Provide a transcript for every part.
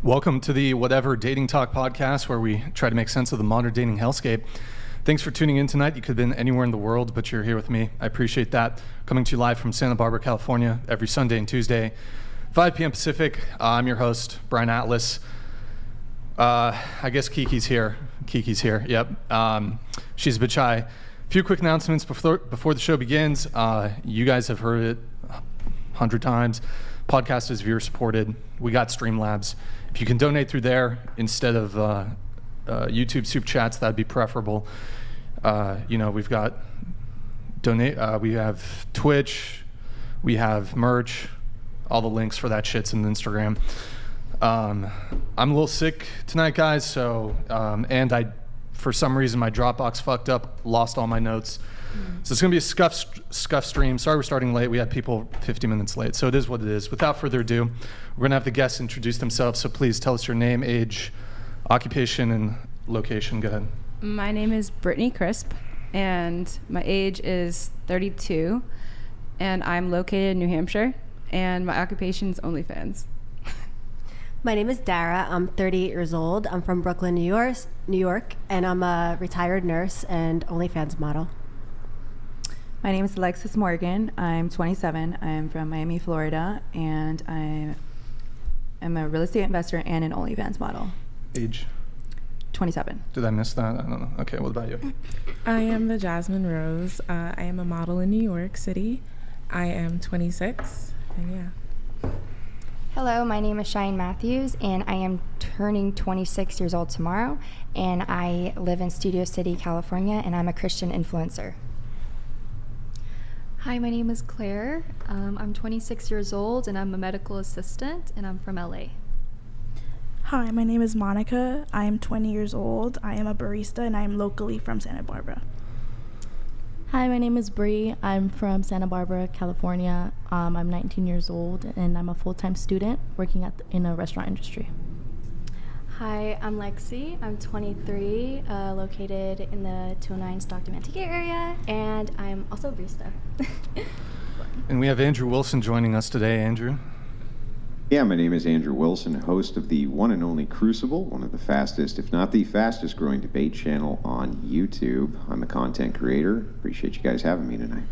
Welcome to the Whatever Dating Talk podcast, where we try to make sense of the modern dating hellscape. Thanks for tuning in tonight. You could have been anywhere in the world, but you're here with me. I appreciate that. Coming to you live from Santa Barbara, California, every Sunday and Tuesday, 5 p.m. Pacific. I'm your host, Brian Atlas. I guess Kiki's here. Yep. She's a bit shy. A few quick announcements before the show begins. You guys have heard it 100 times. Podcast is viewer supported. We got Streamlabs. If you can donate through there instead of YouTube Superchats, that'd be preferable. We've got we have Twitch, we have merch, all the links for that shit's in Instagram. I'm a little sick tonight, guys, so and I, for some reason, my Dropbox fucked up, lost all my notes. So it's gonna be a scuff stream. Sorry we're starting late. We had people 50 minutes late, so it is what it is. Without further ado, we're gonna have the guests introduce themselves, so please tell us your name, age, occupation, and location. Go ahead. My name is Brittany Crisp, and my age is 32, and I'm located in New Hampshire, and my occupation is OnlyFans. My name is Dara. I'm 38 years old. I'm from Brooklyn, New York, and I'm a retired nurse and OnlyFans model. My name is Alexis Morgan. I'm 27. I'm from Miami, Florida, and I am a real estate investor and an OnlyFans model. Age? 27. Did I miss that? I don't know. Okay, what about you? I am the Jasmine Rose. I am a model in New York City. I am 26, and yeah. Hello, my name is Cheyenne Matthews, and I am turning 26 years old tomorrow, and I live in Studio City, California, and I'm a Christian influencer. Hi, my name is Claire. I'm 26 years old, and I'm a medical assistant, and I'm from LA. Hi, my name is Monica. I am 20 years old. I am a barista, and I am locally from Santa Barbara. Hi, my name is Bree. I'm from Santa Barbara, California. I'm 19 years old, and I'm a full-time student working in a restaurant industry. Hi, I'm Lexi. I'm 23, located in the 209 Stockton Antigua area, and I'm also a barista. And we have Andrew Wilson joining us today. Andrew? Yeah, my name is Andrew Wilson, host of the one and only Crucible, one of the fastest, if not the fastest growing debate channel on YouTube. I'm a content creator. Appreciate you guys having me tonight.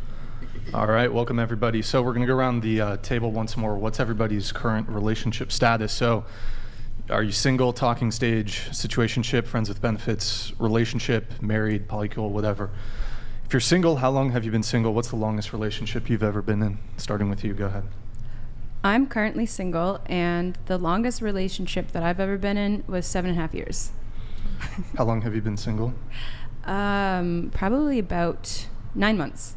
All right, welcome everybody. So we're gonna go around the table once more. What's everybody's current relationship status? So are you single, talking stage, situationship, friends with benefits, relationship, married, polycule, whatever? If you're single, how long have you been single? What's the longest relationship you've ever been in? Starting with you, go ahead. I'm currently single, and the longest relationship that I've ever been in was 7.5 years. How long have you been single? Probably about 9 months.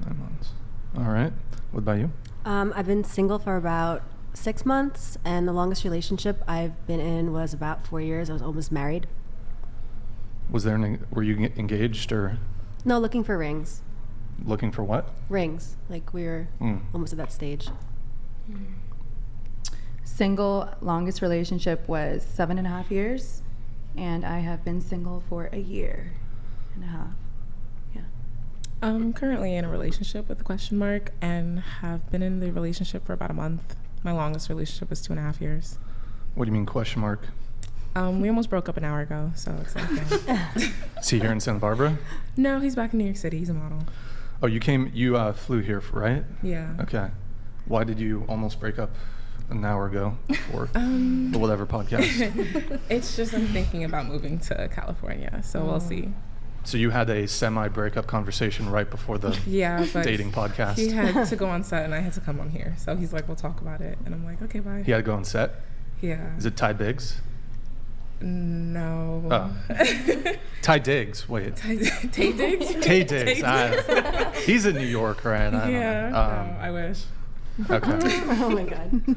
9 months. All right. What about you? I've been single for about 6 months, and the longest relationship I've been in was about 4 years. I was almost married. Were you engaged or? No, looking for rings. Looking for what? Rings. Like we were almost at that stage. Single, longest relationship was 7.5 years, and I have been single for 1.5 years. Yeah. I'm currently in a relationship with a question mark and have been in the relationship for about a month. My longest relationship was 2.5 years. What do you mean question mark? We almost broke up an hour ago, so it's like, yeah. Is he here in Santa Barbara? No, he's back in New York City. He's a model. Oh, you flew here, right? Yeah. Okay. Why did you almost break up an hour ago for the Whatever podcast? It's just I'm thinking about moving to California, so we'll see. So you had a semi-breakup conversation right before the dating podcast. He had to go on set, and I had to come on here. So he's like, we'll talk about it. And I'm like, okay, bye. He had to go on set? Yeah. Is it Ty Biggs? No. Oh. Ty Diggs. Wait. Tay Diggs? Tay Diggs. He's in New York, right? No, I wish. Okay. Oh my God.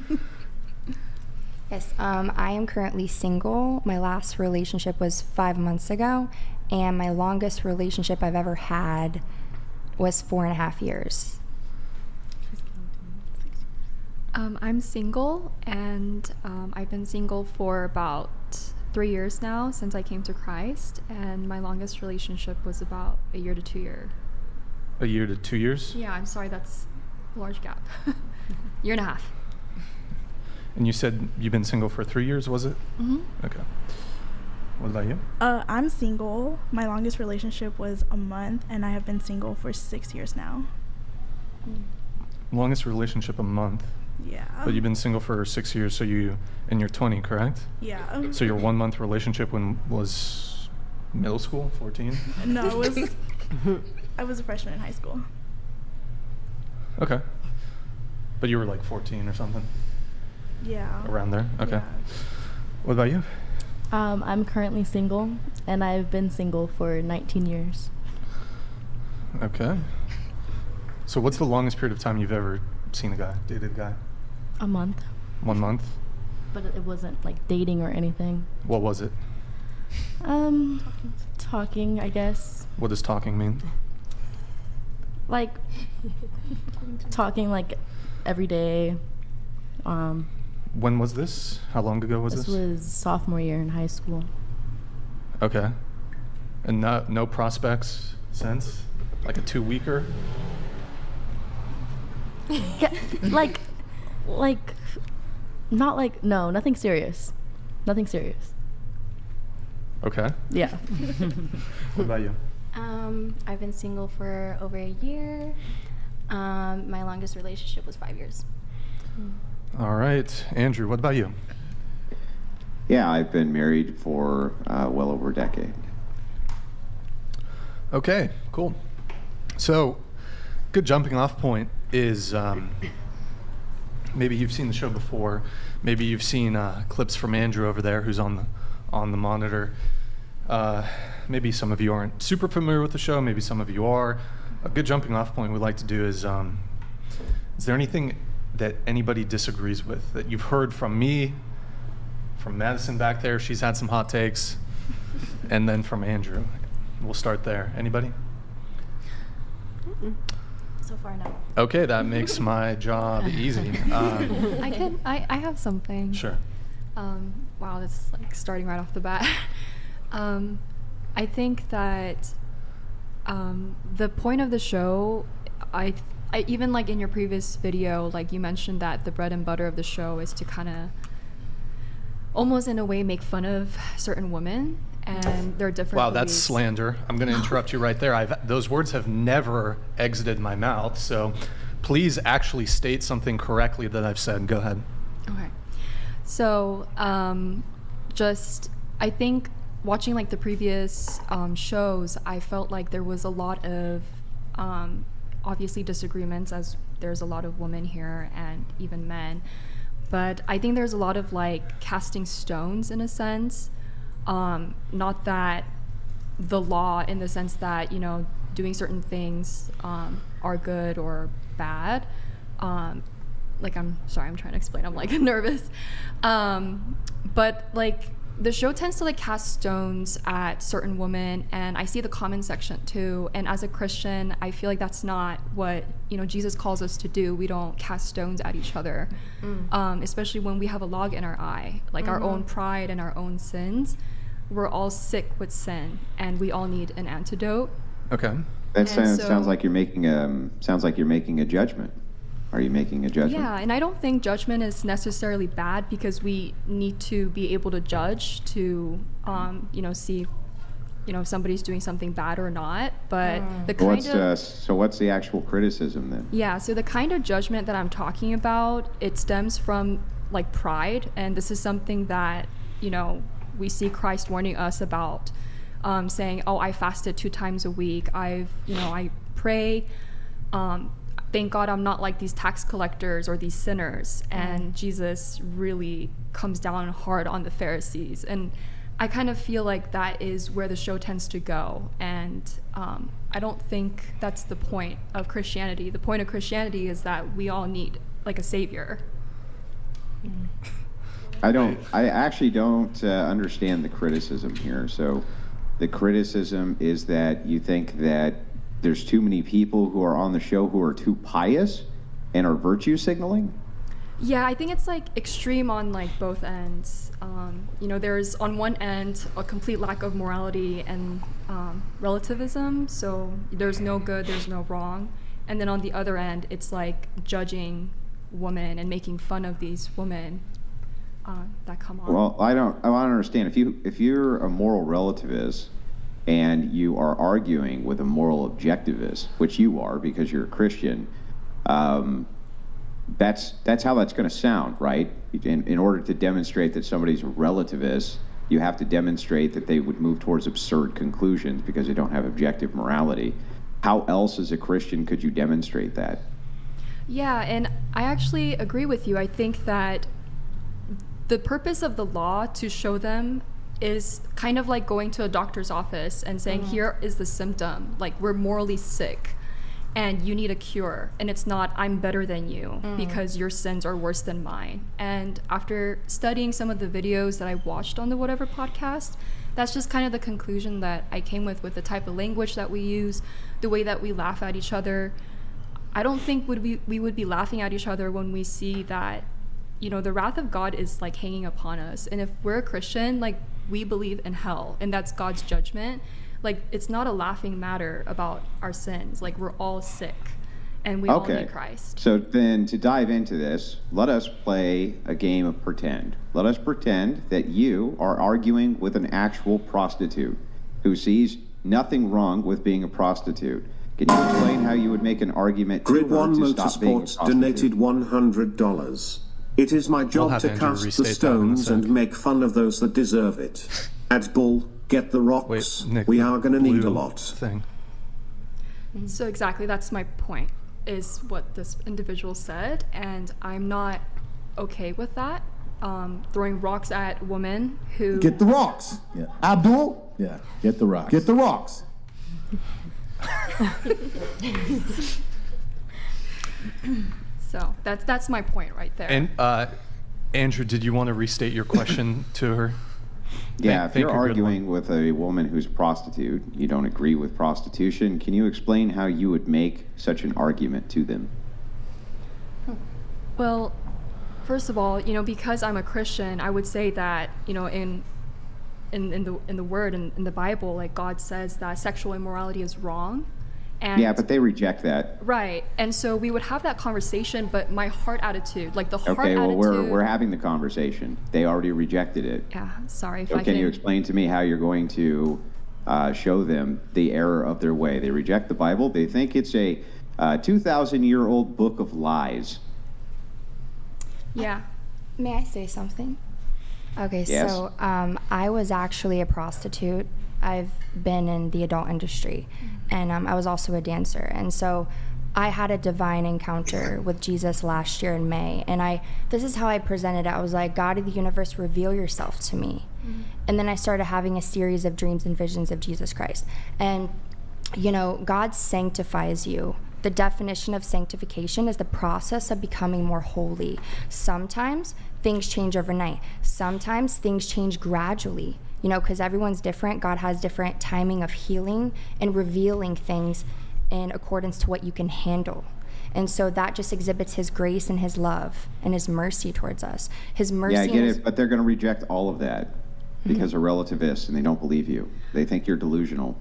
Yes, I am currently single. My last relationship was 5 months ago, and my longest relationship I've ever had was 4.5 years. I'm single, and I've been single for about 3 years now since I came to Christ, and my longest relationship was about 1 year to 2 years. 1 year to 2 years? Yeah, I'm sorry, that's a large gap. 1.5 years. And you said you've been single for 3 years, was it? Mm-hmm. Okay. What about you? I'm single. My longest relationship was a month, and I have been single for 6 years now. Longest relationship a month. Yeah. But you've been single for 6 years, so and you're 20, correct? Yeah. So your 1 month relationship was middle school, 14? No, it was. I was a freshman in high school. Okay. But you were like 14 or something? Yeah. Around there? Okay. Yeah. What about you? I'm currently single, and I've been single for 19 years. Okay. So what's the longest period of time you've ever seen a guy, dated a guy? A month. 1 month? But it wasn't like dating or anything. What was it? Talking, I guess. What does talking mean? Like, talking like every day. When was this? How long ago was this? This was sophomore year in high school. Okay. And no prospects since? Like a 2-weeker? Yeah, not like, no, nothing serious. Nothing serious. Okay. Yeah. What about you? I've been single for over a year. My longest relationship was 5 years. All right. Andrew, what about you? Yeah, I've been married for well over a decade. Okay, cool. So, good jumping off point is maybe you've seen the show before. Maybe you've seen clips from Andrew over there, who's on the monitor. Maybe some of you aren't super familiar with the show. Maybe some of you are. A good jumping off point we'd like to do is there anything that anybody disagrees with that you've heard from me, from Madison back there? She's had some hot takes, and then from Andrew. We'll start there. Anybody? So far, no. Okay, that makes my job easy. I have something. Sure. Wow, that's like starting right off the bat. I think that the point of the show, I even like in your previous video, like you mentioned that the bread and butter of the show is to kind of almost in a way make fun of certain women and their different Wow, that's beliefs. slander. I'm going to interrupt you right there. Those words have never exited my mouth, so please actually state something correctly that I've said. Go ahead. Okay. So, I think watching like the previous shows, I felt like there was a lot of obviously disagreements, as there's a lot of women here and even men. But I think there's a lot of like casting stones in a sense. Not that the law in the sense that, you know, doing certain things are good or bad. Like, I'm sorry, I'm trying to explain. I'm like nervous. But like the show tends to like cast stones at certain women, and I see the comment section too. And as a Christian, I feel like that's not what, you know, Jesus calls us to do. We don't cast stones at each other, especially when we have a log in our eye, like our own pride and our own sins. We're all sick with sin, and we all need an antidote. Okay. That sounds like you're making a judgment. Are you making a judgment? Yeah, and I don't think judgment is necessarily bad, because we need to be able to judge to, you know, see, you know, if somebody's doing something bad or not. But the kind of so what's the actual criticism then? Yeah, so the kind of judgment that I'm talking about, it stems from like pride, and this is something that, you know, we see Christ warning us about, saying, "Oh, I fasted 2 times a week. I pray." Thank God I'm not like these tax collectors or these sinners. And Jesus really comes down hard on the Pharisees. And I kind of feel like that is where the show tends to go. And I don't think that's the point of Christianity. The point of Christianity is that we all need like a savior. I actually don't understand the criticism here. So the criticism is that you think that there's too many people who are on the show who are too pious and are virtue signaling? Yeah, I think it's like extreme on like both ends. You know, there's on one end a complete lack of morality and relativism. So there's no good, there's no wrong. And then on the other end, it's like judging women and making fun of these women that come on. Well, I want to understand, if you're a moral relativist and you are arguing with a moral objectivist, which you are because you're a Christian, that's how that's going to sound, right? In order to demonstrate that somebody's a relativist, you have to demonstrate that they would move towards absurd conclusions because they don't have objective morality. How else as a Christian could you demonstrate that? Yeah, and I actually agree with you. I think that the purpose of the law to show them is kind of like going to a doctor's office and saying, here is the symptom, like we're morally sick and you need a cure. And it's not, I'm better than you because your sins are worse than mine. And after studying some of the videos that I watched on the Whatever podcast, that's just kind of the conclusion that I came with the type of language that we use, the way that we laugh at each other. I don't think we would be laughing at each other when we see that, you know, the wrath of God is like hanging upon us. And if we're a Christian, like we believe in hell and that's God's judgment. Like it's not a laughing matter about our sins. Like we're all sick and we all need Christ. So then to dive into this, let us play a game of pretend. Let us pretend that you are arguing with an actual prostitute who sees nothing wrong with being a prostitute. Can you explain how you would make an argument to Grid her One to stop being a Motorsports prostitute? donated $100. It is my job have to Andrew cast the restate that in a stones sec. and make fun of those that deserve it. At Bull, get the rocks. Wait, Nick, We the are going to need a blue lot. Thing. So exactly, that's my point, is what this individual said, and I'm not okay with that. Throwing rocks at women who... Get the rocks. Yeah. Abdul? Yeah. Get the rocks. Get the rocks. So that's my point right there. And Andrew, did you want to restate your question to her? Yeah, if you're Thank you, good arguing with a woman who's a prostitute, you don't agree with prostitution, can you explain how you would make such an argument to them? Well, first of all, you know, because I'm a Christian, I would say that, you know, in the Word, in the Bible, like God says that sexual immorality is wrong. And Yeah, but they reject that. Right, and so we would have that conversation, but my heart attitude, like the heart Okay, well, attitude... we're having the conversation. They already rejected it. Yeah, sorry if So I can you explain to me how you're going to show them the error of their way? They reject the Bible. They think it's a 2,000-year-old book of lies. Yeah. May I say something? Okay, Yes. so I was actually a prostitute. I've been in the adult industry, and I was also a dancer. And so I had a divine encounter with Jesus last year in May, and this is how I presented it. I was like, God of the universe, reveal yourself to me. And then I started having a series of dreams and visions of Jesus Christ. And, you know, God sanctifies you. The definition of sanctification is the process of becoming more holy. Sometimes things change overnight. Sometimes things change gradually, you know, because everyone's different. God has different timing of healing and revealing things in accordance to what you can handle. And so that just exhibits his grace and his love and his mercy towards us. His mercy. Yeah, I get it, but they're going to reject all of that because they're relativists and they don't believe you. They think you're delusional.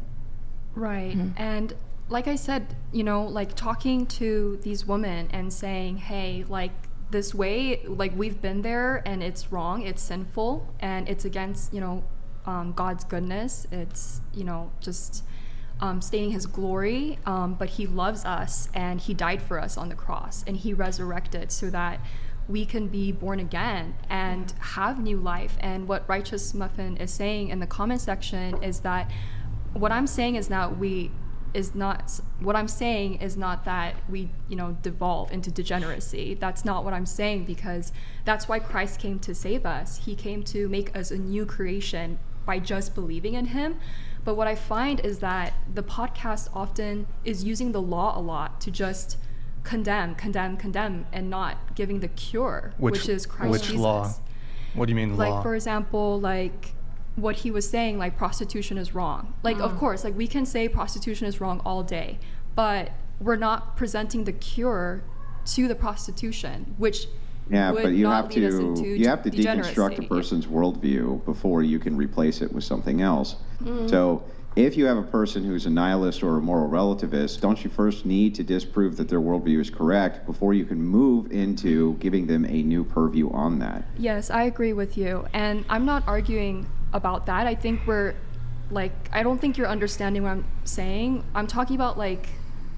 Right. And like I said, you know, like talking to these women and saying, hey, like this way, like we've been there and it's wrong, it's sinful, and it's against, you know, God's goodness. It's, you know, just stating his glory, but he loves us and he died for us on the cross and he resurrected so that we can be born again and have new life. And what Righteous Muffin is saying in the comment section is that what I'm saying is not that we, you know, devolve into degeneracy. That's not what I'm saying, because that's why Christ came to save us. He came to make us a new creation by just believing in him. But what I find is that the podcast often is using the law a lot to just condemn, and not giving the cure, which is Christ Jesus. Which law? What do you mean law? Like, for example, like what he was saying, like prostitution is wrong. Like, of course, like we can say prostitution is wrong all day, but we're not presenting the cure to the prostitution, which Yeah, would but you not have lead us into to deconstruct a degeneracy. person's worldview before you can replace it with something else. So if you have a person who's a nihilist or a moral relativist, don't you first need to disprove that their worldview is correct before you can move into giving them a new purview on that? Yes, I agree with you. And I'm not arguing about that. I think I don't think you're understanding what I'm saying. I'm talking about like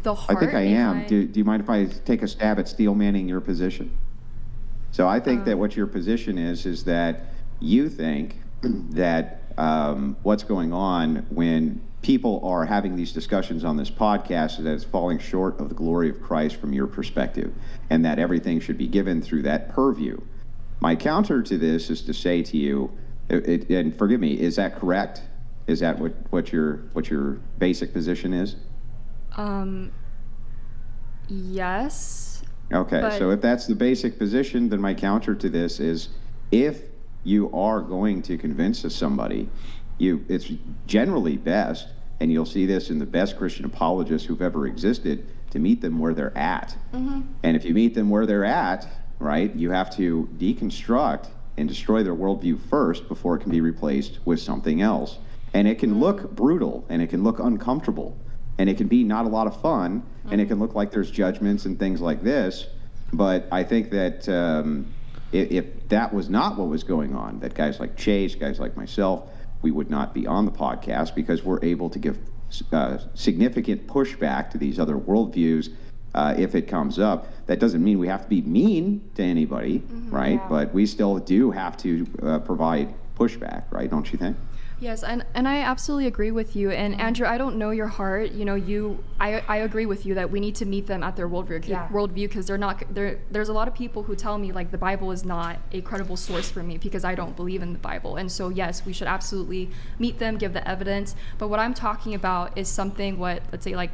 the heart. I think I am. Do you mind if I take a stab at steelmanning your position? So I think that what your position is that you think that what's going on when people are having these discussions on this podcast is that it's falling short of the glory of Christ from your perspective, and that everything should be given through that purview. My counter to this is to say to you, and forgive me, is that correct? Is that what your basic position is? Yes. Okay, so if that's the basic position, then my counter to this is, if you are going to convince somebody, it's generally best, and you'll see this in the best Christian apologists who've ever existed, to meet them where they're at. Mm-hmm. And if you meet them where they're at, right, you have to deconstruct and destroy their worldview first before it can be replaced with something else. And it can look brutal, and it can look uncomfortable, and it can be not a lot of fun, and it can look like there's judgments and things like this. But I think that if that was not what was going on, that guys like Chase, guys like myself, we would not be on the podcast, because we're able to give significant pushback to these other worldviews if it comes up. That doesn't mean we have to be mean to anybody, right? Yeah. But we still do have to provide pushback, right? Don't you think? Yes, and I absolutely agree with you. And Andrew, I don't know your heart. You know, I agree with you that we need to meet them at their worldview, because there's a lot of people who tell me like the Bible is not a credible source for me because I don't believe in the Bible. And so yes, we should absolutely meet them, give the evidence. But what I'm talking about is something let's say like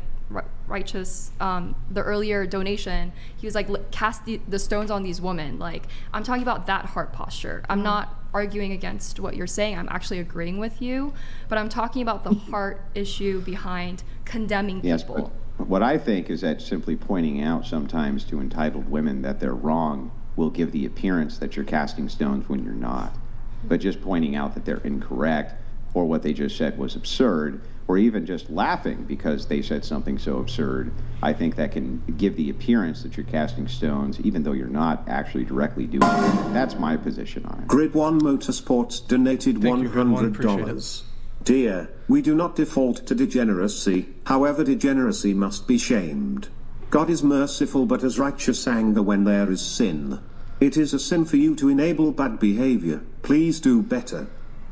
Righteous, the earlier donation, he was like, cast the stones on these women. Like, I'm talking about that heart posture. I'm not arguing against what you're saying. I'm actually agreeing with you, but I'm talking about the heart issue behind condemning people. Yes, but what I think is that simply pointing out sometimes to entitled women that they're wrong will give the appearance that you're casting stones when you're not. But just pointing out that they're incorrect, or what they just said was absurd, or even just laughing because they said something so absurd, I think that can give the appearance that you're casting stones, even though you're not actually directly doing it. That's my position on it. Grid One Motorsports donated $100. Dear, we do not default to degeneracy, however degeneracy must be shamed. God is merciful but as righteous anger when there is sin. It is a sin for you to enable bad behavior. Please do better.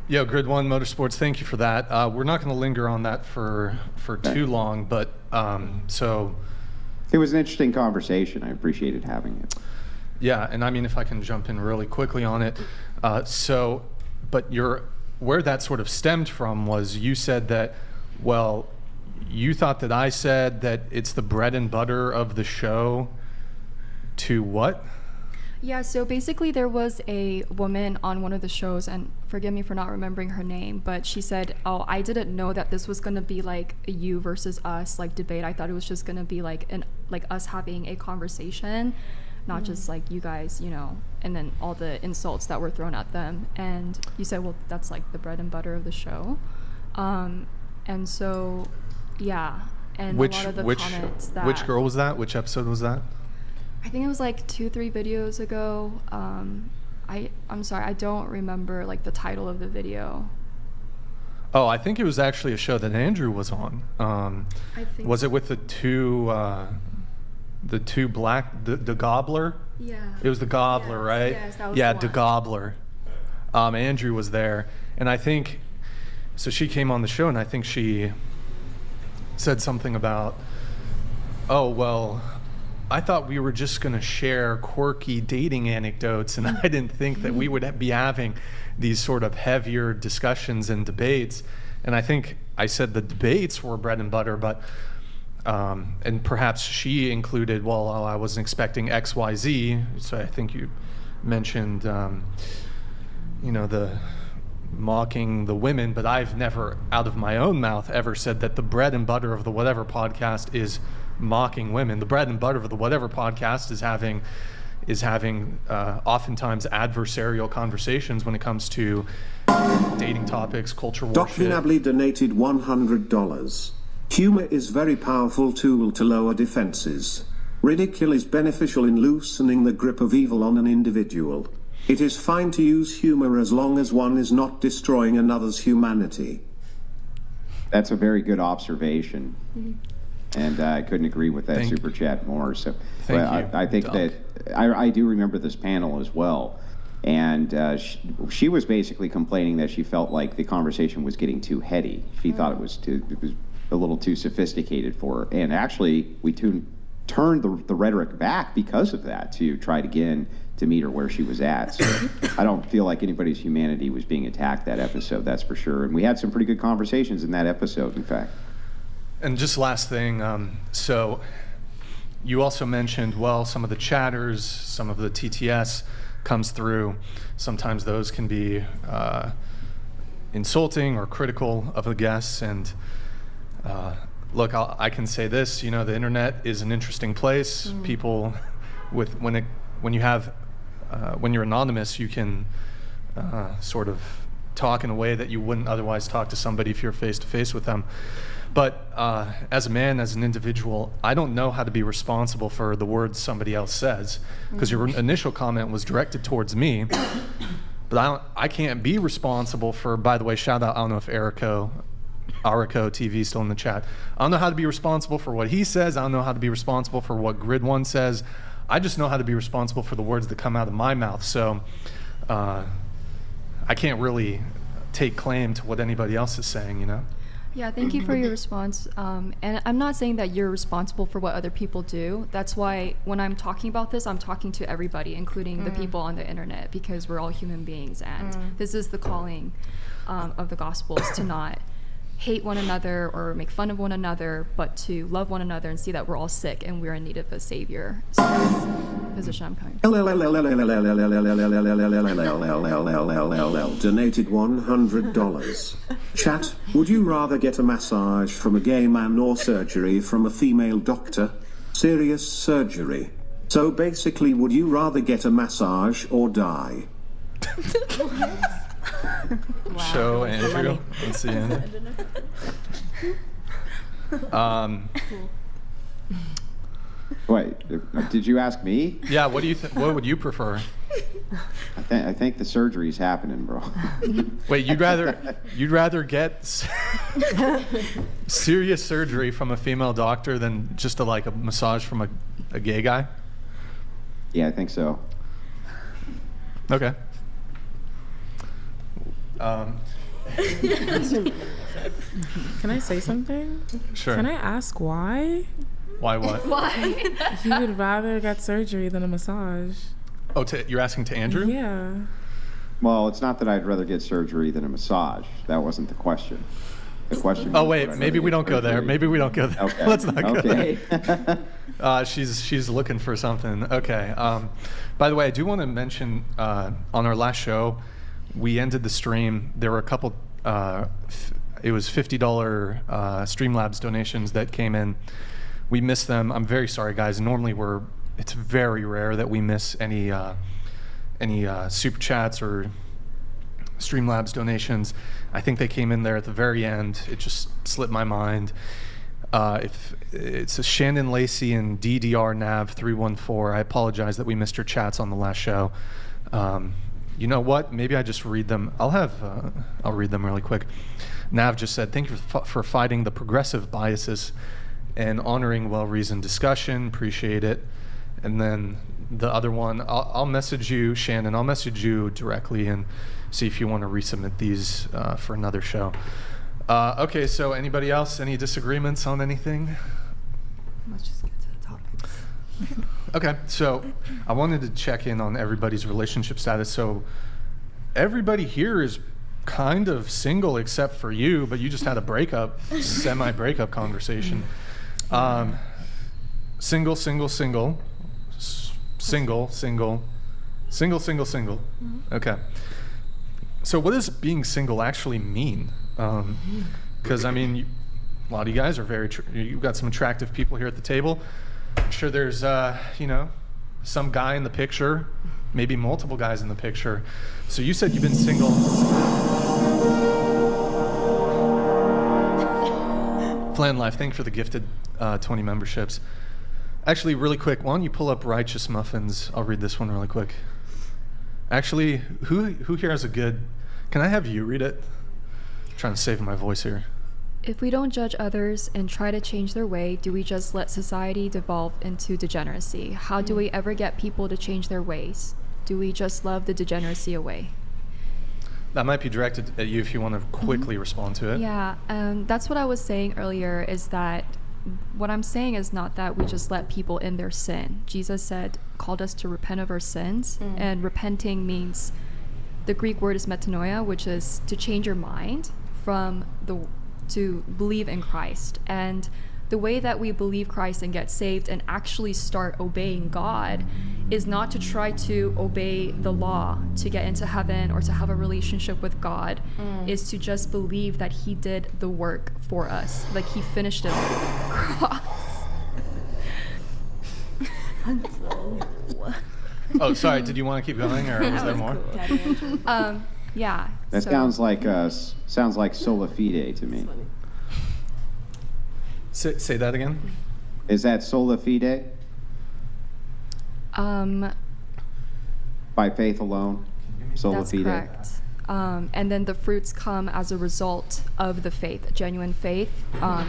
Yo, Grid One Motorsports, thank you for that. We're not going to linger on that for too long, but so... It was an interesting conversation. I appreciated having it. Yeah, and I mean, if I can jump in really quickly on it. But where that sort of stemmed from was you said that, well, you thought that I said that it's the bread and butter of the show to what? Yeah, so basically there was a woman on one of the shows, and forgive me for not remembering her name, but she said, oh, I didn't know that this was going to be like a you versus us like debate. I thought it was just going to be like us having a conversation, not just like you guys, you know, and then all the insults that were thrown at them. And you said, well, that's like the bread and butter of the show. And so, yeah. And a lot of the comments that... Which girl was that? Which episode was that? I think it was like 2-3 videos ago. I'm sorry, I don't remember like the title of the video. Oh, I think it was actually a show that Andrew was on. I think was it with the two black, the Gobbler? Yeah. It was the Gobbler, yes, right? Yes, that was yeah, the the Gobbler. Andrew was there, and I think so. She came on the show, and I think she said something about, oh well, I thought we were just going to share quirky dating anecdotes, and I didn't think that we would be having these sort of heavier discussions and debates. And I think I said the debates were bread and butter, but and perhaps she included, well, I wasn't expecting XYZ. So I think you mentioned, the mocking the women, but I've never, out of my own mouth, ever said that the bread and butter of the Whatever podcast is mocking women. The bread and butter of the Whatever podcast is having, is having oftentimes adversarial conversations when it comes to dating topics, culture war Doc shit. Nably donated $100. Humor is very powerful tool to lower defenses. Ridicule is beneficial in loosening the grip of evil on an individual. It is fine to use humor as long as one is not destroying another's humanity. That's a very good observation. And I couldn't agree with that super chat more. So I think that I do remember this panel as well. And she was basically complaining that she felt like the conversation was getting too heady. She thought it was a little too sophisticated for her. And actually, we turned the rhetoric back because of that to try again to meet her where she was at. So I don't feel like anybody's humanity was being attacked that episode, that's for sure. And we had some pretty good conversations in that episode, in fact. And just last thing, so you also mentioned, well, some of the chatters, some of the TTS comes through. Sometimes those can be insulting or critical of the guests. And look, I can say this, the internet is an interesting place. People, when you're anonymous, you can sort of talk in a way that you wouldn't otherwise talk to somebody if you're face to face with them. But as a man, as an individual, I don't know how to be responsible for the words somebody else says, because your initial comment was directed towards me. But I can't be responsible for, by the way, shout out, I don't know if Arico TV is still in the chat. I don't know how to be responsible for what he says. I don't know how to be responsible for what Grid One says. I just know how to be responsible for the words that come out of my mouth. So I can't really take claim to what anybody else is saying, Yeah, thank you for your response. And I'm not saying that you're responsible for what other people do. That's why when I'm talking about this, I'm talking to everybody, including the people on the internet, because we're all human beings. And this is the calling of the Gospels, to not hate one another or make fun of one another, but to love one another and see that we're all sick and we're in need of a savior. So that's the position I'm coming from. Donated $100. Chat, would you rather get a massage from a gay man or surgery from a female doctor? Serious surgery. So basically, would you rather get a massage or die? Show Andrew. Let's see, Andrew. Wait, did you ask me? Yeah, what what would you prefer? I think the surgery's happening, bro. Wait, you'd rather get serious surgery from a female doctor than just a massage from a gay guy? Yeah, I think so. Okay. Can I say something? Sure. Can I ask why? Why what? Why? He would rather get surgery than a massage. Oh, you're asking to Andrew? Yeah. Well, it's not that I'd rather get surgery than a massage. That wasn't the question. The question. Oh wait, maybe we don't go there. Maybe we don't go there. Okay. Let's not go there. She's looking for something. Okay. By the way, I do want to mention on our last show, we ended the stream. There were a couple. It was $50 Streamlabs donations that came in. We missed them. I'm very sorry, guys. Normally it's very rare that we miss any super chats or Streamlabs donations. I think they came in there at the very end. It just slipped my mind. If it's a Shannon Lacey and DDR Nav 314. I apologize that we missed your chats on the last show. You know what? Maybe I just read them. I'll read them really quick. Nav just said, "Thank you for fighting the progressive biases and honoring well-reasoned discussion. Appreciate it." And then the other one, I'll message you, Shannon. I'll message you directly and see if you want to resubmit these for another show. Okay, so anybody else? Any disagreements on anything? Let's just get to the topics. Okay, so I wanted to check in on everybody's relationship status. So everybody here is kind of single except for you, but you just had a semi-breakup conversation. Single. Okay. So what does being single actually mean? Because a lot of you guys are you've got some attractive people here at the table. I'm sure there's, some guy in the picture, maybe multiple guys in the picture. So you said you've been single. Flan Life, thank you for the gifted 20 memberships. Actually, really quick, why don't you pull up Righteous Muffins? I'll read this one really quick. Actually, who here has a good... Can I have you read it? I'm trying to save my voice here. If we don't judge others and try to change their way, do we just let society devolve into degeneracy? How do we ever get people to change their ways? Do we just love the degeneracy away? That might be directed at you if you want to quickly respond to it. Yeah, that's what I was saying earlier, is that what I'm saying is not that we just let people in their sin. Jesus called us to repent of our sins, and repenting means, the Greek word is metanoia, which is to change your mind to believe in Christ. And the way that we believe Christ and get saved and actually start obeying God is not to try to obey the law to get into heaven or to have a relationship with God, is to just believe that he did the work for us. Like he finished it on the cross. Oh, sorry, did you want to keep going or was there more? Yeah. That sounds like sola fide to me. Say that again. Is that sola fide? By faith alone? Sola that's fide? Correct. And then the fruits come as a result of the faith, genuine faith.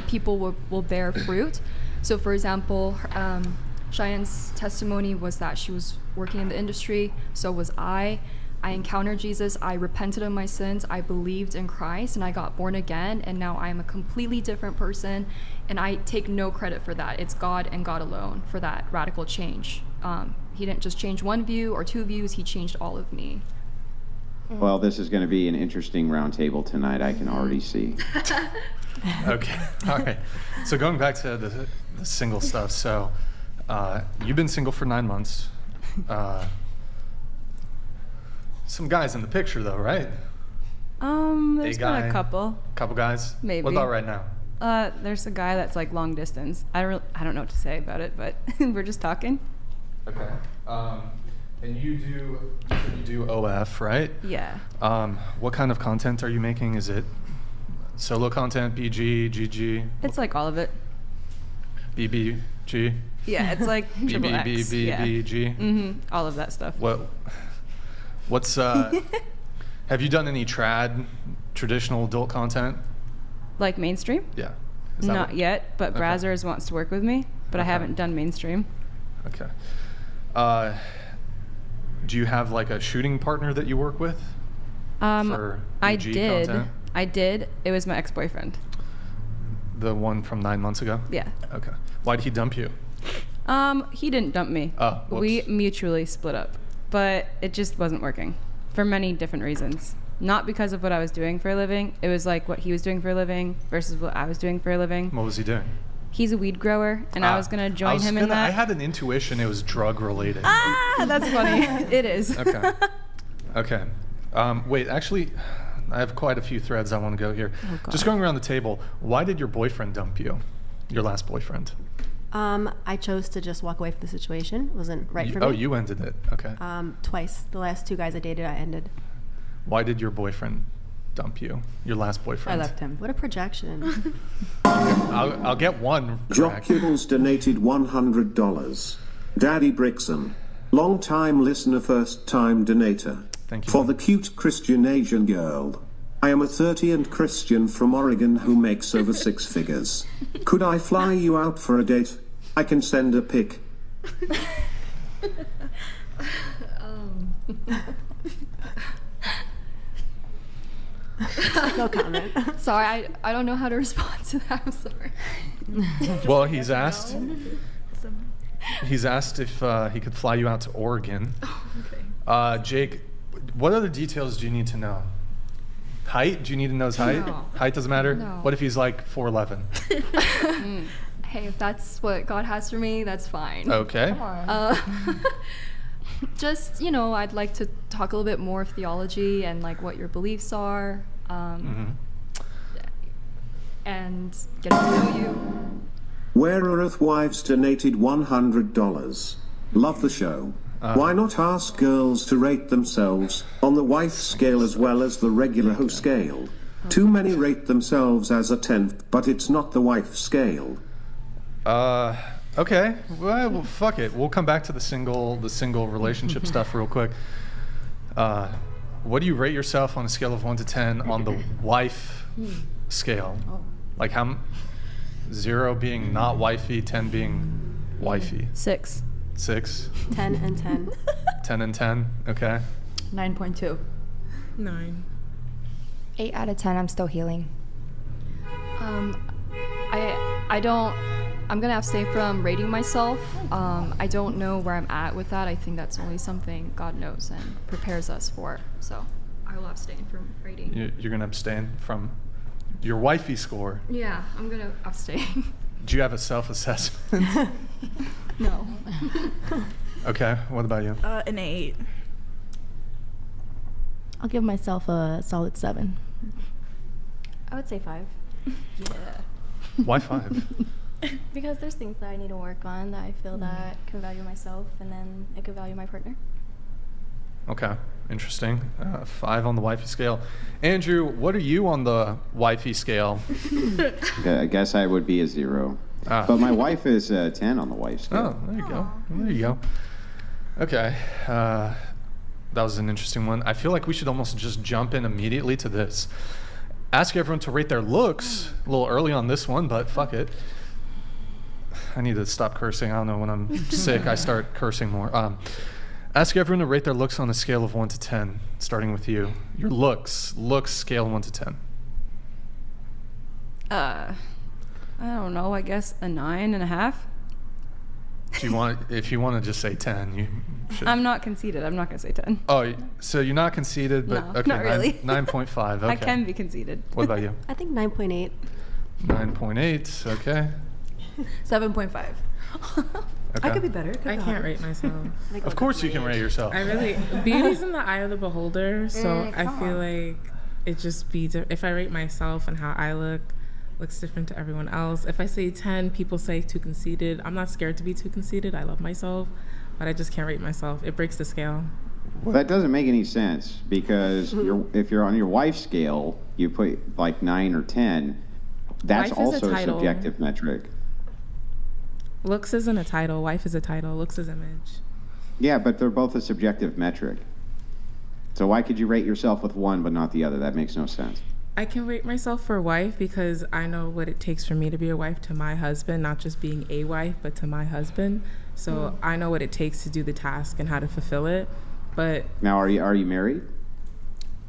People will bear fruit. So for example, Cheyenne's testimony was that she was working in the industry, so was I. I encountered Jesus, I repented of my sins, I believed in Christ, and I got born again, and now I am a completely different person, and I take no credit for that. It's God and God alone for that radical change. He didn't just change one view or two views, he changed all of me. Well, this is going to be an interesting round table tonight, I can already see. Okay, all right. So going back to the single stuff, so you've been single for 9 months. Some guys in the picture, though, right? There's been a couple. Couple guys? Maybe. What about right now? There's a guy that's like long distance. I don't know what to say about it, but we're just talking. Okay. And you do OF, right? Yeah. What kind of content are you making? Is it solo content, BG, GG? It's like all of it. BBG? Yeah, it's like triple X. BBBBG? Mm-hmm. All of that stuff. What's have you done any traditional adult content? Like mainstream? Yeah. Not yet, but Brazzers wants to work with me, but I haven't done mainstream. Okay. Do you have like a shooting partner that you work with? For BG content? I did. It was my ex-boyfriend. The one from 9 months ago? Yeah. Okay. Why did he dump you? He didn't dump me. Oh, whoops. We mutually split up, but it just wasn't working for many different reasons. Not because of what I was doing for a living. It was like what he was doing for a living versus what I was doing for a living. What was he doing? He's a weed grower, and I was going to join him in that. I had an intuition it was drug related. That's funny. It is. Okay. Okay. Wait, actually, I have quite a few threads I want to go here. Oh, God. Just going around the table, why did your boyfriend dump you? Your last boyfriend? I chose to just walk away from the situation. It wasn't right for me. Oh, you ended it. Okay. Twice. The last two guys I dated, I ended. Why did your boyfriend dump you? Your last boyfriend? I left him. What a projection. I'll get one correct. Judgements donated $100. Daddy Brixan, long-time listener, first-time donator. Thank you. For the cute Christian Asian girl. I am a 30 and Christian from Oregon who makes over 6 figures. Could I fly you out for a date? I can send a pic. No comment. Sorry, I don't know how to respond to that. I'm sorry. Well, he's asked if he could fly you out to Oregon. Oh, okay. Jake, what other details do you need to know? Height? Do you need to know his height? No. Height doesn't matter? No. What if he's like 4'11"? Hey, if that's what God has for me, that's fine. Okay. Come on. Just, I'd like to talk a little bit more of theology and like what your beliefs are, and get to know you. Where Earth Wives donated $100. Love the show. Why not ask girls to rate themselves on the wife scale as well as the regular hoe scale? Too many rate themselves as a 10, but it's not the wife scale. Okay. Well, fuck it. We'll come back to the single relationship stuff real quick. What do you rate yourself on a scale of 1 to 10 on the wife scale? Like how 0 being not wifey, 10 being wifey? 6. 6? 10 and 10. 10 and 10, okay. 9.2. 9. 8 out of 10, I'm still healing. I'm gonna abstain from rating myself. I don't know where I'm at with that. I think that's only something God knows and prepares us for. So I will abstain from rating. You're going to abstain from your wifey score. Yeah, I'm gonna abstain. Do you have a self-assessment? No. Okay, what about you? An 8. I'll give myself a solid 7. I would say 5. Why 5? Because there's things that I need to work on that I feel that can value myself, and then it could value my partner. Okay, interesting. 5 on the wifey scale. Andrew, what are you on the wifey scale? I guess I would be a 0. But my wife is a 10 on the wife scale. Oh, there you go. There you go. Okay. That was an interesting one. I feel like we should almost just jump in immediately to this. Ask everyone to rate their looks. A little early on this one, but fuck it. I need to stop cursing. I don't know, when I'm sick, I start cursing more. Ask everyone to rate their looks on a scale of 1 to 10, starting with you. Your looks scale 1 to 10. I don't know. I guess a 9.5. If you want to just say 10, you should. I'm not conceited. I'm not gonna say 10. Oh, so you're not conceited, but No, okay, not really. 9.5. Okay. I can be conceited. What about you? I think 9.8. 9.8. Okay. 7.5. I could be better. I can't rate myself. Of course you can rate yourself. I really, beauty's in the eye of the beholder, so I feel like it just be, if I rate myself and how I looks different to everyone else. If I say 10, people say too conceited. I'm not scared to be too conceited. I love myself, but I just can't rate myself. It breaks the scale. Well, that doesn't make any sense because if you're on your wife scale, you put like 9 or 10. That's Wife is also a a title. subjective metric. Looks isn't a title. Wife is a title. Looks is image. Yeah, but they're both a subjective metric. So why could you rate yourself with one but not the other? That makes no sense. I can rate myself for wife because I know what it takes for me to be a wife to my husband, not just being a wife, but to my husband. So I know what it takes to do the task and how to fulfill it. But now, are you married?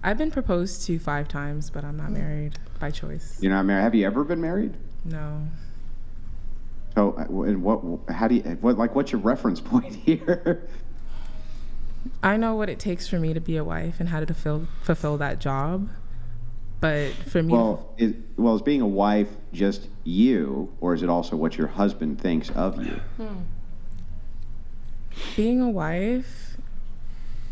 I've been proposed to 5 times, but I'm not married by choice. You're not married. Have you ever been married? No. So, what's your reference point here? I know what it takes for me to be a wife and how to fulfill that job. But for me, is being a wife just you, or is it also what your husband thinks of you? Being a wife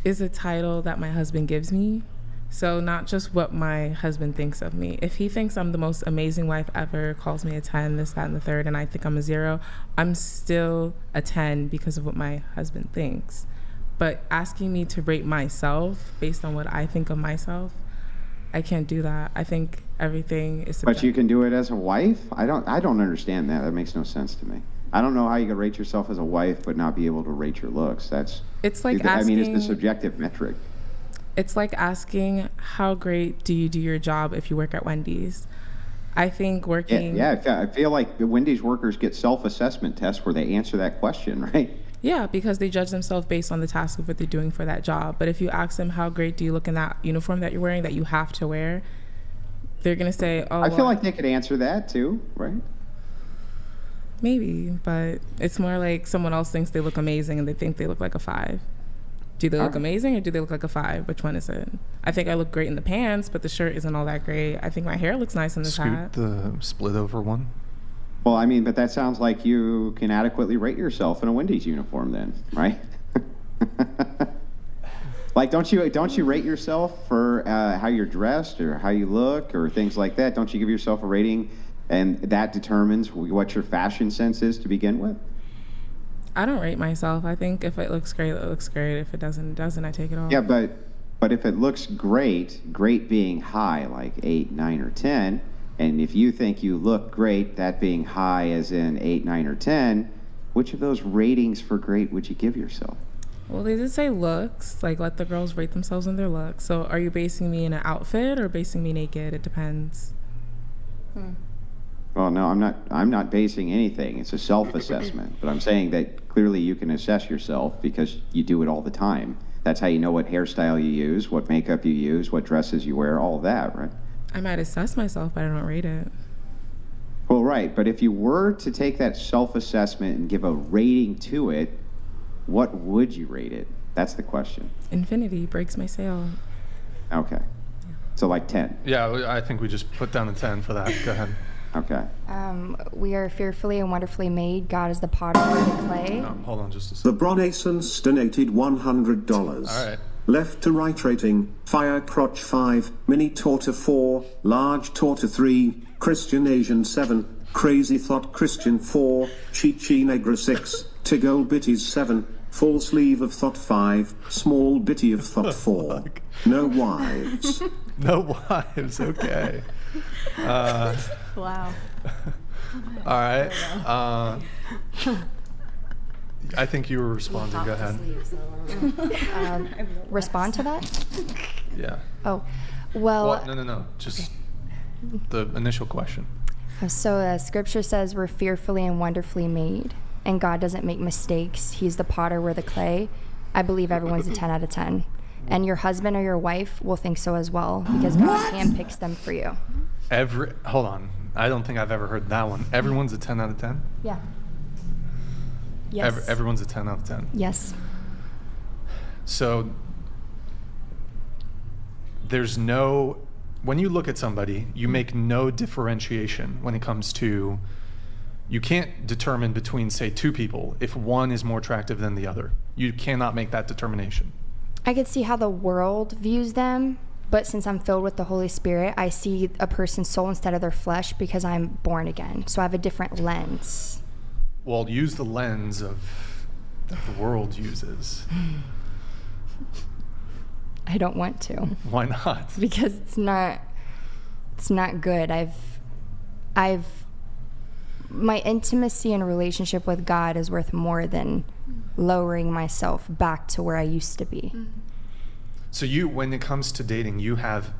is a title that my husband gives me. So not just what my husband thinks of me. If he thinks I'm the most amazing wife ever, calls me a 10, this, that, and the third, and I think I'm a 0, I'm still a 10 because of what my husband thinks. But asking me to rate myself based on what I think of myself, I can't do that. I think everything is subjective. But you can do it as a wife? I don't understand that. That makes no sense to me. I don't know how you can rate yourself as a wife but not be able to rate your looks. It's like it's the subjective metric. It's like asking, how great do you do your job if you work at Wendy's? I think working... Yeah, I feel like the Wendy's workers get self-assessment tests where they answer that question, right? Yeah, because they judge themselves based on the task of what they're doing for that job. But if you ask them, how great do you look in that uniform that you're wearing that you have to wear, they're going to say, oh, I feel like they could answer that too, right? Maybe, but it's more like someone else thinks they look amazing and they think they look like a 5. Do they look amazing or do they look like a 5? Which one is it? I think I look great in the pants, but the shirt isn't all that great. I think my hair looks nice in this hat. The split over one. Well, I mean, but that sounds like you can adequately rate yourself in a Wendy's uniform then, right? Like, don't you rate yourself for how you're dressed or how you look or things like that? Don't you give yourself a rating and that determines what your fashion sense is to begin with? I don't rate myself. I think if it looks great, it looks great. If it doesn't, it doesn't. I take it off. Yeah, but if it looks great, great being high, like 8, 9, or 10, and if you think you look great, that being high as in 8, 9, or 10, which of those ratings for great would you give yourself? Well, they did say looks, like let the girls rate themselves on their looks. So are you basing me in an outfit or basing me naked? It depends. Well, no, I'm not basing anything. It's a self-assessment. But I'm saying that clearly you can assess yourself because you do it all the time. That's how you know what hairstyle you use, what makeup you use, what dresses you wear, all of that, right? I might assess myself, but I don't rate it. Well, right. But if you were to take that self-assessment and give a rating to it, what would you rate it? That's the question. Infinity breaks my sail. Okay. So like 10. Yeah, I think we just put down a 10 for that. Go ahead. Okay. We are fearfully and wonderfully made. God is the potter of the clay. Hold on just a second. The Bronasons donated $100. All right. Left to right rating, Fire Crotch 5, Mini Torta 4, Large Torta 3, Christian Asian 7, Crazy Thought Christian 4, Chi Negra 6, Tigol Bitties 7, Full Sleeve of Thought 5, Small Bitty of Thought 4. No wives. No wives, okay. Wow. All right. I think you were responding. Go ahead. Respond to that? Yeah. Oh, well. No. Just the initial question. So scripture says we're fearfully and wonderfully made, and God doesn't make mistakes. He's the potter, we're the clay. I believe everyone's a 10 out of 10. And your husband or your wife will think so as well, because God handpicks them for you. Hold on. I don't think I've ever heard that one. Everyone's a 10 out of 10? Yeah. Yes. Everyone's a 10 out of 10. Yes. So when you look at somebody, you make no differentiation when it comes to, you can't determine between, say, two people if one is more attractive than the other. You cannot make that determination. I could see how the world views them, but since I'm filled with the Holy Spirit, I see a person's soul instead of their flesh because I'm born again. So I have a different lens. Well, use the lens that the world uses. I don't want to. Why not? Because it's not good. My intimacy and relationship with God is worth more than lowering myself back to where I used to be. So when it comes to dating, you have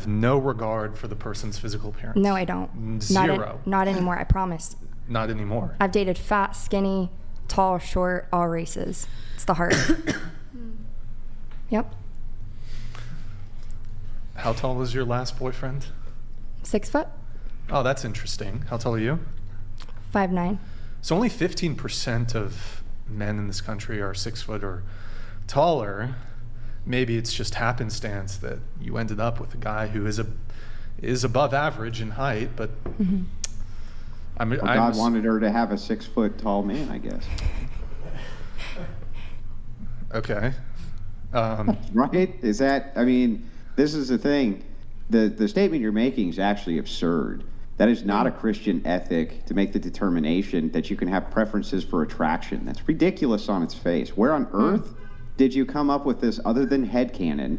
no regard for the person's physical appearance? No, I don't. Zero. Not anymore, I promise. Not anymore. I've dated fat, skinny, tall, short, all races. It's the heart. Yep. How tall was your last boyfriend? 6 foot. Oh, that's interesting. How tall are you? 5'9". So only 15% of men in this country are 6 foot or taller. Maybe it's just happenstance that you ended up with a guy who is above average in height, but God wanted her to have a 6 foot tall man, I guess. Okay. Right? Is that? I mean, this is the thing. The statement you're making is actually absurd. That is not a Christian ethic to make the determination that you can have preferences for attraction. That's ridiculous on its face. Where on earth did you come up with this other than headcanon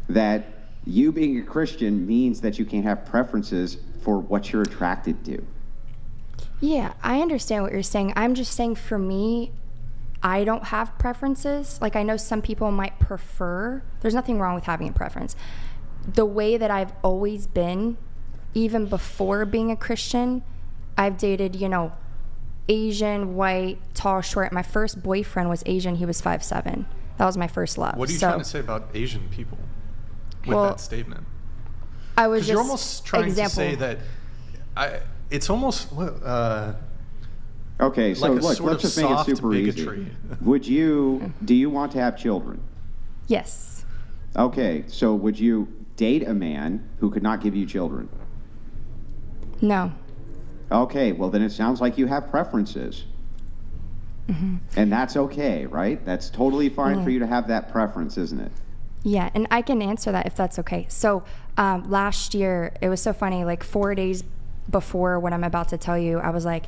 that you being a Christian means that you can't have preferences for what you're attracted to? Yeah, I understand what you're saying. I'm just saying for me, I don't have preferences. Like, I know some people might prefer. There's nothing wrong with having a preference. The way that I've always been, even before being a Christian, I've dated, Asian, white, tall, short. My first boyfriend was Asian. He was 5'7". That was my first love. What are you trying to say about Asian people with that statement? I was just you're almost trying to say that it's almost okay. So like look, let's just make it super bigotry. Easy. Do you want to have children? Yes. Okay, so would you date a man who could not give you children? No. Okay, well then it sounds like you have preferences. Mm-hmm. And that's okay, right? That's totally fine for you to have that preference, isn't it? Yeah, and I can answer that if that's okay. So last year, it was so funny, like 4 days before what I'm about to tell you, I was like,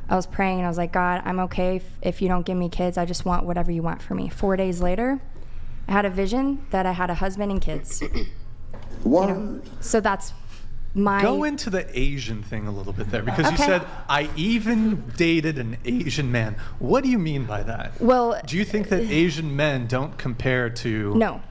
I was praying and I was like, God, I'm okay if you don't give me kids. I just want whatever you want for me. 4 days later, I had a vision that I had a husband and kids. What? You know, so that's my... Go into the Asian thing a little bit there, because you said, I even dated an Asian man. What do you mean by that? Well... Do you think that Asian men don't compare to... No.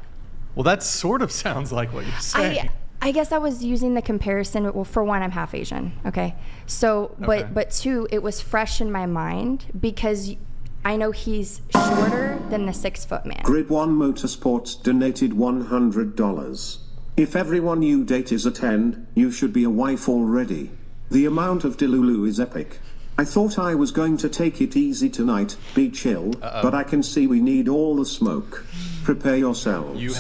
Well, that sort of sounds like what you're saying. I guess I was using the comparison. Well, for one, I'm half Asian. Okay, so but two, it was fresh in my mind because I know he's shorter than the 6 foot man. Grid One Motorsports donated $100. If everyone you date is a 10, you should be a wife already. The amount of Delulu is epic. I thought I was going to take it easy tonight, be chill, but I can see we need all the smoke. Prepare yourselves. You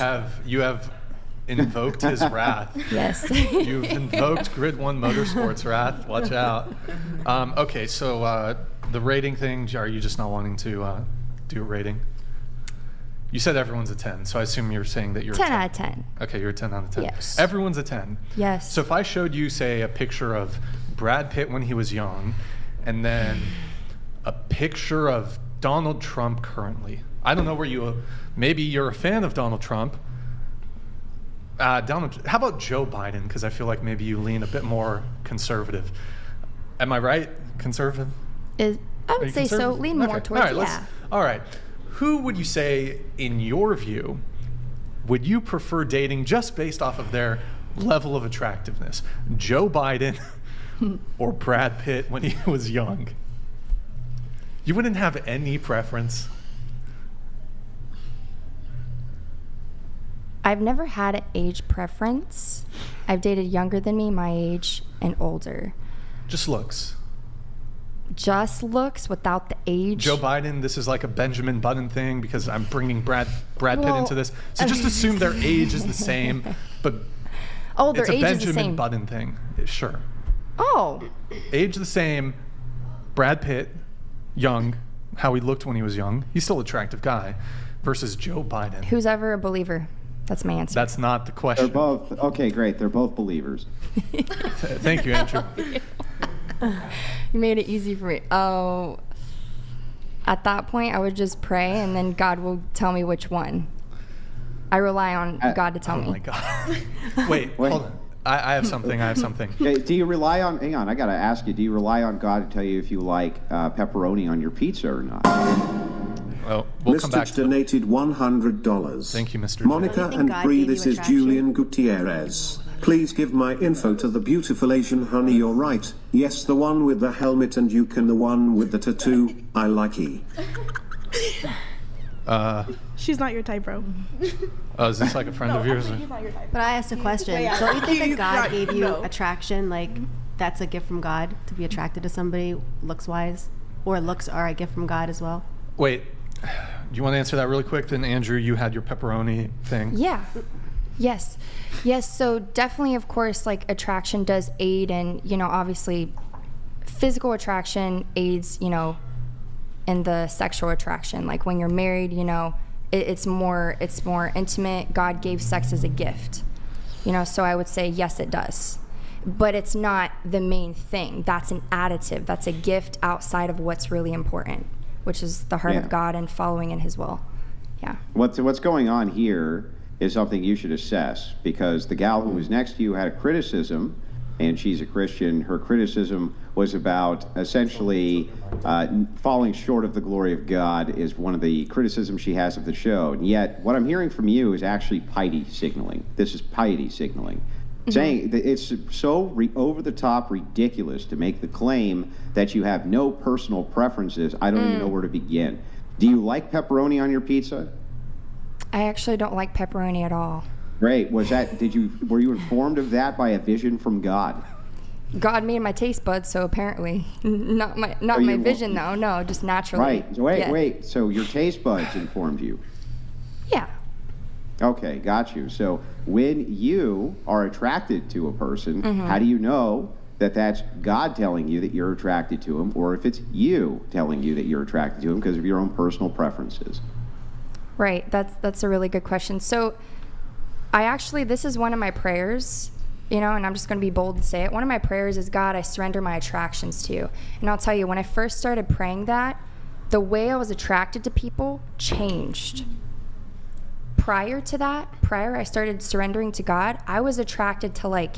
have invoked his wrath. Yes. You've invoked Grid 1 Motorsports wrath. Watch out. Okay, so the rating thing, are you just not wanting to do a rating? You said everyone's a 10, so I assume you're saying that you're 10 a 10 out of 10. Okay, you're a 10 out of 10. Yes. Everyone's a 10. Yes. So if I showed you, say, a picture of Brad Pitt when he was young, and then a picture of Donald Trump currently. I don't know where you, maybe you're a fan of Donald Trump. How about Joe Biden? Because I feel like maybe you lean a bit more conservative. Am I right? Conservative? I would say so. Lean more towards, All right. Who would you say, in your view, would you prefer dating just based off of their level of attractiveness? Joe Biden or Brad Pitt when he was young? You wouldn't have any preference? I've never had an age preference. I've dated younger than me, my age, and older. Just looks. Just looks without the age. Joe Biden, this is like a Benjamin Button thing because I'm bringing Brad Pitt into this. So just assume their age is the same, but their it's a age is the Benjamin same. Button thing. Sure. Oh. Age the same. Brad Pitt, young, how he looked when he was young. He's still an attractive guy. Versus Joe Biden. Who's ever a believer? That's my answer. That's not the question. They're both, okay, great. They're both believers. Thank you, Andrew. You made it easy for me. Oh, at that point, I would just pray, and then God will tell me which one. I rely on God to tell me. Oh my God. Wait, hold on. I have something. Okay, do you rely on, hang on, I got to ask you, do you rely on God to tell you if you like pepperoni on your pizza or not? Well, we'll come back Mr. to donated $100. Thank you, Mr. Monica and Bree, this is Julian Gutierrez. Please give my info to the beautiful Asian honey, you're right. Yes, the one with the helmet, and you can the one with the tattoo. I like he. She's not your type, bro. Oh, is this like a friend of yours? He's not your type. But I asked a question. Don't you think that God gave you attraction? Like, that's a gift from God to be attracted to somebody looks-wise? Or looks are a gift from God as well? Wait, do you want to answer that really quick? Then, Andrew, you had your pepperoni thing. Yeah. Yes. So definitely, of course, like attraction does aid, and obviously, physical attraction aids, in the sexual attraction. Like when you're married, it's more intimate. God gave sex as a gift, So I would say yes, it does, but it's not the main thing. That's an additive. That's a gift outside of what's really important, which is the heart of God and following in His will. Yeah. What's going on here is something you should assess, because the gal who was next to you had a criticism, and she's a Christian. Her criticism was about essentially falling short of the glory of God is one of the criticisms she has of the show. And yet, what I'm hearing from you is actually piety signaling. This is piety signaling. Saying that it's so over-the-top ridiculous to make the claim that you have no personal preferences. I don't even know where to begin. Do you like pepperoni on your pizza? I actually don't like pepperoni at all. Great. Were you informed of that by a vision from God? God made my taste buds, so apparently not my vision though. No, just naturally. Right. Wait. So your taste buds informed you? Yeah. Okay, got you. So when you are attracted to a person, how do you know that that's God telling you that you're attracted to him, or if it's you telling you that you're attracted to him because of your own personal preferences? Right. That's a really good question. So this is one of my prayers you know, and I'm just going to be bold and say it. One of my prayers is, God, I surrender my attractions to you. And I'll tell you, when I first started praying that, the way I was attracted to people changed. Prior to that, I started surrendering to God, I was attracted to like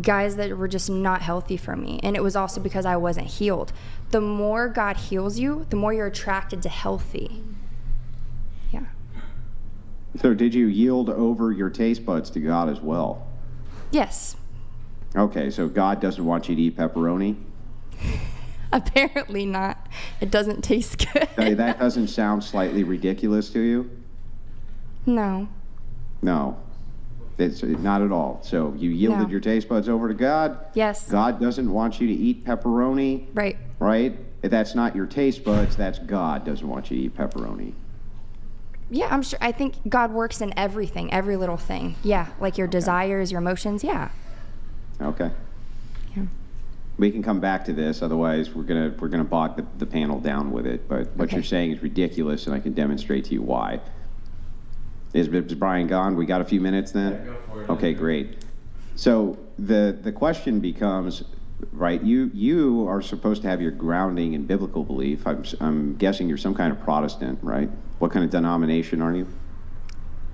guys that were just not healthy for me. And it was also because I wasn't healed. The more God heals you, the more you're attracted to healthy. Yeah. So did you yield over your taste buds to God as well? Yes. Okay, so God doesn't want you to eat pepperoni? Apparently not. It doesn't taste good. That doesn't sound slightly ridiculous to you? No. No. It's not at all. So you yielded your taste buds over to God? Yes. God doesn't want you to eat pepperoni? Right. Right? That's not your taste buds, that's God doesn't want you to eat pepperoni. Yeah, I'm sure. I think God works in everything, every little thing. Yeah, like your desires, your emotions, yeah. Okay. Yeah. We can come back to this, otherwise we're gonna bog the panel down with it. But what you're saying is ridiculous, and I can demonstrate to you why. Is Brian gone? We got a few minutes then? Yeah, go for it. Okay, great. So the question becomes, right? You are supposed to have your grounding in biblical belief. I'm guessing you're some kind of Protestant, right? What kind of denomination are you?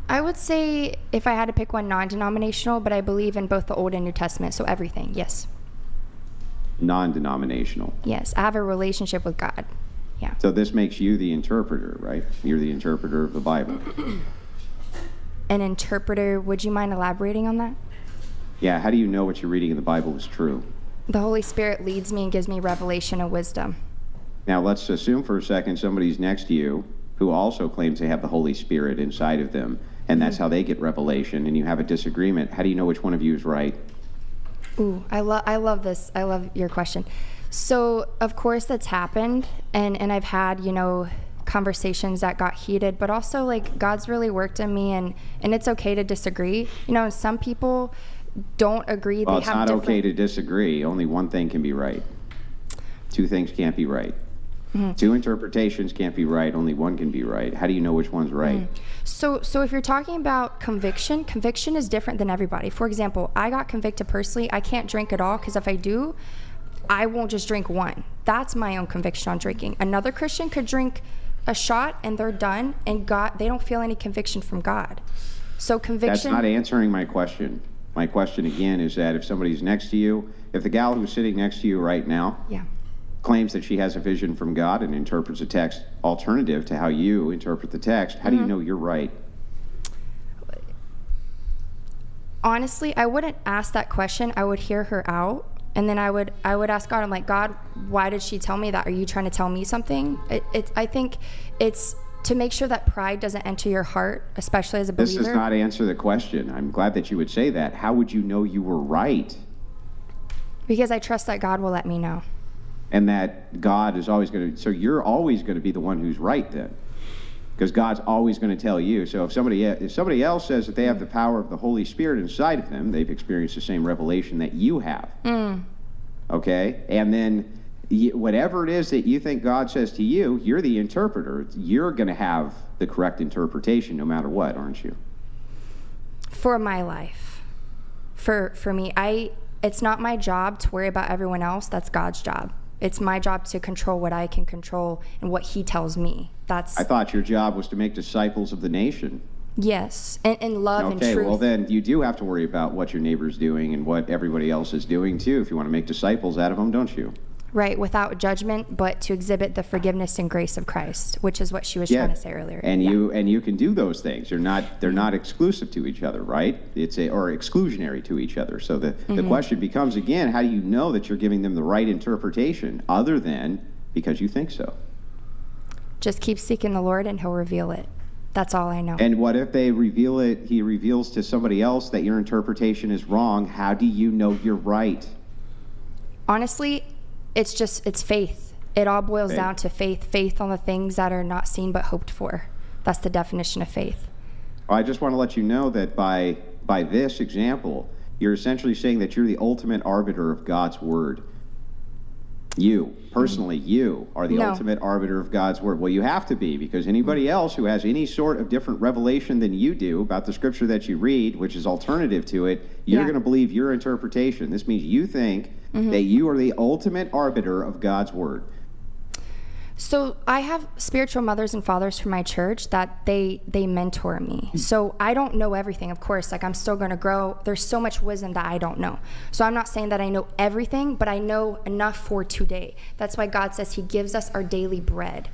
I would say, if I had to pick one, non-denominational, but I believe in both the Old and New Testament, so everything, yes. Non-denominational. Yes, I have a relationship with God. Yeah. So this makes you the interpreter, right? You're the interpreter of the Bible. An interpreter, would you mind elaborating on that? Yeah, how do you know what you're reading in the Bible is true? The Holy Spirit leads me and gives me revelation and wisdom. Now let's assume for a second somebody's next to you who also claims they have the Holy Spirit inside of them, and that's how they get revelation, and you have a disagreement. How do you know which one of you is right? Ooh, I love this. I love your question. So, of course, that's happened, and I've had, you know, conversations that got heated, but also, like, God's really worked in me, and it's okay to disagree. You know, some people don't agree. Well, it's not okay to disagree. Only one thing can be right. Two things can't be right. Mm-hmm. Two interpretations can't be right. Only one can be right. How do you know which one's right? Mm-hmm. So if you're talking about conviction is different than everybody. For example, I got convicted personally. I can't drink at all because if I do, I won't just drink one. That's my own conviction on drinking. Another Christian could drink a shot and they're done, and they don't feel any conviction from God. So conviction. That's not answering my question. My question again is that if somebody's next to you, if the gal who's sitting next to you right now, claims that she has a vision from God and interprets a text alternative to how you interpret the text, how do you know you're right? Honestly, I wouldn't ask that question. I would hear her out, and then I would ask God, I'm like, God, why did she tell me that? Are you trying to tell me something? I think it's to make sure that pride doesn't enter your heart, especially as a believer. This does not answer the question. I'm glad that you would say that. How would you know you were right? Because I trust that God will let me know. And that God is always going to, so you're always going to be the one who's right then, because God's always going to tell you. So if somebody else says that they have the power of the Holy Spirit inside of them, they've experienced the same revelation that you have. Okay, and then whatever it is that you think God says to you, you're the interpreter. You're going to have the correct interpretation no matter what, aren't you? For my life, for me, it's not my job to worry about everyone else. That's God's job. It's my job to control what I can control and what he tells me. I thought your job was to make disciples of the nation. Yes, in love and truth. Okay, well then you do have to worry about what your neighbor's doing and what everybody else is doing too, if you want to make disciples out of them, don't you? Right, without judgment, but to exhibit the forgiveness and grace of Christ, which is what she was trying to say earlier. And you can do those things. They're not exclusive to each other, right? Or exclusionary to each other. So the question becomes again, how do you know that you're giving them the right interpretation other than because you think so? Just keep seeking the Lord and he'll reveal it. That's all I know. And what if they reveal it, he reveals to somebody else that your interpretation is wrong? How do you know you're right? Honestly, it's faith. It all boils down to faith on the things that are not seen but hoped for. That's the definition of faith. Well, I just want to let you know that by this example, you're essentially saying that you're the ultimate arbiter of God's word. You, personally, you are the ultimate arbiter of God's word. Well, you have to be, because anybody else who has any sort of different revelation than you do about the scripture that you read, which is alternative to it, you're going to believe your interpretation. This means you think that you are the ultimate arbiter of God's word. So I have spiritual mothers and fathers from my church that they mentor me. So I don't know everything, of course. Like, I'm still going to grow. There's so much wisdom that I don't know. So I'm not saying that I know everything, but I know enough for today. That's why God says he gives us our daily bread.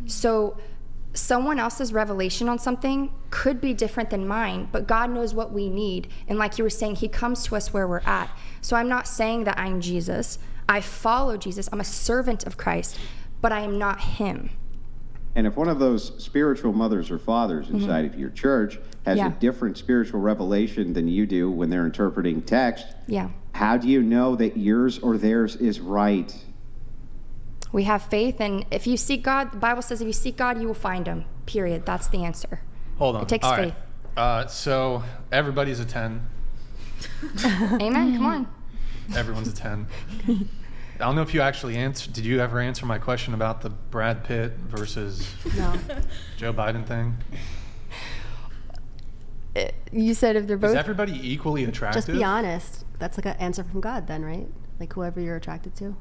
So someone else's revelation on something could be different than mine, but God knows what we need. And like you were saying, he comes to us where we're at. So I'm not saying that I'm Jesus. I follow Jesus. I'm a servant of Christ, but I am not him. And if one of those spiritual mothers or fathers inside of your church has a different spiritual revelation than you do when they're interpreting text, how do you know that yours or theirs is right? We have faith, and if you seek God, the Bible says if you seek God, you will find him, period. That's the answer. Hold on. It takes faith. Right. So everybody's a 10. Amen, come on. Everyone's a 10. I don't know if you actually answered. Did you ever answer my question about the Brad Pitt versus Joe Biden thing? You said if they're both. Is everybody equally attractive? Just be honest. That's like an answer from God then, right? Like whoever you're attracted to.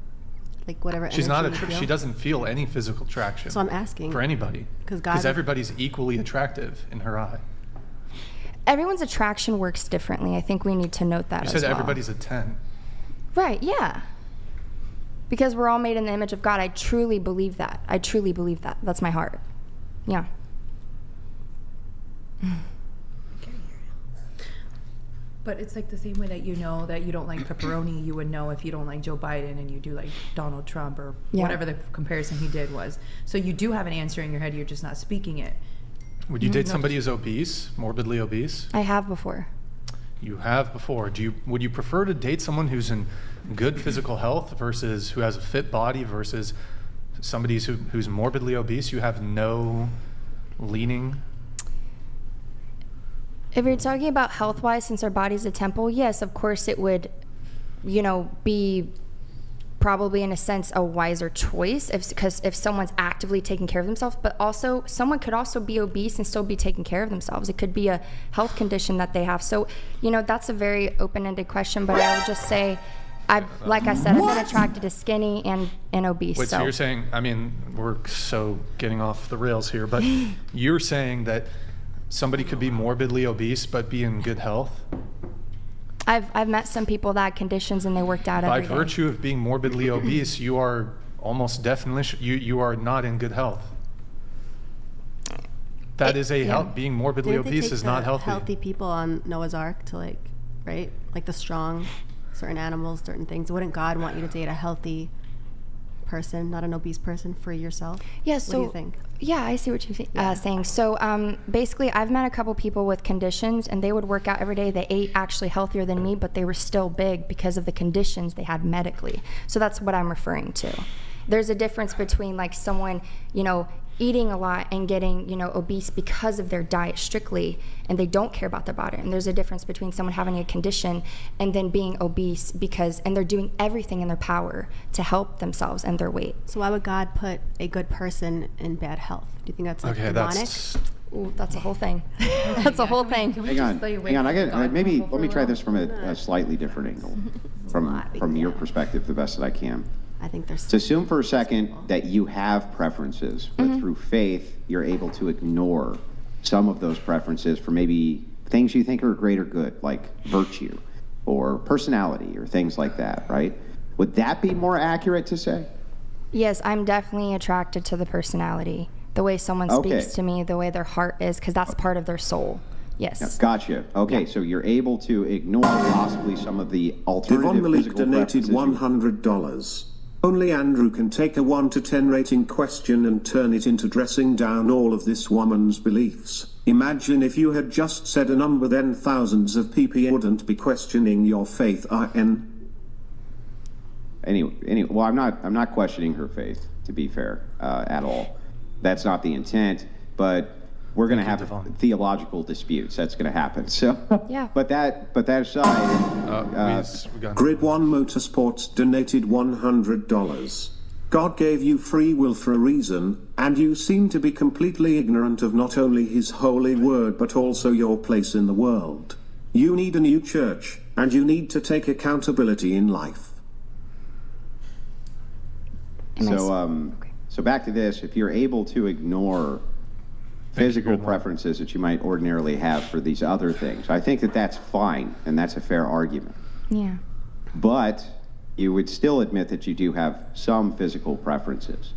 Like whatever. She's not. She doesn't feel any physical attraction. So I'm asking. For anybody. Because everybody's equally attractive in her eye. Everyone's attraction works differently. I think we need to note that. You said everybody's a 10. Right, yeah. Because we're all made in the image of God. I truly believe that. I truly believe that. That's my heart. Yeah. But it's like the same way that you know that you don't like pepperoni, you would know if you don't like Joe Biden and you do like Donald Trump or whatever the comparison he did was. So you do have an answer in your head, you're just not speaking it. Would you date somebody who's obese, morbidly obese? I have before. You have before. Would you prefer to date someone who's in good physical health versus who has a fit body versus somebody who's morbidly obese? You have no leaning. If you're talking about health-wise, since our body's a temple, yes, of course it would, be probably in a sense a wiser choice because if someone's actively taking care of themselves, but also someone could also be obese and still be taking care of themselves. It could be a health condition that they have. So, that's a very open-ended question, but I would just say, like I said, I've been attracted to skinny and obese. Wait, so you're saying, we're so getting off the rails here, but you're saying that somebody could be morbidly obese but be in good health? I've met some people that had conditions and they worked out every day. By virtue of being morbidly obese, you are almost definitely, you are not in good health. That is being morbidly obese is not healthy. Healthy people on Noah's Ark to right? Like the strong, certain animals, certain things. Wouldn't God want you to date a healthy person, not an obese person, for yourself? Yeah, what do you think? Yeah, I see what you're saying. So basically, I've met a couple people with conditions, and they would work out every day. They ate actually healthier than me, but they were still big because of the conditions they had medically. So that's what I'm referring to. There's a difference between someone, eating a lot and getting, obese because of their diet strictly, and they don't care about their body. And there's a difference between someone having a condition and then being obese and they're doing everything in their power to help themselves and their weight. So why would God put a good person in bad health? Do you think that's demonic? Ooh, that's a whole thing. That's a whole thing. Hang on. Let me try this from a slightly different angle, from your perspective, the best that I can. I think there's. So assume for a second that you have preferences, but through faith, you're able to ignore some of those preferences for maybe things you think are greater good, like virtue or personality or things like that, right? Would that be more accurate to say? Yes, I'm definitely attracted to the personality, the way someone speaks to me, the way their heart is, because that's part of their soul. Yes. Gotcha. Okay, so you're able to ignore possibly some of the alternative Devon physical donated preferences. $100. Only Andrew can take a 1 to 10 rating question and turn it into dressing down all of this woman's beliefs. Imagine if you had just said a number, then thousands of people wouldn't be questioning your faith. Anyway, well, I'm not questioning her faith, to be fair, at all. That's not the intent, but we're going to have theological disputes. That's going to happen. So, yeah. But that aside, Okay. Grid 1 Motorsports donated $100. God gave you free will for a reason, and you seem to be completely ignorant of not only his holy word but also your place in the world. You need a new church, and you need to take accountability in life. So back to this, if you're able to ignore physical preferences that you might ordinarily have for these other things, I think that that's fine, and that's a fair argument. Yeah. But you would still admit that you do have some physical preferences.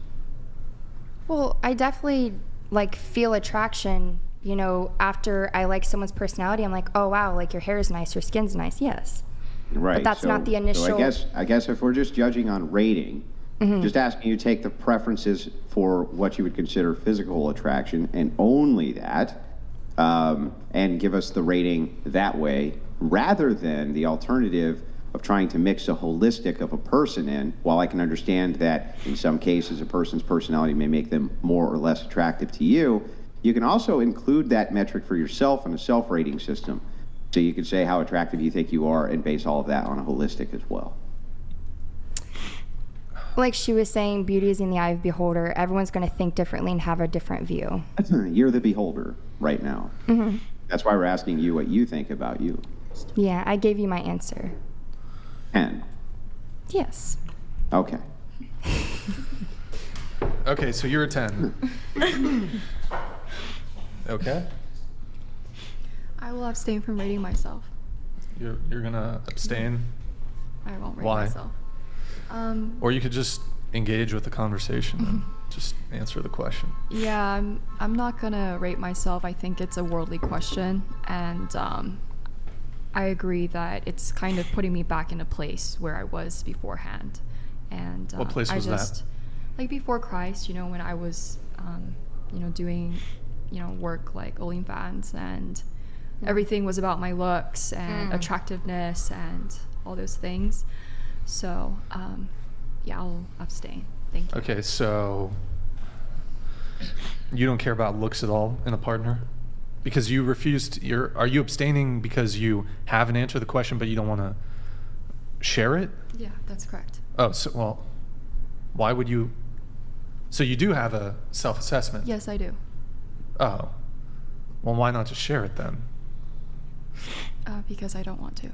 Well, I definitely like feel attraction, you know, after I like someone's personality. I'm like, oh wow, like your hair is nice, your skin's nice, yes. Right. But that's not the initial. So I guess if we're just judging on rating, just asking you to take the preferences for what you would consider physical attraction and only that, and give us the rating that way, rather than the alternative of trying to mix a holistic of a person in. While I can understand that in some cases a person's personality may make them more or less attractive to you, you can also include that metric for yourself in a self-rating system. So you could say how attractive you think you are and base all of that on a holistic as well. Like she was saying, beauty is in the eye of the beholder. Everyone's going to think differently and have a different view. You're the beholder right now. That's why we're asking you what you think about you. Yeah, I gave you my answer. 10. Yes. Okay. Okay, so you're a 10. Okay. I will abstain from rating myself. You're gonna abstain? I won't rate Why? myself. Or you could just engage with the conversation and just answer the question. Yeah, I'm not gonna rate myself. I think it's a worldly question, and I agree that it's kind of putting me back in a place where I was beforehand. And what place was that? Like before Christ, you know, when I was, you know, doing, you know, work like OnlyFans, and everything was about my looks and attractiveness and all those things. So, yeah, I'll abstain. Thank you. Okay, so you don't care about looks at all in a partner? Because you refused, are you abstaining because you haven't answered the question but you don't want to share it? Yeah, that's correct. Oh, so, well, why would you? So you do have a self-assessment? Yes, I do. Oh, well, why not just share it then? Because I don't want to.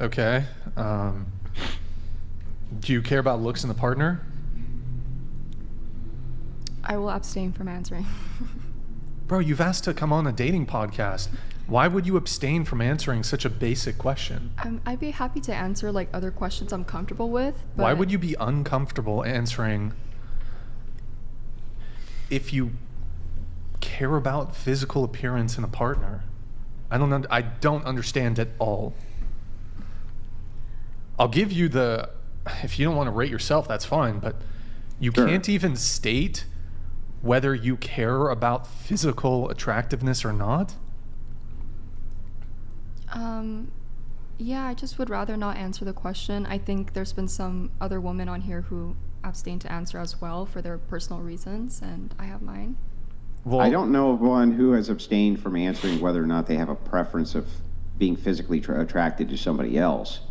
Okay. Do you care about looks in the partner? I will abstain from answering. Bro, you've asked to come on a dating podcast. Why would you abstain from answering such a basic question? I'd be happy to answer like other questions I'm comfortable with. But why would you be uncomfortable answering if you care about physical appearance in a partner? I don't understand at all. I'll give you the, if you don't want to rate yourself, that's fine, but you can't even state whether you care about physical attractiveness or not? Yeah, I just would rather not answer the question. I think there's been some other women on here who abstain to answer as well for their personal reasons, and I have mine. Well, I don't know of one who has abstained from answering whether or not they have a preference of being physically attracted to somebody else.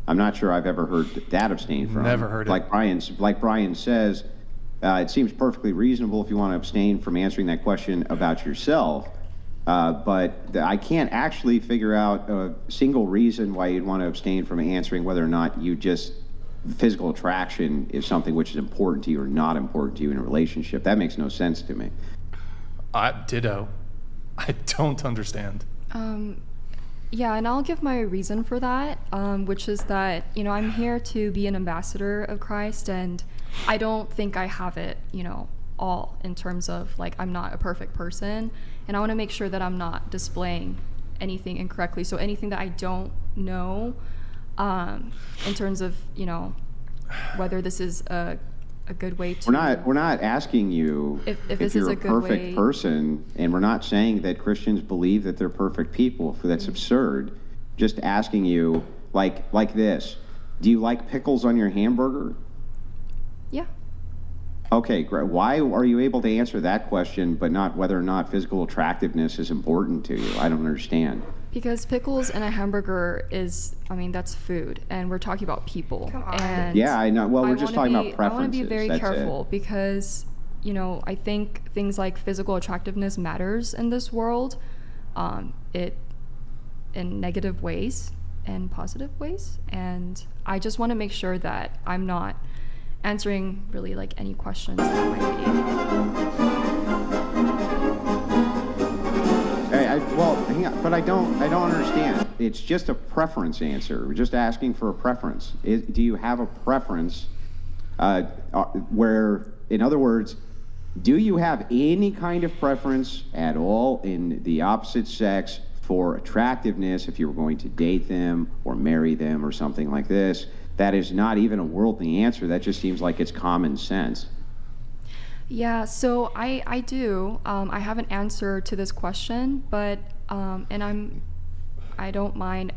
I'm not sure I've ever heard that abstain from. Never heard it. Like Brian says, it seems perfectly reasonable if you want to abstain from answering that question about yourself. But I can't actually figure out a single reason why you'd want to abstain from answering whether or not physical attraction is something which is important to you or not important to you in a relationship. That makes no sense to me. Ditto. I don't understand. Yeah, and I'll give my reason for that, which is that, you know, I'm here to be an ambassador of Christ, and I don't think I have it, you know, all in terms of, like, I'm not a perfect person, and I want to make sure that I'm not displaying anything incorrectly. So anything that I don't know, in terms of, you know, whether this is a good way to... We're not asking you if you're a perfect person, and we're not saying that Christians believe that they're perfect people. That's absurd. Just asking you, like this. Do you like pickles on your hamburger? Yeah. Okay, great. Why are you able to answer that question, but not whether or not physical attractiveness is important to you? I don't understand. Because pickles in a hamburger is, I mean, that's food, and we're talking about people. Come on. And Yeah, I know. Well, we're just talking about preferences. I want to be very That's careful it. because, you know, I think things like physical attractiveness matters in this world, it in negative ways and positive ways, and I just want to make sure that I'm not answering really like any questions that might be. Well, hang on, but I don't understand. It's just a preference answer. We're just asking for a preference. Do you have a preference where, in other words, do you have any kind of preference at all in the opposite sex for attractiveness if you were going to date them or marry them or something like this? That is not even a worldly answer. That just seems like it's common sense. Yeah, so I do. I have an answer to this question, but and I don't mind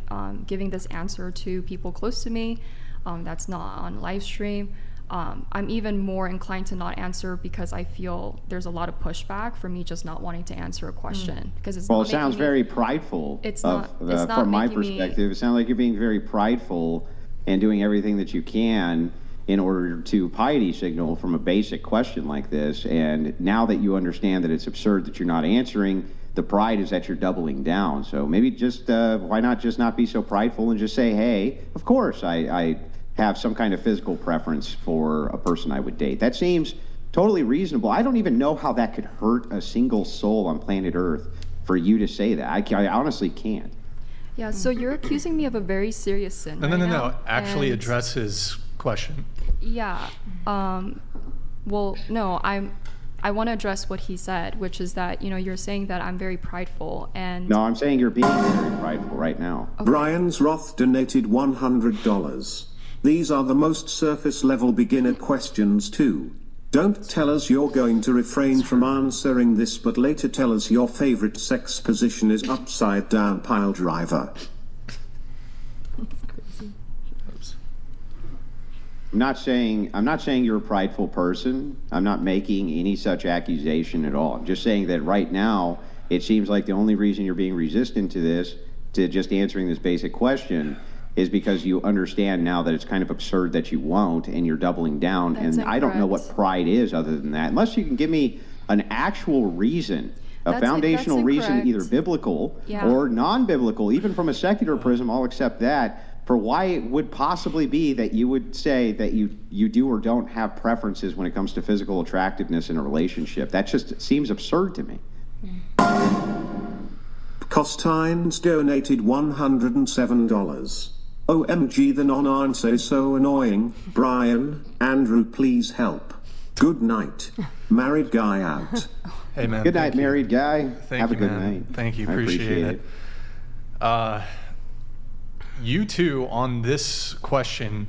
giving this answer to people close to me. That's not on live stream. I'm even more inclined to not answer because I feel there's a lot of pushback for me just not wanting to answer a question because it's. Well, it sounds very prideful. It's not from my making me- perspective. It sounds like you're being very prideful and doing everything that you can in order to piety signal from a basic question like this. And now that you understand that it's absurd that you're not answering, the pride is that you're doubling down. So maybe just why not just not be so prideful and just say, hey, of course I have some kind of physical preference for a person I would date. That seems totally reasonable. I don't even know how that could hurt a single soul on planet Earth for you to say that. I honestly can't. Yeah, so you're accusing me of a very serious sin. No. Actually address his question. Yeah. Well, no, I want to address what he said, which is that, you know, you're saying that I'm very prideful and... No, I'm saying you're being very prideful right now. Okay. Brian's Roth donated $100. These are the most surface level beginner questions too. Don't tell us you're going to refrain from answering this, but later tell us your favorite sex position is upside down pile driver. I'm not saying you're a prideful person. I'm not making any such accusation at all. I'm just saying that right now, it seems like the only reason you're being resistant to this, to just answering this basic question, is because you understand now that it's kind of absurd that you won't, and you're doubling down. That's and I don't know incorrect. what pride is other than that. Unless you can give me an actual reason, a foundational reason, incorrect. either biblical Yeah. or non-biblical, even from a secular prism, I'll accept that, for why it would possibly be that you would say that you do or don't have preferences when it comes to physical attractiveness in a relationship. That just seems absurd to me. Costines donated $107. OMG, the non-answer is so annoying. Brian, Andrew, please help. Good night. Married guy out. Hey, man. Good night, thank you. married guy. Thank Have you, a good man. night. Thank you. I Appreciate it. You two on this question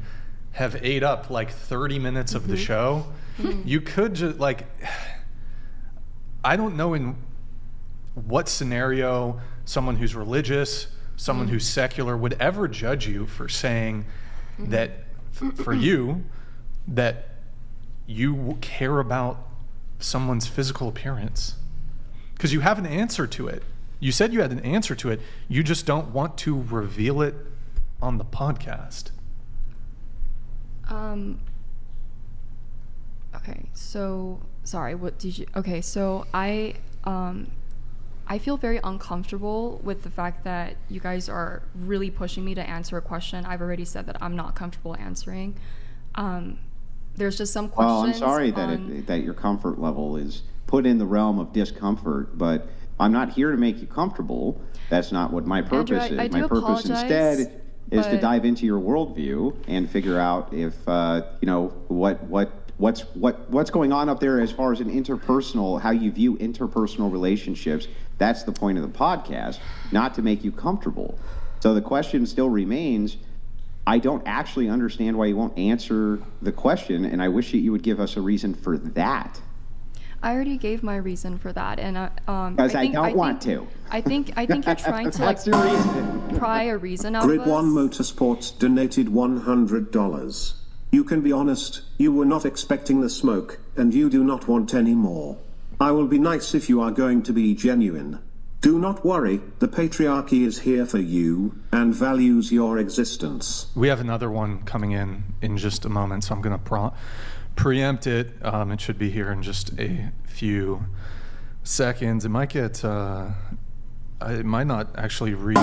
have ate up like 30 minutes of the show. You could just I don't know in what scenario someone who's religious, someone who's secular would ever judge you for saying that for you that you care about someone's physical appearance, because you have an answer to it. You said you had an answer to it. You just don't want to reveal it on the podcast. Okay, so sorry, what did you? Okay, so I feel very uncomfortable with the fact that you guys are really pushing me to answer a question I've already said that I'm not comfortable answering. There's just some questions. Well, I'm sorry that your comfort level is put in the realm of discomfort, but I'm not here to make you comfortable. That's not what my purpose Andrew, I is. do My purpose apologize, instead is to but- dive into your worldview and figure out if what's going on up there as far as an interpersonal, how you view interpersonal relationships. That's the point of the podcast, not to make you comfortable. So the question still remains. I don't actually understand why you won't answer the question, and I wish that you would give us a reason for that. I already gave my reason for that, and Because I don't want to. I think you're trying to What's your reason? pry a reason out Grid of One us. Motorsports donated $100. You can be honest, you were not expecting the smoke, and you do not want any more. I will be nice if you are going to be genuine. Do not worry, the patriarchy is here for you, and values your existence. We have another one coming in just a moment, so I'm going to preempt it. It should be here in just a few seconds. It might get, it might not actually read.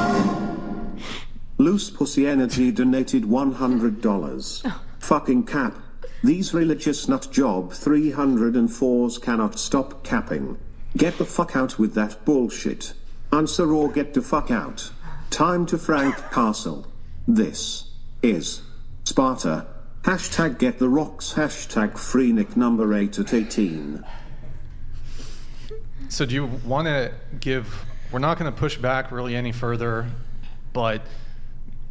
Loose Pussy Energy donated $100. Fucking cap. These religious nut job 304s cannot stop capping. Get the fuck out with that bullshit. Answer or get the fuck out. Time to Frank Castle. This is Sparta. Hashtag get the rocks. Hashtag free nick number 8 at 18. So do you want to give, we're not going to push back really any further, but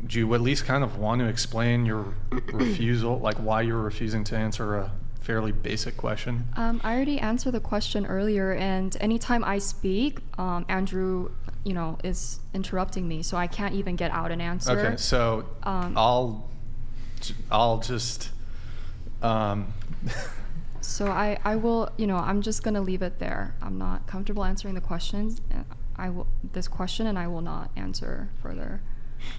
do you at least kind of want to explain your refusal, like why you're refusing to answer a fairly basic question? I already answered the question earlier, and anytime I speak, Andrew, is interrupting me, so I can't even get out an answer. Okay, so I'll just. So I will, I'm just gonna leave it there. I'm not comfortable answering the questions. This question, and I will not answer further.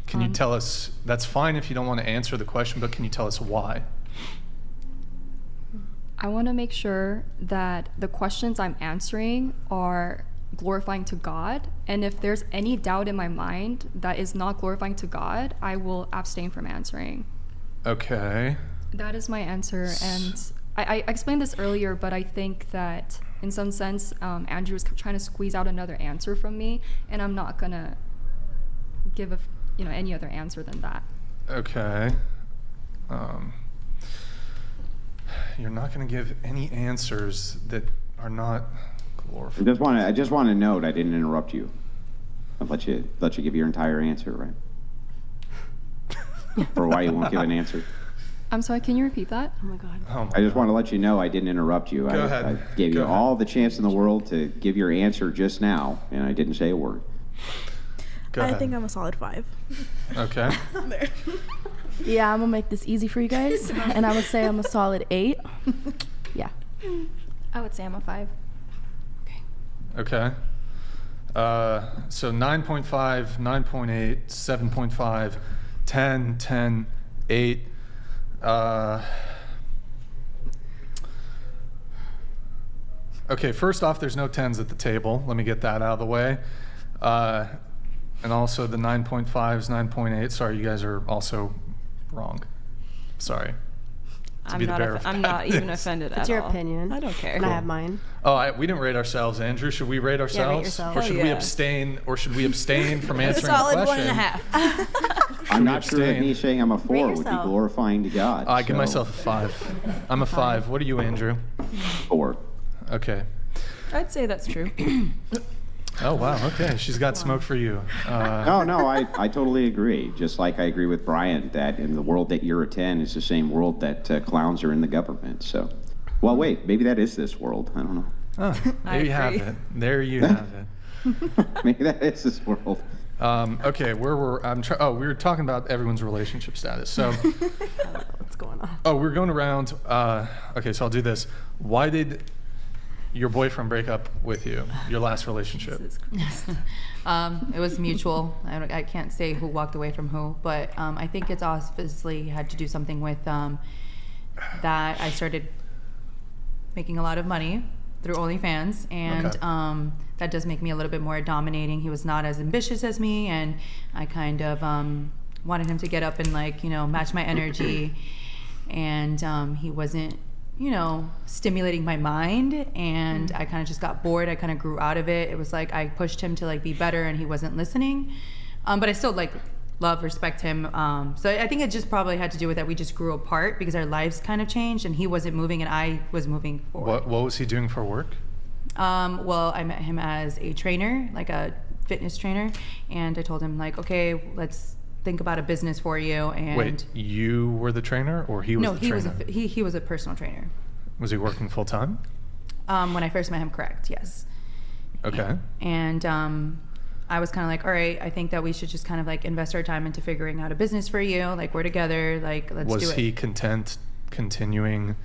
Can you tell us? That's fine if you don't want to answer the question, but can you tell us why? I want to make sure that the questions I'm answering are glorifying to God, and if there's any doubt in my mind that is not glorifying to God, I will abstain from answering. Okay. That is my answer, and I explained this earlier, but I think that in some sense, Andrew was trying to squeeze out another answer from me, and I'm not gonna give any other answer than that. Okay. You're not going to give any answers that are not glorified. I just want to note I didn't interrupt you. I'll let you give your entire answer, right? Or why you won't give an answer. I'm sorry, can you repeat that? Oh my God. I just want to let you know I didn't interrupt you. Go ahead. I gave you all the chance in the world to give your answer just now, and I didn't say a word. Go ahead. I think I'm a solid 5. Okay. There. Yeah, I'm gonna make this easy for you guys, and I would say I'm a solid 8. Yeah. I would say I'm a 5. Okay. So 9.5, 9.8, 7.5, 10, 10, 8. Okay, first off, there's no 10s at the table. Let me get that out of the way. And also the 9.5s, 9.8. Sorry, you guys are also wrong. Sorry. I'm not even offended at all. It's your opinion. I don't care. And I have mine. Oh, we didn't rate ourselves, Andrew. Should we rate ourselves? Yeah, rate yourself. Or should we yeah. abstain? Or should we abstain from answering Solid the question? 1.5. I'm not sure that abstain? me saying I'm a 4 would be yourself. glorifying to God. I give so myself a 5. I'm a 5. What are you, Andrew? 4. Okay. I'd say that's true. Oh, wow. Okay. She's got smoke for you. No, I totally agree. Just like I agree with Brian that in the world that you're a 10 is the same world that clowns are in the government. So, well, wait, maybe that is this world. I don't know. Oh, there you have it. There you have it. Maybe that is this world. Okay, we were talking about everyone's relationship status. So, What's going on? oh, we're going around. Okay, so I'll do this. Why did your boyfriend break up with you? Your last relationship? It was mutual. I can't say who walked away from who, but I think it's obviously had to do something with that I started making a lot of money through OnlyFans, and Okay. That does make me a little bit more dominating. He was not as ambitious as me, and I kind of wanted him to get up and match my energy, and he wasn't stimulating my mind, and I kind of just got bored. I kind of grew out of it. It was like I pushed him to be better, and he wasn't listening. But I still love, respect him. So I think it just probably had to do with that we just grew apart because our lives kind of changed, and he wasn't moving and I was moving forward. What was he doing for work? Well, I met him as a trainer, like a fitness trainer, and I told him okay, let's think about a business for you. And Wait, you were the trainer, or he was no, the he trainer? he was a personal trainer. Was he working full time? When I first met him, correct, yes. Okay. And I was kind of like, all right, I think that we should just kind of like invest our time into figuring out a business for you. Like, we're together. Like, let's do it. Was he content continuing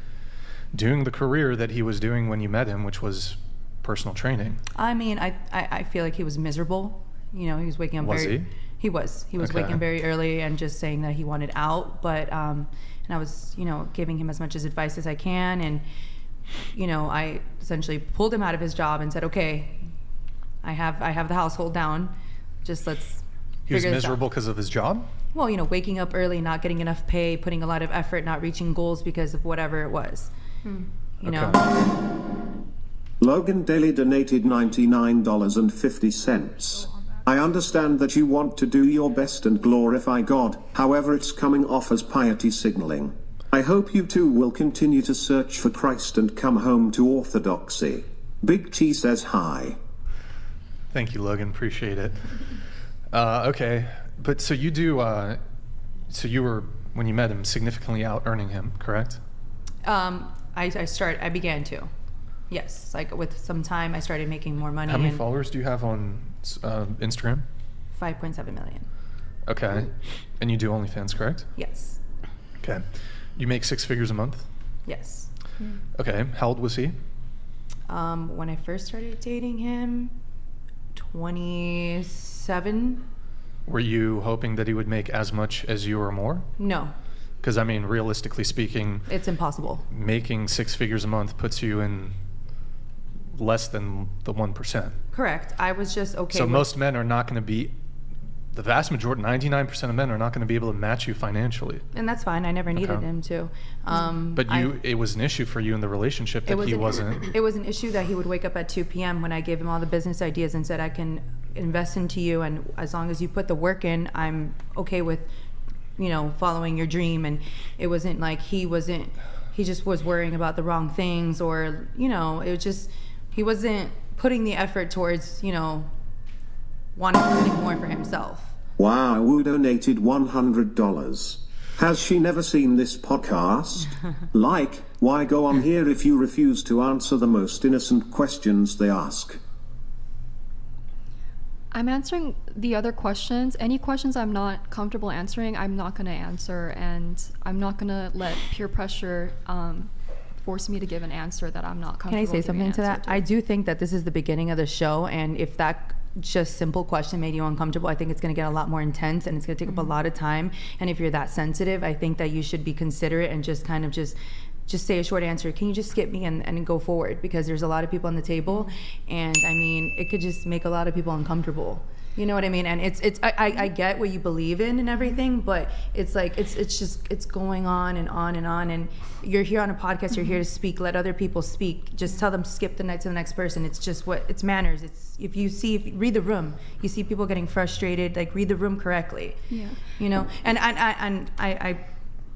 doing the career that he was doing when you met him, which was personal training? I mean, I feel like he was miserable. You know, he was waking up He was waking very early and just saying that he wanted out. But, and I was, you know, giving him as much as advice as I can. And, you know, I essentially pulled him out of his job and said, okay, I have the household down. Just let's He was figure this out. miserable because of his job? Well, you know, waking up early, not getting enough pay, putting a lot of effort, not reaching goals because of whatever it was. You know? Logan Daly donated $99.50. I understand that you want to do your best and glorify God, however it's coming off as piety signaling. I hope you two will continue to search for Christ and come home to orthodoxy. Big T says hi. Thank you, Logan. Appreciate it. Okay, but so you do, so you were, when you met him, significantly out earning him, correct? I began to. Yes, like with some time I started making more money. How many followers do you have on Instagram? 5.7 million. Okay, and you do OnlyFans, correct? Yes. Okay, you make 6 figures a month? Yes. Okay, how old was he? When I first started dating him, 27. Were you hoping that he would make as much as you or more? No. Because, I mean, realistically speaking, it's impossible. Making 6 figures a month puts you in less than the 1%. Correct. I was just okay. So most men are not going to be, the vast majority, 99% of men are not going to be able to match you financially. And that's fine. I never needed him to. But it was an issue for you in the relationship that he wasn't. It was an issue that he would wake up at 2 p.m. when I gave him all the business ideas and said, I can invest into you, and as long as you put the work in, I'm okay with, you know, following your dream. And it wasn't like he just was worrying about the wrong things, or, you know, it was just, he wasn't putting the effort towards, you know, wanting something more for himself. Wow, Woo donated $100. Has she never seen this podcast? Like, why go on here if you refuse to answer the most innocent questions they ask? I'm answering the other questions. Any questions I'm not comfortable answering, I'm not going to answer, and I'm not going to let peer pressure force me to give an answer that I'm not comfortable. Can I say something to that? I do think that this is the beginning of the show, and if that just simple question made you uncomfortable, I think it's going to get a lot more intense, and it's going to take up a lot of time. And if you're that sensitive, I think that you should be considerate and just kind of just say a short answer. Can you just skip me and go forward? Because there's a lot of people on the table, and I mean, it could just make a lot of people uncomfortable. You know what I mean? And I get what you believe in and everything, but it's like, it's going on and on and on. And you're here on a podcast, you're here to speak, let other people speak. Just tell them, skip the night to the next person. It's just it's manners. It's, if you read the room, you see people getting frustrated, like read the room correctly. Yeah. You know? And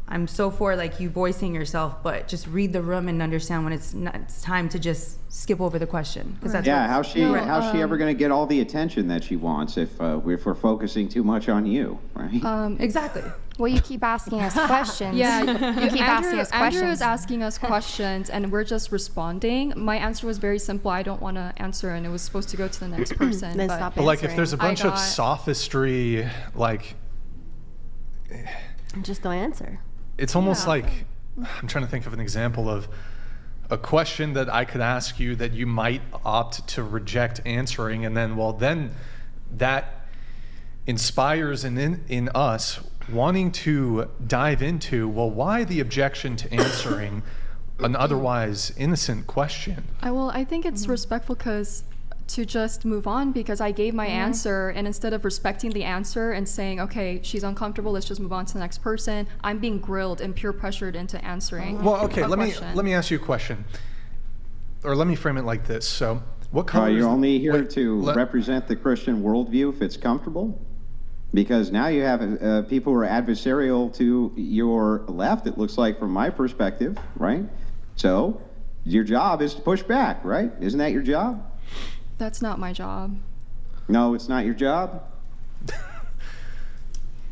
I'm so for like you voicing yourself, but just read the room and understand when it's time to just skip over the question. Right. How's she ever going to get all the attention that she wants if we're focusing too much on you, right? Exactly. Well, you keep asking us questions. Yeah, you keep asking us questions. Andrew is asking us questions, and we're just responding. My answer was very simple. I don't want to answer, and it was supposed to go to the next person. Then stop but like, if there's a bunch of sophistry, like, just don't answer. It's almost like, I'm trying to think of an example of a question that I could ask you that you might opt to reject answering, and then that inspires in us wanting to dive into, well, why the objection to answering an otherwise innocent question? I think it's respectful to just move on, because I gave my answer, and instead of respecting the answer and saying, okay, she's uncomfortable, let's just move on to the next person, I'm being grilled and peer pressured into answering. Well, okay, let me ask you a question, or let me frame it like this. So, what color? You're only here to represent the Christian worldview if it's comfortable, because now you have people who are adversarial to your left. It looks like, from my perspective, right? So, your job is to push back, right? Isn't that your job? That's not my job. No, it's not your job?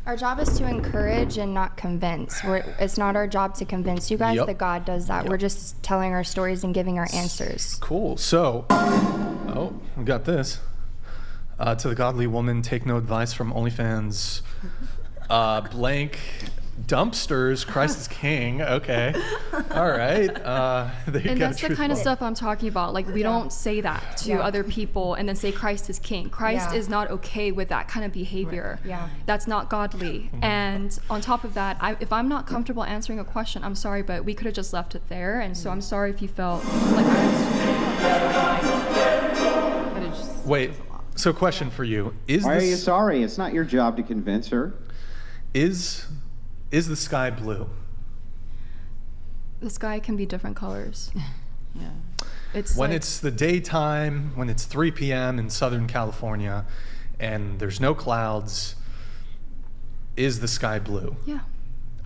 Our job is to encourage and not convince. It's not our job to convince you guys that God does that. We're just telling our stories and giving our answers. Cool. So, we got this. To the godly woman, take no advice from OnlyFans. Blank dumpsters, Christ is king. Okay. All right. And that's the kind of stuff I'm talking about. Like, we don't say that to other people and then say Christ is king. Christ is not okay with that kind of behavior. Right. Yeah. That's not godly. And on top of that, if I'm not comfortable answering a question, I'm sorry, but we could have just left it there. And so I'm sorry if you felt like Wait. So question for you. Why are you sorry? It's not your job to convince her. Is the sky blue? The sky can be different colors. Yeah. It's when like, it's the daytime, when it's 3 p.m. in Southern California and there's no clouds, is the sky blue? Yeah.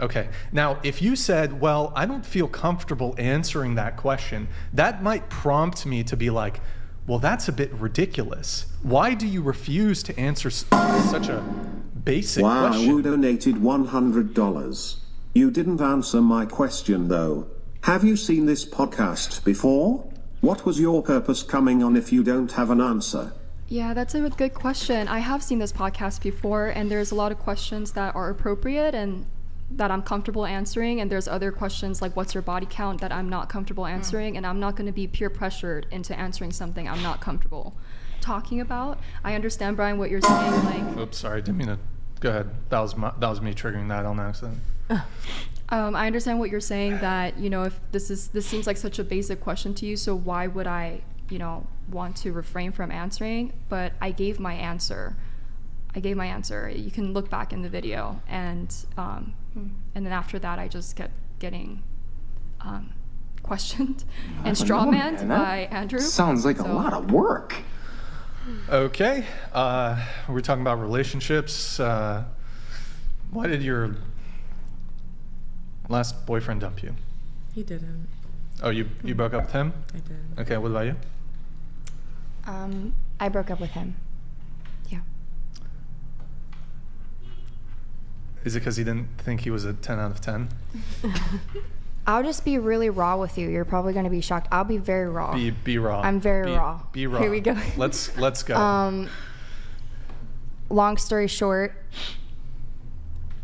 Okay. Now, if you said, well, I don't feel comfortable answering that question, that might prompt me to be like, well, that's a bit ridiculous. Why do you refuse to answer such a basic question? Wow, donated $100. You didn't answer my question though. Have you seen this podcast before? What was your purpose coming on if you don't have an answer? Yeah, that's a good question. I have seen this podcast before, and there's a lot of questions that are appropriate and that I'm comfortable answering, and there's other questions like what's your body count that I'm not comfortable answering, and I'm not going to be peer pressured into answering something I'm not comfortable talking about. I understand, Brian, what you're saying. Like, oops, sorry, didn't mean to. Go ahead. That was me triggering that on accident. I understand what you're saying, that, you know, if this seems like such a basic question to you, so why would I, you know, want to refrain from answering? But I gave my answer. You can look back in the video, and then after that, I just kept getting questioned and strawmanned by Andrew. Sounds like a lot of work. Okay, we're talking about relationships. Why did your last boyfriend dump you? He didn't. Oh, you broke up with him? I did. Okay, what about you? I broke up with him. Yeah. Is it because he didn't think he was a 10 out of 10? I'll just be really raw with you. You're probably going to be shocked. I'll be very raw. Be raw. I'm very raw. Be raw. Here we go. Let's go. Long story short,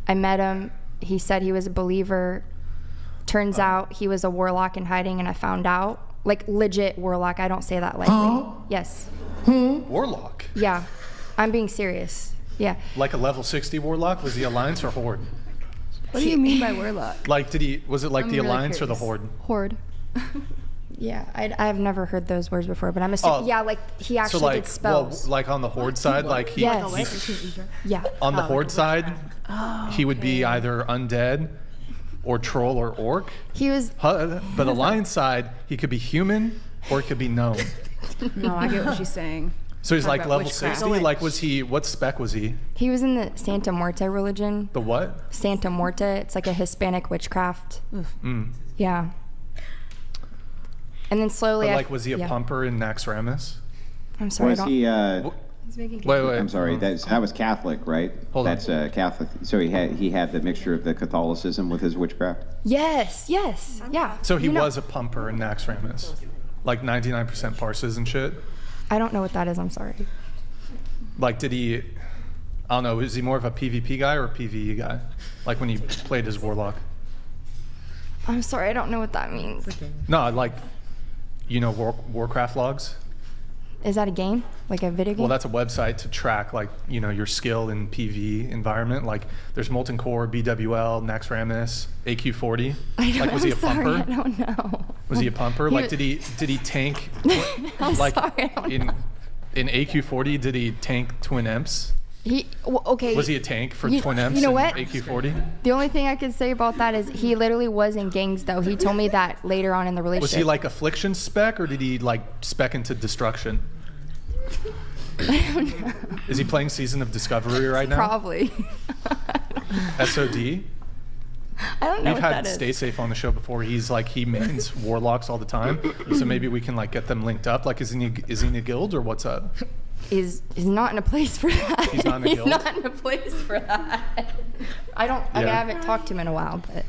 I met him. He said he was a believer. Turns out he was a warlock in hiding, and I found out. Like, legit warlock. I don't say that lightly. Yes. Warlock? Yeah. I'm being serious. Yeah. Like a level 60 warlock? Was he Alliance or Horde? What do you mean by warlock? Like, was it like I'm the really Alliance or the curious. Horde? Horde. Yeah, I've never heard those words before, but I'm assuming, yeah, like he actually so like, did spells. Well, like on the Horde side, like he, yes. Yeah. On the Horde side, he would be either undead or troll or orc. He was. But Alliance side, he could be human or he could be gnome. No, I get what she's saying. So he's like level witchcraft. 60? Like, what spec was he? He was in the Santa Muerte religion. The what? Santa Muerte. It's like a Hispanic witchcraft. Yeah. And then slowly, but like, was he a pumper in Naxxramas? I'm sorry. Was he? He's making wait. I'm sorry. That was Catholic, right? That's Catholic. So he had the mixture of the Catholicism with his witchcraft. Yes. Yeah. So he was a pumper in Naxxramas, like 99% parses and shit. I don't know what that is. I'm sorry. Like, did he? I don't know. Is he more of a PvP guy or a PvE guy? Like when he played as warlock. I'm sorry. I don't know what that means. No, like, you know, Warcraft logs. Is that a game? Like a video game? Well, that's a website to track, like, you know, your skill in PvE environment. Like, there's Molten Core, BWL, Naxxramas, AQ40. Like, was he a pumper? I don't know. Was he a pumper? Like, did he tank? Like, in AQ40, did he tank twin imps? Okay. Was he a tank for twin imps? You know what? AQ40. The only thing I can say about that is he literally was in gangs, though. He told me that later on in the relationship. Was he like Affliction spec, or did he like spec into Destruction? I don't know. Is he playing Season of Discovery right now? Probably. SOD? I don't know We've what had that is. Stay Safe on the show before. He's like, he mains warlocks all the time. So maybe we can like get them linked up. Like, is he in a guild or what's up? He's not in a place for that. He's not in a guild? He's not in a place for that. I mean, I haven't talked to him in a while, but.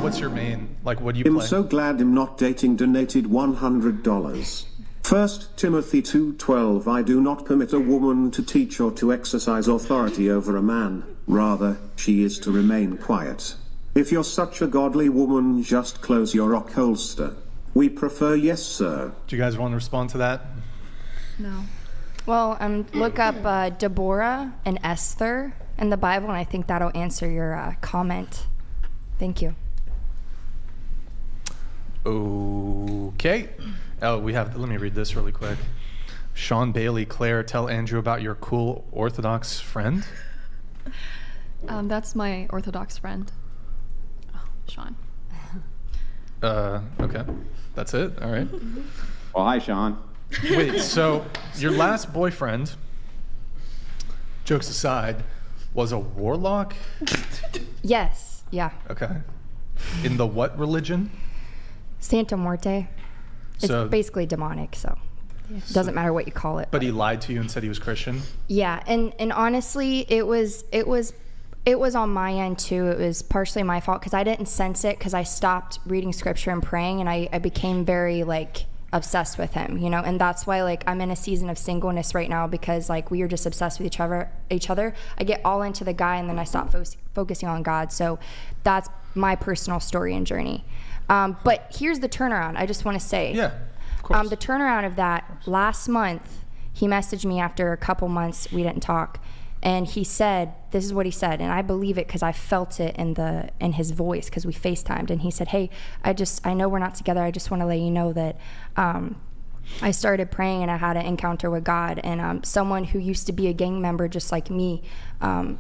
What's your main? Like, what do you I'm play? so glad I'm not dating donated $100. 1 Timothy 2:12 I do not permit a woman to teach or to exercise authority over a man, rather, she is to remain quiet. If you're such a godly woman, just close your rock holster. We prefer yes, sir. Do you guys want to respond to that? No. Well, look up Deborah and Esther in the Bible, and I think that'll answer your comment. Thank you. Okay. Oh, let me read this really quick. Sean Bailey, Claire, tell Andrew about your cool Orthodox friend. That's my Orthodox friend. Oh, Sean. Okay. That's it? All right. Well, hi, Sean. Wait, so your last boyfriend, jokes aside, was a warlock? Yes. Yeah. Okay. In the what religion? Santa Muerte. It's So- basically demonic, so it doesn't matter what you call it. But he lied to you and said he was Christian? Yeah, and honestly, it was on my end too. It was partially my fault because I didn't sense it because I stopped reading scripture and praying, and I became very like obsessed with him, you know. And that's why like I'm in a season of singleness right now because like we are just obsessed with each other. I get all into the guy and then I stop focusing on God. So that's my personal story and journey. But here's the turnaround. I just want to say, Yeah, of course. the turnaround of that last month, he messaged me after a couple months we didn't talk, and he said, this is what he said, and I believe it because I felt it in his voice because we FaceTimed, and he said, hey, I know we're not together. I just want to let you know that I started praying and I had an encounter with God, and someone who used to be a gang member just like me,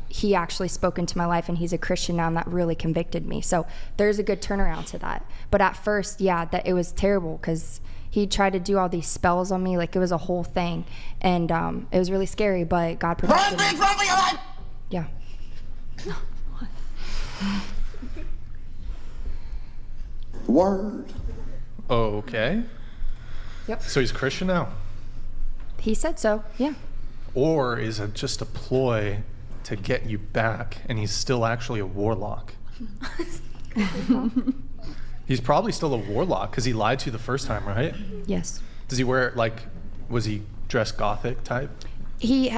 he actually spoke into my life, and he's a Christian now, and that really convicted me. So there's a good turnaround to that. But at first, yeah, that it was terrible because he tried to do all these spells on me, like it was a whole thing, and it was really scary. But God protected me. Yeah. Word. Okay. Yep. So he's Christian now? He said so. Yeah. Or is it just a ploy to get you back and he's still actually a warlock? He's probably still a warlock because he lied to you the first time, right? Yes. Does he wear was he dressed gothic type? He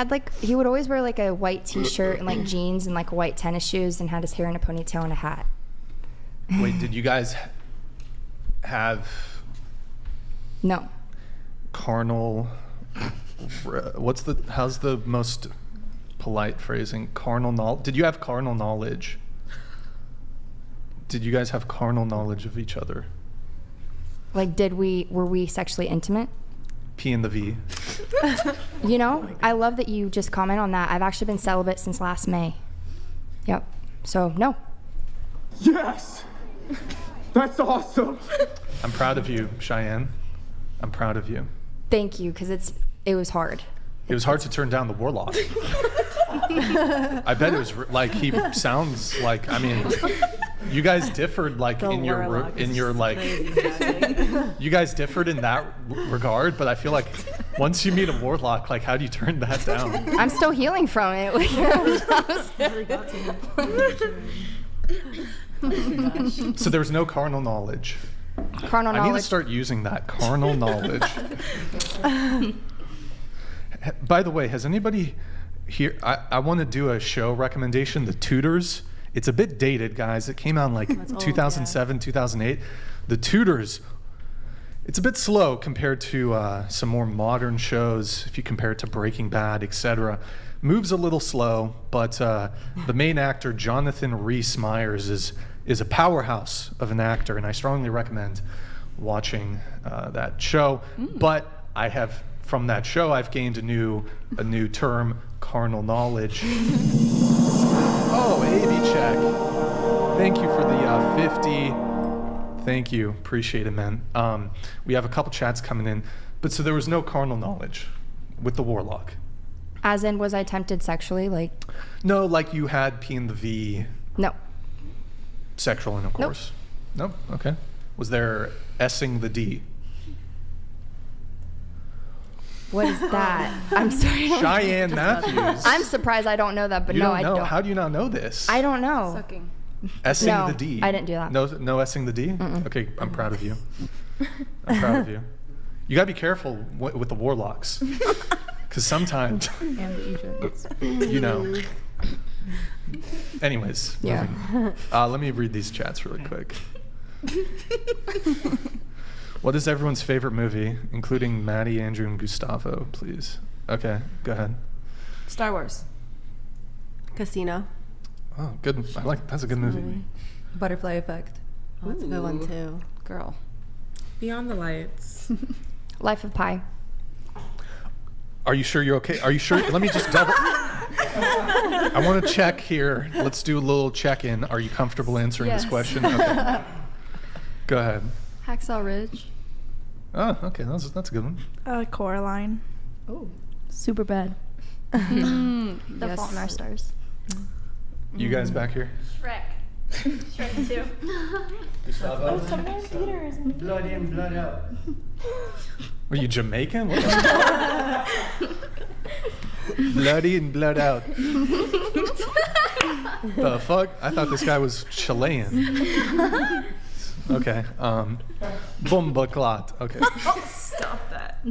would always wear like a white t-shirt and like jeans and like white tennis shoes and had his hair in a ponytail and a hat. Wait, did you guys have No. carnal, how's the most polite phrasing? Carnal knowledge? Did you have carnal knowledge? Did you guys have carnal knowledge of each other? Like, were we sexually intimate? P and the V. You know, I love that you just comment on that. I've actually been celibate since last May. Yep. So, no. Yes! That's awesome! I'm proud of you, Cheyenne. I'm proud of you. Thank you, because it was hard. It was hard to turn down the warlock. I bet it was like he sounds like. I mean, you guys differed like you guys differed in that regard. But I feel like once you meet a warlock, like how do you turn that down? I'm still healing from it. So there was no carnal knowledge. Carnal knowledge. I need to start using that carnal knowledge. By the way, has anybody here? I want to do a show recommendation. The Tudors. It's a bit dated, guys. It came out in like 2007, 2008. The Tudors. It's a bit slow compared to some more modern shows. If you compare it to Breaking Bad, etc., moves a little slow. But the main actor, Jonathan Rhys Meyers, is a powerhouse of an actor, and I strongly recommend watching that show. But from that show, I've gained a new term, carnal knowledge. Oh, AV check. Thank you for the 50. Thank you, appreciate it, man. We have a couple chats coming in, but so there was no carnal knowledge with the warlock. As in, was I tempted sexually? Like? No, like you had P and the V. No. Sexual intercourse. Nope. Okay. Was there S-ing the D? What is that? I'm sorry. Cheyenne Matthews. I'm surprised I don't know that, but you no, don't I know. don't. How do you not know this? I don't know. Sucking. S-ing No, the D. I didn't do that. No S-ing the D? Mm-mm. Okay, I'm proud of you. I'm proud of you. You gotta be careful with the warlocks, because sometimes, And the Egypts. you know. Anyways, Yeah. let me read these chats really quick. What is everyone's favorite movie, including Maddie, Andrew, and Gustavo, please? Okay, go ahead. Star Wars. Casino. Oh, good. That's a good movie. Butterfly Effect. Oh, that's a good one too. Girl. Beyond the Lights. Life of Pi. Are you sure you're okay? Are you sure? Let me just double. I want to check here. Let's do a little check-in. Are you comfortable answering this Yes. question? Okay. Go ahead. Hacksaw Ridge. Oh, okay. That's a good one. Coraline. Oh. Super bad. The Yes. Fault in Our Stars. You guys back here? Shrek. Shrek 2. Gustavo? Blood in, blood out. Were you Jamaican? What the Bloody and blood out. The fuck? I thought this guy was Chilean. Okay. Bomba clot. Okay. Stop that.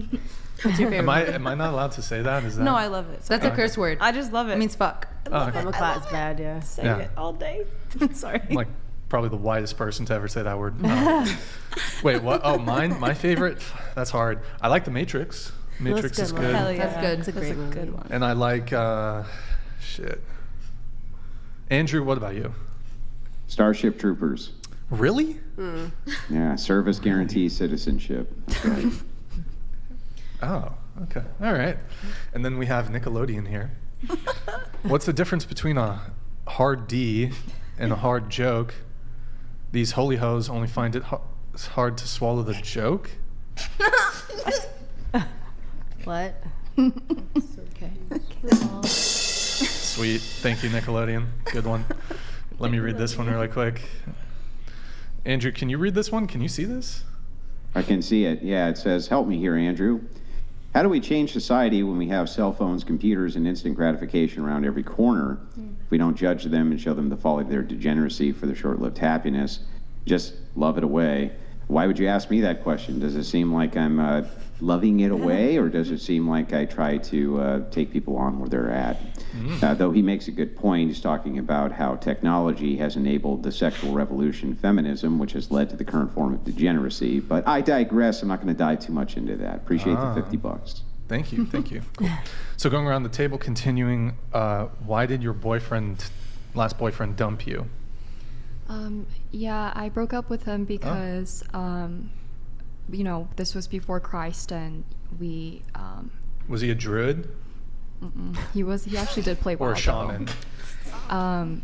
What's your favorite? Am I not allowed to say that? Is that? No, I love it. That's a curse word. I just love it. It means fuck. Oh, okay. Bomba clot's bad, yeah. Say Yeah. it all day. Sorry. I'm like probably the whitest person to ever say that word. Wait, what? Oh, mine. My favorite. That's hard. I like The Matrix. Matrix is good good. one. Hell yeah. That's good. It's a great movie. good one. And I like shit. Andrew, what about you? Starship Troopers. Really? Yeah, service guarantees citizenship. That's right. Oh, okay. All right. And then we have Nickelodeon here. What's the difference between a hard D and a hard joke? These holy hoes only find it hard to swallow the joke? What? Okay. Sweet. Thank you, Nickelodeon. Good one. Let me read this one really quick. Andrew, can you read this one? Can you see this? I can see it. Yeah, it says, help me here, Andrew. How do we change society when we have cell phones, computers, and instant gratification around every corner? If we don't judge them and show them the folly of their degeneracy for their short-lived happiness, just love it away. Why would you ask me that question? Does it seem like I'm loving it away, or does it seem like I try to take people on where they're at? Though he makes a good point, he's talking about how technology has enabled the sexual revolution, feminism, which has led to the current form of degeneracy. But I digress. I'm not going to dive too much into that. Appreciate the $50. Thank you. Thank you. Cool. So going around the table, continuing, why did your last boyfriend dump you? Yeah, I broke up with him because, this was before Christ, and we. Was he a druid? He actually did play or a shaman?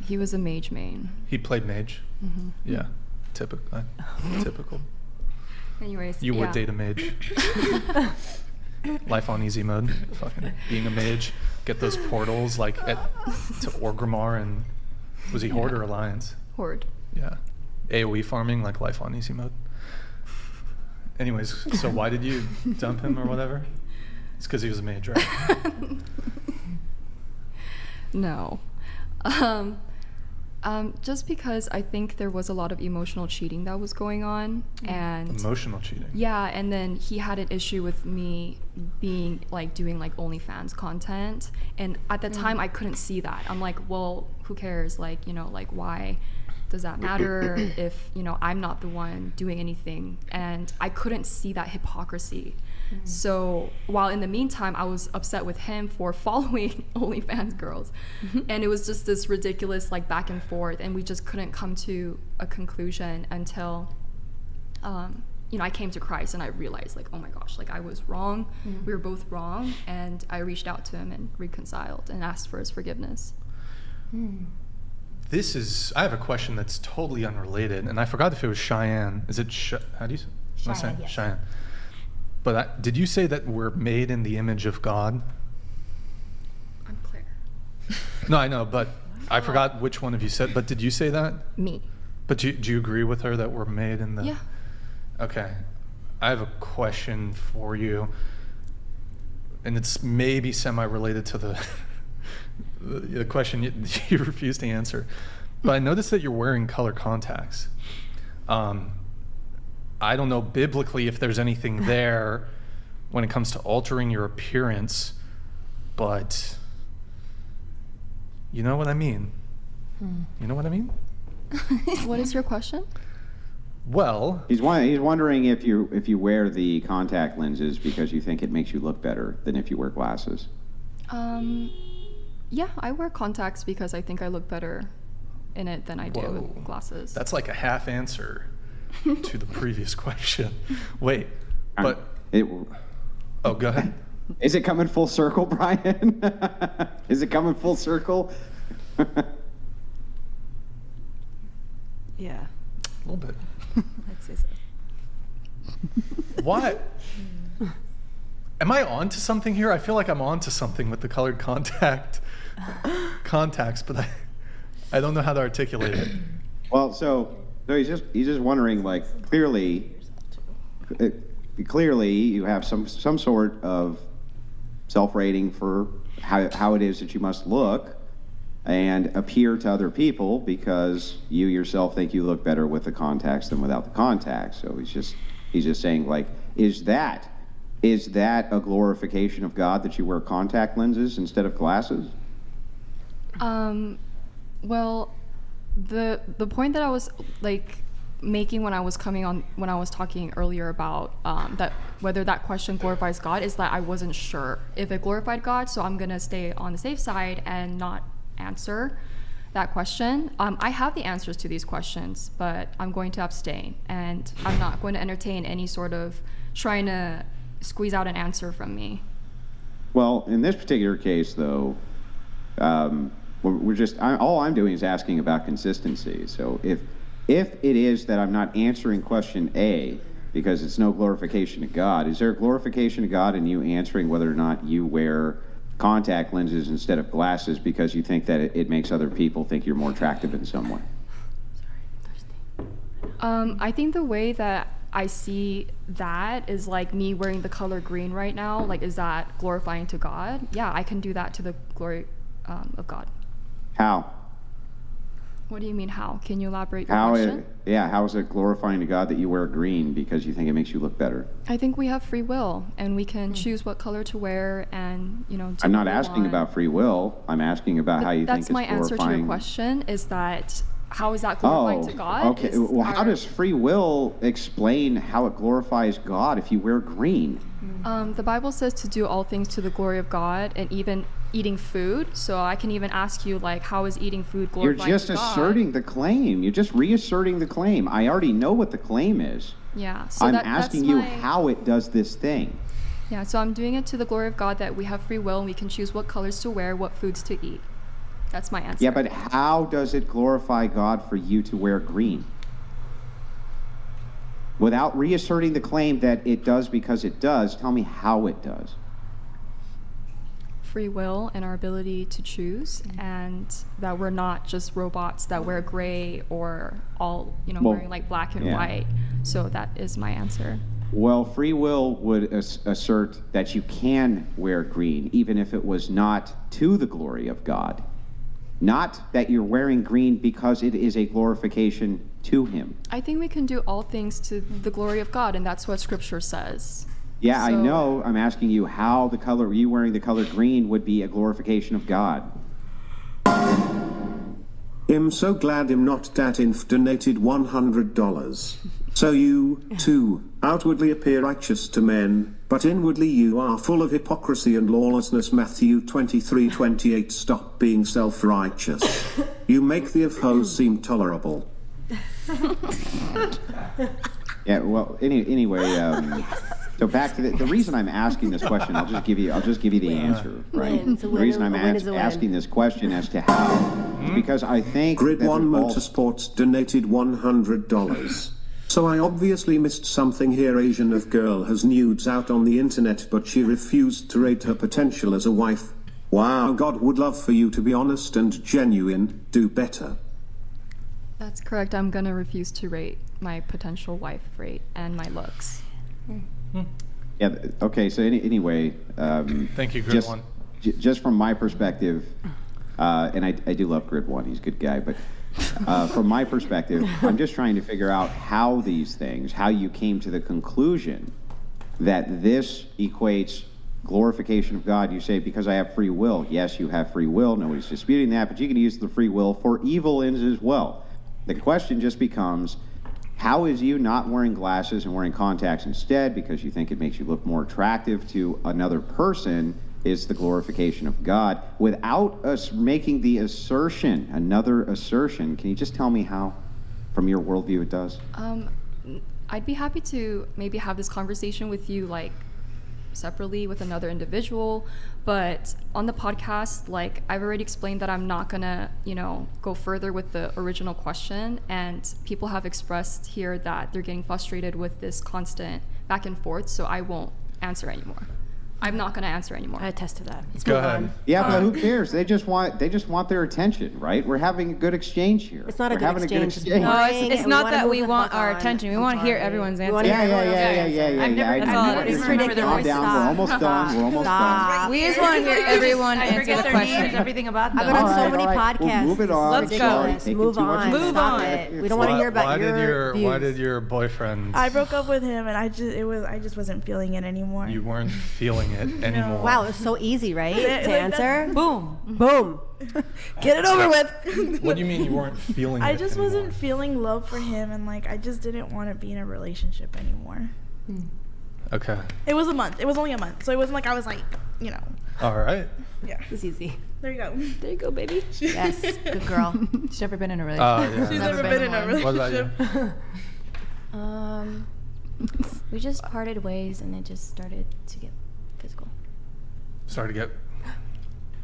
He was a mage main. He played mage? Yeah, typical. Anyways, you would date a mage. Life on easy mode. Fucking being a mage. Get those portals to Orgrimmar, and was he Horde or Alliance? Horde. Yeah. AoE farming, like life on easy mode. Anyways, so why did you dump him or whatever? It's because he was a mage, right? No. Just because I think there was a lot of emotional cheating that was going on, and emotional cheating. Yeah, and then he had an issue with me doing OnlyFans content, and at the time I couldn't see that. I'm like, well, who cares? Why does that matter if I'm not the one doing anything? And I couldn't see that hypocrisy. So while in the meantime I was upset with him for following OnlyFans girls, and it was just this ridiculous back and forth, and we just couldn't come to a conclusion until I came to Christ, and I realized I was wrong. We were both wrong, and I reached out to him and reconciled and asked for his forgiveness. I have a question that's totally unrelated, and I forgot if it was Cheyenne. Is it how do you say? Yes. Cheyenne. But did you say that we're made in the image of God? I'm clear. No, I know, but I forgot which one of you said. But did you say that? Me. But do you agree with her that we're made in the? Yeah. Okay, I have a question for you, and it's maybe semi-related to the question you refuse to answer. But I noticed that you're wearing color contacts. I don't know biblically if there's anything there when it comes to altering your appearance, but you know what I mean. You know what I mean? What is your question? Well, he's wondering if you wear the contact lenses because you think it makes you look better than if you wear glasses. Yeah, I wear contacts because I think I look better in it than I do with glasses. That's like a half answer to the previous question. Wait, but oh, go ahead. Is it coming full circle, Brian? Is it coming full circle? Yeah. A little bit. I'd say so. What? Am I on to something here? I feel like I'm on to something with the colored contacts, but I don't know how to articulate it. Well, so he's just wondering, like, clearly you have some sort of self-rating for how it is that you must look and appear to other people because you yourself think you look better with the contacts than without the contacts. So he's just saying, like, is that a glorification of God that you wear contact lenses instead of glasses? Well, the point that I was making when I was talking earlier about that whether that question glorifies God is that I wasn't sure if it glorified God, so I'm gonna stay on the safe side and not answer that question. I have the answers to these questions, but I'm going to abstain, and I'm not going to entertain any sort of trying to squeeze out an answer from me. Well, in this particular case, though, all I'm doing is asking about consistency. So if it is that I'm not answering question A because it's no glorification to God, is there a glorification to God in you answering whether or not you wear contact lenses instead of glasses because you think that it makes other people think you're more attractive in some way? I think the way that I see that is like me wearing the color green right now. Like, is that glorifying to God? Yeah, I can do that to the glory of God. How? What do you mean how? Can you elaborate your question? How is it glorifying to God that you wear green because you think it makes you look better? I think we have free will, and we can choose what color to wear, and do I'm not what we asking want. about free will. I'm asking about how you think it's glorifying. That's my answer to your question, is that how is that glorifying to God? Okay. Well, how does free will explain how it glorifies God if you wear green? The Bible says to do all things to the glory of God, and even eating food. So I can even ask you, like, how is eating food glorifying to God? You're just asserting the claim. You're just reasserting the claim. I already know what the claim is. Yeah. So I'm asking you how it does this thing. Yeah. So I'm doing it to the glory of God, that we have free will and we can choose what colors to wear, what foods to eat. That's my answer. Yeah, but how does it glorify God for you to wear green? Without reasserting the claim that it does because it does, tell me how it does. Free will and our ability to choose, and that we're not just robots that wear gray or all, wearing like black and white. So that is my answer. Well, free will would assert that you can wear green, even if it was not to the glory of God. Not that you're wearing green because it is a glorification to Him. I think we can do all things to the glory of God, and that's what Scripture says. Yeah, I know. I'm asking you how you wearing the color green would be a glorification of God. I'm so glad I'm not that inf donated $100. So you, too, outwardly appear righteous to men, but inwardly you are full of hypocrisy and lawlessness. Matthew 23:28. Stop being self-righteous. You make the opposed seem tolerable. Yeah, well, anyway, so back to the reason I'm asking this question, I'll just give you the answer, right? The reason I'm asking this question as to how is because I think Grid 1 Motorsports donated $100. So I obviously missed something here. Asian of girl has nudes out on the internet, but she refused to rate her potential as a wife. Wow, God would love for you to be honest and genuine. Do better. That's correct. I'm gonna refuse to rate my potential wife rate and my looks. Yeah. Okay. So anyway, thank you, Grid 1. Just from my perspective, and I do love Grid 1. He's a good guy, but from my perspective, I'm just trying to figure out how you came to the conclusion that this equates glorification of God. You say, because I have free will. Yes, you have free will. Nobody's disputing that, but you can use the free will for evil ends as well. The question just becomes, how is you not wearing glasses and wearing contacts instead because you think it makes you look more attractive to another person is the glorification of God without us making the assertion, another assertion? Can you just tell me how, from your worldview, it does? I'd be happy to maybe have this conversation with you, like, separately with another individual, but on the podcast, like, I've already explained that I'm not gonna, go further with the original question, and people have expressed here that they're getting frustrated with this constant back and forth, so I won't answer anymore. I'm not going to answer anymore. I attest to that. Go ahead. Yeah, but who cares? They just want their attention, right? We're having a good exchange here. It's not We're a good having exchange. A good exchange. No, it's not that we want our attention. We want to hear everyone's answer. Yeah. That's all it is. Calm down. We're almost done. We're almost done. We just want to hear everyone I answer forget the their question. names, everything about them. I've been on so many We'll podcasts. move it on. Let's go. Move on. Move Stop on. it. We don't want to hear about your views. Why did your boyfriend? I broke up with him, and I just wasn't feeling it anymore. You weren't feeling it anymore. Wow, it's so easy, right? To answer. Boom. Boom. Get it over with. What do you mean you weren't feeling it I just anymore? wasn't feeling love for him, and I just didn't want to be in a relationship anymore. Okay. It was a month. It was only a month, so it wasn't like I was All right. Yeah. It's easy. There you go. There you go, baby. Yes, good girl. She's never been in a relationship. Yeah. She's never been in a relationship. What about you? We just parted ways, and it just started to get physical. Sorry to get.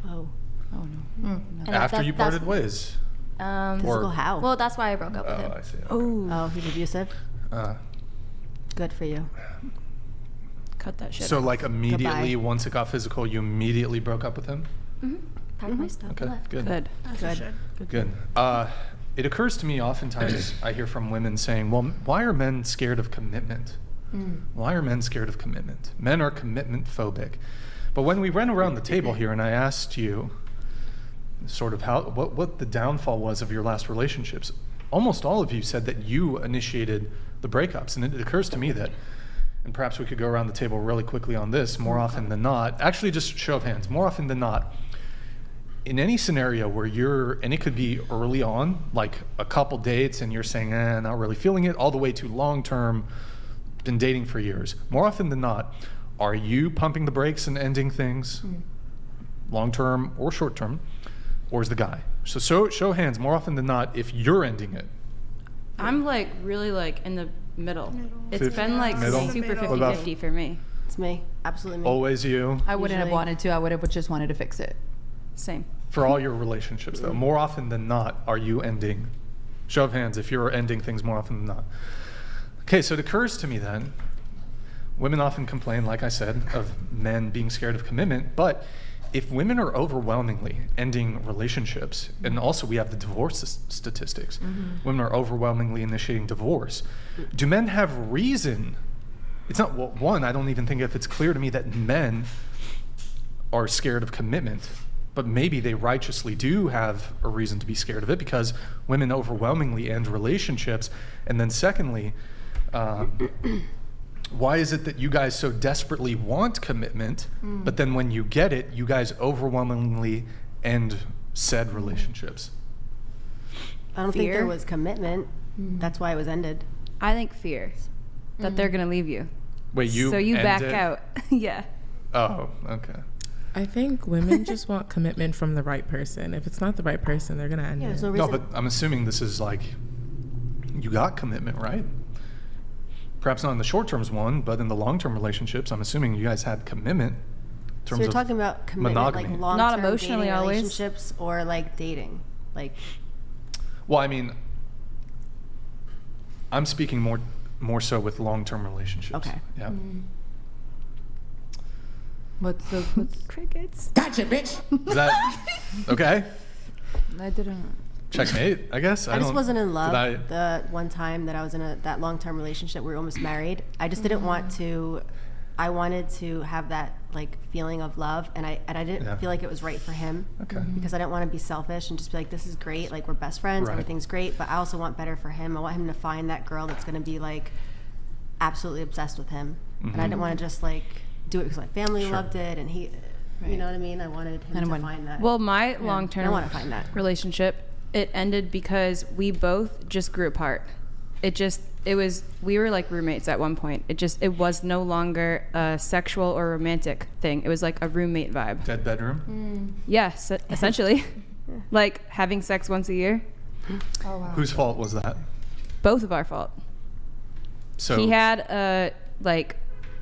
Oh. Oh no. And After you that's- parted ways. Physical how? Well, that's why I broke up with him. I see. Oh, he's abusive? Good for you. Cut that shit. So like immediately Goodbye. once it got physical, you immediately broke up with him? Packed my stuff. Okay, left. good. Good. It occurs to me oftentimes I hear from women saying, well, why are men scared of commitment? Why are men scared of commitment? Men are commitment phobic. But when we ran around the table here and I asked you sort of what the downfall was of your last relationships, almost all of you said that you initiated the breakups. And it occurs to me that, and perhaps we could go around the table really quickly on this, more often than not, actually just show of hands, more often than not, in any scenario where and it could be early on, like a couple dates and you're saying, not really feeling it, all the way to long term, been dating for years, more often than not, are you pumping the brakes and ending things, long term or short term, or is the guy? So show of hands, more often than not, if you're ending it. I'm really in the middle. It's been Middle? super What about- 50-50 for me. It's me. Absolutely me. Always you? I wouldn't have Usually. wanted to. I would have just wanted to fix it. Same. For all your relationships, though, more often than not, are you ending? Show of hands if you're ending things more often than not. Okay, so it occurs to me then, women often complain, like I said, of men being scared of commitment, but if women are overwhelmingly ending relationships, and also we have the divorce statistics, women are overwhelmingly initiating divorce, do men have reason? It's not, well, one, I don't even think if it's clear to me that men are scared of commitment, but maybe they righteously do have a reason to be scared of it because women overwhelmingly end relationships. And then secondly, why is it that you guys so desperately want commitment, but then when you get it, you guys overwhelmingly end said relationships? I don't think Fear? there was commitment. That's why it was ended. I think fear that they're going to leave you. Wait, you So you end back it? out. Yeah. Oh, okay. I think women just want commitment from the right person. If it's not the right person, they're gonna end Yeah, it. there's no No, reason. but I'm assuming this is like, you got commitment, right? Perhaps not in the short terms one, but in the long term relationships, I'm assuming you guys had commitment in So terms you're of talking about commitment, monogamy. like long-term Not emotionally dating always. relationships or like dating, like Well, I mean, I'm speaking more so with long-term relationships. Okay. Yeah. What's Crickets. Gotcha, bitch. Is that okay? I didn't. Checkmate, I guess. I just don't- wasn't in love. did I- The one time that I was in that long-term relationship, we were almost married. I just didn't want to. I wanted to have that like feeling of love, and I didn't Yeah. feel like it was right for him. Okay. Because I didn't want to be selfish and just be like, this is great, like we're best friends, Right. everything's great. But I also want better for him. I want him to find that girl that's going to be like absolutely obsessed with him, Mm-hmm. and I didn't want to just like do it because my family Sure. loved it, and he, you know what I mean. I wanted him to find that. Well, my I long-term want to find that. relationship, it ended because we both just grew apart. We were like roommates at one point. It was no longer a sexual or romantic thing. It was like a roommate vibe. Dead bedroom? Yes, essentially. Like having sex once a year. Oh wow. Whose fault was that? Both of our fault. So He had a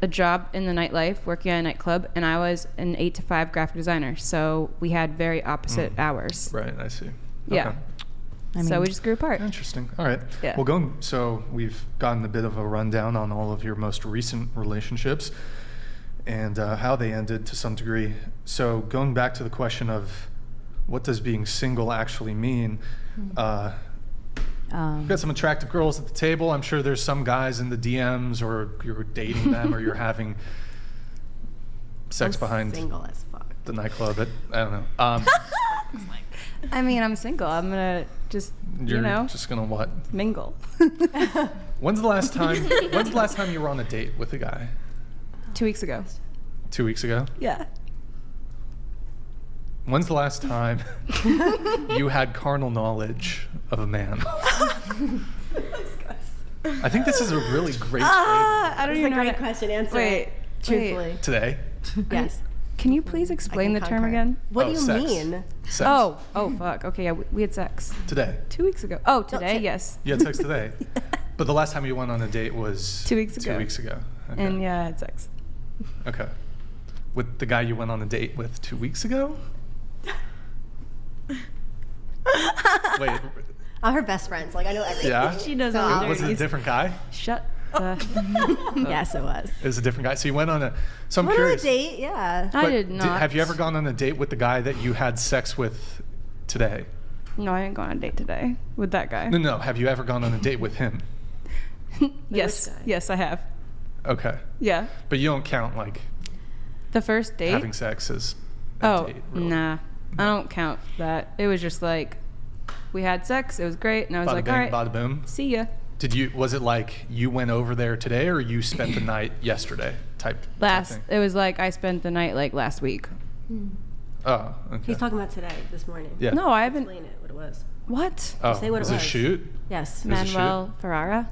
job in the nightlife, working at a nightclub, and I was an 8 to 5 graphic designer. So we had very opposite hours. Right, I see. Yeah. Okay. So we just grew apart. Interesting. All right. Yeah. Well, so we've gotten a bit of a rundown on all of your most recent relationships and how they ended to some degree. So going back to the question of what does being single actually mean? We've got some attractive girls at the table. I'm sure there's some guys in the DMs, or you're dating them, or you're having sex behind single as fuck. the nightclub. I don't know. I mean, I'm single. I'm gonna just, You're you know, just gonna what? mingle. When's the last time you were on a date with a guy? 2 weeks ago. 2 weeks ago? Yeah. When's the last time you had carnal knowledge of a man? I think this is a really great I don't It's even a know. great question. Answer Wait, it truthfully. today. Yes. Can you please explain the term concur. again? What do you sex. mean? Sex. Oh, fuck. Okay, yeah, we had sex Today. 2 weeks ago. Oh, today, t- yes. You had sex today. But the last time you went on a date was 2 weeks ago. 2 weeks ago. Okay. And yeah, I had sex. Okay. With the guy you went on a date with 2 weeks ago? Wait. I'm her best friends. Like I know everything. Yeah? She knows So all the I'll- Was it a different guy? Shut the. Yes, it was. It was a different guy. So you went on so I'm Went on a curious. date, yeah. I but did not. Have you ever gone on a date with the guy that you had sex with today? No, I didn't go on a date today with that guy. No. Have you ever gone on a date with him? Yes, yes, I have. Okay. Yeah. But you don't count like The first date? having sex as a date, really. Nah. I don't count that. It was just like, we had sex, it was great, and I was Bada like, bing, all right, bada boom. see ya. Was it like you went over there today, or you spent the night yesterday type thing? It was like I spent the night like last week. Oh, okay. He's talking about today, this morning. Yeah. No, I haven't. Explain it, what it was. What? Oh, Say what it was it a was. shoot? Yes. It was a shoot? Manuel Ferrara.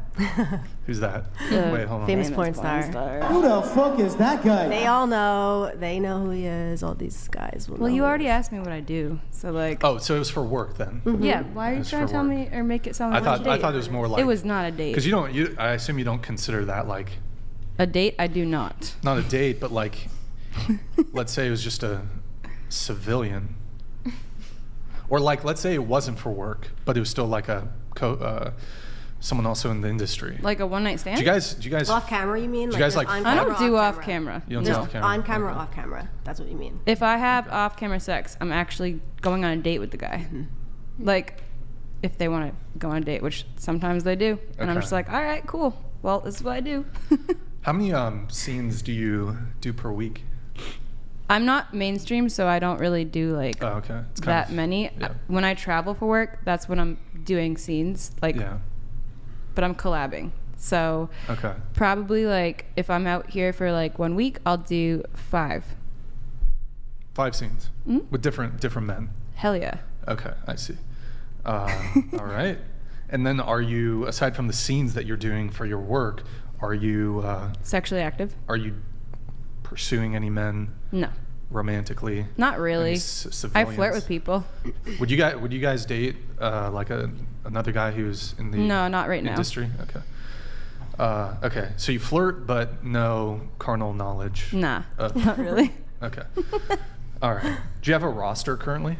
Who's that? The Wait, hold on. famous porn star. Who the fuck is that guy? They all know. They know who he is. All these guys will Well, know you who he already is. asked me what I do, so like. Oh, so it was for work then? Yeah. Why are It you was trying for to tell work. me or make it sound I like thought a date? it was more like It was not a date. because you don't. I assume you don't consider that like A date? I do not. not a date, but like let's say it was just a civilian, or like let's say it wasn't for work, but it was still like a someone also in the industry. Like a one night stand? Do you guys Off camera, you mean? Do you guys like? on I camera, don't do off off camera. You don't do off camera. On camera, Okay. off camera. That's what you mean. If I have off camera sex, I'm actually going on a date with the guy. Like, if they want to go on a date, which sometimes they do. And I'm Okay. just like, all right, cool. Well, this is what I do. How many scenes do you do per week? I'm not mainstream, so I don't really do like Oh, okay. It's kind that of- many. yeah. When I travel for work, that's when I'm doing scenes. Like, Yeah. but I'm collabing. So Okay. probably like if I'm out here for like 1 week, I'll do 5. 5 scenes with different men. Hell yeah. Okay, I see. All right. And then are you, aside from the scenes that you're doing for your work, are you Sexually active? pursuing any men No. romantically? Not really. Any I civilians? flirt with people. Would you guys date like another guy who's in the No, not right now. industry? Okay. Okay. So you flirt, but no carnal knowledge. Nah, not really. Okay. All right. Do you have a roster currently?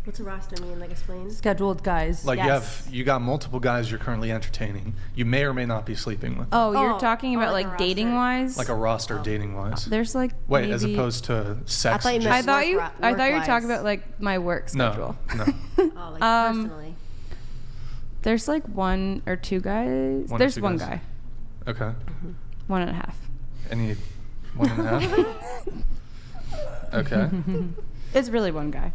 What's a roster mean? Like explain. Scheduled guys. Like Yes. you got multiple guys you're currently entertaining. You may or may not be sleeping with. Oh, you're Oh, talking oh, about like a like dating roster. wise? Like a roster dating wise. There's like Wait, as maybe- opposed to sex. thought you just- meant I thought work you ro- I thought you were work-wise. talking about like my work schedule. No. Oh, like personally. There's like 1 or 2 guys. One or There's two one guys. guy. Okay. 1.5. Any 1.5? Okay. It's really one guy.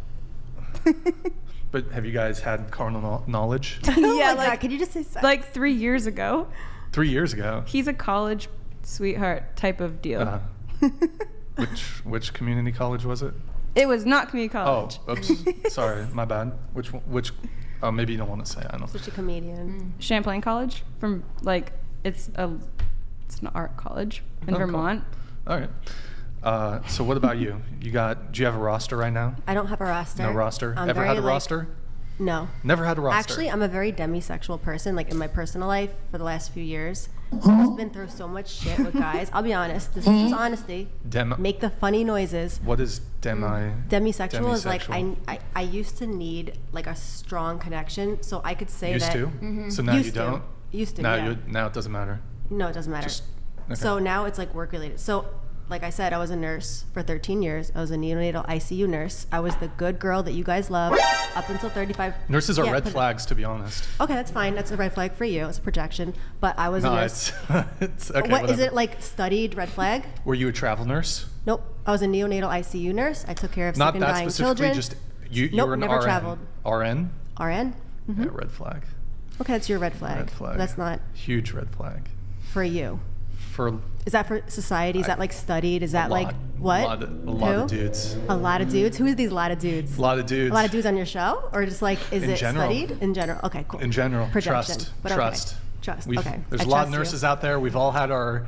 But have you guys had carnal knowledge? Oh yeah, my like God, could you just say sex? like 3 years ago. 3 years ago. He's a college sweetheart type of deal. Which community college was it? It was not community college. Oh, oops. Sorry, my bad. Which? Oh, maybe you don't want to say. I don't know. Such a comedian. Champlain College from it's an art college in Vermont. Cool. All right. So what about you? Do you have a roster right now? I don't have a roster. No roster? I'm Ever had a very, roster? No. Never had a roster? Actually, I'm a very demisexual person, like in my personal life for the last few years. So I've been through so much shit with guys. I'll be honest. This is just honesty. Make the funny noises. What is demisexual is like I used to need like a strong connection, so I could say used that. To? Mm-hmm. So now you don't? Used to, now yeah. Now it doesn't matter? No, it doesn't matter. Okay. So now it's like work related. So like I said, I was a nurse for 13 years. I was a neonatal ICU nurse. I was the good girl that you guys love up until 35. Nurses are red flags, to be honest. Okay, that's fine. That's a red flag for you. It's a projection. But I was a nurse. It's okay. What is it, like studied red flag? Were you a travel nurse? Nope. I was a neonatal ICU nurse. I took care of sick and dying children. Just you nope, were an never RN. traveled. RN? RN? Mm-hmm. Yeah, red flag. Okay, that's your red flag. Red flag. That's not huge red flag. For you. Is that for society? Is that like studied? Is that like what? A lot of dudes. A lot of dudes? Who are these lot of dudes? A lot of dudes. A lot of dudes on your show? Or just like, is it studied? In general. Okay, cool. In general. Projection. Trust. Okay. There's a lot of nurses out there. We've all had our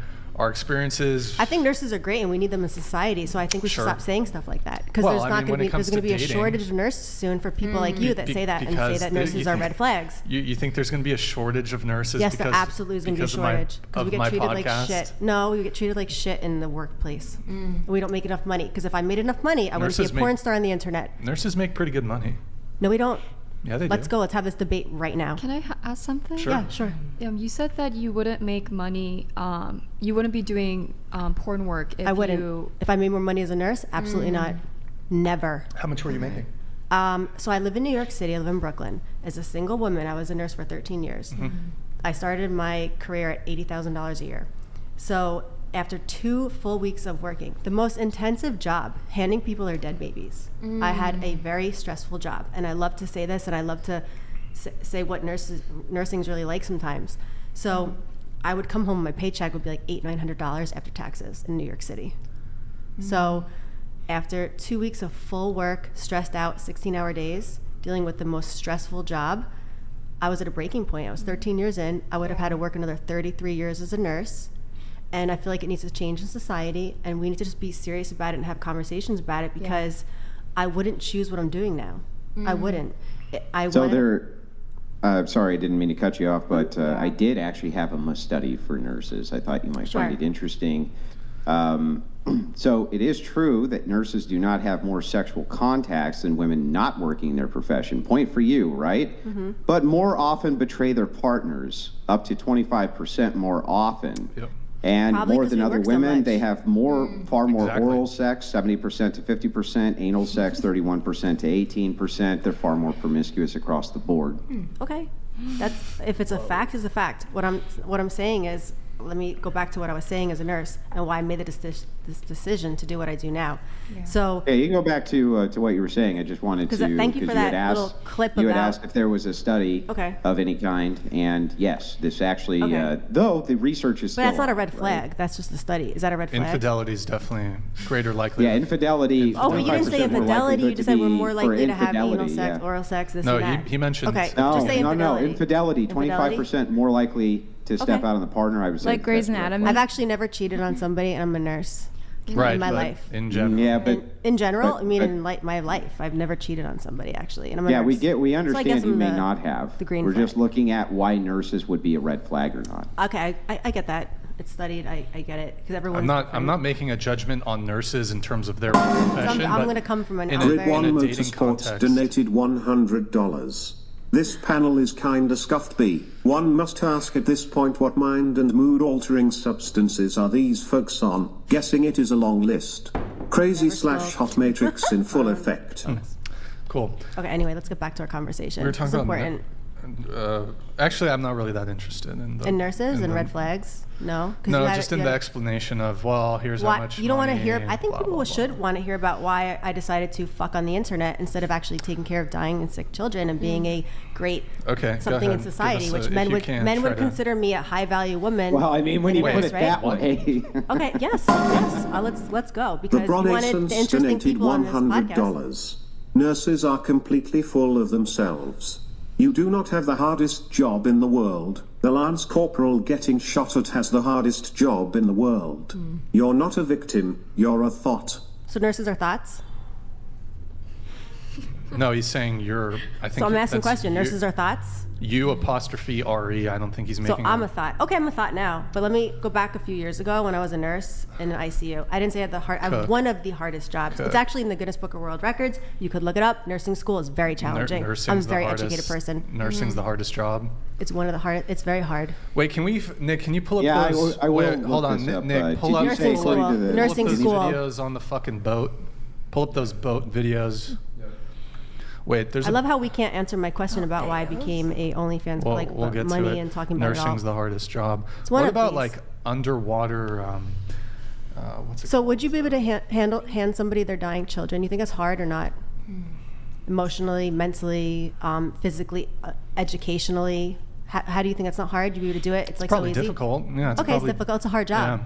experiences. I think nurses are great and we need them in society. So I think we should stop saying stuff like that. Because there's going to be a shortage of nurses soon for people like you that say that and say that nurses are red flags. You think there's going to be a shortage of nurses? Yes, there absolutely is going to be a shortage. Because we get treated like shit. No, we get treated like shit in the workplace. We don't make enough money. Because if I made enough money, I would be a porn star on the internet. Nurses make pretty good money. No, we don't. Yeah, they do. Let's go. Let's have this debate right now. Can I ask something? Sure. Yeah, sure. You said that you wouldn't make money. You wouldn't be doing porn work if I wouldn't. If I made more money as a nurse, absolutely not. Never. How much were you making? So I live in New York City. I live in Brooklyn. As a single woman, I was a nurse for 13 years. Mm-hmm. I started my career at $80,000 a year. So after 2 full weeks of working, the most intensive job, handing people their dead babies. I had a very stressful job, and I love to say this, and I love to say what nursing's really like sometimes. So I would come home, my paycheck would be like $800-900 after taxes in New York City. So after 2 weeks of full work, stressed out, 16-hour days, dealing with the most stressful job, I was at a breaking point. I was 13 years in. I would have had to work another 33 years as a nurse. And I feel like it needs to change in society, and we need to just be serious about it and have conversations about it, because I wouldn't choose what I'm doing now. I wouldn't. Sorry, I didn't mean to cut you off, but I did actually have a must study for nurses. I thought you might find it interesting. So it is true that nurses do not have more sexual contacts than women not working in their profession. Point for you, right? Mm-hmm. But more often betray their partners, up to 25% more often. Yep. And probably more than other women, they have far more oral sex, 70% to 50%, anal sex, 31% to 18%. They're far more promiscuous across the board. Okay, that's if it's a fact, it's a fact. What I'm saying is, let me go back to what I was saying as a nurse and why I made this decision to do what I do now. Yeah. So you can go back to what you were saying. I just wanted to thank you for that little clip. You had asked if there was a study of any kind, and yes, this actually, though the research is. But that's not a red flag. Right? That's just a study. Is that a red flag? Infidelity is definitely greater likelihood. Yeah, infidelity. Oh, but you didn't say infidelity. You just said we're more likely to have anal sex, oral sex, this and that. No, he mentioned. Okay, just say infidelity. No, infidelity. 25% more likely to step out on the partner. I would say. Like Grey's Anatomy. I've actually never cheated on somebody, and I'm a nurse. In my life. In general. Yeah, but in general, my life, I've never cheated on somebody actually. And I'm a nurse. we understand so you may not have. We're just looking at why nurses would be a red flag or not. Okay, I get that. It's studied. I get it because everyone's. I'm not making a judgment on nurses in terms of their profession. I'm going to come from Grid One Motorsports donated $100. This panel is kinda scuffed B. One must ask at this point, what mind and mood altering substances are these folks on? Guessing it is a long list. Crazy / hot matrix in full effect. Cool. Okay, anyway, let's get back to our conversation. We were talking about Actually, I'm not really that interested in the... In nurses and the- red flags? No? 'Cause No, you had- just in you the had- explanation of, well, here's Why, how much you don't want to money, hear. I think blah, people blah, should want to hear about why I decided to fuck on the internet instead of actually taking care of dying and sick children and being a great Okay, go something in ahead. society, Give us which if men you would can, men try would to- consider me a high value woman. Well, I mean, when you in put a it nurse, that way. Okay, yes. Let's go The because you wanted Bronasons the interesting donated people on this podcast. $100. Nurses are completely full of themselves. You do not have the hardest job in the world. The Lance Corporal getting shot at has the hardest job in the world. You're not a victim, you're a thought. So nurses are thoughts. No, he's saying you're... I think So I'm asking a that's question. you- Nurses are thoughts. You apostrophe RE. I don't think he's So making... I'm a thought. Okay, I'm a thought now. But let me go back a few years ago when I was a nurse in an ICU. I didn't say I had the hard. I have Cook. one of the hardest jobs. Cook. It's actually in the Guinness Book of World Records. You could look it up. Nursing school is very challenging. I'm a very educated person. Nursing's the hardest job. It's one of the hardest. It's very hard. Wait, can we... Nick, can you pull up Yeah, those... I will Wait, look hold on. this Nick, up, Nick, pull did up... you say Nursing school. according to the- Nursing pull up those school. videos on the fucking boat. Pull up those boat videos. Wait, there's I love how we can't answer my question about why I became a OnlyFans, We'll, like we'll get money to it. and talking about Nursing's it all. the hardest job. It's one What of about these. like underwater? What's it? So would you be able to hand somebody their dying children? You think that's hard or not? Emotionally, mentally, physically, educationally. How do you think that's not hard? You be able to do it? It's like probably so easy. difficult. Yeah, it's Okay, probably, it's difficult. It's a hard job. Yeah.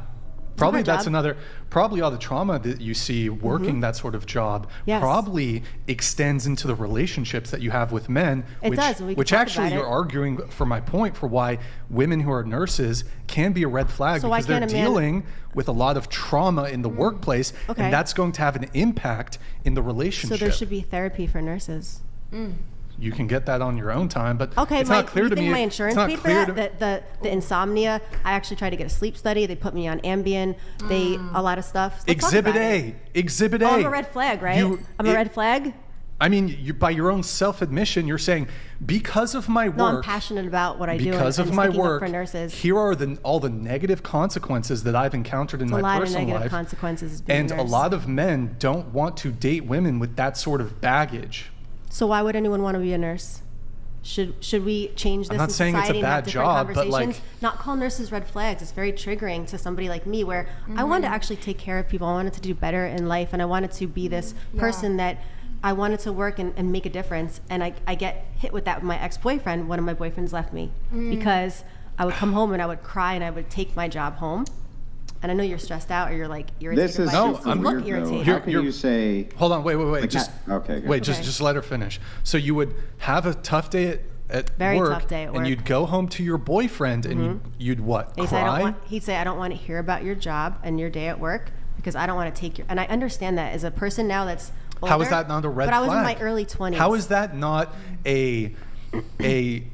Probably hard that's job. another. Probably all the trauma that you see working that sort of job Yes. probably extends into the relationships that you have with men. It which, does, and we can which talk actually about you're it. arguing for my point for why women who are nurses can be a red flag So why because they're can't a man- dealing with a lot of trauma in the workplace, Okay. and that's going to have an impact in the So relationship. there should be therapy for nurses. You can get that on your own time, but Okay, it's not clear you to think me. my it's insurance not paid for clear that? to- The insomnia. I actually tried to get a sleep study. They put me on Ambien. They a lot of stuff. Let's talk Exhibit about A. it. Exhibit A. Oh, I'm a red flag, right? I'm a red flag. I mean, by your own self-admission, you're saying because of my No, I'm work, passionate about what I do. because and of my sticking up work, for nurses. here are all the negative consequences that I've encountered in It's a my lot of personal negative life. consequences being And a a nurse. lot of men don't want to date women with that sort of baggage. So why would anyone want to be a nurse? Should we change this I'm not in saying it's a society and have bad different job, but, conversations? like- Not call nurses red flags. It's very triggering to somebody like me where I wanted to actually take care of people. I wanted to do better in life and I wanted to be this person that I wanted to work and make a difference. And I get hit with that with my ex-boyfriend. One of my boyfriends left me because I would come home and I would cry and I would take my job home. And I know you're stressed out or you're like irritated This is by this. so You look weird, though. irritated. How can you say... Hold on, wait. Like Just okay. go wait. ahead. Just let her finish. So you would have a tough day at Very work, tough day at and work. you'd go home to your boyfriend, and you'd what? He'd say, Cry? he'd say, I don't want to hear about your job and your day at work because I don't want to take your... And I understand that as a person now that's older. How is that not a red But I was flag? in my early 20s. How is that not a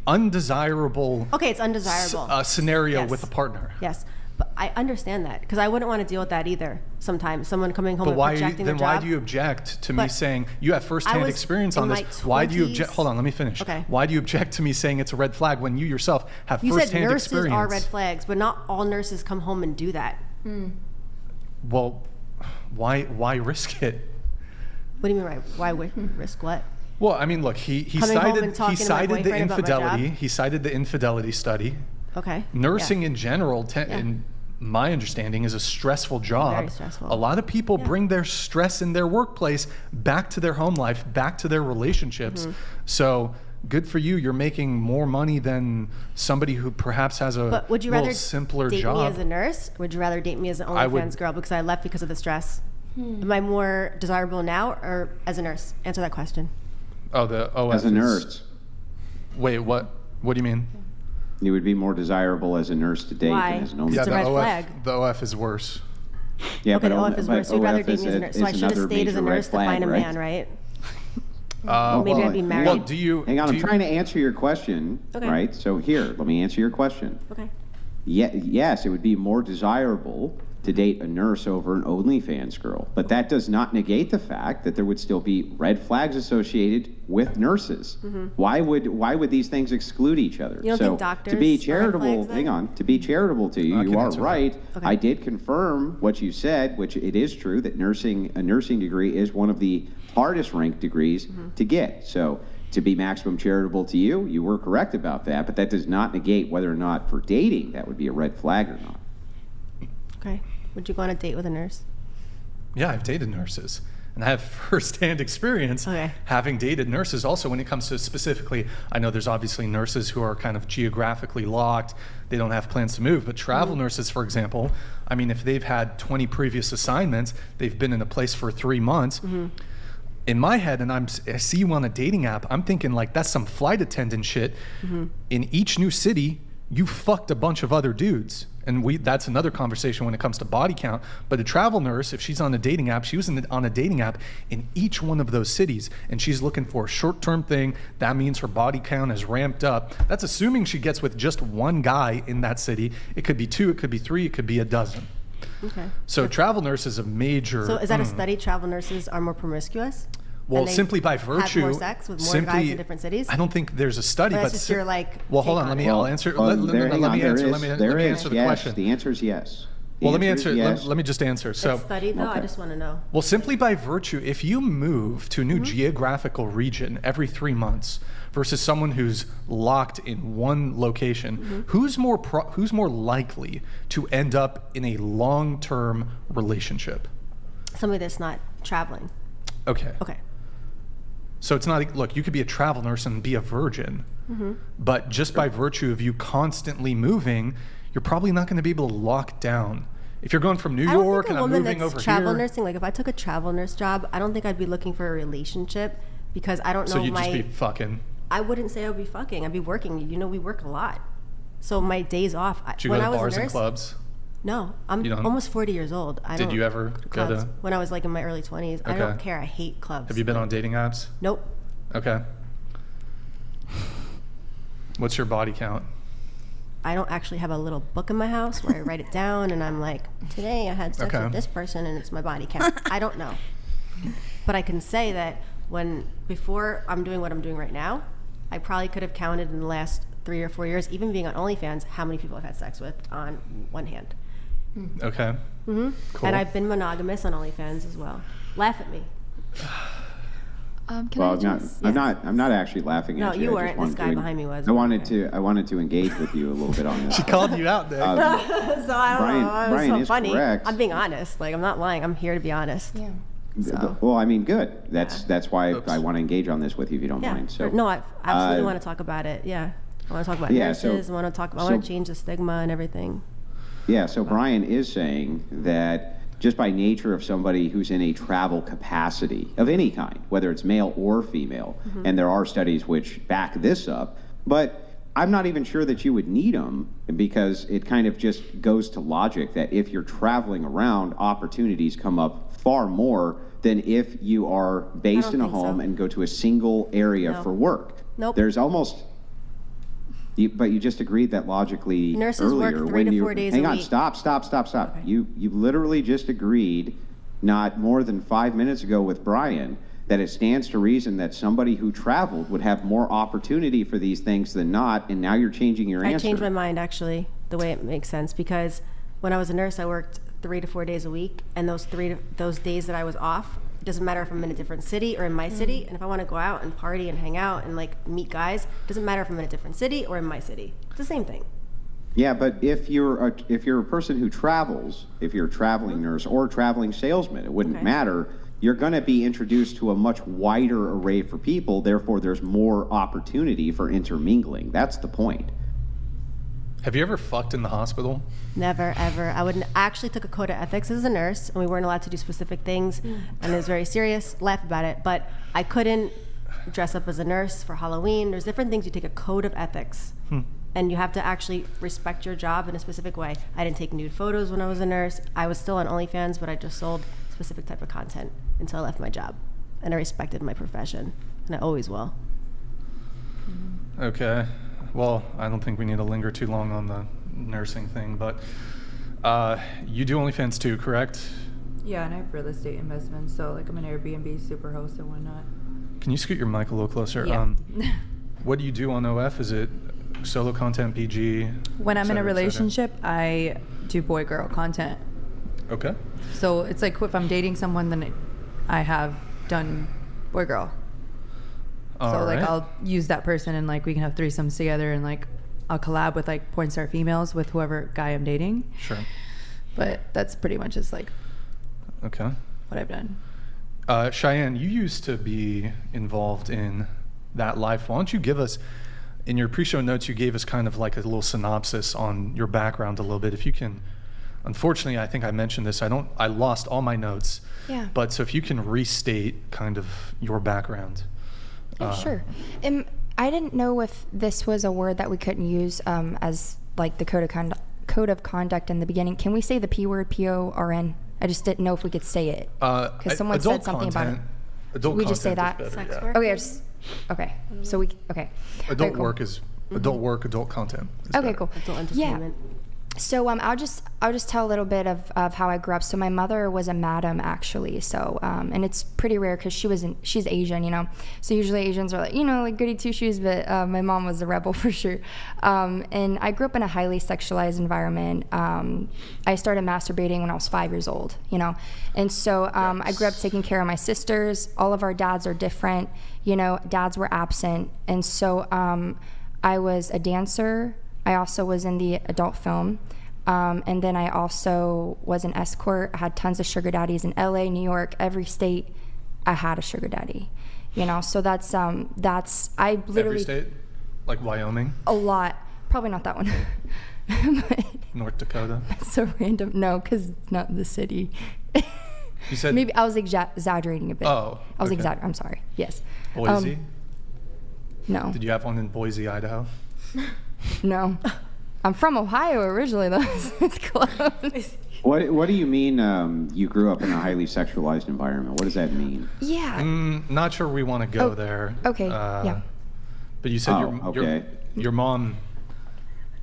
undesirable Okay, it's undesirable. scenario Yes. with a partner? Yes, but I understand that because I wouldn't want to deal with that either. Sometimes someone coming home But and why? projecting Then their why job. do you object to me But saying you have firsthand was experience in on this? my Why do you 20s. object? Hold on, let me finish. Okay. Why do you object to me saying it's a red flag when you yourself have You said firsthand nurses experience? are red flags, but not all nurses come home and do that. Well, why risk it? What do you mean? Why risk what? Well, I mean, look, he Coming home and cited talking to my the boyfriend about my infidelity. job? He cited the infidelity study. Okay. Nursing Yeah. in general, in my understanding, is a stressful job. Very stressful. A lot of people bring their stress in their workplace back to their home life, back to their relationships. So good for you. You're making more money than somebody who perhaps has a But would you little rather simpler date job. me as a nurse? Or would you rather date me as an I would- OnlyFans girl because I left because of the stress? Am I more desirable now or as a nurse? Answer that question. Oh, the OF As a is- nurse, Wait, what? What do you mean? you would be more desirable as a nurse to date Why? than as an only. It's a the red OF, flag. The OF is worse. Yeah, Okay, the but OF is worse. You'd rather date me as a nurse. So I should have another stayed as a major red nurse to flag, find a right? man, right? Well, Maybe I'd be married. Well, do you? Hang on, do I'm you- trying to answer your question, Okay. right? So here, let me answer your question. Okay. Yes, it would be more desirable to date a nurse over an OnlyFans girl, but that does not negate the fact that there would still be red flags associated with nurses. Why would these things exclude each other? Mm-hmm. You don't so think doctors to be are red charitable, flags then? hang on, to be charitable to you, I you can are answer that. right. Okay. I did confirm what you said, which it is true that a nursing degree is one of the hardest ranked degrees to get. So to be maximum charitable to you, you were correct about that, but that does not negate whether or not for dating that would be a red flag or not. Okay. Would you go on a date with a nurse? Yeah, I've dated nurses. And I have firsthand experience having dated nurses. Also, when it comes to specifically, I know there's obviously nurses who are kind of geographically locked. They don't have plans to move. But travel nurses, for example, I mean, if they've had 20 previous assignments, they've been in a place for 3 months. In my head, and I see you on a dating app, I'm thinking like that's some flight attendant shit. In each new city, you fucked a bunch of other dudes. And that's another conversation when it comes to body count. But a travel nurse, if she's on a dating app, she was on a dating app in each one of those cities, and she's looking for a short-term thing. That means her body count is ramped up. That's assuming she gets with just one guy in that city. It could be 2, it could be 3, it could be a dozen. Okay. So travel nurse is a major... So is that a study? Travel nurses are more promiscuous? Well, simply by virtue, have more sex with more guys in different cities. I don't think there's a study, but just your like. Well, hold on. I'll answer. Let me answer the question. The answer is yes. Well, let me answer. Let me just answer. So, it's studied though. I just want to know. Well, simply by virtue, if you move to a new geographical region every 3 months versus someone who's locked in one location, who's more likely to end up in a long-term relationship? Somebody that's not traveling. Okay. Okay. So it's not, look, you could be a travel nurse and be a virgin, but just by virtue of you constantly moving, you're probably not going to be able to lock down. If you're going from New York and I'm moving over travel nursing, like if I took a travel nurse job, I don't think I'd be looking for a relationship because I don't know. So you'd just be fucking. I wouldn't say I'd be fucking. I'd be working. You know, we work a lot. So my days off. Did you go to bars and clubs? No, I'm almost 40 years old. Did you ever go to? When I was like in my early 20s. I don't care. I hate clubs. Have you been on dating apps? Nope. Okay. What's your body count? I don't actually have a little book in my house where I write it down and I'm like, today I had sex with this person and it's my body count. I don't know. But I can say that before I'm doing what I'm doing right now, I probably could have counted in the last 3 or 4 years, even being on OnlyFans, how many people I've had sex with on one hand. Okay. Cool. And I've been monogamous on OnlyFans as well. Laugh at me. I'm not actually laughing at you. No, you weren't. This guy behind me was. I wanted to engage with you a little bit on this. She called you out there. So I don't know. Brian so is funny. correct. I'm being honest. Like I'm not lying. I'm here to be honest. Yeah. So. Well, I mean, good. That's why I want to engage on this with you if you don't mind. So no, I absolutely want to talk about it. Yeah. I want to talk about nurses. I want to change the stigma and everything. Yeah, so Brian is saying that just by nature of somebody who's in a travel capacity of any kind, whether it's male or female, and there are studies which back this up, but I'm not even sure that you would need them because it kind of just goes to logic that if you're traveling around, opportunities come up far more than if you are based in a home and go to a single area for work. Nope. There's almost... but you just agreed that logically nurses earlier work 3 to 4 days a week. Hang on, stop. Okay. You literally just agreed not more than 5 minutes ago with Brian that it stands to reason that somebody who traveled would have more opportunity for these things than not, and now you're changing your answer. I changed my mind, actually, the way it makes sense, because when I was a nurse, I worked 3 to 4 days a week, and those days that I was off, it doesn't matter if I'm in a different city or in my city, and if I want to go out and party and hang out and like meet guys, it doesn't matter if I'm in a different city or in my city. It's the same thing. Yeah, but if you're a person who travels, if you're a traveling nurse or traveling salesman, it wouldn't matter. You're going to be introduced to a much wider array for people, therefore there's more opportunity for intermingling. That's the point. Have you ever fucked in the hospital? Never, ever. I actually took a code of ethics as a nurse, and we weren't allowed to do specific things, and it was very serious. Laugh about it, but I couldn't dress up as a nurse for Halloween. There's different things. You take a code of ethics, and you have to actually respect your job in a specific way. I didn't take nude photos when I was a nurse. I was still on OnlyFans, but I just sold specific type of content until I left my job, and I respected my profession, and I always will. Okay. Well, I don't think we need to linger too long on the nursing thing, but you do OnlyFans too, correct? Yeah, and I have real estate investments, so like I'm an Airbnb superhost and whatnot. Can you scoot your mic a little closer? Yeah. What do you do on OF? Is it solo content, PG? When I'm in a relationship, I do boy-girl content. Okay. So it's like if I'm dating someone, then I have done boy-girl. So like right. I'll use that person and like we can have threesomes together and like I'll collab with like porn star females with whoever guy I'm dating. Sure. But that's pretty much just like Okay. what I've done. Cheyenne, you used to be involved in that life. Why don't you give us, in your pre-show notes, you gave us kind of like a little synopsis on your background a little bit. If you can, unfortunately, I think I mentioned this. I lost all my notes. Yeah. But so if you can restate kind of your background. Sure. I didn't know if this was a word that we couldn't use as like the code of conduct in the beginning. Can we say the P word, PORN? I just didn't know if we could say it. Because someone said something about it. Adult we just say content that? is better, Sex yeah. work? Okay, okay. So okay. Adult Very cool. work is adult work, adult content. Is Okay, better. cool. Adult entertainment. So I'll just tell a little bit of how I grew up. So my mother was a madam actually. So and it's pretty rare because she's Asian, you know. So usually Asians are like, you know, like goody two shoes, but my mom was a rebel for sure. And I grew up in a highly sexualized environment. I started masturbating when I was 5 years old, you know. And so I grew up taking care of my sisters. All of our dads are different, you know. Dads were absent, and so I was a dancer. I also was in the adult film, and then I also was an escort. I had tons of sugar daddies in LA, New York, every state. I had a sugar daddy, you know. So that's I literally Every state, like Wyoming, a lot. Probably not that one. But North Dakota. that's so random. No, because it's not the city. You said Maybe I was exaggerating a bit. Oh, I was okay. exaggerating. I'm sorry. Yes. Boise. No. Did you have one in Boise, Idaho? No. I'm from Ohio originally, though. It's close. What do you mean you grew up in a highly sexualized environment? What does that mean? Yeah. Not sure we want to go there. Okay. Yeah. But you said okay. your mom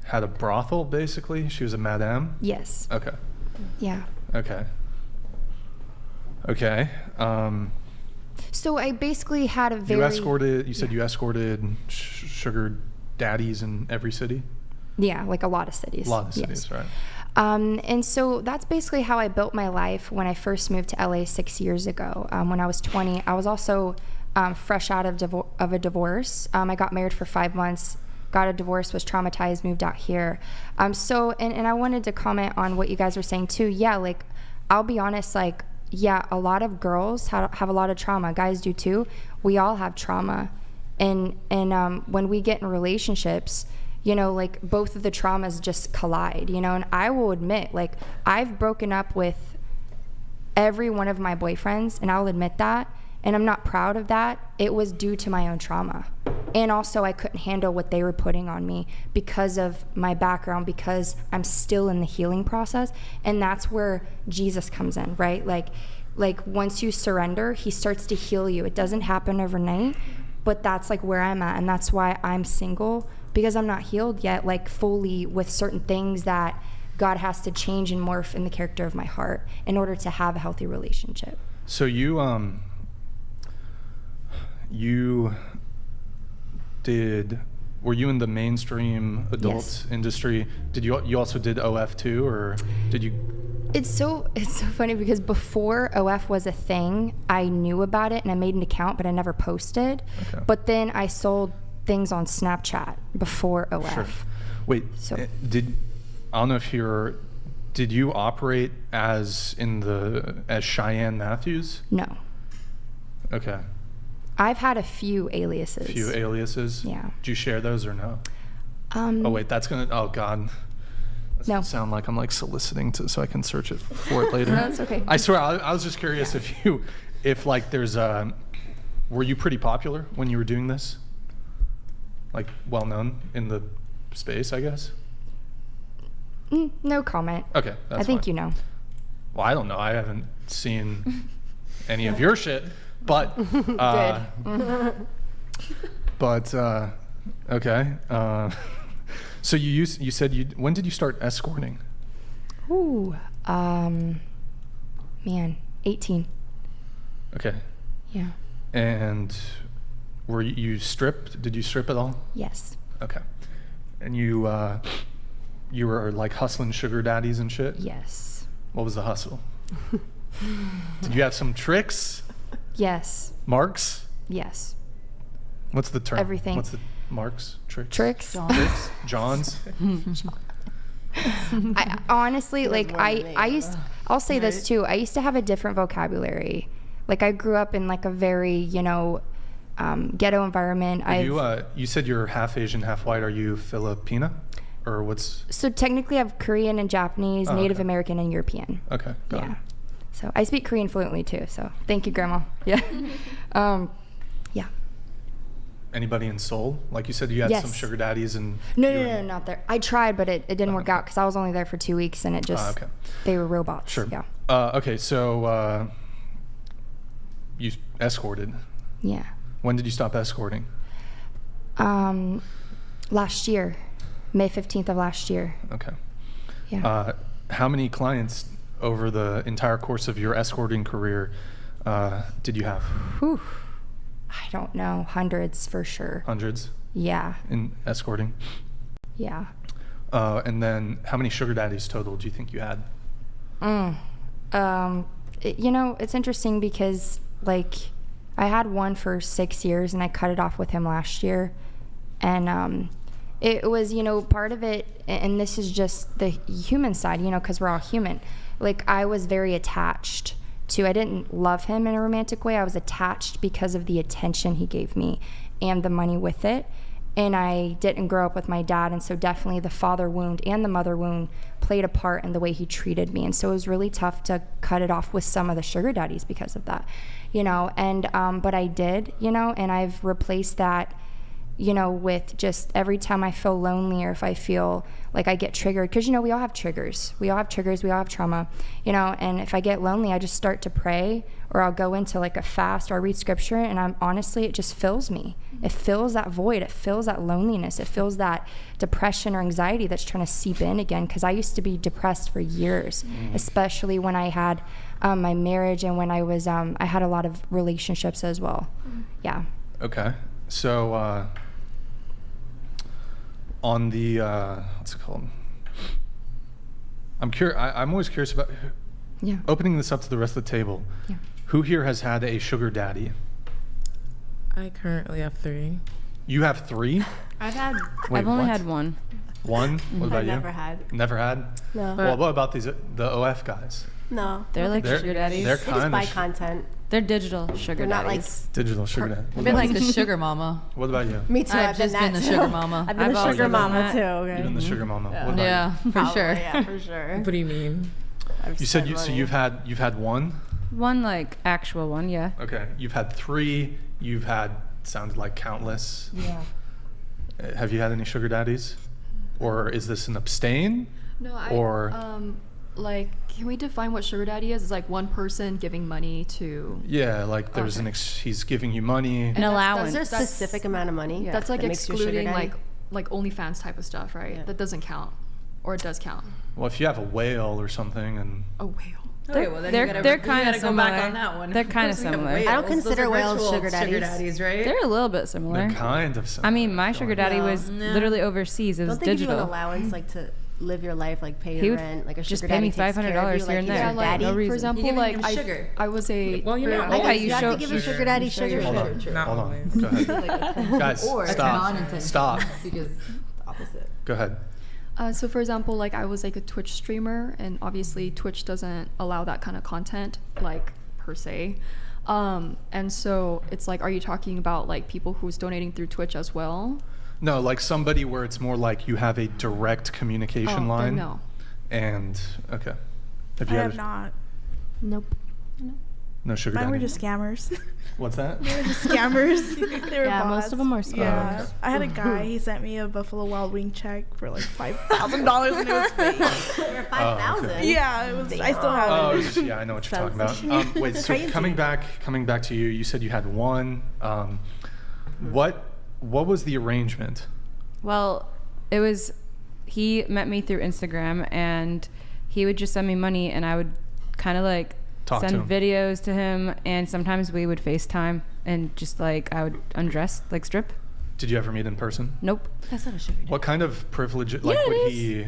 had a brothel, basically? She was a madame? Yes. Okay. Yeah. Okay. Okay. So I basically had a very... You said you escorted sugar daddies in every city? Yeah, like a lot of cities. A lot of cities, yes. Right. And so that's basically how I built my life when I first moved to LA 6 years ago. When I was 20, I was also fresh out of a divorce. I got married for 5 months, got a divorce, was traumatized, moved out here. So I wanted to comment on what you guys were saying too. Yeah, like I'll be honest, like, yeah, a lot of girls have a lot of trauma. Guys do too. We all have trauma. And when we get in relationships, you know, like both of the traumas just collide, you know, and I will admit, like I've broken up with every one of my boyfriends, and I'll admit that, and I'm not proud of that. It was due to my own trauma. And also I couldn't handle what they were putting on me because of my background, because I'm still in the healing process. And that's where Jesus comes in, right? Like once you surrender, he starts to heal you. It doesn't happen overnight, but that's like where I'm at. And that's why I'm single, because I'm not healed yet, like fully with certain things that God has to change and morph in the character of my heart in order to have a healthy relationship. So you were you in the mainstream adult industry? Did you also did OF too, or did you? It's so funny because before OF was a thing, I knew about it and I made an account, but I never posted. Okay. But then I sold things on Snapchat before OF. Sure. Wait, So- I don't know if did you operate as Cheyenne Matthews? No. Okay. I've had a few aliases. Few aliases? Yeah. Do you share those or no? Oh wait, oh God. That's No. gonna sound like I'm like soliciting so I can search it for it later. No, it's okay. I swear, I was just curious if like there's were you pretty popular when you were doing this? Like well known in the space, I guess? No comment. Okay, that's I think fine. you know. Well, I don't know. I haven't seen any of your shit, but but okay. So you said when did you start escorting? Ooh, man, 18. Okay. Yeah. And were you stripped? Did you strip at all? Yes. Okay. And you were like hustling sugar daddies and shit? Yes. What was the hustle? Did you have some tricks? Yes. Marks? Yes. What's the term? Everything. What's the marks? Tricks? Tricks. Johns? I honestly, like, I'll say this too. I used to have a different vocabulary. Like, I grew up in like a very, you know, ghetto environment. You said you're half Asian, half white. Are you Filipina? Or what's... So technically I have Korean and Japanese, Native American and European. Okay, got it. So I speak Korean fluently too, so thank you, Grandma. Yeah. Yeah. Anybody in Seoul? Like you said, you had some sugar daddies and... No, not there. I tried, but it didn't work out because I was only there for 2 weeks and it just... They were robots. Sure. Yeah. Okay, so you escorted. Yeah. When did you stop escorting? Last year. May 15th of last year. Okay. Yeah. How many clients over the entire course of your escorting career did you have? Whew. I don't know. Hundreds for sure. Hundreds? Yeah. In escorting? Yeah. And then how many sugar daddies total do you think you had? You know, it's interesting because, like, I had one for 6 years and I cut it off with him last year. And it was, you know, part of it, and this is just the human side, you know, because we're all human. Like, I was very attached to, I didn't love him in a romantic way. I was attached because of the attention he gave me and the money with it. And I didn't grow up with my dad, and so definitely the father wound and the mother wound played a part in the way he treated me. And so it was really tough to cut it off with some of the sugar daddies because of that, you know. And but I did, you know, and I've replaced that, you know, with just every time I feel lonely or if I feel like I get triggered, because, you know, we all have triggers. We all have triggers. We all have trauma, you know, and if I get lonely, I just start to pray, or I'll go into like a fast or I read scripture, and I'm honestly, it just fills me. It fills that void. It fills that loneliness. It fills that depression or anxiety that's trying to seep in again, because I used to be depressed for years, especially when I had my marriage and when I was, I had a lot of relationships as well. Yeah. Okay. So, on the what's it called? I'm always curious about opening this up to the rest of the table. Yeah. Who here has had a sugar daddy? I currently have 3. You have 3? I've had. Wait, I've only what? had one. One? What about you? Never had. Never had? No. Well, what about the OF guys? No. They're like sugar daddies. They're They kind just of buy content. They're digital sugar They're not daddies. digital sugar daddy. I've been like the sugar mama. What about you? Me too. I've just been the sugar mama. I've been the sugar mama too. Okay. You've been the sugar mama. What about Yeah, for Probably, sure. Yeah, for sure. What do you mean? you said so you've had one? One, like, actual one, yeah. Okay. You've had 3. You've had, sounded like countless. Yeah. Have you had any sugar daddies? Or is this an abstain? No, Or like, can we define what sugar daddy is? It's like one person giving money to... yeah, like there's he's giving you money. An allowance. Is there a specific amount of money? That's like that makes you a sugar excluding daddy? like OnlyFans type of stuff, right? Yeah. That doesn't count. Or it does count. Well, if you have a whale or something, and A whale. Okay, well, then They're kind of go similar. back on that one. They're kind of Of course we have similar. whales. I don't consider Those are whales virtual sugar daddies. right? They're a little bit similar. they're kind of similar. I mean, my sugar daddy No. was literally overseas. It was Don't they give you an digital. allowance, like, to live your life, like pay He your would rent, like a just sugar pay daddy me takes care of $500 you, here and like, there. he's your daddy. No reason. For example, You're like giving him sugar. I was a... Well, you're not I always you have to show give your sugar daddy sugar. Hold on. Not Hold on. always. Go ahead. Guys, Or stop. non-intentional. Stop. Because opposite. Go ahead. So for example, like I was like a Twitch streamer, and obviously Twitch doesn't allow that kind of content, like, per se. And so it's like, are you talking about like people who's donating through Twitch as well? No, like somebody where it's more like you have a direct communication line. No. And okay. I have not. Nope. No sugar Mine daddy. were just scammers. What's that? They were just scammers. They were Yeah, bots. most of them are scammers. Yeah. I had a guy, he sent me a Buffalo Wild Wing check for like $5,000 and it was fake. For 5,000. Yeah, it was. I still have Oh, it. yeah, I know what you're talking about. Wait, so Crazy. coming back to you, you said you had one. What was the arrangement? Well, it was, he met me through Instagram, and he would just send me money, and I would kind of like Talk to send him. videos to him, and sometimes we would FaceTime, and just like I would undress, like strip. Did you ever meet in person? Nope. That's not a sugar daddy. What kind of privilege? Like, it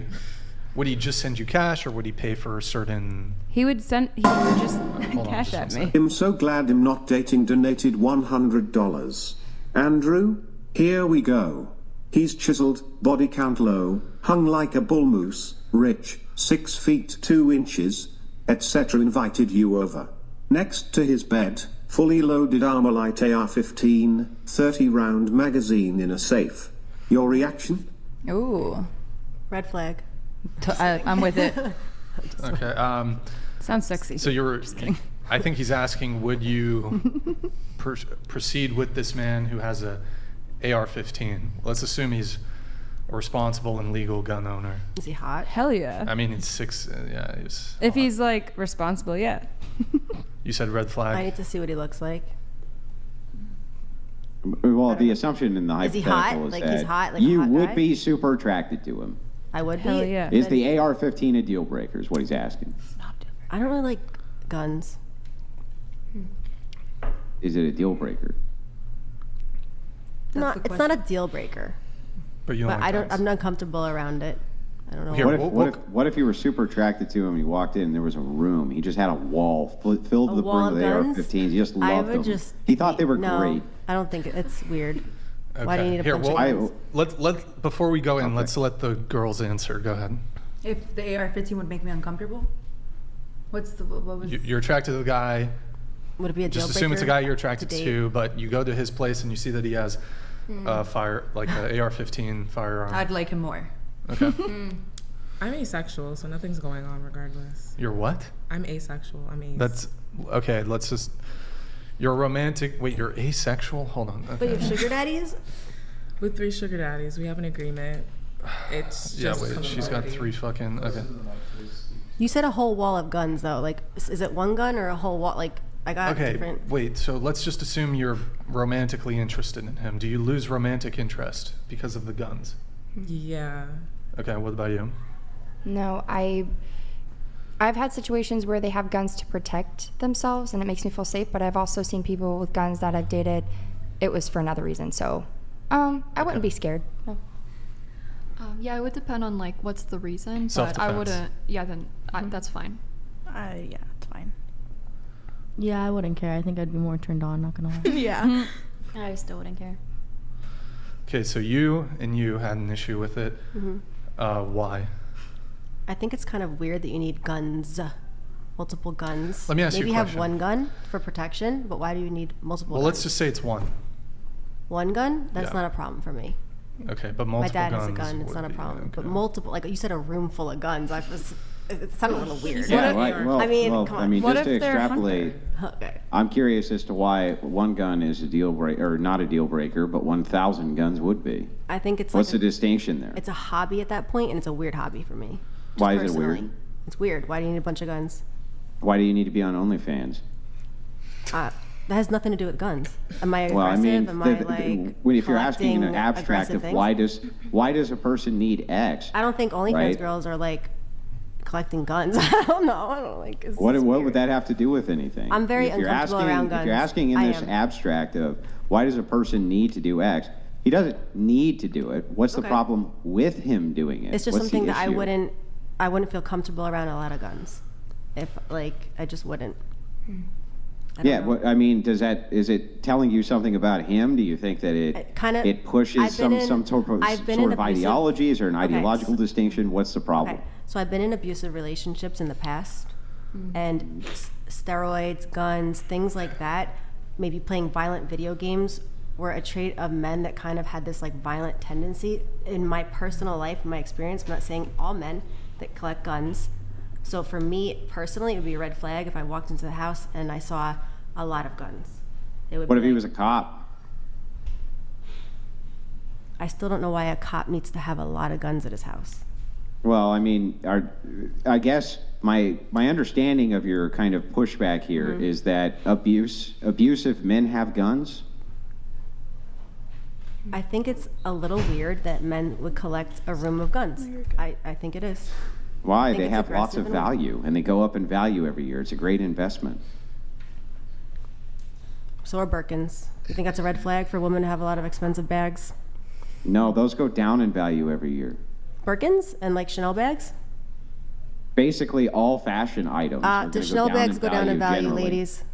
would he just send you cash, or would he pay for certain? He would just Hold on, cash just at one me. I'm so glad I'm not dating donated $100. Andrew, here we go. He's chiseled, body count low, hung like a bull moose, rich, 6 feet 2 inches, etc. Invited you over. Next to his bed, fully loaded Armalite AR-15, 30-round magazine in a safe. Your reaction? Ooh. Red flag. I'm with it. Okay. Sounds sexy. So you're Just kidding. I think he's asking, would you proceed with this man who has a AR-15? Let's assume he's a responsible and legal gun owner. Is he hot? Hell yeah. I mean, he's 6. Yeah, he's. If he's like responsible, yeah. You said red flag. I need to see what he looks like. Well, the assumption in the Is he hypothetical hot? is Like, that he's hot, like a you hot would guy? be super attracted to him. I would Hell be. yeah. Is the AR-15 a deal breaker? Is what he's asking. I don't really like guns. Is it a deal breaker? It's not a deal breaker. But you don't But like I don't. guns. I'm not comfortable around it. I don't know. Here, What if you were super attracted to him and you walked in and there was a room? He just had a wall filled to the wall brim with of guns? AR-15s. He just I loved would them. just. He thought they were no, great. I don't think it's weird. Okay. Why do you need a Here, bunch of guns? let before we go in, let's let the girls answer. Go ahead. If the AR-15 would make me uncomfortable, what was? You're attracted to the guy. Would it be a deal Just assume it's a breaker guy you're attracted to date? to, but you go to his place and you see that he has Hmm. a AR-15 firearm. I'd like him more. Okay. I'm asexual, so nothing's going on regardless. You're what? I'm asexual. I'm ace. That's okay. Let's just. You're romantic. Wait, you're asexual? Hold on. Okay. But you have sugar daddies? With 3 sugar daddies, we have an agreement. It's Yeah, just wait. She's got compatibility. 3 fucking. Okay. You said a whole wall of guns, though. Like, is it one gun or a whole wall? Like, I got Okay. different. Wait. So let's just assume you're romantically interested in him. Do you lose romantic interest because of the guns? Yeah. Okay. What about you? No, I've had situations where they have guns to protect themselves and it makes me feel safe, but I've also seen people with guns that I've dated, it was for another reason. So I wouldn't be scared. No. Yeah, it would depend on like what's the reason, but I Self-defense. wouldn't. Yeah, then that's fine. Yeah, it's fine. Yeah, I wouldn't care. I think I'd be more turned on, not gonna lie. Yeah. I still wouldn't care. Okay. So you had an issue with it. Why? I think it's kind of weird that you need guns, multiple guns. Let me ask you a Maybe have question. one gun for protection, but why do you need multiple Well, guns? let's just say it's one. One gun? That's Yeah. not a problem for me. Okay, but My multiple dad guns. has a gun. It's would not a be- problem. But okay. multiple, like you said, a room full of guns. It sounded a little weird. Yeah, right. Well, I mean, well, come on. I mean, What just to if they're extrapolate, Okay. I'm curious as to why one gun is a deal breaker, or not a deal breaker, but 1,000 guns would be. I think it's What's like the distinction there? it's a hobby at that point, and it's a weird hobby for me. Just Why is it personally. weird? It's weird. Why do you need a bunch of guns? Why do you need to be on OnlyFans? That has nothing to do with guns. Am I aggressive? Well, I mean, Am I like if you're asking in an collecting abstract aggressive of things? why does a person need X? I don't think OnlyFans Right. girls are like collecting guns. I don't know. I don't like. It's What just what weird. would that have to do with anything? I'm very If you're uncomfortable asking, around If you're guns. asking in I this am. abstract of why does a person need to do X, he doesn't need to do it. What's the Okay. problem with him doing it? It's just What's the something that I issue? wouldn't feel comfortable around a lot of guns. If like I just wouldn't. I don't Yeah, know. what I mean, is it telling you something about him? Do you think that it pushes I've been some sort of I've been in abusive- ideology? Is there an Okay, ideological distinction? What's the problem? Okay, so I've been in abusive relationships in the past, and steroids, guns, things like that, maybe playing violent video games were a trait of men that kind of had this like violent tendency. In my personal life, in my experience, I'm not saying all men that collect guns. So for me personally, it would be a red flag if I walked into the house and I saw a lot of guns. It would What be if he like- was a cop? I still don't know why a cop needs to have a lot of guns at his house. Well, I mean, I guess my understanding of your kind of pushback here Mm-hmm. is that abusive men have guns. I think it's a little weird that men would collect a room of guns. I think it is. Why? think They it's have lots of aggressive and- value, and they go up in value every year. It's a great investment. So are Birkins. You think that's a red flag for women to have a lot of expensive bags? No, those go down in value every year. Birkins and like Chanel bags? Basically, all fashion items. are Do gonna Chanel down bags go down in value, generally. ladies?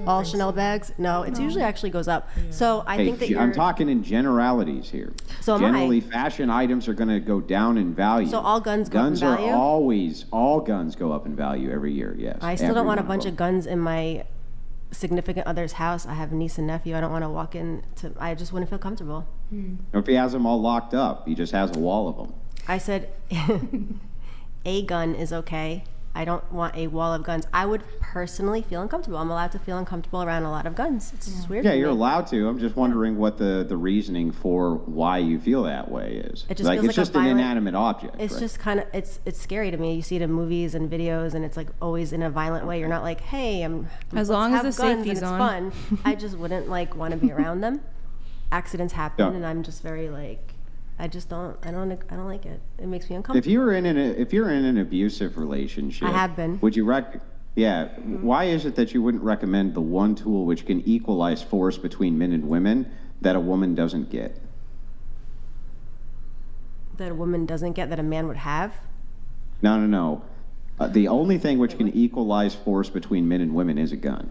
all Chanel bags. No, it's usually actually goes up. So I think that I'm talking in generalities here. So generally, fashion items are going to go down in value. So all guns go up in value? All guns go up in value every year, yes. I still don't want a bunch of guns in my significant other's house. I have a niece and nephew. I don't want to walk in to, I just wouldn't feel comfortable. If he has them all locked up, he just has a wall of them. I said a gun is okay. I don't want a wall of guns. I would personally feel uncomfortable. I'm allowed to feel uncomfortable around a lot of guns. It's just weird. Yeah, for you're me. allowed to. I'm just wondering what the reasoning for why you feel that way is. It just like feels it's like just a an violent, inanimate object. It's right? just kind of it's scary to me. You see it in movies and videos, and it's like always in a violent way. You're not like, hey, As let's long as have the guns safety's and on. it's fun. I just wouldn't like want to be around them. Accidents happen, Yeah. and I'm just very like. I don't like it. It makes me uncomfortable. If you're in an abusive relationship, I have been. Would you why is it that you wouldn't recommend the one tool which can equalize force between men and women that a woman doesn't get? That a woman doesn't get that a man would have? No. The only thing which can equalize force between men and women is a gun.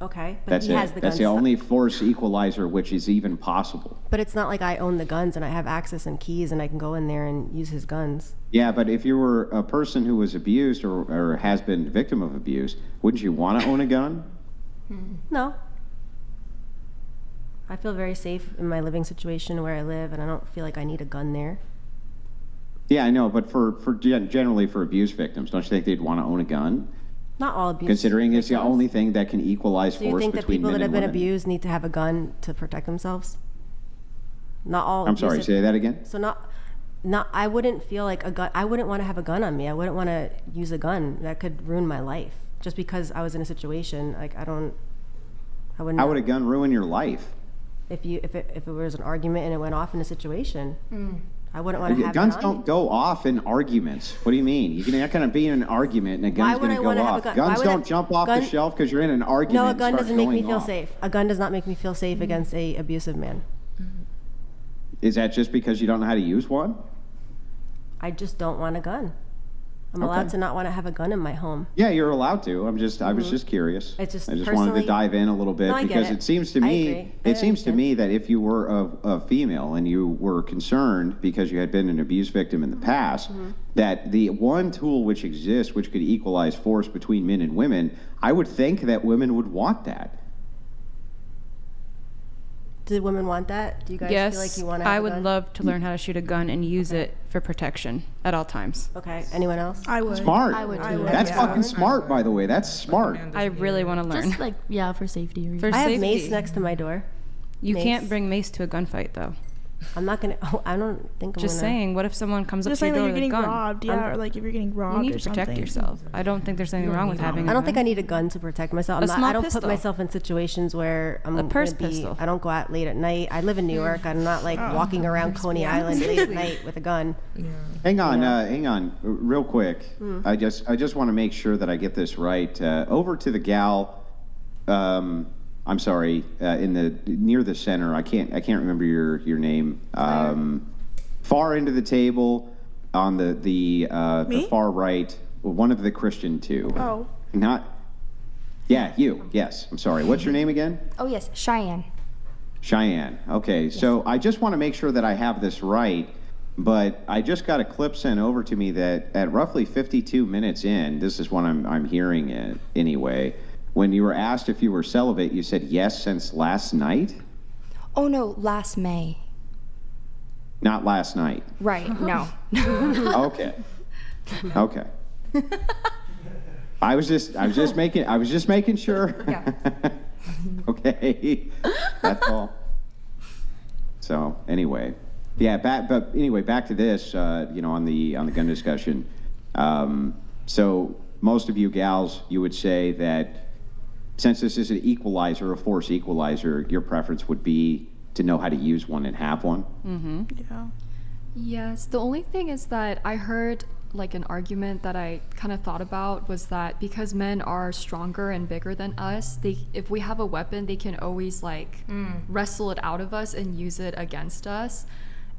Okay, but That's he it. has the That's guns. the only force equalizer which is even possible. But it's not like I own the guns and I have access and keys and I can go in there and use his guns. Yeah, but if you were a person who was abused or has been a victim of abuse, wouldn't you want to own a gun? No. I feel very safe in my living situation where I live, and I don't feel like I need a gun there. Yeah, I know, but generally for abuse victims, don't you think they'd want to own a gun? Not all abuse. Considering it's the victims. only thing that can equalize Do you force think that between people men that have and been women. abused need to have a gun to protect themselves? Not all. I'm sorry, say that again? So not. I wouldn't feel like a gun. I wouldn't want to have a gun on me. I wouldn't want to use a gun. That could ruin my life. Just because I was in a situation, like I wouldn't. How would a gun ruin your life? If it was an argument and it went off in a situation, I wouldn't want to have Guns it on me. don't go off in arguments. What do you mean? You're not going to be in an argument and a gun's going to go off. Guns don't jump off the shelf because you're in an argument. No, a and gun start doesn't make me going feel off. safe. A gun does not make me feel safe against a abusive man. Is that just because you don't know how to use one? I just don't want a gun. I'm allowed to not want to have a gun in my home. Yeah, you're allowed to. I was just curious. It's just I just wanted to personally- dive in a little bit No, I get because it. it seems to I me agree. it seems to me that if you were a female and you were concerned because you had been an abuse victim in the past, that the one tool which exists which could equalize force between men and women, I would think that women would want that. Do women want that? Do you guys Yes, feel like you want to have I a would gun? love to learn how to shoot a gun and use it for protection at all times. Okay. Anyone else? I would. Smart. I would. That's fucking smart, by the way. That's smart. I really want to learn. Just like, yeah, for safety reasons. For I have safety. mace next to my door. You Mace. can't bring mace to a gunfight, though. I'm not gonna. Oh, I don't think I'm Just gonna. saying, what if someone comes up Just to your saying door that you're with a getting gun? robbed, yeah, or like if you're getting robbed You need or to protect something. yourself. I don't think there's anything wrong with having. I don't think I need a gun to protect myself. A small I don't pistol. put myself in situations where I'm A purse gonna be, pistol. I don't go out late at night. I live in New York. I'm not like walking around Coney Island late at night with a gun. Hang on, real quick. I just want to make sure that I get this right. Over to the gal. I'm sorry. In the near the center. I can't remember your name. Far into the table, on the far right. One of the Christian two. Oh. Not. Yeah, you. Yes. I'm sorry. What's your name again? Oh, yes, Cheyenne. Cheyenne. Okay, so I just want to make sure that I have this right, but I just got a clip sent over to me that at roughly 52 minutes in, this is what I'm hearing it anyway, when you were asked if you were celibate, you said yes since last night? Oh, no, last May. Not last night. Right, no. Okay. Okay. I was just making sure. Yeah. Okay. That's all. So anyway, yeah. Back to this. On the gun discussion. So most of you gals, you would say that since this is an equalizer, a force equalizer, your preference would be to know how to use one and have one. Mm-hmm. Yeah. Yes, the only thing is that I heard like an argument that I kind of thought about was that because men are stronger and bigger than us, if we have a weapon, they can always like wrestle it out of us and use it against us.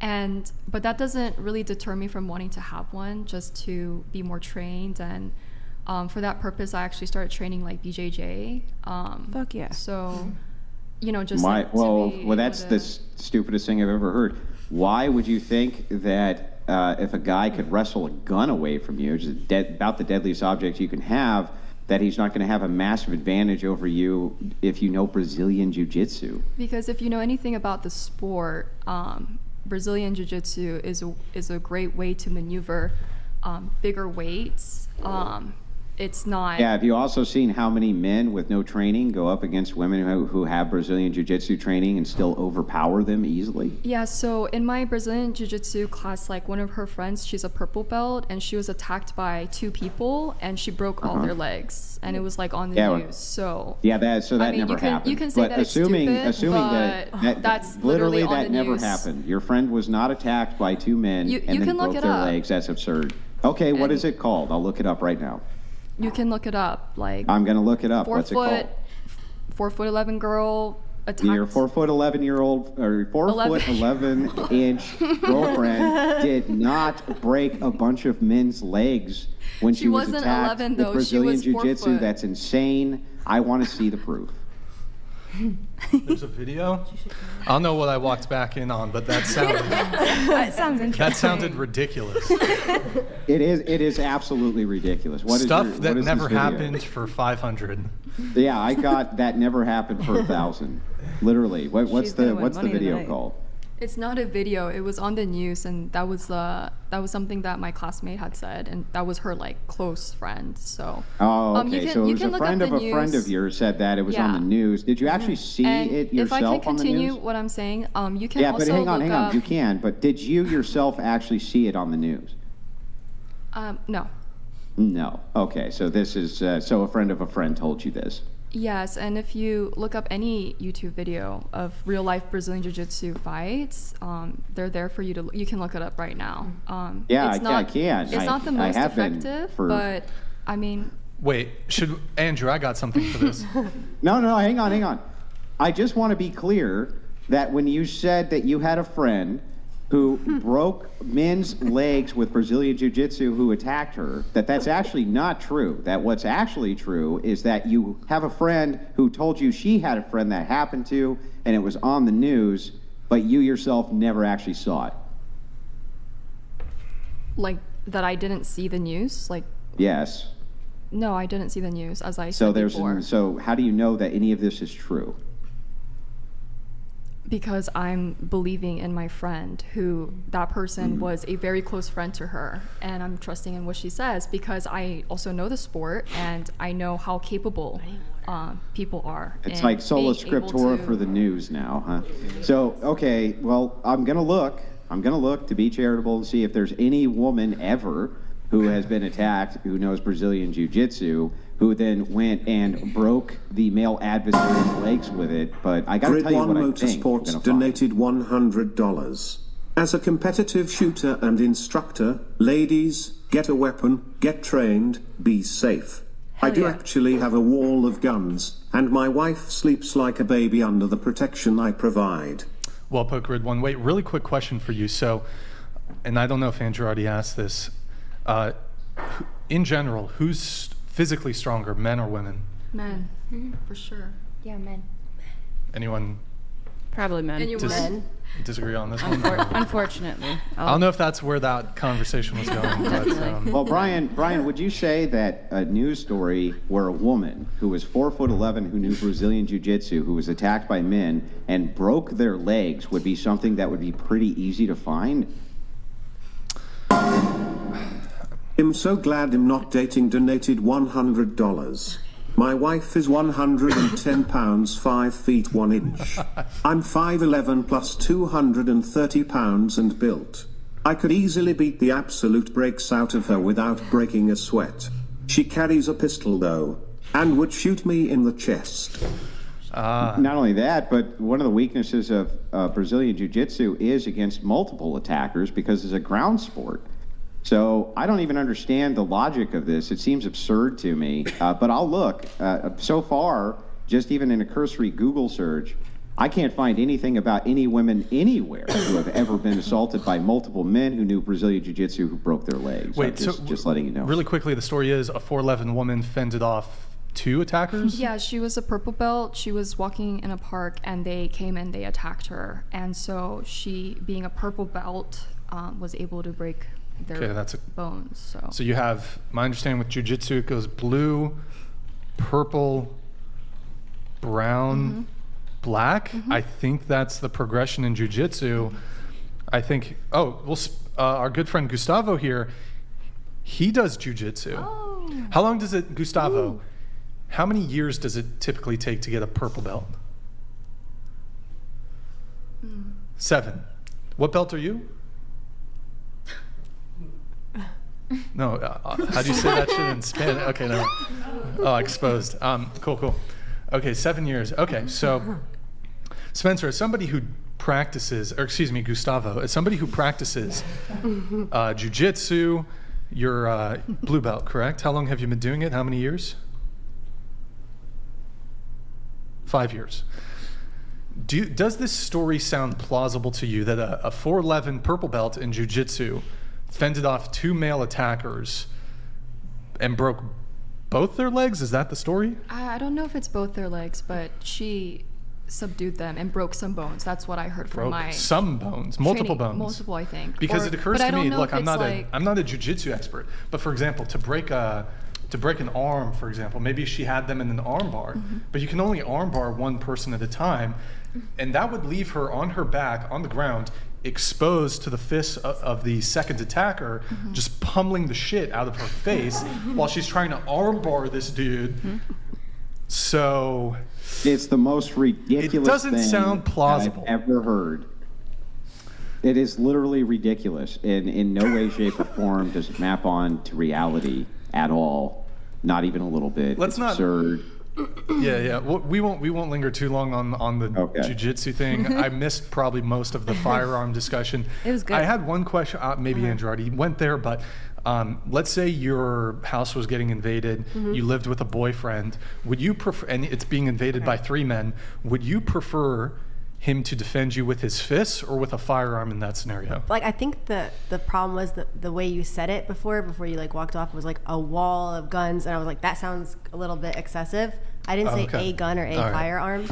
But that doesn't really deter me from wanting to have one, just to be more trained and For that purpose, I actually started training like BJJ. Fuck yeah. So, you know, just Why? like, to Well, be that's able the to- stupidest thing I've ever heard. Why would you think that if a guy could wrestle a gun away from you, which is about the deadliest object you can have, that he's not going to have a massive advantage over you if you know Brazilian Jiu Jitsu? Because if you know anything about the sport, Brazilian Jiu Jitsu is a great way to maneuver bigger weights. It's not. Yeah, have you also seen how many men with no training go up against women who have Brazilian Jiu Jitsu training and still overpower them easily? Yeah, so in my Brazilian Jiu Jitsu class, like one of her friends, she's a purple belt, and she was attacked by 2 people, and she broke all their legs, and it was like on the news. So yeah, that I mean, never happened. You can say but that assuming it's stupid, but that's literally on that the never news. happened. Your friend was not attacked by 2 men You and then can look broke it their up. legs. That's absurd. Okay, what is it called? I'll look it up right now. You can look it up. Like I'm gonna look it up. 4 What's foot, it called? 4'11" girl attacked. Your 4'11" or 4'11" inch girlfriend did not break a bunch of men's legs when she was wasn't attacked 11 with though. She Brazilian was 4 Jiu-Jitsu. foot. That's insane. I want to see the proof. There's a video. I don't know what I walked back in on, but that sounded That sounds interesting. that sounded ridiculous. It is absolutely ridiculous. What is Stuff your- what that is this never video? happened for 500. Yeah, I got that never happened for 1,000. Literally. What's She's gonna win the money video tonight. called? It's not a video. It was on the news, and that was something that my classmate had said, and that was her like close friend. So Oh, okay. you can, So it you was can a look friend up of the a friend news. of yours said that it was on Yeah. the news. Did you actually see And it if yourself I can on the continue news? what I'm saying, you can Yeah, also but hang on. look up. You can. But did you yourself actually see it on the news? No. No. Okay. So this is so a friend of a friend told you this. Yes, and if you look up any YouTube video of real life Brazilian Jiu Jitsu fights, they're there for you to. You can look it up right now. Yeah, it's I not, can. It's not the I most have been effective, for- but I mean, Wait, should Andrew? I got something for this. No. Hang on. I just want to be clear that when you said that you had a friend who broke men's legs with Brazilian Jiu-Jitsu who attacked her, that's actually not true. That what's actually true is that you have a friend who told you she had a friend that happened to, and it was on the news, but you yourself never actually saw it. like that I didn't see the news. Like, Yes. no, I didn't see the news, as I So said there's before. so how do you know that any of this is true? Because I'm believing in my friend, who that person was a very close friend to her, and I'm trusting in what she says because I also know the sport and I know how capable people are. It's in like sola being able scriptura to- for the news now, huh? So, okay, well, I'm gonna look to be charitable and see if there's any woman ever who has been attacked who knows Brazilian Jiu-Jitsu who then went and broke the male adversary's legs with it. But I gotta Grid tell you One what I think. I'm Motorsports gonna find. donated $100. As a competitive shooter and instructor, ladies, get a weapon, get trained, be safe. I do actually have a wall of guns, and my wife sleeps like a baby under the protection I provide. Well put, Grid One. Wait, really quick question for you. So, and I don't know if Andrew already asked this. In general, who's physically stronger, men or women? Men, for sure. Yeah, men. Anyone Probably men. And you men? disagree on this one? Unfortunately. I don't know if that's where that conversation was going. But, Well, Brian, would you say that a news story where a woman who was 4'11", who knew Brazilian Jiu-Jitsu, who was attacked by men and broke their legs, would be something that would be pretty easy to find? I'm so glad I'm not dating donated $100. My wife is 110 pounds 5 feet 1 inch. I'm 5'11" plus 230 pounds and built. I could easily beat the absolute brakes out of her without breaking a sweat. She carries a pistol though, and would shoot me in the chest. Not only that, but one of the weaknesses of Brazilian Jiu-Jitsu is against multiple attackers because it's a ground sport. So I don't even understand the logic of this. It seems absurd to me, but I'll look. So far, just even in a cursory Google search, I can't find anything about any women anywhere who have ever been assaulted by multiple men who knew Brazilian Jiu Jitsu who broke their legs. Wait, just letting you know. Really quickly, the story is a 4'11" woman fended off 2 attackers? Yeah, she was a purple belt. She was walking in a park and they came and they attacked her. And so she, being a purple belt, was able to break their bones. So you have, my understanding with Jiu Jitsu, it goes blue, purple, brown, black. I think that's the progression in Jiu Jitsu. I think, our good friend Gustavo here, he does Jiu Jitsu. How long does it, Gustavo, how many years does it typically take to get a purple belt? 7. What belt are you? No, how do you say that shit in Spanish? Okay, no. Oh, exposed. Cool. Okay, 7 years. Okay, so Spencer, as somebody who practices, or excuse me, Gustavo, as somebody who practices jiu-jitsu, you're blue belt, correct? How long have you been doing it? How many years? 5 years. Does this story sound plausible to you that a 4'11" purple belt in jiu-jitsu fended off 2 male attackers and broke both their legs? Is that the story? I don't know if it's both their legs, but she subdued them and broke some bones. That's what I heard from my some bones, multiple bones. Multiple, I think. Because it occurs to me, look, I'm not a jiu-jitsu expert, but for example, to break an arm, for example, maybe she had them in an arm bar, but you can only arm bar one person at a time, and that would leave her on her back on the ground, exposed to the fists of the second attacker, just pummeling the shit out of her face while she's trying to arm bar this dude. So it's the most ridiculous thing sound plausible I've ever heard. It is literally ridiculous. In no way, shape, or form does it map on to reality at all. Not even a little bit. It's absurd. Yeah. We won't linger too long on the jiu-jitsu thing. I missed probably most of the firearm discussion. It was good. I had one question. Maybe Andrew already went there, but let's say your house was getting invaded. You lived with a boyfriend. Would you prefer? And it's being invaded by 3 men. Would you prefer him to defend you with his fists or with a firearm in that scenario? Like, I think the problem was the way you said it before you like walked off was like a wall of guns, and I was like, that sounds a little bit excessive. I didn't say a gun or a firearm.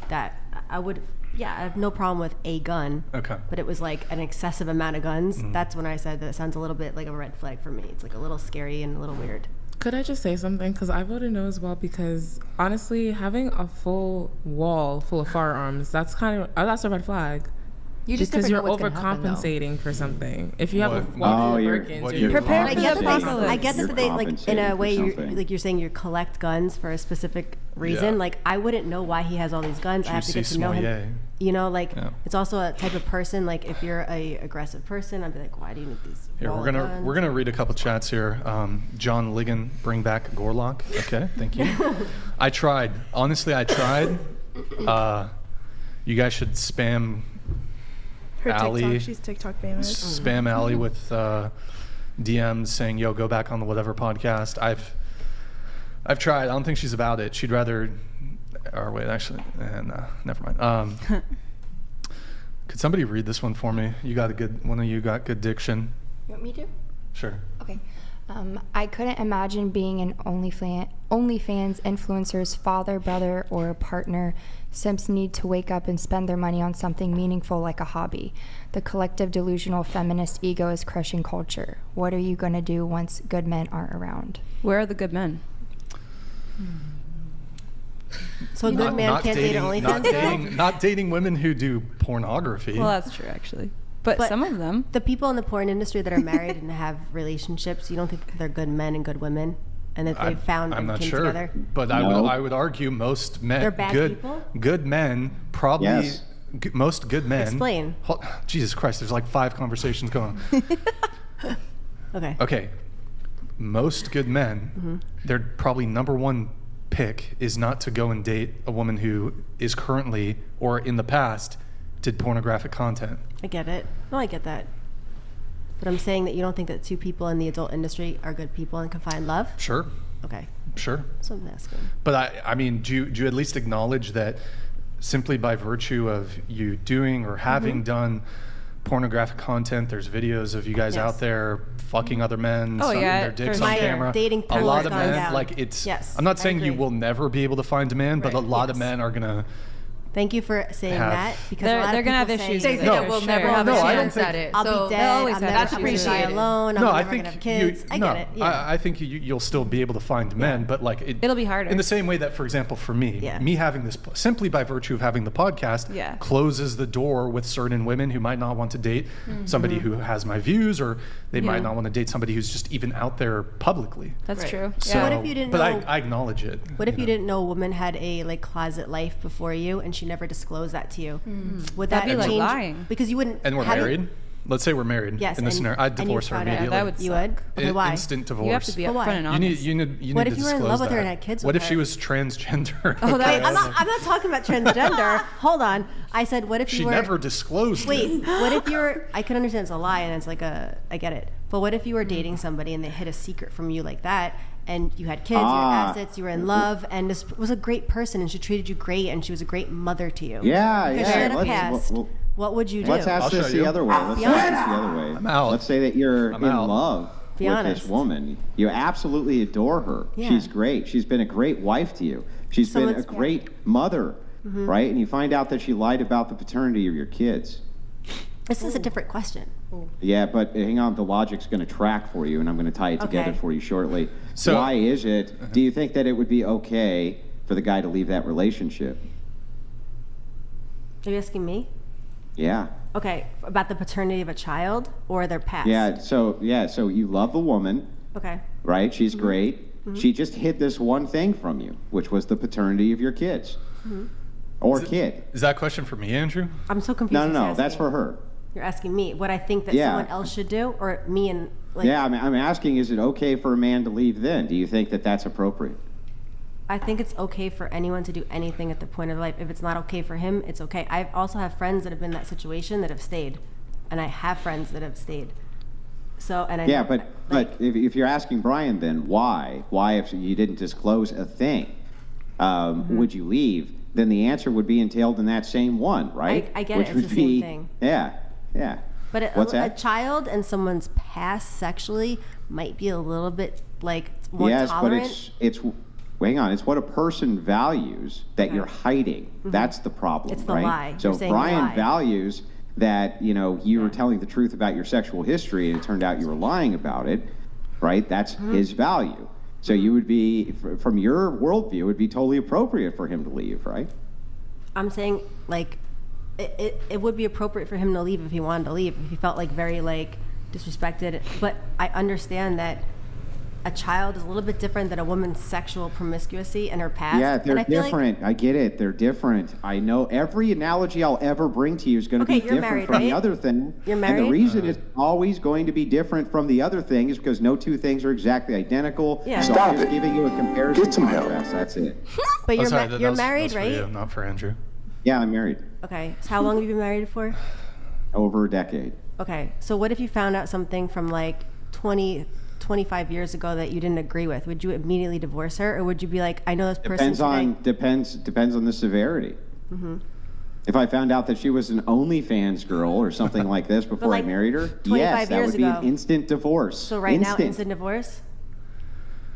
That I would, I have no problem with a gun. Okay. But it was like an excessive amount of guns. That's when I said that it sounds a little bit like a red flag for me. It's like a little scary and a little weird. Could I just say something? Because I voted no as well, because honestly, having a full wall full of firearms, that's a red flag. Because you're overcompensating for something. If you have a wall full of Birkins, you're prepared for the apocalypse. I get that they, like, in a way, you're saying you collect guns for a specific reason. Yeah. Like, I wouldn't know why he has all these guns. I have to get to know him. You know, like, it's also a type of person. Like, if you're a aggressive person, I'd be like, why do you need these? Here, we're gonna read a couple chats here. John Ligon, bring back Warlock. Okay, thank you. I tried. Honestly, I tried. You guys should spam her Allie. TikTok. She's TikTok famous. Spam Allie with DMs saying, "Yo, go back on the whatever podcast." I've tried. I don't think she's about it. She'd rather. Or wait, actually, never mind. Could somebody read this one for me? One of you got good diction. You want me to? Sure. Okay. I couldn't imagine being an OnlyFans influencer's father, brother, or partner. Simps need to wake up and spend their money on something meaningful like a hobby. The collective delusional feminist ego is crushing culture. What are you going to do once good men aren't around? Where are the good men? So a good man can't date OnlyFans? Not dating women who do pornography. Well, that's true, actually. But some of them. The people in the porn industry that are married and have relationships, you don't think they're good men and good women? And that they've found I'm not came sure, together? but I would argue most men, They're bad people? Good men, probably most good men. Explain. Jesus Christ, there's like 5 conversations going on. Okay. Most good men, their probably number one pick is not to go and date a woman who is currently or in the past did pornographic content. I get it. No, I get that. But I'm saying that you don't think that 2 people in the adult industry are good people and can find love? Sure. Okay. Sure. That's what I'm asking. But I mean, do you at least acknowledge that simply by virtue of you doing or having done pornographic content. There's videos of you guys out there fucking other men, Oh, sucking yeah, their dicks for on sure. camera. Dating a pool lot has of gone men, down. like it's. Yes, I'm not I saying you agree. will never be able to find a man, but a lot of men are gonna. Thank you for saying Have- that, because They're- a lot they're of gonna have people issues say, with They it. say for we'll sure. never have a No, I don't chance think- at it. I'll So be dead. always I'm have never issues gonna with die it. alone. I'm No, I never think gonna have kids. I no, get it. Yeah. I think you'll still be able to find men, but like It'll be harder. In the same way that, for example, for me, Yeah. me having this simply by virtue of having the podcast closes the door with certain women who might not want to date somebody who has my views, or they might not want to date somebody who's just even out there publicly. That's true. So, what if you didn't but know? I acknowledge it. What if you didn't know a woman had a like closet life before you, and she never disclosed that to you? Would that That'd be like change? lying. Because you wouldn't. And we're have it- married. Let's say we're married. Yes, In this and- scenario, I'd and you divorce her found out. immediately. That would You would? Okay, why? Instant divorce. You have to be But why? upfront and honest. You need What to if you were in disclose love with her that. and had kids What with if she her? was transgender? Oh, Wait, that I'm not talking about transgender. Hold on. I said, what if She you were? never disclosed Wait, it. what if you were? I can understand it's a lie, and it's like a. I get it. But what if you were dating somebody and they hid a secret from you like that, and you had kids, you had assets, you were in love, and this was a great person, and she treated you great, and she was a great mother to you. Yeah, Because yeah. she had a Let's- past. well, What would you do? Let's ask I'll this show the you. other way. Let's Be ask honest. this the other way. I'm out. Let's say that you're I'm in out. love Be with honest. this woman. You absolutely adore her. Yeah. She's great. She's been a great wife to you. She's been a Someone's- great mother, right? And you find out that she lied about the paternity of your kids. This is a different question. Yeah, but hang on, the logic's going to track for you, and I'm going to tie it together Okay. for you shortly. So- Why is it? Do you think that it would be okay for the guy to leave that relationship? Are you asking me? Yeah. Okay, about the paternity of a child or their past? So you love the woman, Okay. right? She's great. She just hid this one thing from you, which was the paternity of your kids. Or kid. Is that a question for me, Andrew? I'm so confused. No, what no, you're no. That's asking. for her. You're asking me what I think that Yeah. someone else should do, or me and like. Yeah, I'm asking, is it okay for a man to leave then? Do you think that that's appropriate? I think it's okay for anyone to do anything at the point of life. If it's not okay for him, it's okay. I also have friends that have been in that situation that have stayed, and I have friends that have stayed. So, and I Yeah, know, but if you're asking Brian, then why if you didn't disclose a thing, would you leave? Then the answer would be entailed in that same one, right? I get it. Which It's would the same be- thing. Yeah. But What's a that? child and someone's past sexually might be a little bit like more Yes, tolerant. but it's hang on. It's what a person values that you're hiding. That's the problem, It's the right? lie. So You're saying the Brian lie. values that you were telling the truth about your sexual history, and it turned out you were lying about it, right? That's his value. So you would be, from your worldview, it would be totally appropriate for him to leave, right? I'm saying like it would be appropriate for him to leave if he wanted to leave, if he felt like very like disrespected. But I understand that a child is a little bit different than a woman's sexual promiscuity and her past. Yeah, they're and I feel different. I get it. They're different. I know every analogy I'll ever bring to you is going to Okay, be you're different married, from the right? other thing. You're And married? the reason it's always going to be different from the other thing is because no two things are exactly identical. Yeah. So Stop I'm just it. giving you a comparison Get some help. contrast. That's it. But you're Sorry, that you're was- married, that's for right? you, not for Andrew. Yeah, I'm married. Okay. So how long have you been married for? Over a decade. Okay. So what if you found out something from like 25 years ago that you didn't agree with? Would you immediately divorce her, or would you be like, I know this person Depends on the severity. Mm-hmm. If I found out that she was an OnlyFans girl or something like this before like I married her, 25 yes, that years would be ago. an instant divorce. So right now, instant divorce?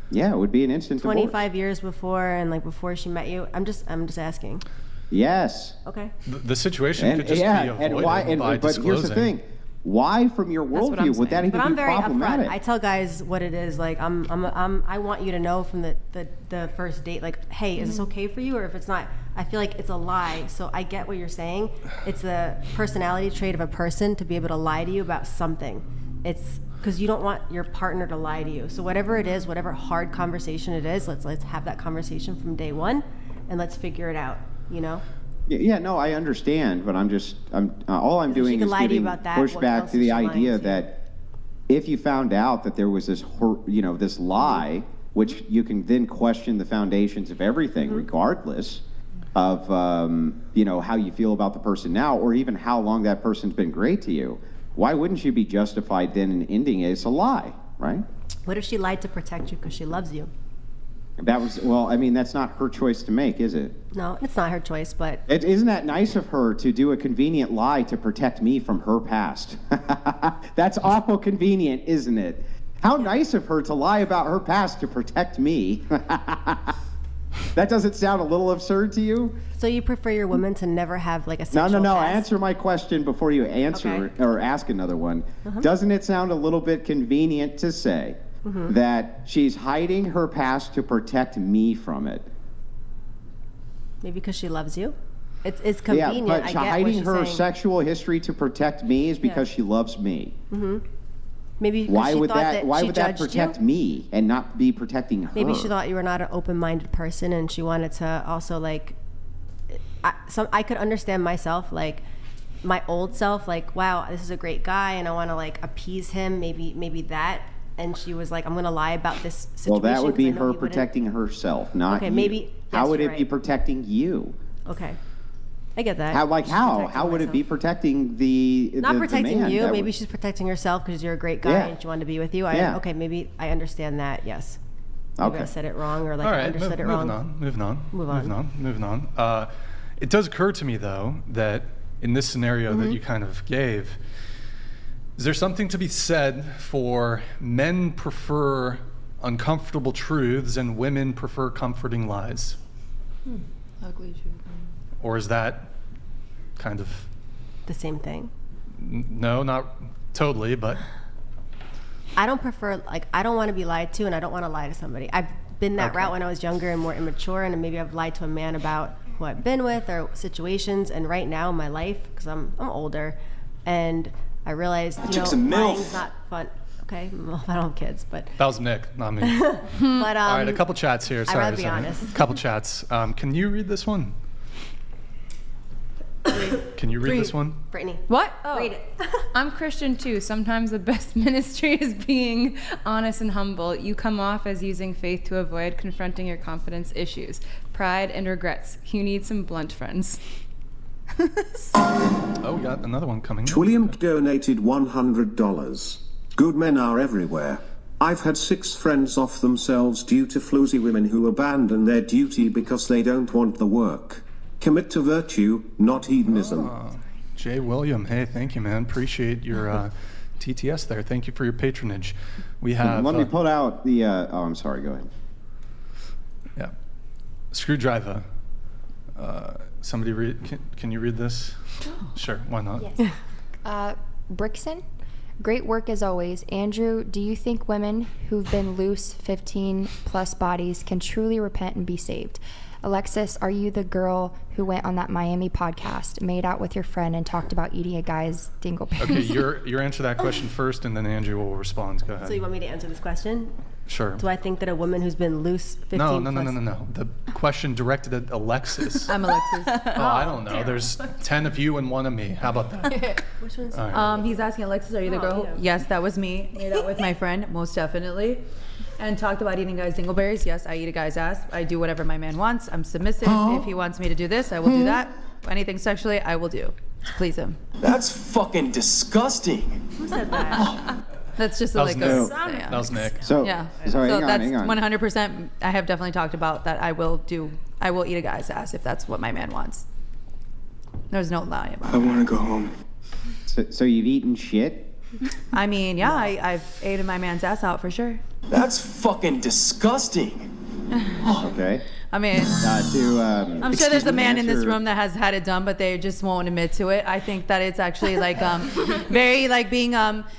Yeah, it would be an instant divorce. 25 years before and like before she met you? I'm just asking. Yes. Okay. The situation could just be avoided by but disclosing. here's the thing. Why, from your That's what worldview, I'm would that saying. even But I'm be very problematic? upfront. I tell guys what it is. Like I want you to know from the first date. Like, hey, is this okay for you? Or if it's not, I feel like it's a lie. So I get what you're saying. It's the personality trait of a person to be able to lie to you about something. It's because you don't want your partner to lie to you. So whatever it is, whatever hard conversation it is, let's have that conversation from day one, and let's figure it out. You know. Yeah, no, I understand, but all I'm doing can is lie to you giving about that, what pushback else to is the she lying idea to? that if you found out that there was this, this lie, which you can then question the foundations of everything, regardless of, how you feel about the person now, or even how long that person's been great to you. Why wouldn't you be justified then in ending it? It's a lie, right? What if she lied to protect you because she loves you? Well, I mean, that's not her choice to make, is it? No, it's not her choice, but Isn't that nice of her to do a convenient lie to protect me from her past? That's awful convenient, isn't it? How nice of her to lie about her past to protect me. That doesn't sound a little absurd to you? so you prefer your woman to never have like a sexual No. past? Answer my question before you answer or ask another one. Doesn't it sound a little bit convenient to say that she's hiding her past to protect me from it? Maybe because she loves you. It's convenient. Yeah, but I get hiding what she's her saying. sexual history to protect me is because she loves me. Maybe because Why she would thought that? Why she would that judged protect you? me and not be protecting her? Maybe she thought you were not an open-minded person, and she wanted to also like. I could understand myself, like my old self, like, wow, this is a great guy, and I want to like appease him. Maybe that. And she was like, I'm gonna lie about this situation. Well, that would 'cause be I know her he wouldn't." protecting herself, not Okay, you. maybe- How yes, would it you're be right. protecting you? Okay, I get that. How? Like She's how? protecting How would it herself. be protecting the Not the protecting man you. that Maybe would- she's protecting herself because you're a great guy Yeah. and she wanted to be with you. Yeah. Okay, maybe I understand that. Yes. Maybe I Okay. said it wrong, or like All I right, understood it wrong. moving on. Move on. It does occur to me, though, that in this scenario that you kind of gave, is there something to be said for men prefer uncomfortable truths and women prefer comforting lies? Ugly truth. Or is that kind of... The same thing. No, not totally, but... I don't prefer, like, I don't want to be lied to, and I don't want to lie to somebody. I've been that route when I was younger and more immature, and maybe I've lied to a man about who I've been with or situations. And right now in my life, because I'm older, and I realized, lying's not fun. Okay, well, I don't have kids, but That was Nick, not me. but All right, a couple chats here. Sorry, rather be honest. A couple chats. Can you read this one? Can you read this one? Brittany. What? Read it. I'm Christian too. Sometimes the best ministry is being honest and humble. You come off as using faith to avoid confronting your confidence issues, pride, and regrets. You need some blunt friends. Oh, we got another one coming. William donated $100. Good men are everywhere. I've had 6 friends off themselves due to floozy women who abandon their duty because they don't want the work. Commit to virtue, not hedonism. Jay William, hey, thank you, man. Appreciate your TTS there. Thank you for your patronage. We have... Let me pull out the... oh, I'm sorry. Go ahead. Yeah. Screwdriver. Somebody read... Can you read this? Sure, why not? Yes. Brixan, great work as always. Andrew, do you think women who've been loose 15 plus bodies can truly repent and be saved? Alexis, are you the girl who went on that Miami podcast, made out with your friend, and talked about eating a guy's dingleberries? Okay, you answer that question first, and then Andrew will respond. Go ahead. So you want me to answer this question? Sure. Do I think that a woman who's been loose 15 No. The question directed at Alexis. I'm Alexis. Oh, I don't know. There's 10 of you and 1 of me. How about that? Which one's All right. He's asking Alexis, are you the girl? Yes, that was me. Made out with my friend, most definitely. And talked about eating guys' dingleberries. Yes, I eat a guy's ass. I do whatever my man wants. I'm submissive. If he wants me to do this, I will do that. Anything sexually, I will do to please him. That's fucking disgusting. Who said that? That's just That was like Nick. a... That was Nick. So, Yeah. sorry, so hang on, that's hang on. 100%. I have definitely talked about that. I will eat a guy's ass if that's what my man wants. There's no lie about I it. want to go home. So you've eaten shit? I mean, yeah, I've eaten my man's ass out for sure. That's fucking disgusting. Okay. I mean, I'm sure there's a man in this answer- room that has had it done, but they just won't admit to it. I think that it's actually like very like being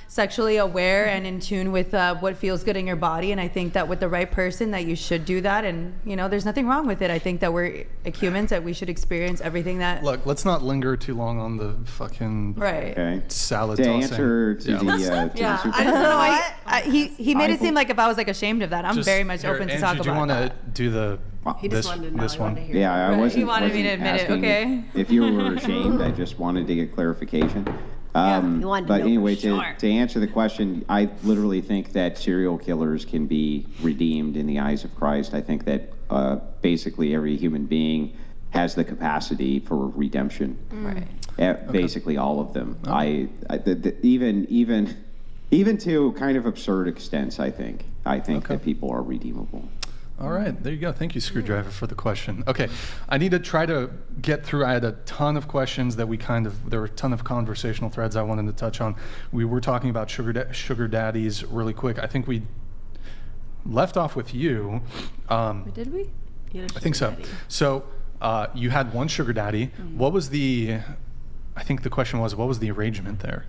sexually aware and in tune with what feels good in your body. And I think that with the right person, that you should do that. And there's nothing wrong with it. I think that we're humans, that we should experience everything that. Look, let's not linger too long on the fucking Right. salad To tossing. answer to the Yeah, super I just don't know. He made it seem like if I was like ashamed of that. I'm Just- very much here, open to Angie, talk do you about want that. to do the He just this wanted to know. this He wanted one? to hear Yeah, I Right. wasn't. He wanted me to wasn't admit it, asking okay? If you were ashamed, I just wanted to get clarification. He wanted to But know for anyway, sure. to answer the question, I literally think that serial killers can be redeemed in the eyes of Christ. I think that basically every human being has the capacity for redemption. Right. Basically, all of them. Even to kind of absurd extents. I think that people are redeemable. All right, there you go. Thank you, Screwdriver, for the question. Okay, I need to try to get through. I had a ton of questions that there were a ton of conversational threads I wanted to touch on. We were talking about sugar daddies really quick. I think we left off with you. Did we? You had a I think so. sugar daddy. So you had one sugar daddy. What was I think the question was, what was the arrangement there?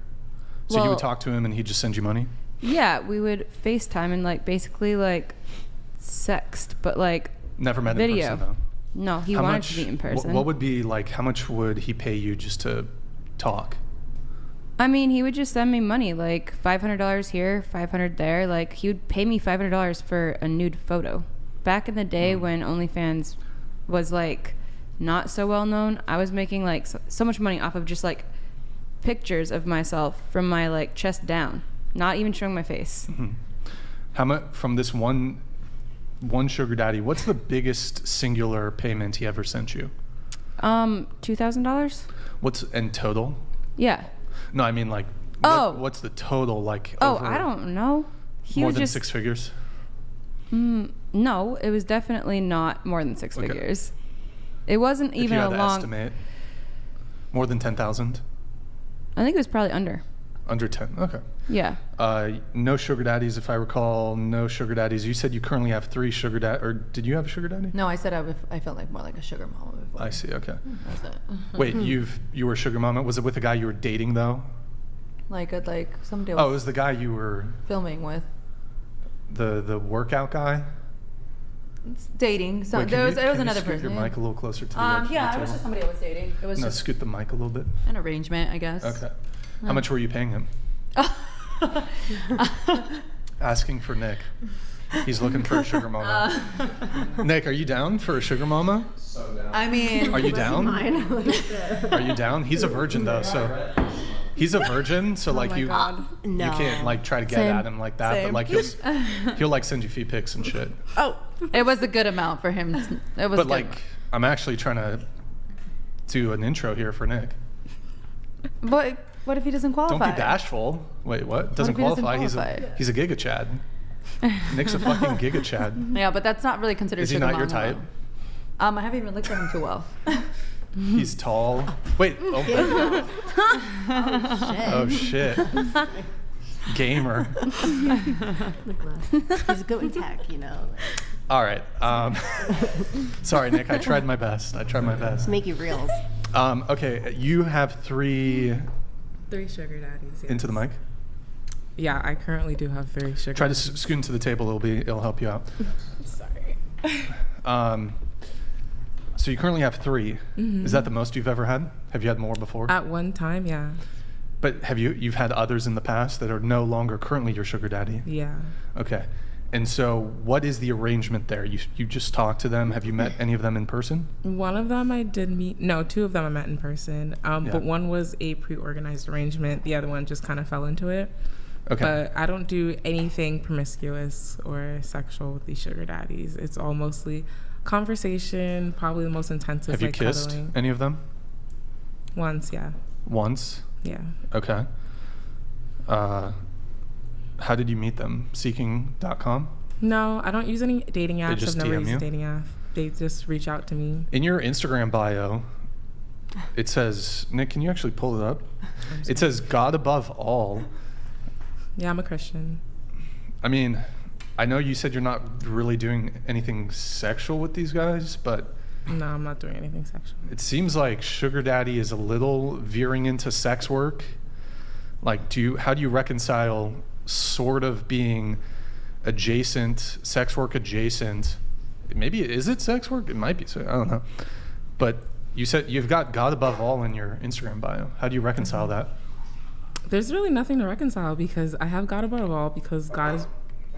So you Well- would talk to him and he'd just send you money? Yeah, we would FaceTime and like basically like sext, but like Never met video. in person, though. No, he How wanted much- to meet in person. What would be like, how much would he pay you just to talk? I mean, he would just send me money, like $500 here, $500 there. Like he would pay me $500 for a nude photo. Back in the day when OnlyFans was like not so well known, I was making like so much money off of just like pictures of myself from my like chest down, not even showing my face. How much from this one sugar daddy? What's the biggest singular payment he ever sent you? $2,000. What's in total? Yeah. No, I mean like. Oh. What's the total like? Oh, over I don't know. He more was than just 6 figures. No, it was definitely not more than 6 Okay. figures. It wasn't If even you a had to long. estimate, more than 10,000. I think it was probably under. Under 10. Okay. Yeah. No sugar daddies, if I recall. No sugar daddies. You said you currently have 3 sugar daddies, or did you have a sugar daddy? No, I said I felt like more like a sugar mama before. I see. Okay. That's it. Wait, you were a sugar mama. Was it with a guy you were dating though? like somebody I Oh, it was was the guy you were filming with. the workout guy. Dating. So Wait, there was can you another scoot person. your mic a little closer to the edge of the Yeah, it table? was just somebody I was dating. It was No, just scoot the mic a little bit. an arrangement, I guess. Okay. How much were you paying him? Asking for Nick. He's looking for a sugar mama. Nick, are you down for a sugar mama? So down. I mean, are you down? Mine. Are you down? He's a virgin though, so he's a virgin, so like you No. can't like try to get Same. at him like that, Same. but like he'll like send you feet pics and shit. Oh, it was a good amount for him. It was. But good. like I'm actually trying to do an intro here for Nick. But what if he doesn't qualify? Don't be bashful. Wait, what? Doesn't if he doesn't qualify. qualify? He's a giga chad. Nick's a fucking giga chad. Yeah, but that's not really considered. Is he sugar not your mama, type? though. I haven't even looked at him too well. He's tall. Wait. Oh, oh shit. Gamer. He's good with tech, you know. All right. Sorry, Nick. I tried my best. Make you reels. Okay. You have 3 sugar daddies. Yes. into the mic. Yeah, I currently do have 3 sugar. Try to daddies. scoot into the table. It'll help you out. Sorry. So you currently have 3. Mhm. Is that the most you've ever had? Have you had more before? At one time, yeah. But you've had others in the past that are no longer currently your sugar daddy? Yeah. Okay. And so what is the arrangement there? You just talk to them. Have you met any of them in person? One of them I did meet. No, 2 of them I met in person. But one was a pre-organized arrangement. The other one just kind of fell into it. Okay. But I don't do anything promiscuous or sexual with these sugar daddies. It's all mostly conversation. Probably the most intense is Have you like kissed cuddling. any of them? Once, yeah. Once? Yeah. Okay. How did you meet them? Seeking.com? No, I don't use any dating apps. just I've never DM used you? a dating app. They just reach out to me. In your Instagram bio, it says, Nick, can you actually pull it up? It says, God above all. Yeah, I'm a Christian. I mean, I know you said you're not really doing anything sexual with these guys, but No, I'm not doing anything sexual. it seems like sugar daddy is a little veering into sex work. Like, how do you reconcile sort of being adjacent, sex work adjacent? Maybe is it sex work? It might be. So I don't know. But you said you've got God above all in your Instagram bio. How do you reconcile that? There's really nothing to reconcile because I have God above all, because God is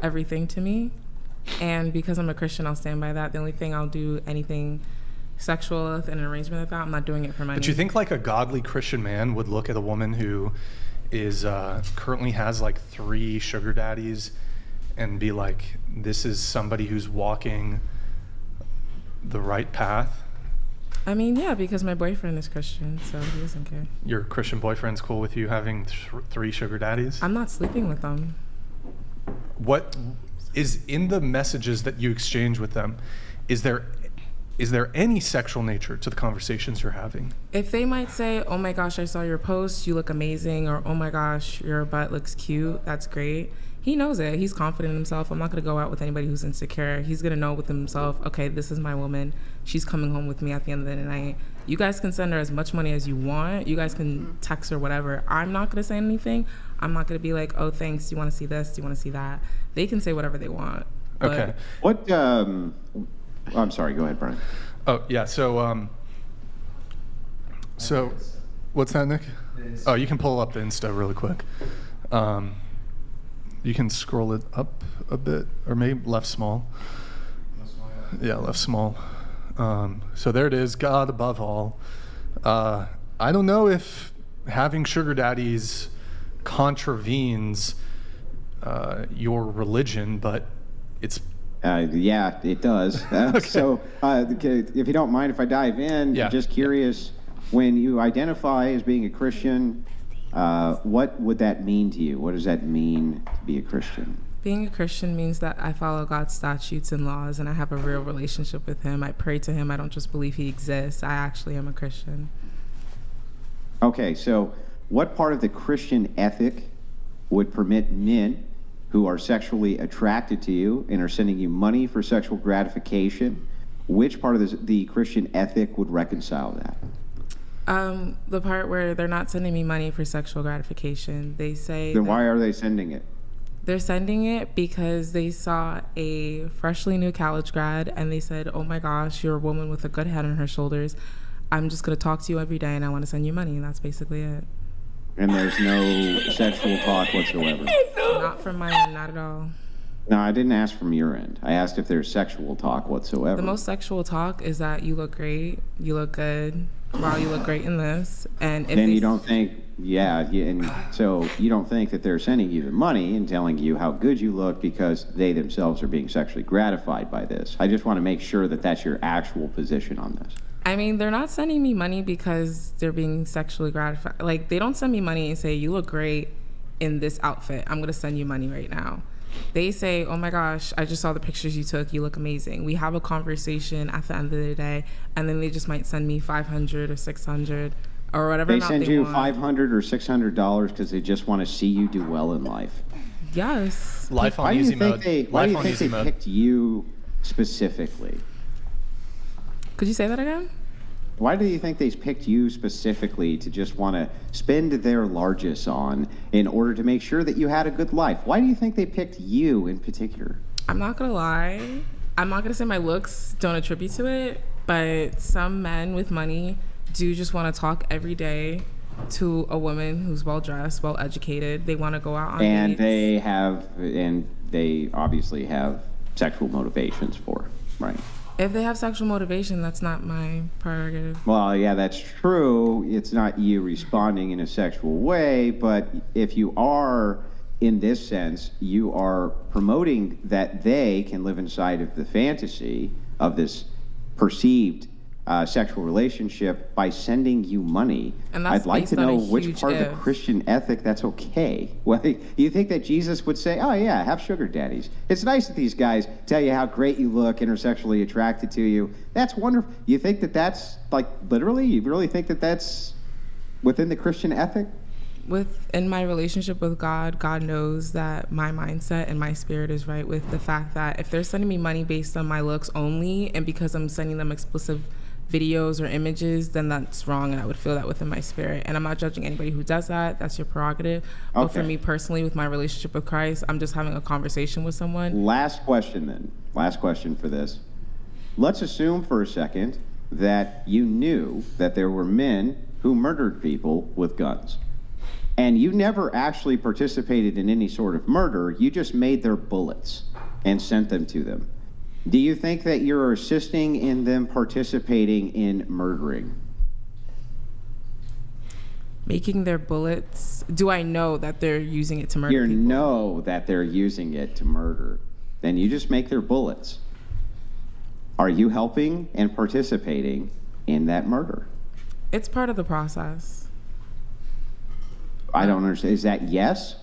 everything to me. And because I'm a Christian, I'll stand by that. The only thing I'll do anything sexual with an arrangement like that, I'm not doing it for money. But you think like a godly Christian man would look at a woman who is currently has like 3 sugar daddies and be like, this is somebody who's walking the right path? I mean, yeah, because my boyfriend is Christian, so he doesn't care. Your Christian boyfriend's cool with you having 3 sugar daddies? I'm not sleeping with them. What is in the messages that you exchange with them, is there any sexual nature to the conversations you're having? If they might say, oh my gosh, I saw your post, you look amazing, or oh my gosh, your butt looks cute, that's great. He knows it. He's confident in himself. I'm not going to go out with anybody who's insecure. He's going to know with himself, okay, this is my woman. She's coming home with me at the end of the night. You guys can send her as much money as you want. You guys can text her, whatever. I'm not going to say anything. I'm not going to be like, oh, thanks. Do you want to see this? Do you want to see that? They can say whatever they want. Okay. What, I'm sorry. Go ahead, Brian. Oh, yeah. So what's that, Nick? Oh, you can pull up the Insta really quick. You can scroll it up a bit, or maybe left small. Yeah, left small. So there it is, God above all. I don't know if having sugar daddies contravenes your religion, but it's... yeah, it does. Okay. So if you don't mind if I dive in, Yeah. just curious, when you identify as being a Christian, what would that mean to you? What does that mean to be a Christian? Being a Christian means that I follow God's statutes and laws, and I have a real relationship with him. I pray to him. I don't just believe he exists. I actually am a Christian. Okay, so what part of the Christian ethic would permit men who are sexually attracted to you and are sending you money for sexual gratification? Which part of the Christian ethic would reconcile that? The part where they're not sending me money for sexual gratification. They say... Then why are they sending it? They're sending it because they saw a freshly new college grad and they said, oh my gosh, you're a woman with a good head on her shoulders. I'm just going to talk to you every day and I want to send you money. And that's basically it. And there's no sexual talk whatsoever? Not from my end, not at all. No, I didn't ask from your end. I asked if there's sexual talk whatsoever. The most sexual talk is that you look great, you look good, wow, you look great in this. And if then you don't think, and so you don't think that they're sending you the money and telling you how good you look because they themselves are being sexually gratified by this. I just want to make sure that that's your actual position on this. I mean, they're not sending me money because they're being sexually gratified. Like, they don't send me money and say, you look great in this outfit. I'm going to send you money right now. They say, oh my gosh, I just saw the pictures you took. You look amazing. We have a conversation at the end of the day, and then they just might send me $500 or $600 or whatever They amount send they you want. $500 or $600 because they just want to see you do well in life. Yes. Life on Why do easy you think mode. why do Life you on think easy they mode. picked you specifically? Could you say that again? Why do you think they picked you specifically to just want to spend their largesse on in order to make sure that you had a good life? Why do you think they picked you in particular? I'm not going to lie. I'm not going to say my looks don't attribute to it, but some men with money do just want to talk every day to a woman who's well-dressed, well-educated. They want to go out on dates. They obviously have sexual motivations for it, right? If they have sexual motivation, that's not my prerogative. Well, yeah, that's true. It's not you responding in a sexual way, but if you are, in this sense, you are promoting that they can live inside of the fantasy of this perceived sexual relationship by sending you money. And that's I'd like to based on know a which huge part of if. the Christian ethic that's okay. Well, you think that Jesus would say, oh yeah, have sugar daddies. It's nice that these guys tell you how great you look and are sexually attracted to you. That's wonderful. You think that that's, like, literally, you really think that that's within the Christian ethic? In my relationship with God, God knows that my mindset and my spirit is right with the fact that if they're sending me money based on my looks only and because I'm sending them explicit videos or images, then that's wrong, and I would feel that within my spirit. And I'm not judging anybody who does that. That's your prerogative. But for me personally, with my relationship with Christ, I'm just having a conversation with someone. Last question then. Last question for this. Let's assume for a second that you knew that there were men who murdered people with guns. And you never actually participated in any sort of murder. You just made their bullets and sent them to them. Do you think that you're assisting in them participating in murdering? Making their bullets. Do I know that they're using it to murder people? You know that they're using it to murder. Then you just make their bullets. Are you helping and participating in that murder? It's part of the process. I don't understand. Is that yes?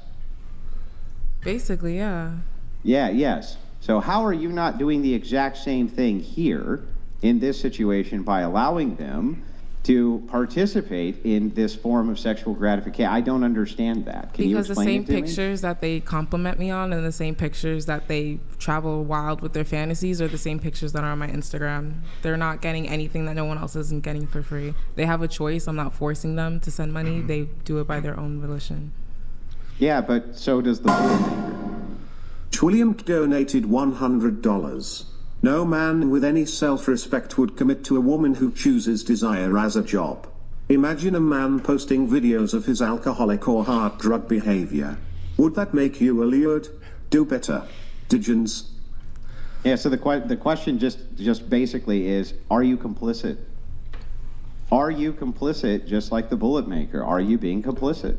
Basically, yeah. Yeah, yes. So how are you not doing the exact same thing here in this situation by allowing them to participate in this form of sexual gratification? I don't understand that. Can you Because the explain same it to me? pictures that they compliment me on and the same pictures that they travel wild with their fantasies are the same pictures that are on my Instagram. They're not getting anything that no one else isn't getting for free. They have a choice. I'm not forcing them to send money. They do it by their own volition. Yeah, but so does the bullet maker. William donated $100. No man with any self-respect would commit to a woman who chooses desire as a job. Imagine a man posting videos of his alcoholic or hard drug behavior. Would that make you allured? Do better. Digens. Yeah, so the question just basically is, are you complicit? Are you complicit just like the bullet maker? Are you being complicit?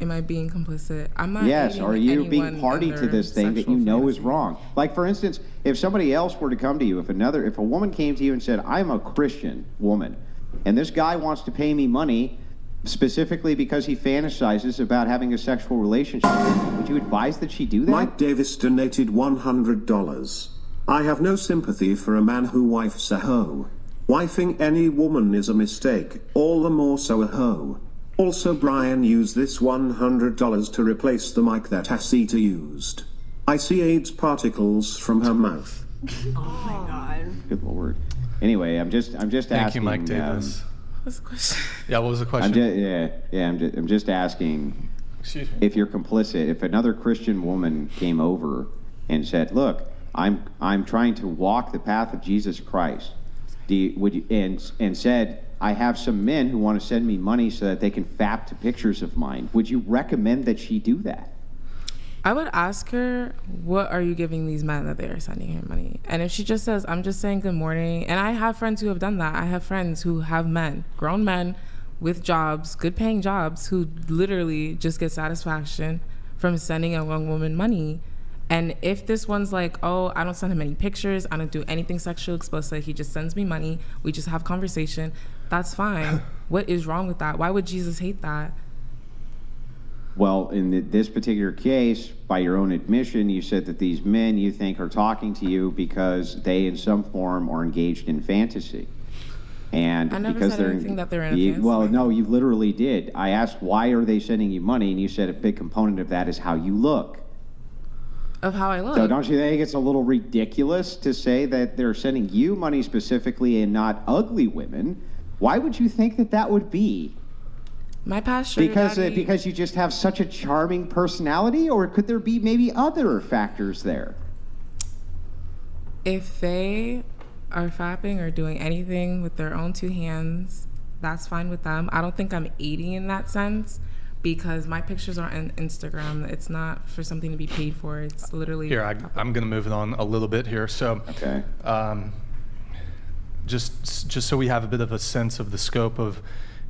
Am I being complicit? I'm not. Yes, aiding are you anyone being party in to their this thing that sexual you know is fantasy. wrong? Like, for instance, if somebody else were to come to you, if a woman came to you and said, I'm a Christian woman, and this guy wants to pay me money specifically because he fantasizes about having a sexual relationship, would you advise that she do that? Mike Davis donated $100. I have no sympathy for a man who wifes a hoe. Wifing any woman is a mistake, all the more so a hoe. Also, Brian used this $100 to replace the mic that Hasita used. I see AIDS particles from her mouth. Oh my God. Good Lord. Anyway, I'm just Thank asking. you, Mike Davis. What's the question? Yeah, what was the question? I'm just asking. Excuse me. If you're complicit, if another Christian woman came over and said, "Look, I'm trying to walk the path of Jesus Christ," and said, "I have some men who want to send me money so that they can fap to pictures of mine," would you recommend that she do that? I would ask her, what are you giving these men that they are sending her money? And if she just says, I'm just saying good morning, and I have friends who have done that. I have friends who have men, grown men with jobs, good paying jobs, who literally just get satisfaction from sending a young woman money. And if this one's like, oh, I don't send him any pictures, I don't do anything sexually explicit, he just sends me money, we just have conversation, that's fine. What is wrong with that? Why would Jesus hate that? Well, in this particular case, by your own admission, you said that these men you think are talking to you because they in some form are engaged in fantasy. And I never because said they're anything that they're in a fantasy. Well, no, you literally did. I asked, why are they sending you money? And you said a big component of that is how you look. Of how I look. So don't you think it's a little ridiculous to say that they're sending you money specifically and not ugly women? Why would you think that that would be? My past sugar daddy, Because you just have such a charming personality, or could there be maybe other factors there? if they are fapping or doing anything with their own two hands, that's fine with them. I don't think I'm aiding in that sense because my pictures are on Instagram. It's not for something to be paid for. It's literally... Here, I'm going to move it on a little bit here. So, okay. Just so we have a bit of a sense of the scope of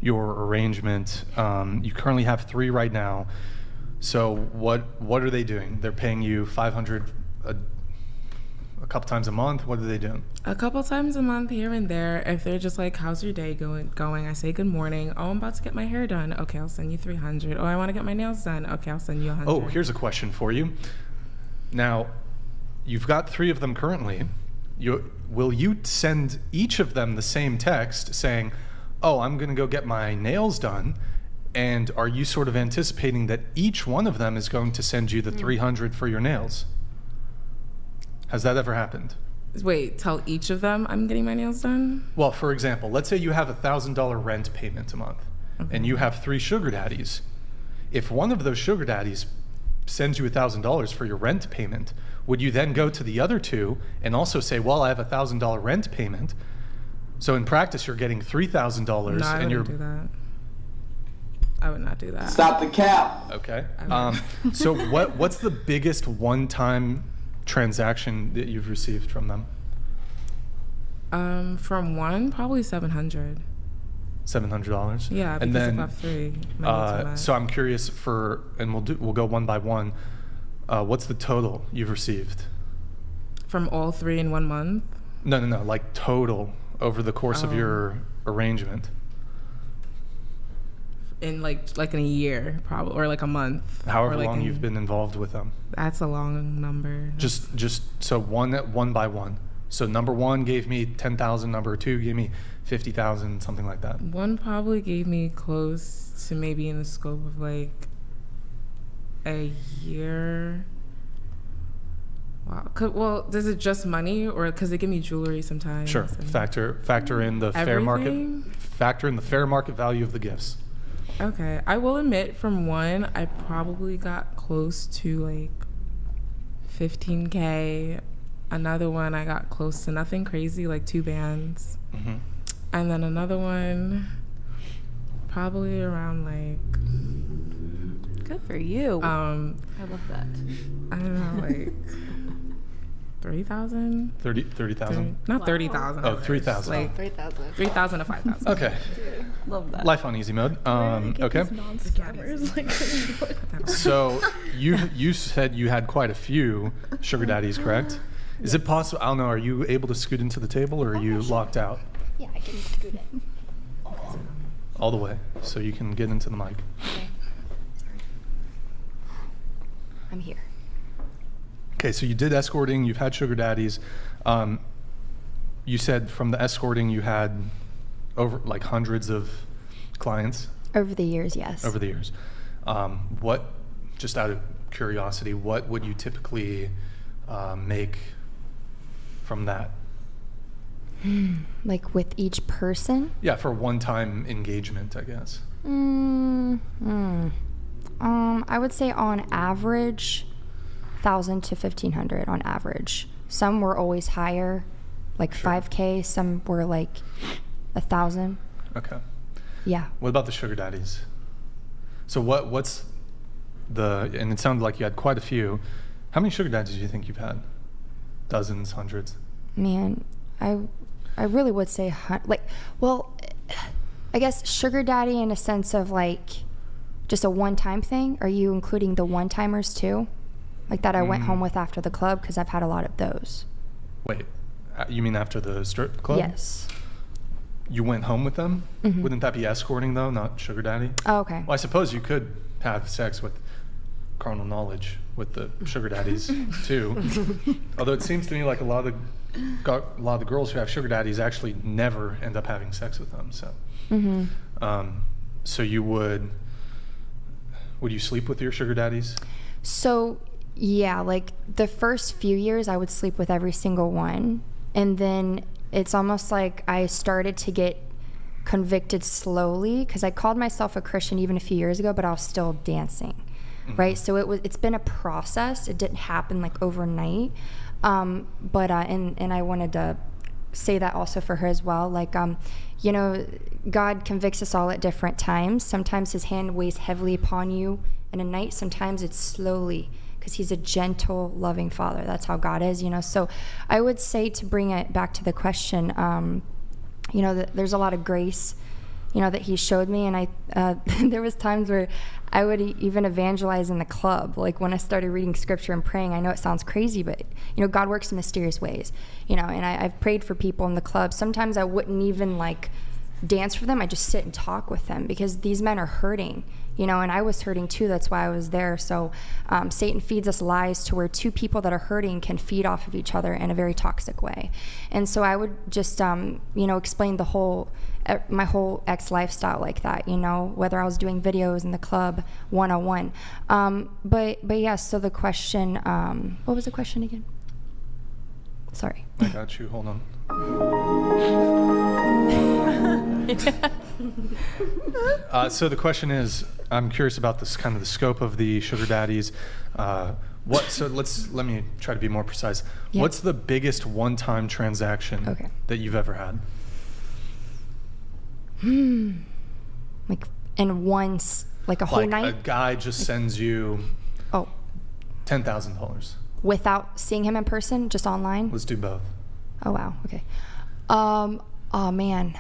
your arrangement, you currently have 3 right now. So what are they doing? They're paying you $500 a couple times a month. What are they doing? A couple times a month here and there. If they're just like, how's your day going? I say good morning. Oh, I'm about to get my hair done. Okay, I'll send you $300. Oh, I want to get my nails done. Okay, I'll send you $100. Oh, here's a question for you. Now, you've got 3 of them currently. Will you send each of them the same text saying, oh, I'm going to go get my nails done? And are you sort of anticipating that each one of them is going to send you the $300 for your nails? Has that ever happened? Wait, tell each of them I'm getting my nails done? Well, for example, let's say you have a $1,000 rent payment a month, and you have 3 sugar daddies. If one of those sugar daddies sends you $1,000 for your rent payment, would you then go to the other 2 and also say, well, I have a $1,000 rent payment, so in practice you're getting $3,000 No, I and you're... wouldn't do that. I would not do that. Stop the cap. Okay. So what's the biggest one-time transaction that you've received from them? From one, probably $700. $700. Yeah, and because then, if I have 3, so I'm curious and we'll go one by one. What's the total you've received? From all 3 in 1 month? No, like total over the course of your arrangement. in like in a year, probably, or like a month. However or like long you've been involved with them. That's a long number. Just so one by one. So number 1 gave me 10,000. Number 2 gave me 50,000, something like that. One probably gave me close to maybe in the scope of like a year. Wow. Well, is it just money, or because they give me jewelry sometimes? Sure. Factor in the fair market. Factor in the fair market value of the gifts. Okay. I will admit, from one, I probably got close to like 15K. Another one, I got close to nothing crazy, like 2 bands. Mm-hmm. And then another one, probably around like. Good for you. I love that. I don't know, like 30,000. 30,000. Not 30,000. Oh, 3,000. Like 3,000. 3,000 to 5,000. Okay. Love that. Life on easy mode. Okay. So you said you had quite a few sugar daddies, correct? Is it possible? I don't know. Are you able to scoot into the table, or are you locked out? Yeah, I can scoot it. All the way, so you can get into the mic. Okay. Sorry. I'm here. Okay, so you did escorting. You've had sugar daddies. You said from the escorting you had over like hundreds of clients. Over the years, yes. Over the years. What, just out of curiosity, what would you typically make from that? Like with each person? Yeah, for one-time engagement, I guess. I would say on average, 1,000 to 1,500 on average. Some were always higher, like 5K. Some were like 1,000. Okay. Yeah. What about the sugar daddies? So what's and it sounded like you had quite a few. How many sugar daddies do you think you've had? Dozens, hundreds? Man, I really would say well, I guess sugar daddy in a sense of like just a one-time thing. Are you including the one-timers too? Like that I went home with after the club, because I've had a lot of those. Wait, you mean after the strip club? Yes. You went home with them? Mm-hmm. Wouldn't that be escorting though, not sugar daddy? Oh, okay. Well, I suppose you could have sex with carnal knowledge with the sugar daddies too. Although it seems to me like a lot of the girls who have sugar daddies actually never end up having sex with them. So, so you would you sleep with your sugar daddies? So yeah, like the first few years I would sleep with every single one, and then it's almost like I started to get convicted slowly, because I called myself a Christian even a few years ago, but I was still dancing. Right, so it's been a process. It didn't happen like overnight, but and I wanted to say that also for her as well. Like, you know, God convicts us all at different times. Sometimes His hand weighs heavily upon you in a night. Sometimes it's slowly, because He's a gentle, loving Father. That's how God is, you know. So I would say, to bring it back to the question, you know, there's a lot of grace, you know, that He showed me. And there was times where I would even evangelize in the club. Like when I started reading scripture and praying, I know it sounds crazy, but you know, God works in mysterious ways, you know, and I've prayed for people in the club. Sometimes I wouldn't even like dance for them. I just sit and talk with them, because these men are hurting, you know, and I was hurting too. That's why I was there. So Satan feeds us lies to where two people that are hurting can feed off of each other in a very toxic way. And so I would just, you know, explain my whole ex lifestyle like that, you know, whether I was doing videos in the club 101. But yeah, so the question, what was the question again? Sorry. I got you. Hold on. So the question is, I'm curious about this kind of the scope of the sugar daddies. Let me try to be more precise. Yeah. What's the biggest one-time transaction that you've ever had? Like in once, like a whole night? A guy just sends you $10,000. Without seeing him in person, just online? Let's do both. Oh, wow. Okay. Oh, man.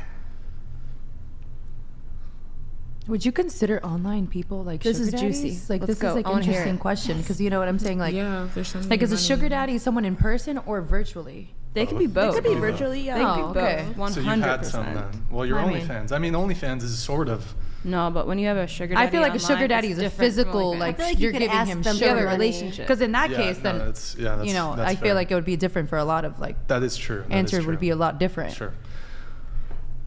Would you consider online people like This sugar is daddies? juicy. Like Let's this go. is like I wanna hear interesting it. question, because you know what I'm saying. Like, yeah, there's something like is a money. sugar daddy someone in person or virtually? They could be both. It could be virtually, yeah. They could be okay. both. 100%. So you've had some then. Well, your OnlyFans. I mean, OnlyFans is sort of No, but when you have a sugar daddy I feel like a online, sugar daddy it's is a different from, physical, like, like, I feel like you're you could giving ask him them sugar. for money. relationship. Because in that Yeah, case, no, then that's you know, that's I fair. feel like it would be different for a lot of like that is true. That answer is would true. be a lot different. Sure.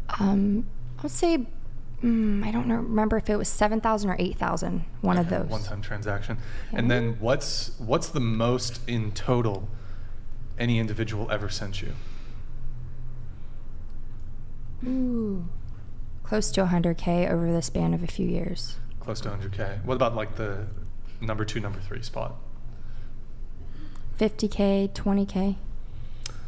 I would say, I don't remember if it was 7,000 or 8,000. One of those. One-time transaction. And then what's the most in total any individual ever sent you? Ooh, close to 100K over the span of a few years. Close to 100K. What about like the number 2, number 3 spot? 50K, 20K,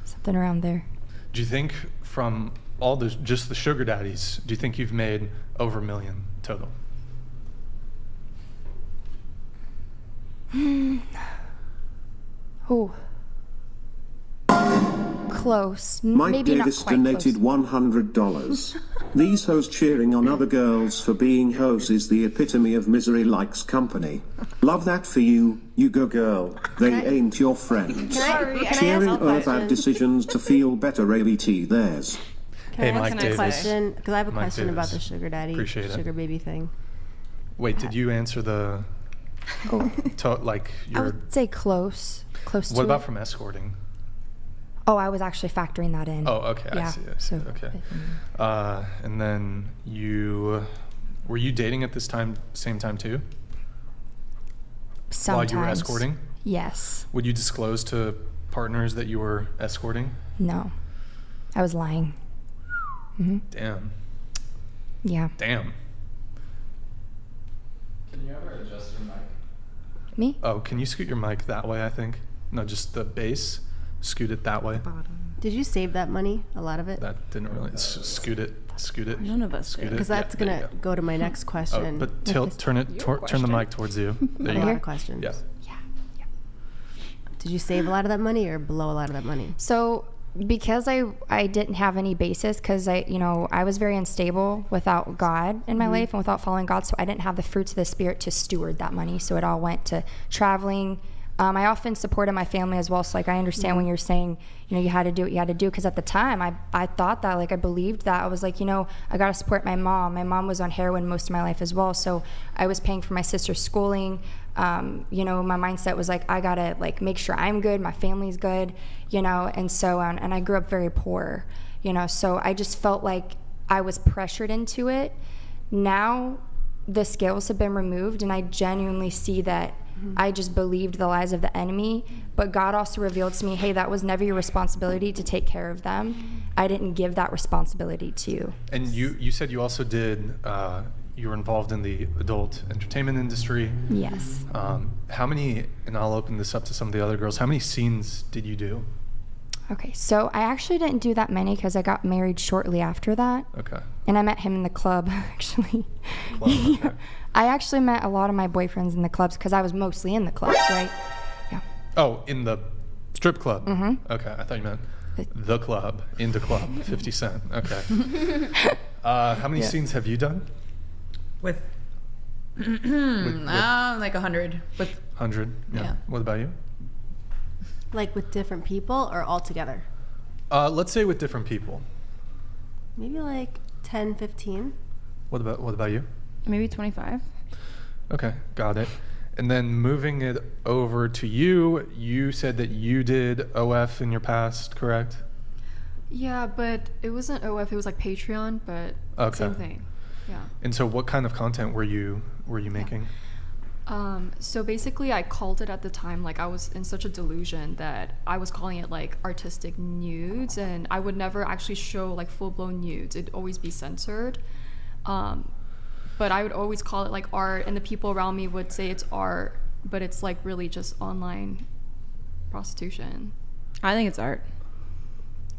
something around there. Do you think from all the just the sugar daddies, do you think you've made over $1 million total? Ooh. Close. Mike Maybe not Davis quite donated close. $100. These hoes cheering on other girls for being hoes is the epitome of misery likes company. Love that for you, you go girl. They ain't your friends. Can I Cheering ask a over question? decisions to feel better ABT theirs. Can Hey, I Mike ask Davis. a question? Because I have a Mike question about Davis. the sugar daddy, Appreciate it. sugar baby thing. Wait, did you answer the like I your would say close. Close to what about it. from escorting? Oh, I was actually factoring that in. Oh, okay. Yeah, I see. so- Okay. And then were you dating at this same time too? Sometimes. While you were escorting? Yes. Would you disclose to partners that you were escorting? No. I was lying. Damn. Yeah. Damn. Can you ever adjust your mic? Me? Oh, can you scoot your mic that way, I think? No, just the base. Scoot it that way. Did you save that money? A lot of it? That didn't really scoot it. Scoot it. None of us Scoot did. it. Because that's Yeah, there gonna you go. go to my next question. Oh, but turn the question. mic towards you. There a you lot go. of questions. Yeah. Did you save a lot of that money or blow a lot of that money? So because I didn't have any basis, because I was very unstable without God in my life and without following God, so I didn't have the fruits of the Spirit to steward that money. So it all went to traveling. I often supported my family as well. So like I understand when you're saying, you had to do what you had to do. Because at the time I thought that, like I believed that. I was like, I got to support my mom. My mom was on heroin most of my life as well. So I was paying for my sister's schooling. My mindset was like, I got to like make sure I'm good, my family's good, and so on. And I grew up very poor, so I just felt like I was pressured into it. Now the scales have been removed and I genuinely see that I just believed the lies of the enemy, but God also revealed to me, hey, that was never your responsibility to take care of them. I didn't give that responsibility to you. And you said you also did, you were involved in the adult entertainment industry. Yes. How many, and I'll open this up to some of the other girls, how many scenes did you do? Okay, so I actually didn't do that many because I got married shortly after that. Okay. And I met him in the club, actually. Okay. I actually met a lot of my boyfriends in the clubs because I was mostly in the clubs, right? Yeah. Oh, in the strip club? Mm-hmm. Okay, I thought you meant the club, in the club, 50 Cent. Okay. How many scenes have you done? With like 100. With 100? Yeah. What about you? Like with different people or all together? Let's say with different people. Maybe like 10, 15. What about you? Maybe 25. Okay, got it. And then moving it over to you, you said that you did OF in your past, correct? Yeah, but it wasn't OF, it was like Patreon, but Okay. same thing. Yeah. And so what kind of content were you making? So basically I called it at the time, like I was in such a delusion that I was calling it like artistic nudes, and I would never actually show like full-blown nudes. It'd always be censored. But I would always call it like art, and the people around me would say it's art, but it's like really just online prostitution. I think it's art.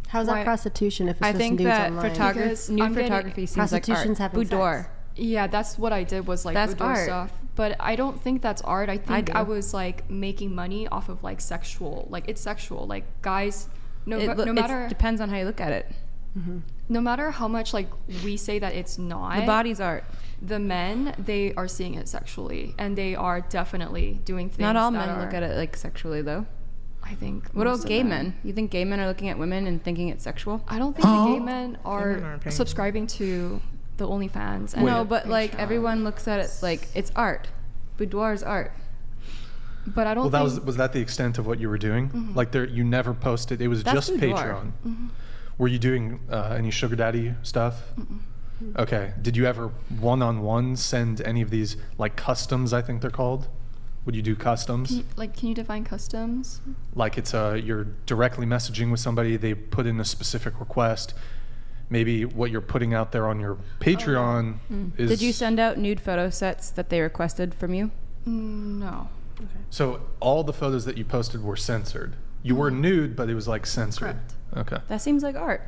How's that Why- prostitution if it's I just think nudes that online? Because nude I'm getting- photography seems like art. Prostitution's having Boudoir. sex. Yeah, that's what I did was like That's boudoir art. stuff. But I don't think that's art. I think do. I was like making money off of like sexual, like it's sexual. Like guys, no matter It depends on how you look at it. no matter how much like we say that it's not, The body's art. the men, they are seeing it sexually, and they are definitely doing things. Not all that men are, look at it like sexually, though. I think. What most about of gay them. men? You think gay men are looking at women and thinking it's sexual? I don't think the gay men men are aren't paying. subscribing to the OnlyFans. And No, but like everyone looks at it like it's art. Boudoir is art. But I don't Well, think... was that the extent of what you were doing? Mhm. Like you never posted, it was That's just boudoir. Patreon. Mhm. Were you doing any sugar daddy stuff? Okay. Did you ever one-on-one send any of these, like customs, I think they're called? Would you do customs? Can you define customs? Like it's you're directly messaging with somebody, they put in a specific request. Maybe what you're putting out there on your Patreon is... Did you send out nude photo sets that they requested from you? No. So all the photos that you posted were censored. You were nude, but it was like censored. Correct. Okay. That seems like art.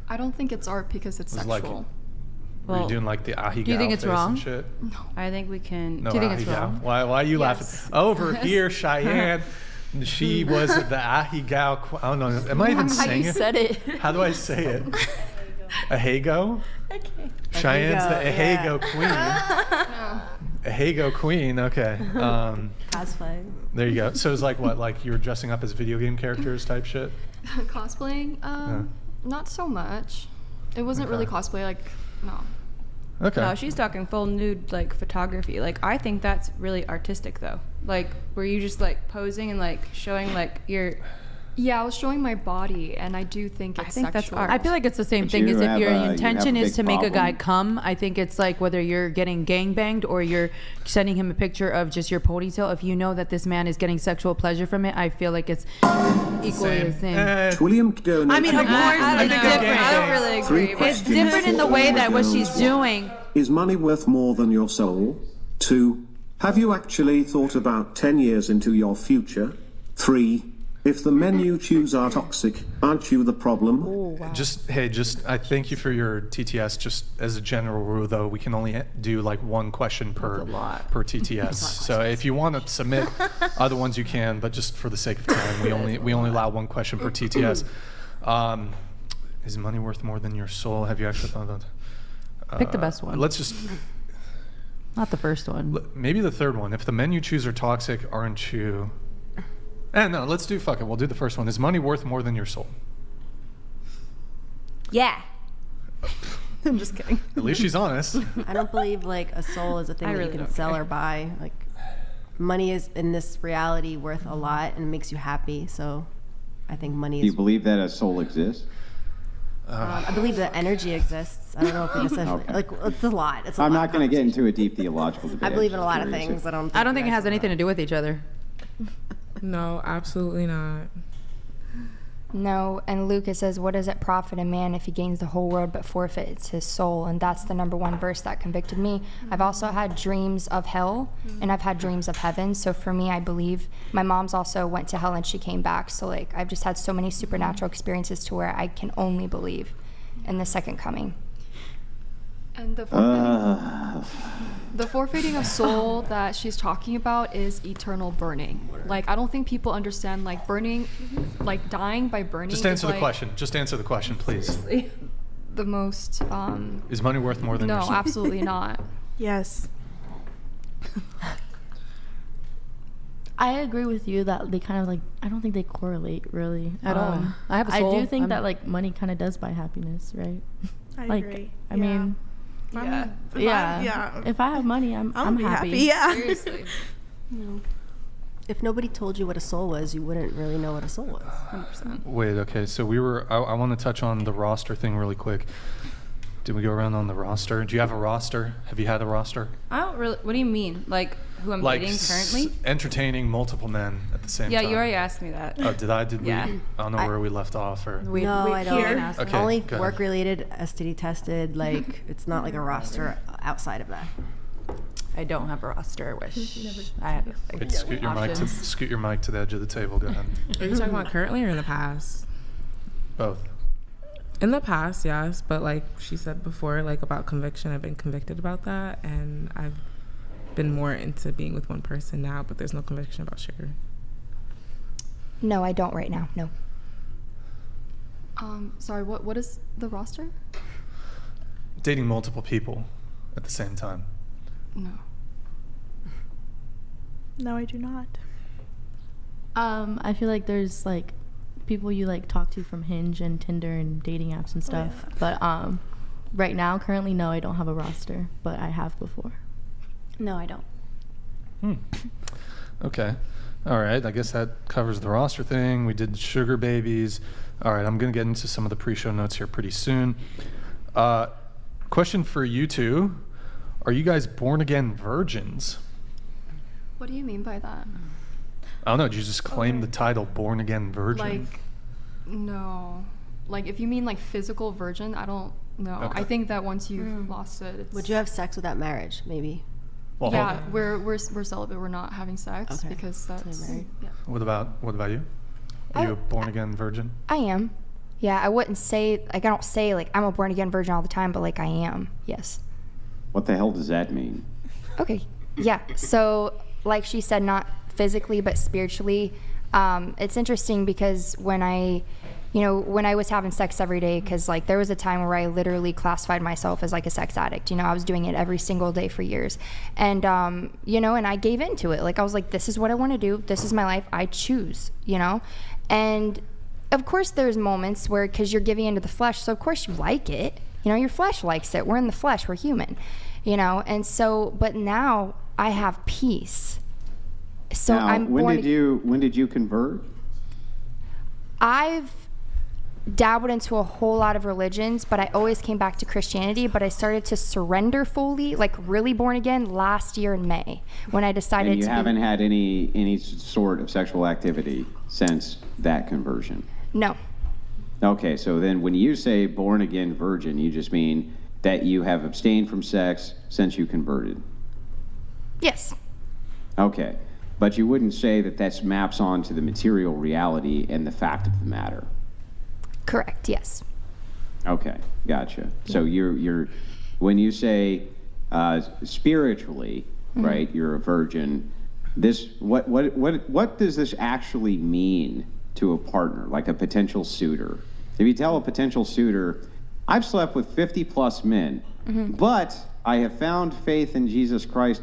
I don't think it's art because it's It was like- sexual. Were you doing like the ahigao do you think it's face wrong? and shit? No. I think we can. No, Do you think it's ahigao. wrong? Why are you Yes. laughing? Over here, Cheyenne. She was the ahigao. I don't know. Am I even How saying you it? said it. How do I say it? Ahego? Cheyenne's the Ahego queen. Ahego queen. Okay. Cosplay. There you go. So it's like what? Like you were dressing up as video game characters type shit? Cosplaying? Not so much. It wasn't really Okay. cosplay, like, no. Okay. No, she's talking full nude like photography. Like I think that's really artistic though. Like were you just like posing and like showing like your... Yeah, I was showing my body, and I do think it's think that's sexual. art. I feel like it's the same But thing you as if have your a- you have a intention is big to make a guy problem. come. I think it's like whether you're getting gangbanged or you're sending him a picture of just your ponytail. If you know that this man is getting sexual pleasure from it, I feel like it's equally the same. William donated I mean, of course, I it's don't know. different. I don't really agree. Three but- It's questions different in the for way all that what girls. she's doing. Is money worth more than your soul? 2. Have you actually thought about 10 years into your future? 3. If the men you choose are toxic, aren't you the problem? Just I thank you for your TTS. Just as a general rule, though, we can only do like one question per TTS. So if you want to submit other ones, you can. But just for the sake of time, we only allow one question per TTS. Is money worth more than your soul? Have you actually thought about? Pick the best one. Let's just Not the first one. maybe the third one. If the men you choose are toxic, aren't you? No, let's do fuck it. We'll do the first one. Is money worth more than your soul? Yeah. I'm just kidding. At least she's honest. I don't believe like a soul is a thing I that really you can don't sell care. or buy. Like money is in this reality worth a lot and makes you happy. So I think money Do you is. believe that a soul exists? I believe that energy exists. I don't know if it essentially like it's a lot. It's a I'm lot not going to get into a deep theological debate. I believe in a I'm lot just of curious things. if- I don't think it has anything to do with each other. No, absolutely not. No, and Lucas says, what does it profit a man if he gains the whole world but forfeits his soul? And that's the number one verse that convicted me. I've also had dreams of hell, and I've had dreams of heaven. So for me, I believe my mom's also went to hell and she came back. So like I've just had so many supernatural experiences to where I can only believe in the second coming. And the forfeiting of soul that she's talking about is eternal burning. Like, I don't think people understand, like, burning, like, dying by burning. Just answer is, the like, question. Just answer the question, please. The most, Is money worth more than your no, soul? absolutely not. Yes. I agree with you that they kind of like, I don't think they correlate really. At all. I have a soul. I do think I'm- that like money kind of does buy happiness, right? I like, agree. I mean, Yeah. yeah. If I have money, I'm be happy. Yeah. Seriously. If nobody told you what a soul was, you wouldn't really know what a soul was. 100%. Wait, okay. So I want to touch on the roster thing really quick. Did we go around on the roster? Do you have a roster? Have you had a roster? I don't really. What do you mean? Like who I'm dating currently? Entertaining multiple men at the same Yeah, time. you already asked me that. Oh, did I? Did Yeah. we? I don't know where we left off. Or No, I don't. here. Okay, Only go ahead. work related, STD tested. Like it's not like a roster outside of that. I don't have a roster. I wish I had. Like, Wait, scoot your mic to the edge of the table. Go ahead. Are you talking about currently or in the past? Both. In the past, yes, but like she said before, like about conviction, I've been convicted about that, and I've been more into being with one person now, but there's no conviction about sugar. No, I don't right now. No. Sorry, what is the roster? Dating multiple people at the same time. No. No, I do not. I feel like there's like people you like talk to from Hinge and Tinder and dating apps and stuff. But Right now, currently, no, I don't have a roster, but I have before. No, I don't. Okay. All right. I guess that covers the roster thing. We did sugar babies. All right. I'm going to get into some of the pre-show notes here pretty soon. Question for you two. Are you guys born-again virgins? What do you mean by that? I don't know. Did you just claim the title born-again virgin? Like, no. Like, if you mean like physical virgin, I don't know. Okay. I think that once you've lost it, it's... Would you have sex without marriage, maybe? Well, yeah, we're celibate. We're not having sex Okay. because that's... Yeah. What about you? Are you a born-again virgin? I am. Yeah, I wouldn't say, like, I don't say, like, I'm a born-again virgin all the time, but, like, I am. Yes. What the hell does that mean? Okay. Yeah. So, like she said, not physically, but spiritually. It's interesting because when I was having sex every day, because, like, there was a time where I literally classified myself as, like, a sex addict. I was doing it every single day for years. And, and I gave into it. Like, I was like, this is what I want to do. This is my life. I choose, And, of course, there's moments where, because you're giving into the flesh, so, of course, you like it. Your flesh likes it. We're in the flesh. We're human, And so, but now I have peace. So now, I'm when did you convert? I've dabbled into a whole lot of religions, but I always came back to Christianity. But I started to surrender fully, like really born again, last year in May when I decided And you to. haven't had any sort of sexual activity since that conversion? No. Okay, so then when you say born again virgin, you just mean that you have abstained from sex since you converted? Yes. Okay, but you wouldn't say that that maps onto the material reality and the fact of the matter? Correct, yes. Okay, gotcha. So you're when you say spiritually, right, you're a virgin, what does this actually mean to a partner, like a potential suitor? If you tell a potential suitor, I've slept with 50 plus men, but I have found faith in Jesus Christ,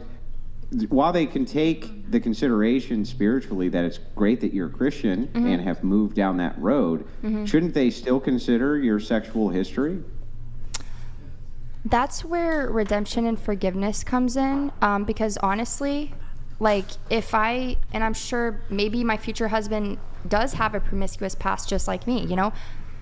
while they can take the consideration spiritually that it's great that you're a Christian and have moved down that road, shouldn't they still consider your sexual history? That's where redemption and forgiveness comes in, because honestly, like and I'm sure maybe my future husband does have a promiscuous past just like me,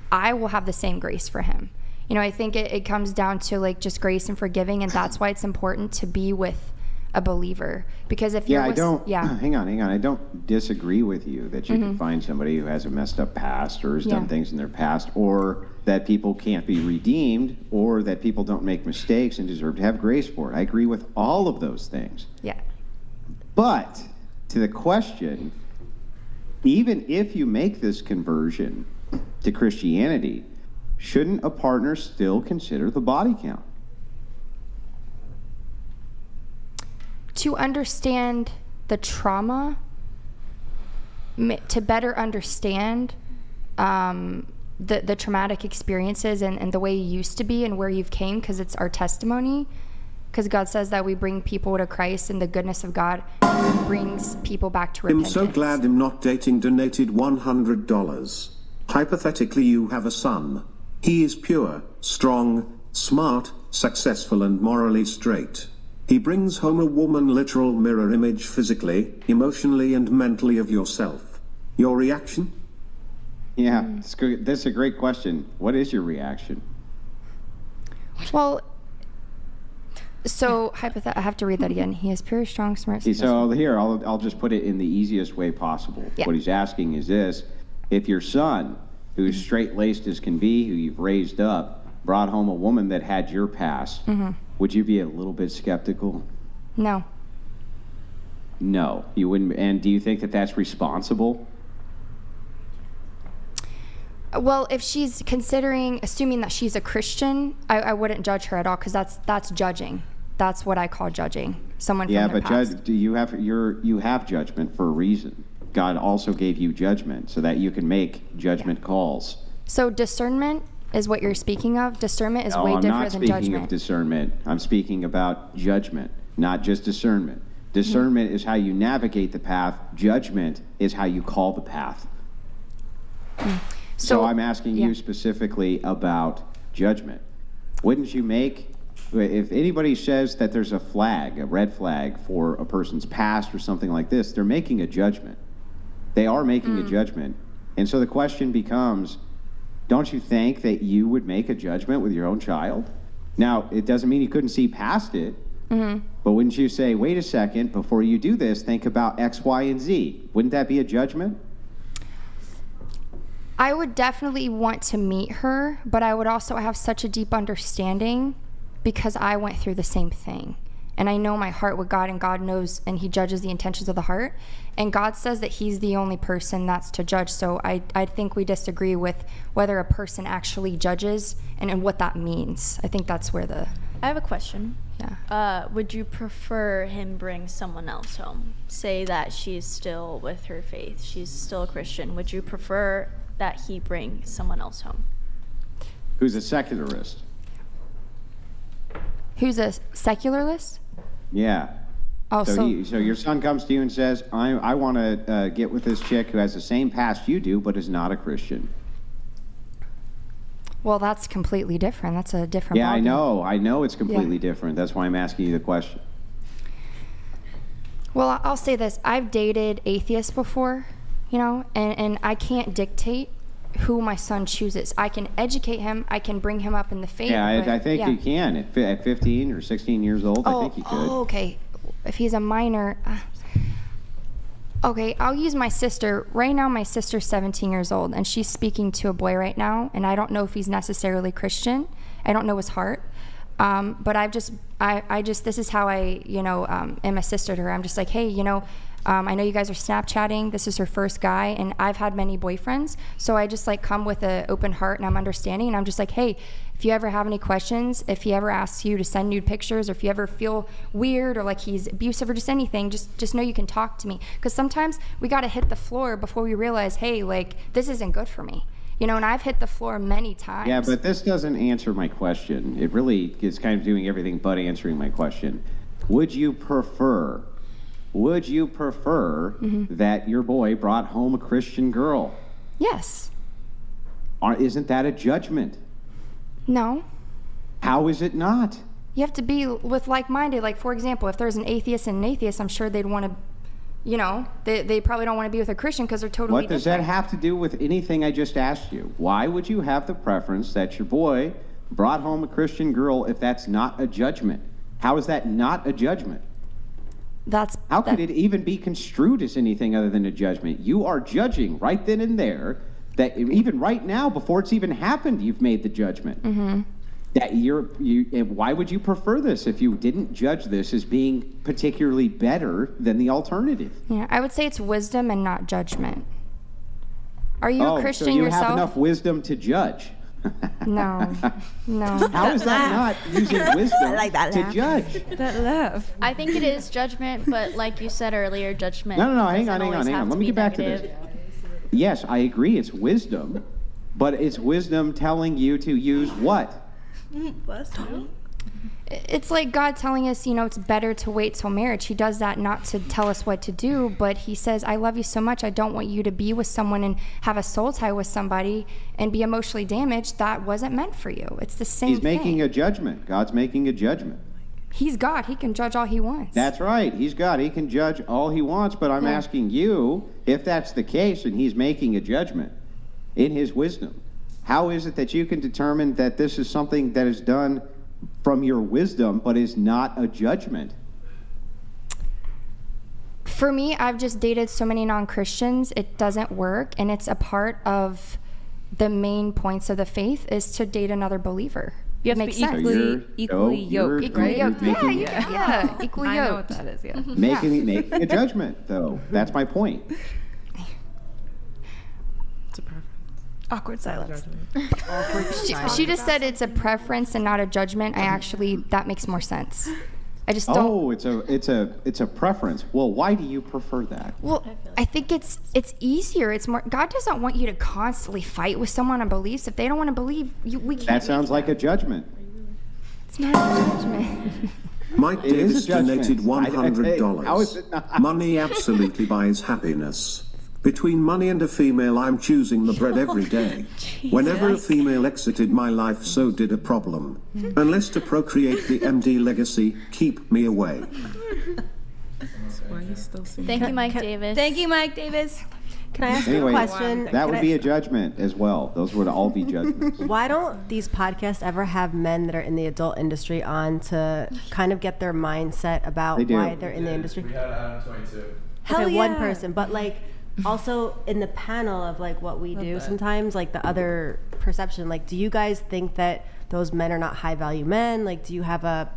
I will have the same grace for him. I think it comes down to like just grace and forgiving, and that's why it's important to be with a believer, because if you're hang on, I don't disagree with you that you can find somebody who has a messed up past or has done things in their past, or that people can't be redeemed, or that people don't make mistakes and deserve to have grace for it. I agree with all of those things. Yeah. But to the question, even if you make this conversion to Christianity, shouldn't a partner still consider the body count? To understand the trauma, to better understand the traumatic experiences and the way you used to be and where you've came, because it's our testimony. Because God says that we bring people to Christ, and the goodness of God brings people back to repentance. I'm so glad I'm not dating donated $100. Hypothetically, you have a son. He is pure, strong, smart, successful, and morally straight. He brings home a woman literal mirror image physically, emotionally, and mentally of yourself. Your reaction? Yeah, that's a great question. What is your reaction? Well, so I have to read that again. He is pure, strong, smart. So here, I'll just put it in the easiest way possible. Yeah. What he's asking is this: if your son, who's straight-laced as can be, who you've raised up, brought home a woman that had your past, would you be a little bit skeptical? No. No, you wouldn't. And do you think that that's responsible? Well, if she's assuming that she's a Christian, I wouldn't judge her at all, because that's judging. That's what I call judging someone. Yeah, from their but past. you have judgment for a reason. God also gave you judgment so that you can make judgment calls. So discernment is what you're speaking of. Discernment is way different than judgment. I'm not speaking of discernment. I'm speaking about judgment, not just discernment. Discernment is how you navigate the path. Judgment is how you call the path. So I'm asking you specifically about judgment. Wouldn't you make, if anybody says that there's a flag, a red flag for a person's past or something like this, they're making a judgment. They are making a judgment. And so the question becomes, don't you think that you would make a judgment with your own child? Now, it doesn't mean you couldn't see past it, but wouldn't you say, wait a second, before you do this, think about X, Y, and Z? Wouldn't that be a judgment? I would definitely want to meet her, but I would also have such a deep understanding because I went through the same thing. And I know my heart with God, and God knows, and he judges the intentions of the heart. And God says that he's the only person that's to judge. So I think we disagree with whether a person actually judges and what that means. I think that's where the... I have a question. Yeah. Would you prefer him bring someone else home? Say that she's still with her faith. She's still a Christian. Would you prefer that he bring someone else home? Who's a secularist? Who's a secularist? Yeah. Oh, so your son comes to you and says, I want to get with this chick who has the same past you do, but is not a Christian. Well, that's completely different. That's a different Yeah, ballgame. I know it's completely different. That's why I'm asking you the question. Well, I'll say this. I've dated atheists before, you know, and I can't dictate who my son chooses. I can educate him. I can bring him up in the faith. Yeah, I think yeah. you can. At 15 or 16 years old, I think you could. Oh, okay. If he's a minor... Okay, I'll use my sister. Right now, my sister's 17 years old, and she's speaking to a boy right now, and I don't know if he's necessarily Christian. I don't know his heart. But I just, this is how I, am a sister to her. I'm just like, hey, I know you guys are Snapchatting. This is her first guy, and I've had many boyfriends. So I just come with an open heart, and I'm understanding. And I'm just like, hey, if you ever have any questions, if he ever asks you to send nude pictures, or if you ever feel weird or like he's abusive or just anything, just know you can talk to me. Because sometimes we got to hit the floor before we realize, hey, this isn't good for me. And I've hit the floor many times. Yeah, but this doesn't answer my question. It really is kind of doing everything but answering my question. Would you prefer that your boy brought home a Christian girl? Yes. Isn't that a judgment? No. How is it not? You have to be with like-minded. Like, for example, if there's an atheist and an atheist, I'm sure they'd want to, they probably don't want to be with a Christian because they're totally different. What does that have to do with anything I just asked you? Why would you have the preference that your boy brought home a Christian girl if that's not a judgment? How is that not a judgment? How could it even be construed as anything other than a judgment? You are judging right then and there that even right now, before it's even happened, you've made the judgment. Mm-hmm. And why would you prefer this if you didn't judge this as being particularly better than the alternative? Yeah, I would say it's wisdom and not judgment. Are you a Christian so you yourself? have enough wisdom to judge? No. How is that not using wisdom to judge? That laugh. I think it is judgment, but like you said earlier, judgment. No, hang on. doesn't always have Let to me be get back to negative. this. Yes, I agree. It's wisdom, but it's wisdom telling you to use what? It's like God telling us, it's better to wait till marriage. He does that not to tell us what to do, but he says, I love you so much. I don't want you to be with someone and have a soul tie with somebody and be emotionally damaged. That wasn't meant for you. It's the same thing. He's making a judgment. God's making a judgment. He's God. He can judge all he wants. That's right. He's God. He can judge all he wants, but I'm asking you, if that's the case and he's making a judgment in his wisdom, how is it that you can determine that this is something that is done from your wisdom but is not a judgment? For me, I've just dated so many non-Christians, it doesn't work, and it's a part of the main points of the faith is to date another believer. You have to be equally yoked, Equally yoked. Yeah, equally yoked. I know what that is, yeah. Making a judgment, though. That's my point. It's a preference. Awkward silence. She just said it's a preference and not a judgment. That makes more sense. I just don't. Oh, it's a preference. Well, why do you prefer that? Well, I think it's easier. It's more. God doesn't want you to constantly fight with someone on beliefs. If they don't want to believe, we can't. That sounds like a judgment. It's not a judgment. Mike It is Davis a judgment. donated How is $100. it not? Money absolutely buys happiness. Between money and a female, I'm choosing the bread every day. Whenever a female exited my life, so did a problem. Unless to procreate the MD legacy, keep me away. Why are you still singing? Thank you, Mike Davis. Thank you, Mike Davis. Can I ask Anyway, you a question? that would be a judgment as well. Those would all be judgments. Why don't these podcasts ever have men that are in the adult industry on to kind of get their mindset about They do. why they're in the industry? We had Adam 22. Hell Hell one yeah. person, but like also in the panel of like what we do sometimes, like the other perception, like do you guys think that those men are not high value men? Like do you have a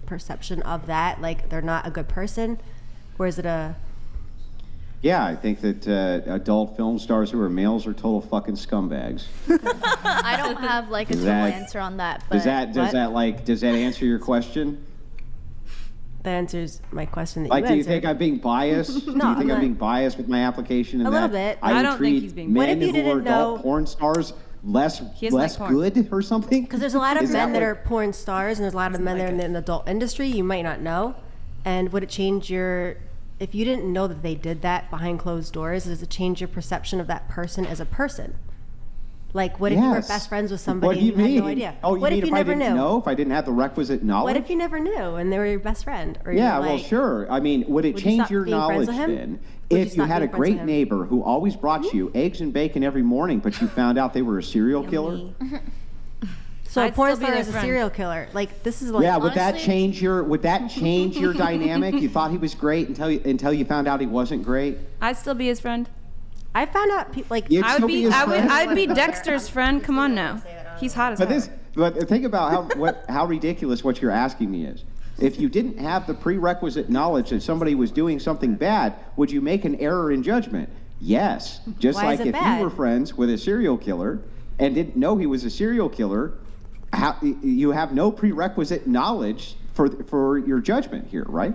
perception of that, like they're not a good person? Or is it a... Yeah, I think that adult film stars who are males are total fucking scumbags. I don't have like a Does total that- answer on that, but Does that answer your question? That answers my question that Like, you do you answered. think I'm being biased? Do you I'm think not. I'm being biased with my application? In A little that bit. I I don't treat think he's being What men if you who are didn't know- adult porn stars less He doesn't like porn. good or something? Because there's a lot of Is men that what- are porn stars, and there's a lot of men that are in the adult industry you might not know. And would it change your... If you didn't know that they did that behind closed doors, does it change your perception of that person as a person? Like, what if you were Yes. best friends with What somebody do you and you mean? had no idea? Oh, you what mean if you I never didn't knew? know? If I didn't have the requisite knowledge? What if you never knew and they were your best friend? Or Yeah, you're well, like, sure. I mean, would it Would you change stop your being friends knowledge with him? then Would you if you stop had a being friends with great him? neighbor who always brought you eggs and bacon every morning, but you found out they were a serial killer? So a I'd porn still be star their is a friend. serial killer. Like, this is like... Yeah, would that honestly- change your dynamic? You thought he was great until you found out he wasn't great? I'd still be his friend. I found out, like... You'd I still would be. his friend? I'd be Dexter's friend. Come on now. He's hot as hell. But think about how ridiculous what you're asking me is. If you didn't have the prerequisite knowledge that somebody was doing something bad, would you make an error in judgment? Yes. Just Why like is it if bad? you were friends with a serial killer and didn't know he was a serial killer, you have no prerequisite knowledge for your judgment here, right?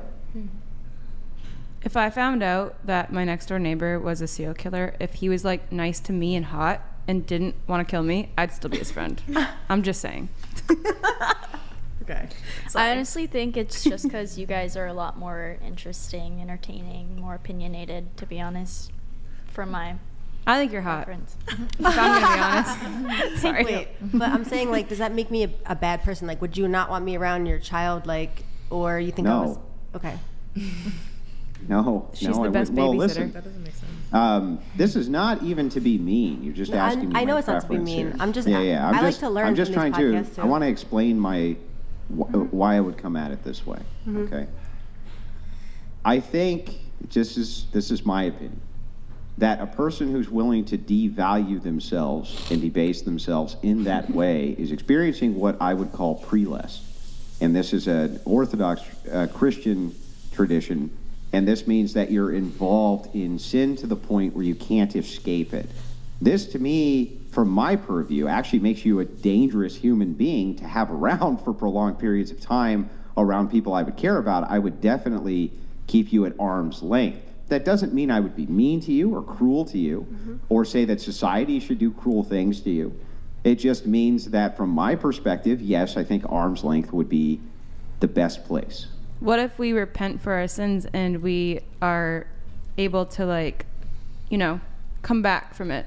If I found out that my next door neighbor was a serial killer, if he was like nice to me and hot and didn't want to kill me, I'd still be his friend. I'm just saying. Okay. I honestly think it's just because you guys are a lot more interesting, entertaining, more opinionated, to be honest, from my I think you're hot. preference. If I'm gonna be honest. Sorry. Wait, but I'm saying, like, does that make me a bad person? Like, would you not want me around your child, like, or you think I was... No. Okay. No. She's no, the I best wouldn't. Well, babysitter. listen, That doesn't make sense. this is not even to be mean. You're just No, asking me I know my it's not to be preference mean. here. I'm just- Yeah. I like to learn I'm just from trying these to. podcasts, too. I want to explain why I would come at it this way. Mhm. Okay. I think this is my opinion that a person who's willing to devalue themselves and debase themselves in that way is experiencing what I would call prelest. And this is an Orthodox Christian tradition, and this means that you're involved in sin to the point where you can't escape it. This, to me, from my purview, actually makes you a dangerous human being to have around for prolonged periods of time around people I would care about. I would definitely keep you at arm's length. That doesn't mean I would be mean to you or cruel to you or say that society should do cruel things to you. It just means that from my perspective, yes, I think arm's length would be the best place. What if we repent for our sins and we are able to, like, come back from it?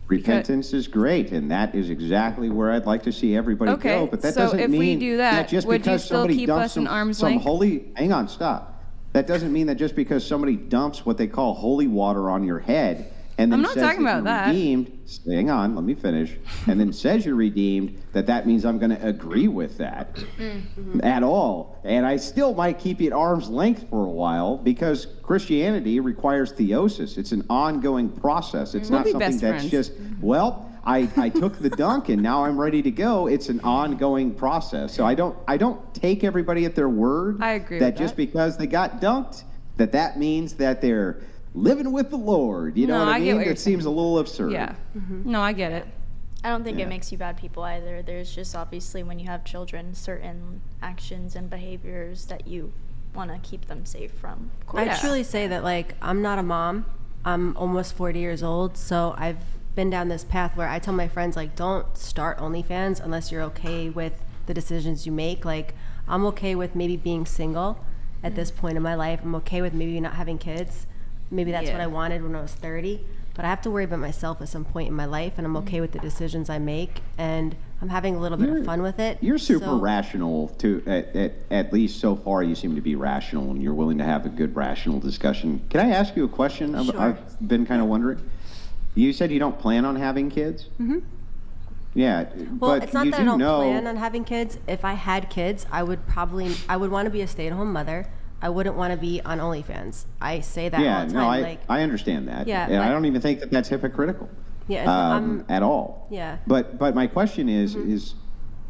Repentance is great, and that is exactly where I'd like to see everybody Okay, go. But that so doesn't if we mean do that, just would you because still somebody keep dumps us in arm's some length? holy. Hang on, stop. That doesn't mean that just because somebody dumps what they call holy water on your head and then I'm not says talking that about you're that. redeemed. Hang on, let me finish. And then says you're redeemed. That means I'm going to agree with that at all. And I still might keep you at arm's length for a while because Christianity requires theosis. It's an ongoing process. It's We'll not be something best that's friends. just, well, I took the dunk and now I'm ready to go. It's an ongoing process. So I don't take everybody at their word. I agree that with just that. because they got dunked, that means that they're living with the Lord. You know No, what I I get mean? what you're It seems a little absurd. Yeah. No, I get it. I don't think Yeah. it makes you bad people either. There's just obviously when you have children, certain actions and behaviors that you want to keep them safe from. I truly say that, like, I'm not a mom. I'm almost 40 years old, so I've been down this path where I tell my friends, like, don't start OnlyFans unless you're okay with the decisions you make. Like, I'm okay with maybe being single at this point in my life. I'm okay with maybe not having kids. maybe that's what Yeah. I wanted when I was 30. But I have to worry about myself at some point in my life, and I'm okay with the decisions I make, and I'm having a little bit of fun with it. You're super So- rational, at least so far you seem to be rational, and you're willing to have a good rational discussion. Can I ask you a question? Sure. I've been kind of wondering. You said you don't plan on having kids? Mm-hmm. Yeah, Well, but it's not you that do I don't know, plan on having kids. If I had kids, I would want to be a stay-at-home mother. I wouldn't want to be on OnlyFans. I say that yeah, all the no, time. I understand that. Yeah, and I but- don't even think that that's hypocritical. Yeah, it's- I'm- at all. Yeah. But my question is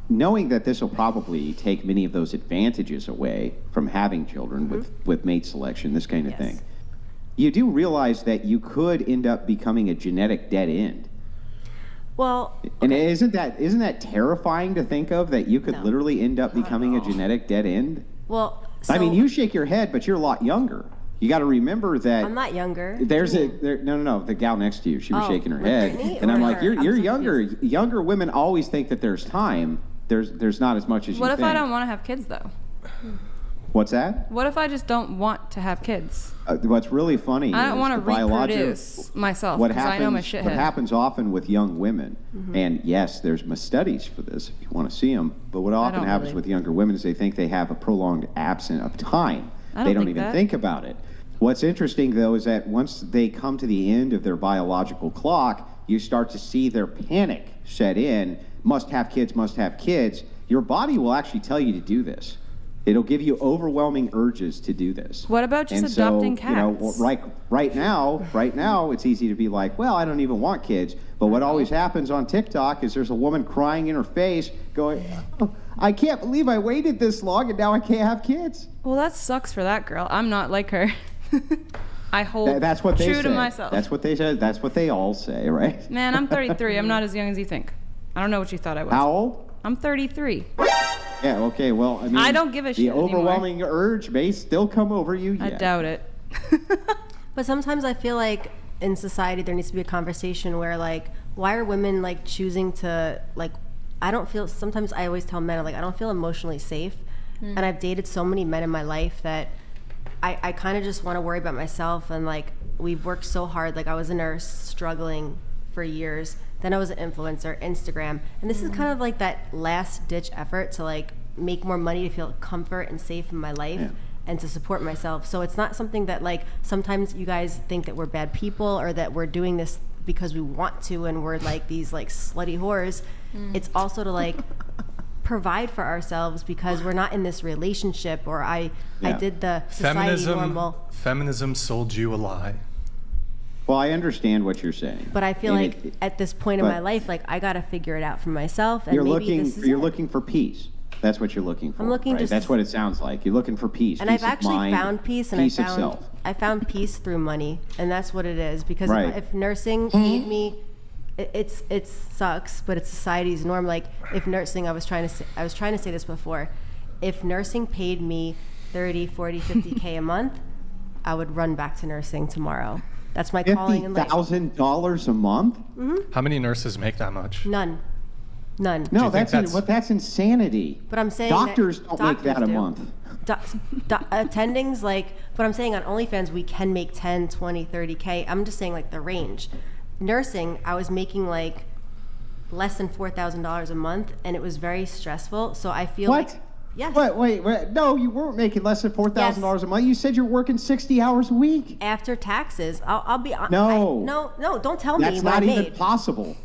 knowing that this will probably take many of those advantages away from having children with mate selection, this kind of thing. You do realize that you could end up becoming a genetic dead end. Well, And isn't that terrifying to think of, that you could literally end up becoming a genetic dead end? well, I mean, so- you shake your head, but you're a lot younger. You got to remember that. I'm not younger. No, the gal next to you, she was Oh, shaking her like head, Brittany and I'm or like, her? you're I'm so younger. Younger women always think that there's time. There's not as much as What you if think. I don't want to have kids though? What's that? What if I just don't want to have kids? What's really funny I don't is want to the biological- reproduce myself What because I happens, know my what shithead. happens often with young women, Mhm. and yes, there's studies for this if you want to see them, but what often don't happens really. with younger women is they think they have a prolonged absence of time. I don't They don't think even that. think about it. What's interesting, though, is that once they come to the end of their biological clock, you start to see their panic set in. Must have kids, must have kids. Your body will actually tell you to do this. It'll give you overwhelming urges to do this. What about just And adopting so, you know, cats? right now, it's easy to be like, well, I don't even want kids. But what always happens on TikTok is there's a woman crying in her face going, "Oh, I can't believe I waited this long and now I can't have kids." Well, that sucks for that girl. I'm not like her. I hold That's what they true say. to myself. That's what they said. That's what they all say, right? Man, I'm 33. I'm not as young as you think. I don't know what you thought I was. How old? I'm 33. Yeah, okay, well, I mean, I don't give a the shit anymore. overwhelming urge may still come over you I yet. doubt it. But sometimes I feel like in society there needs to be a conversation where like, why are women like choosing to like, I don't feel, sometimes I always tell men, like, I don't feel emotionally safe. And I've dated so many men in my life that I kind of just want to worry about myself. And like, we've worked so hard. Like I was a nurse struggling for years. Then I was an influencer, Instagram. And this is kind of like that last ditch effort to like make more money to feel comfort and safe in my life. Yeah. And to support myself. So it's not something that like sometimes you guys think that we're bad people or that we're doing this because we want to and we're like these like slutty whores. It's also to like provide for ourselves because we're not in this relationship, or I did the society normal. Feminism sold you a lie. Well, I understand what you're saying. But I feel And like it- at this point in but my life, like I gotta figure it out for myself, and you're maybe looking this is you're it. looking for peace. That's what you're looking for. I'm looking right? just- That's what it sounds like. You're looking for peace. And peace I've actually of mind, found peace, and peace of self. I found peace through money, and that's what it is. Because Right. if nursing paid me, it sucks, but it's society's norm. Like if nursing, I was trying to say this before, if nursing paid me 30, 40, 50K a month, I would run back to nursing tomorrow. That's my calling in life. $50,000 a month? How many nurses make that much? None. No, you think that's insanity. But I'm saying doctors that don't make that a do. month. Attendings, like, but I'm saying on OnlyFans we can make 10, 20, 30K. I'm just saying like the range. Nursing, I was making like less than $4,000 a month, and it was very stressful. So I feel What? like, yes. Wait. No, you weren't making less than $4,000 a month. You said you're working 60 hours a week. After taxes, I'll be honest. No. No, don't tell me That's what I not even made. possible.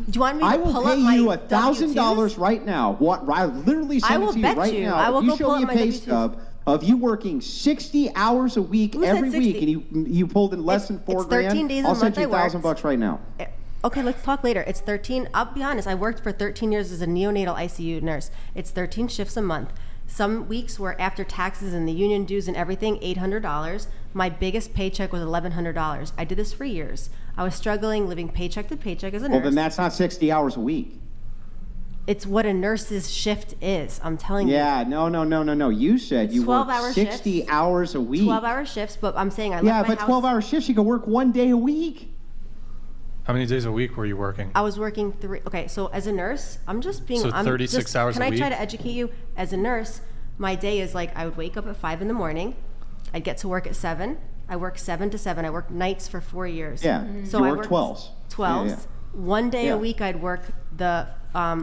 Do you want me to I will pull pay up my you W-2s? $1,000 right now. What? I literally I send will it to you bet right you. now. I will If you go show pull me up a my pay W-2s. stub of you working 60 hours a week Who said every week, 60? and you pulled in less than it's 4 grand. 13 days a I'll month send you I worked. $1,000 right now. Okay, let's talk later. It's 13. I'll be honest. I worked for 13 years as a neonatal ICU nurse. It's 13 shifts a month. Some weeks were after taxes and the union dues and everything, $800. My biggest paycheck was $1,100. I did this for years. I was struggling, living paycheck to paycheck as a nurse. Well, then that's not 60 hours a week. It's what a nurse's shift is. I'm telling you. Yeah, no. You said you work 12-hour 60 shifts. hours a week. 12-hour shifts, but I'm saying I left Yeah, my but house. 12-hour shifts, you can work 1 day a week. How many days a week were you working? I was working 3. Okay, so as a nurse, I'm just being. So I'm 36 just, hours a Can I try week? to educate you? As a nurse, my day is like I would wake up at 5 in the morning. I'd get to work at 7. I work 7 to 7. I worked nights for 4 years. Yeah. So You I work worked 12s. 12s. Yeah. One day Yeah. a week I'd work the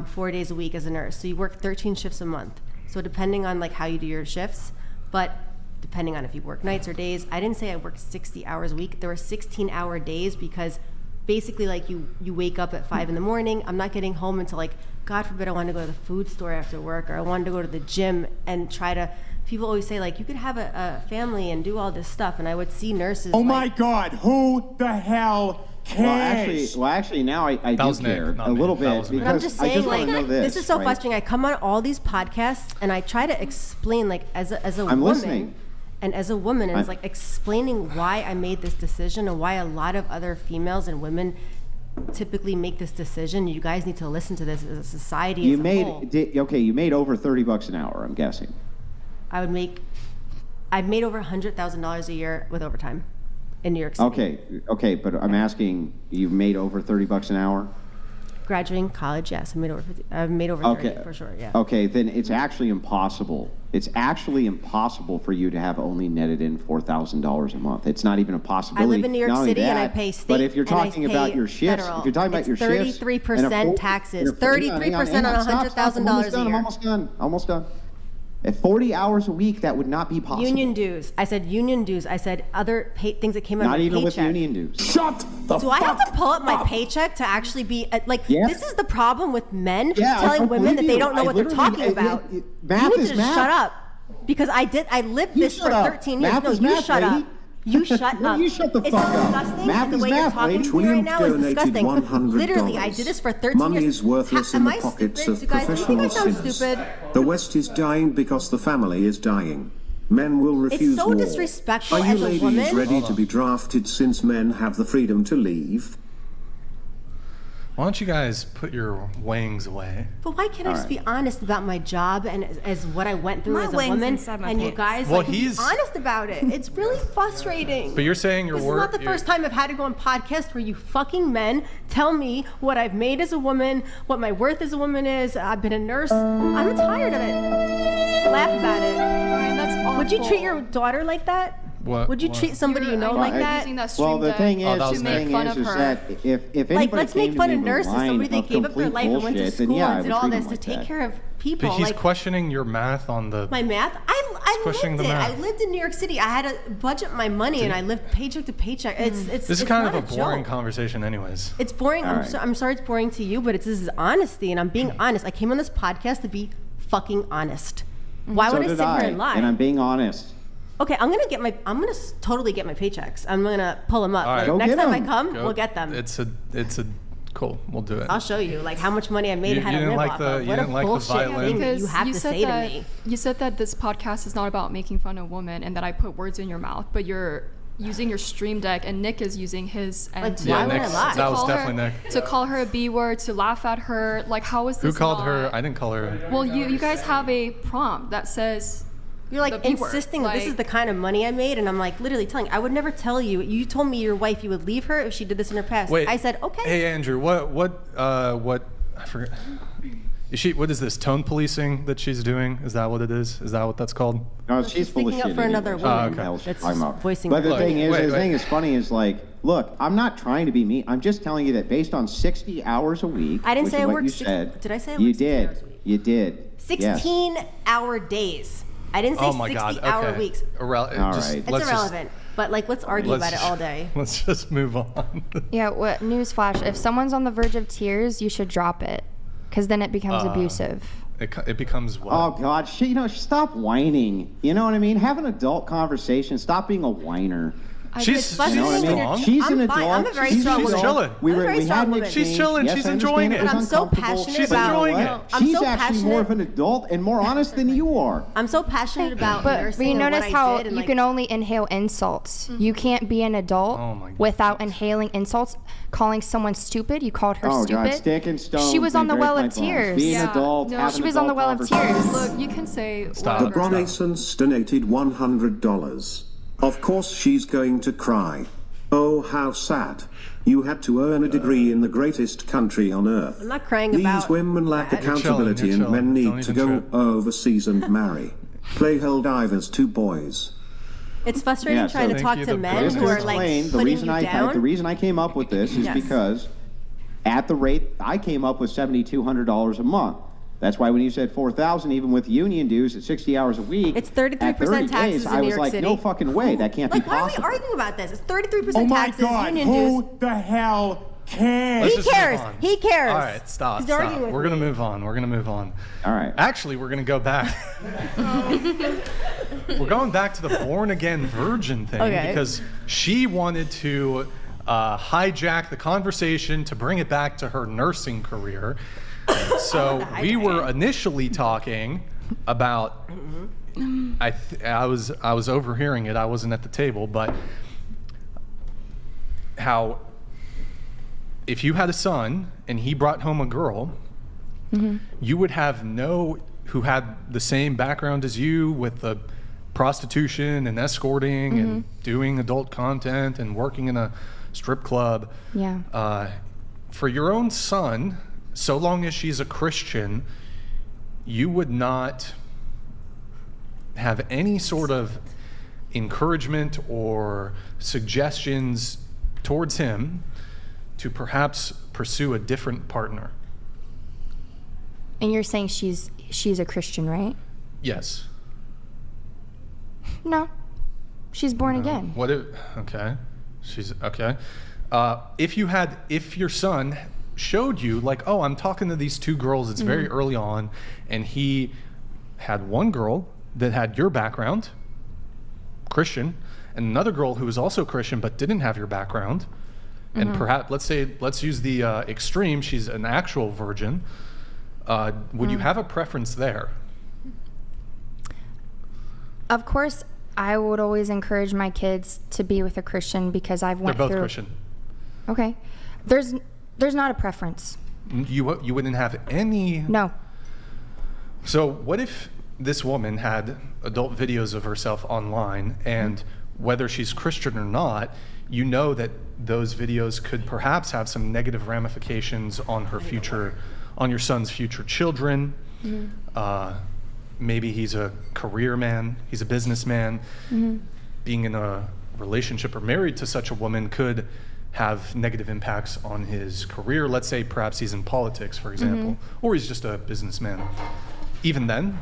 4 days a week as a nurse. So you work 13 shifts a month. So depending on like how you do your shifts, but depending on if you work nights or days, I didn't say I worked 60 hours a week. There were 16-hour days because basically like you wake up at 5 in the morning. I'm not getting home until like, God forbid I wanted to go to the food store after work, or I wanted to go to the gym and try to, people always say like, you could have a family and do all this stuff. And I would see nurses. Oh my God, who the hell cares? Well, actually, now I do care a little bit because but I'm just saying, I just want like, to know this. is so right? frustrating. I come on all these podcasts and I try to explain, like, as a I'm woman, listening. and as a woman, and it's like explaining why I made this decision and why a lot of other females and women typically make this decision. You guys need to listen to this as a society. You as a whole. okay. You made over $30 an hour. I'm guessing. I've made over $100,000 a year with overtime in New York City. Okay, but I'm asking, you've made over $30 an hour? Graduating college, yes, I've made over 30 for sure, yeah. Okay, then it's actually impossible. It's actually impossible for you to have only netted in $4,000 a month. It's not even a possibility. I live in New York Not only City and I that, pay state. But if you're and I talking pay about your shifts, federal, if you're talking about your shifts, 33% taxes, 33% on $100,000 a year. Almost done. At 40 hours a week, that would not be possible. Union dues. I said union dues. I said other things that came out of my Not even paycheck. with union dues. Shut the Do I have to pull up my paycheck to actually be like? Yeah. This is the problem with men Yeah, I telling don't women that believe they you. don't know what they're literally- talking about. Math You need is to math. shut up, because I lived You this for shut up. 13 years. Math No, is you math, shut lady. up. You shut No, up. you shut the It's fuck up. disgusting. Math The is way you're math, talking lady. to me right now is donated disgusting. $100. Literally, I did this for 13 Money years. is worthless in Am the I pockets stupid? of You guys, do you think I professional sound sinners. stupid? The West is dying because the family is dying. Men will refuse so war. disrespectful Are you as a ladies woman. ready to be drafted since men have the freedom to leave? Why don't you guys put your wangs away? But why can't I just be honest about my job and as what I went through My as a wings woman? inside my And you pants. guys, Well, like, be he's- honest about it. It's really frustrating. But you're saying your This work. is not the first time I've had to go on podcast where you fucking men tell me what I've made as a woman, what my worth as a woman is. I've been a nurse. I'm tired of it. Laugh about it. Brian, that's awful. Would you treat your daughter like that? What? Would you treat somebody you know You're like that? using that stream Well, the deck thing is, that was to Nick. make fun of is her. that if anybody Like, let's came make to fun me of with a nurses, line somebody that of gave up their complete life and went to bullshit, then school yeah, I and did would all treat this them to like take that. care of people. But he's like, questioning your math on the. my math? I questioning lived the it. math. I lived in New York City. I had to budget my money, and I lived paycheck to paycheck. It's This is it's kind not of a boring joke. conversation, anyways. It's boring. All right. I'm sorry it's boring to you, but this is honesty, and I'm being honest. I came on this podcast to be fucking honest. Why So would I did sit here and lie? And I'm being honest. Okay, I'm gonna totally get my paychecks. I'm gonna pull them up. All right. Like, Go next get time I 'em. come, Go- we'll get them. It's a cool. We'll do it. I'll show you like how much money I made You- and how you to didn't live like off the- of. you What a didn't like the bullshit violin? thing that you Because have to said say that, to me. You said that this podcast is not about making fun of women and that I put words in your mouth, but you're using your stream deck and Nick is using his and Like, to, why would I lie? That was call definitely her, Nick. to call her a B word, to laugh at her. Like, how is Who this called not- her? I didn't call her. Well, you guys have a prompt that says You're like the B word, insisting that this is like- the kind of money I made, and I'm like literally telling. I would never tell you. You told me your wife you would leave her if she did this in her past. Wait. I said okay. Hey, Andrew. What? I forget. Is she? What is this tone policing that she's doing? Is that what it is? Is that what that's called? No, she's full of speaking up shit. for another anyway. woman. What the hell she's That's talking just about? voicing But the her thing is, Wait, the wait. thing is funny is like, look, I'm not trying to be mean. I'm just telling you that based on 60 hours a week. I didn't which say is I what worked you 60 said. did I say I You worked 60 did. hours a week? You did. Yes. 16-hour days. I didn't say Oh my God. 60-hour Okay. weeks. All right. It's irrelevant. But like, let's argue about it all day. Let's just move on. Yeah, what newsflash, if someone's on the verge of tears, you should drop it, because then it becomes abusive. It becomes what? Oh God, stop whining. You know what I mean? Have an adult conversation. Stop being a whiner. She's You know what I mean? She's an I'm fine. adult. I'm a very She's strong an woman. adult. chilling. We I'm a were. very We strong had an woman. exchange. She's chilling. Yes, She's I enjoying understand it. was But I'm so uncomfortable. passionate She's about. enjoying it. No, I'm She's so actually passionate. more of an adult and more honest than you are. I'm so passionate about But nursing you and notice what how I did, and you like, can only inhale insults. You can't be an adult Oh my without inhaling insults. Calling someone stupid, you called her Oh stupid. God, stick and stone. She was on the break well my of bones. tears. Be an Yeah. adult. No, have she an was on the adult well of conversation. tears. Look, you can say Stop. The whatever. Bronaissance donated $100. Of course she's going to cry. Oh, how sad. You had to earn a degree in the greatest country on earth. I'm not crying These about women lack that. accountability You're and men chilling. need Don't to even go trip. overseas and marry. Play Helldivers 2 boys. It's frustrating Yeah, trying so to talk to men just who to are like explain, putting you down. the reason I came up with this is Yes. because at the rate I came up with $7,200 a month. That's why when you said 4,000, even with union dues at 60 hours a week, It's 33% at 30 taxes days, in I New was York like, City. no fucking way, that can't Like, be why are we possible. arguing about this? It's 33% Oh my taxes, God, union dues. who the hell cares? Let's He just move cares. on. He cares. All right, stop. He's arguing with We're going to me. move on. We're going to move on. All right. Actually, we're going to go back. We're going back to the born again virgin thing Okay. because she wanted to hijack the conversation to bring it back to her nursing career. So we were initially talking about. I was overhearing it. I wasn't at the table, but how if you had a son and he brought home a girl, you would have who had the same background as you with the prostitution and escorting and doing adult content and working in a strip club. Yeah. For your own son, so long as she's a Christian, you would not have any sort of encouragement or suggestions towards him to perhaps pursue a different partner. And you're saying she's a Christian, right? Yes. No. She's born again. What if, okay. She's okay. If your son showed you like, oh, I'm talking to these two girls, it's very early on, and he had one girl that had your background, Christian, and another girl who was also Christian but didn't have your background, and perhaps let's use the extreme, she's an actual virgin, would you have a preference there? Of course, I would always encourage my kids to be with a Christian because I've went They're through. both Christian. Okay. There's not a preference. You wouldn't have any. No. So what if this woman had adult videos of herself online, and whether she's Christian or not, you know that those videos could perhaps have some negative ramifications on her future, on your son's future children. Maybe he's a career man, he's a businessman. Being in a relationship or married to such a woman could have negative impacts on his career. Let's say perhaps he's in politics, for example, or he's just a businessman. Even then,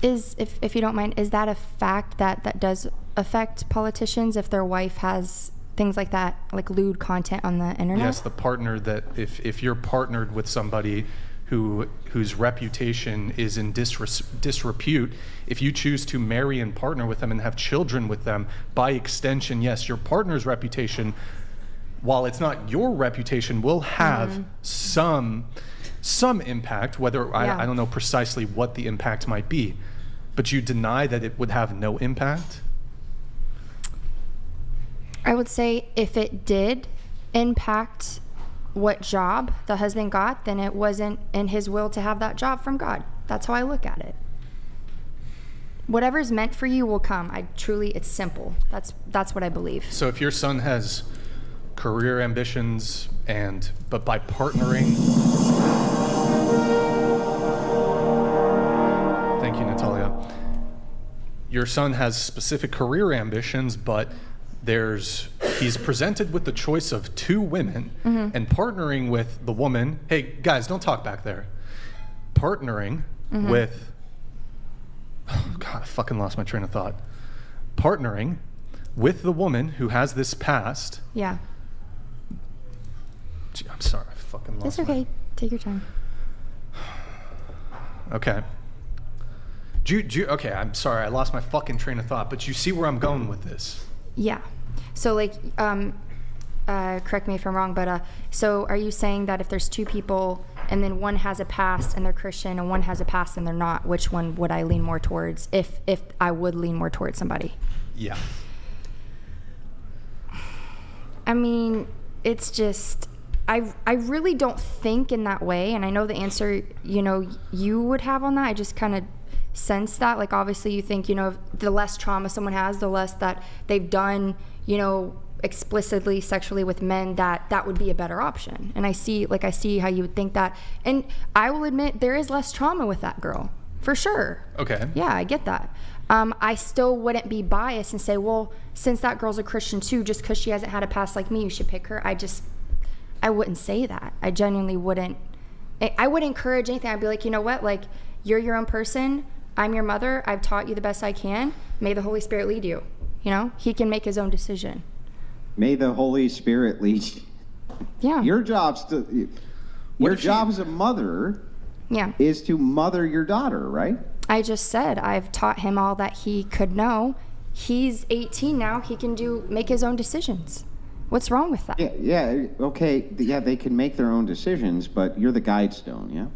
If you don't mind, is that a fact that does affect politicians if their wife has things like that, like lewd content on the internet? yes, the partner that if you're partnered with somebody whose reputation is in disrepute, if you choose to marry and partner with them and have children with them, by extension, yes, your partner's reputation, while it's not your reputation, will have some impact, whether I don't know precisely what the impact might be, but you deny that it would have no impact? I would say if it did impact what job the husband got, then it wasn't in his will to have that job from God. That's how I look at it. Whatever's meant for you will come. It's simple. That's what I believe. So if your son has career ambitions but by partnering, thank you, Natalia. Your son has specific career ambitions, but he's presented with the choice of two women, and partnering with the woman. Hey guys, don't talk back there. Partnering with, oh God, I fucking lost my train of thought. Partnering with the woman who has this past. Yeah. Gee, I'm sorry, I fucking lost. It's okay. Take your time. Okay. Okay, I'm sorry, I lost my fucking train of thought, but you see where I'm going with this. Yeah. So like, correct me if I'm wrong, but so are you saying that if there's two people and then one has a past and they're Christian and one has a past and they're not, which one would I lean more towards if I would lean more towards somebody? Yeah. I mean, it's just, I really don't think in that way, and I know the answer, you would have on that. I just kind of sense that, like, obviously you think, the less trauma someone has, the less that they've done, explicitly sexually with men, that would be a better option. And I see how you would think that. And I will admit there is less trauma with that girl, for sure. Okay. Yeah, I get that. I still wouldn't be biased and say, well, since that girl's a Christian too, just because she hasn't had a past like me, you should pick her. I wouldn't say that. I genuinely wouldn't. I wouldn't encourage anything. I'd be like, you know what? Like, you're your own person. I'm your mother. I've taught you the best I can. May the Holy Spirit lead you. You know, he can make his own decision. May the Holy Spirit lead you. Yeah. Your job as a mother is to mother your daughter, right? I just said I've taught him all that he could know. He's 18 now. He can make his own decisions. What's wrong with that? Okay. Yeah, they can make their own decisions, but you're the guide stone, yeah?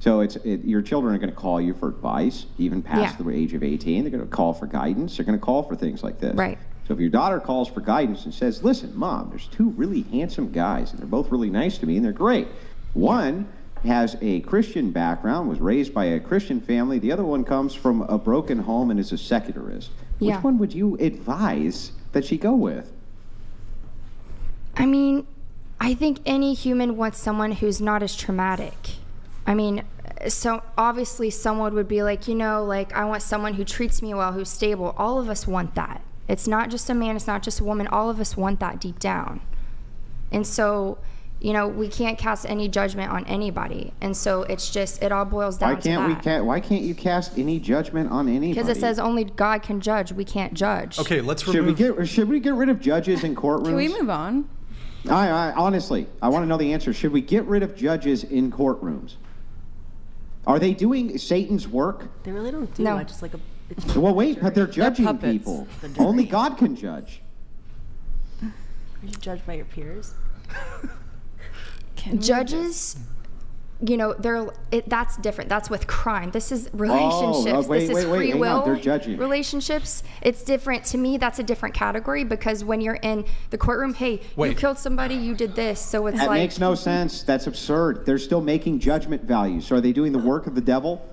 So your children are going to call you for advice, even past the age of 18. They're going to call for guidance. They're going to call for things like this. Right. So if your daughter calls for guidance and says, listen, Mom, there's two really handsome guys, and they're both really nice to me, and they're great. One has a Christian background, was raised by a Christian family. The other one comes from a broken home and is a secularist. Which one would you advise that she go with? I mean, I think any human wants someone who's not as traumatic. I mean, so obviously someone would be like, you know, like, I want someone who treats me well, who's stable. All of us want that. It's not just a man, it's not just a woman. All of us want that deep down. And so, you know, we can't cast any judgment on anybody. And so it's just, it all boils down to that. Why can't you cast any judgment on anybody? Because it says only God can judge. We can't judge. Okay, let's remove... Should we get rid of judges in courtrooms? Can we move on? Honestly, I want to know the answer. Should we get rid of judges in courtrooms? Are they doing Satan's work? They really don't do much. It's like a... Well, wait, but they're judging people. Only God can judge. Are you judged by your peers? Judges, you know, that's different. That's with crime. This is relationships. This is free will. They're judging relationships. It's different. To me, that's a different category, because when you're in the courtroom, hey, you killed somebody, you did this. So it's that makes no sense. That's absurd. They're still making judgment values. So are they doing the work of the devil?